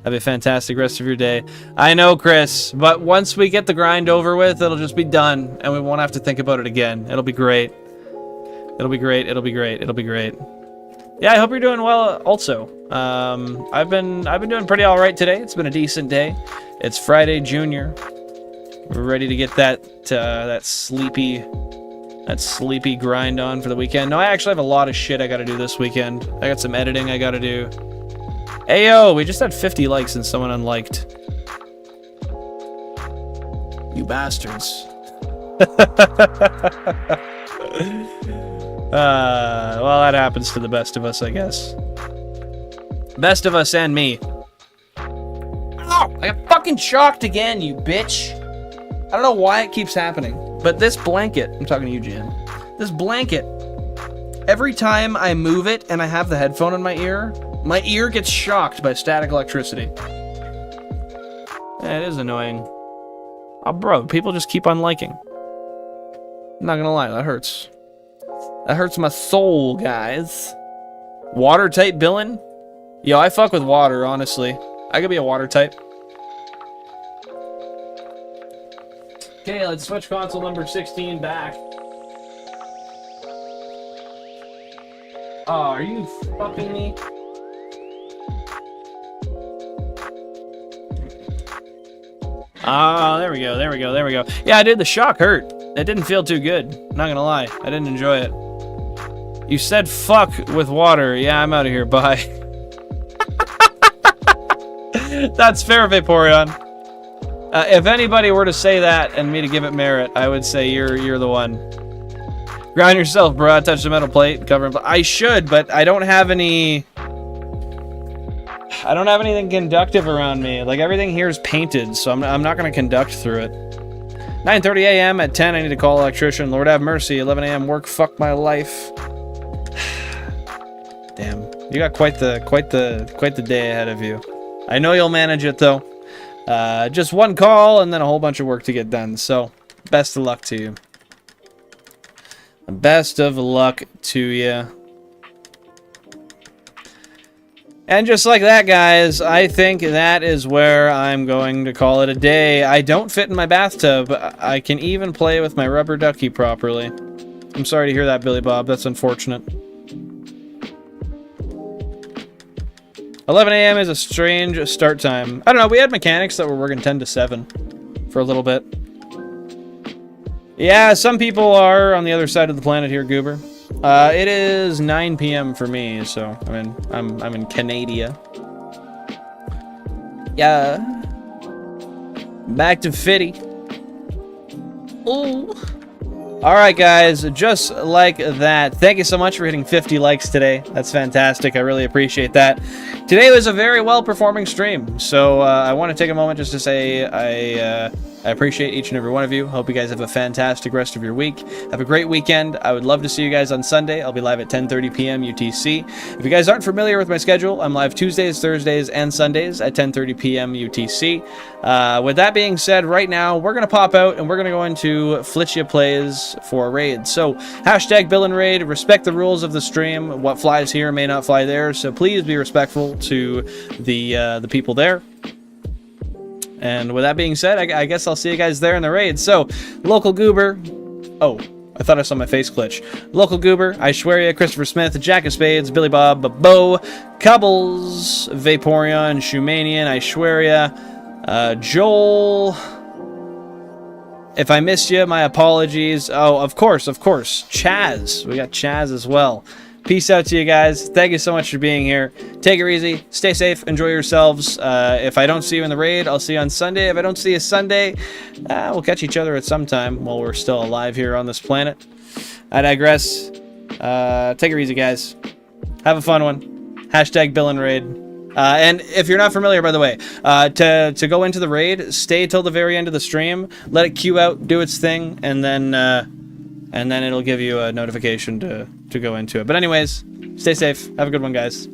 Have a fantastic rest of your day. I know, Chris, but once we get the grind over with, it'll just be done, and we won't have to think about it again. It'll be great. It'll be great. It'll be great. It'll be great. Yeah, I hope you're doing well. Also, I've been doing pretty all right today. It's been a decent day. It's Friday Junior. We're ready to get that sleepy grind on for the weekend. No, I actually have a lot of shit I gotta do this weekend. I got some editing I gotta do. Ayo, we just had 50 likes and someone unliked. You bastards. Well, that happens to the best of us, I guess. Best of us and me. Oh, I got fucking shocked again, you bitch. I don't know why it keeps happening, but this blanket, I'm talking to you, Jan. This blanket, every time I move it and I have the headphone in my ear gets shocked by static electricity. Yeah, it is annoying. Oh, bro, people just keep on liking. I'm not gonna lie, that hurts. That hurts my soul, guys. Water type Billin? Yo, I fuck with water, honestly. I could be a water type. Okay, let's switch console number 16 back. Oh, are you fucking me? Ah, there we go, there we go, there we go. Yeah, I did. The shock hurt. It didn't feel too good. Not gonna lie, I didn't enjoy it. You said fuck with water. Yeah, I'm out of here. Bye. That's fair, Vaporeon. If anybody were to say that and me to give it merit, I would say you're the one. Ground yourself, bro. Touch the metal plate. Cover. I should, but I don't have any. I don't have anything conductive around me. Like, everything here is painted, so I'm not gonna conduct through it. 9:30 a.m. at 10. I need to call electrician. Lord have mercy. 11 a.m. work. Fuck my life. Damn, you got quite the day ahead of you. I know you'll manage it though. Just one call and then a whole bunch of work to get done. So, best of luck to you. Best of luck to you. And just like that, guys, I think that is where I'm going to call it a day. I don't fit in my bathtub. I can even play with my rubber ducky properly. I'm sorry to hear that, Billy Bob. That's unfortunate. 11 a.m. is a strange start time. I don't know, we had mechanics that were working 10 to 7 for a little bit. Yeah, some people are on the other side of the planet here, Goober. It is 9 p.m. for me, so I'm in Canada. Yeah. Back to Fitty. Ooh. All right, guys, just like that. Thank you so much for hitting 50 likes today. That's fantastic. I really appreciate that. Today was a very well-performing stream, so I want to take a moment just to say I appreciate each and every one of you. Hope you guys have a fantastic rest of your week. Have a great weekend. I would love to see you guys on Sunday. I'll be live at 10:30 p.m. UTC. If you guys aren't familiar with my schedule, I'm live Tuesdays, Thursdays, and Sundays at 10:30 p.m. UTC. With that being said, right now, we're going to pop out and we're going to go into Flitchia Plays for a raid. So, hashtag Bill and Raid, respect the rules of the stream. What flies here may not fly there, so please be respectful to the people there. And with that being said, I guess I'll see you guys there in the raid. So, Local Goober. Oh, I thought I saw my face glitch. Local Goober, Aishwarya, Christopher Smith, Jack of Spades, Billy Bob, Bo, Cubbles, Vaporeon, Shumanian, Aishwarya, Joel. If I missed you, my apologies. Oh, of course. Chaz. We got Chaz as well. Peace out to you guys. Thank you so much for being here. Take it easy. Stay safe. Enjoy yourselves. If I don't see you in the raid, I'll see you on Sunday. If I don't see you Sunday, we'll catch each other at some time while we're still alive here on this planet. I digress. Take it easy, guys. Have a fun one. Hashtag Bill and Raid. And if you're not familiar, by the way, to go into the raid, stay till the very end of the stream. Let it queue out, do its thing, and then it'll give you a notification to go into it. But anyways, stay safe. Have a good one, guys.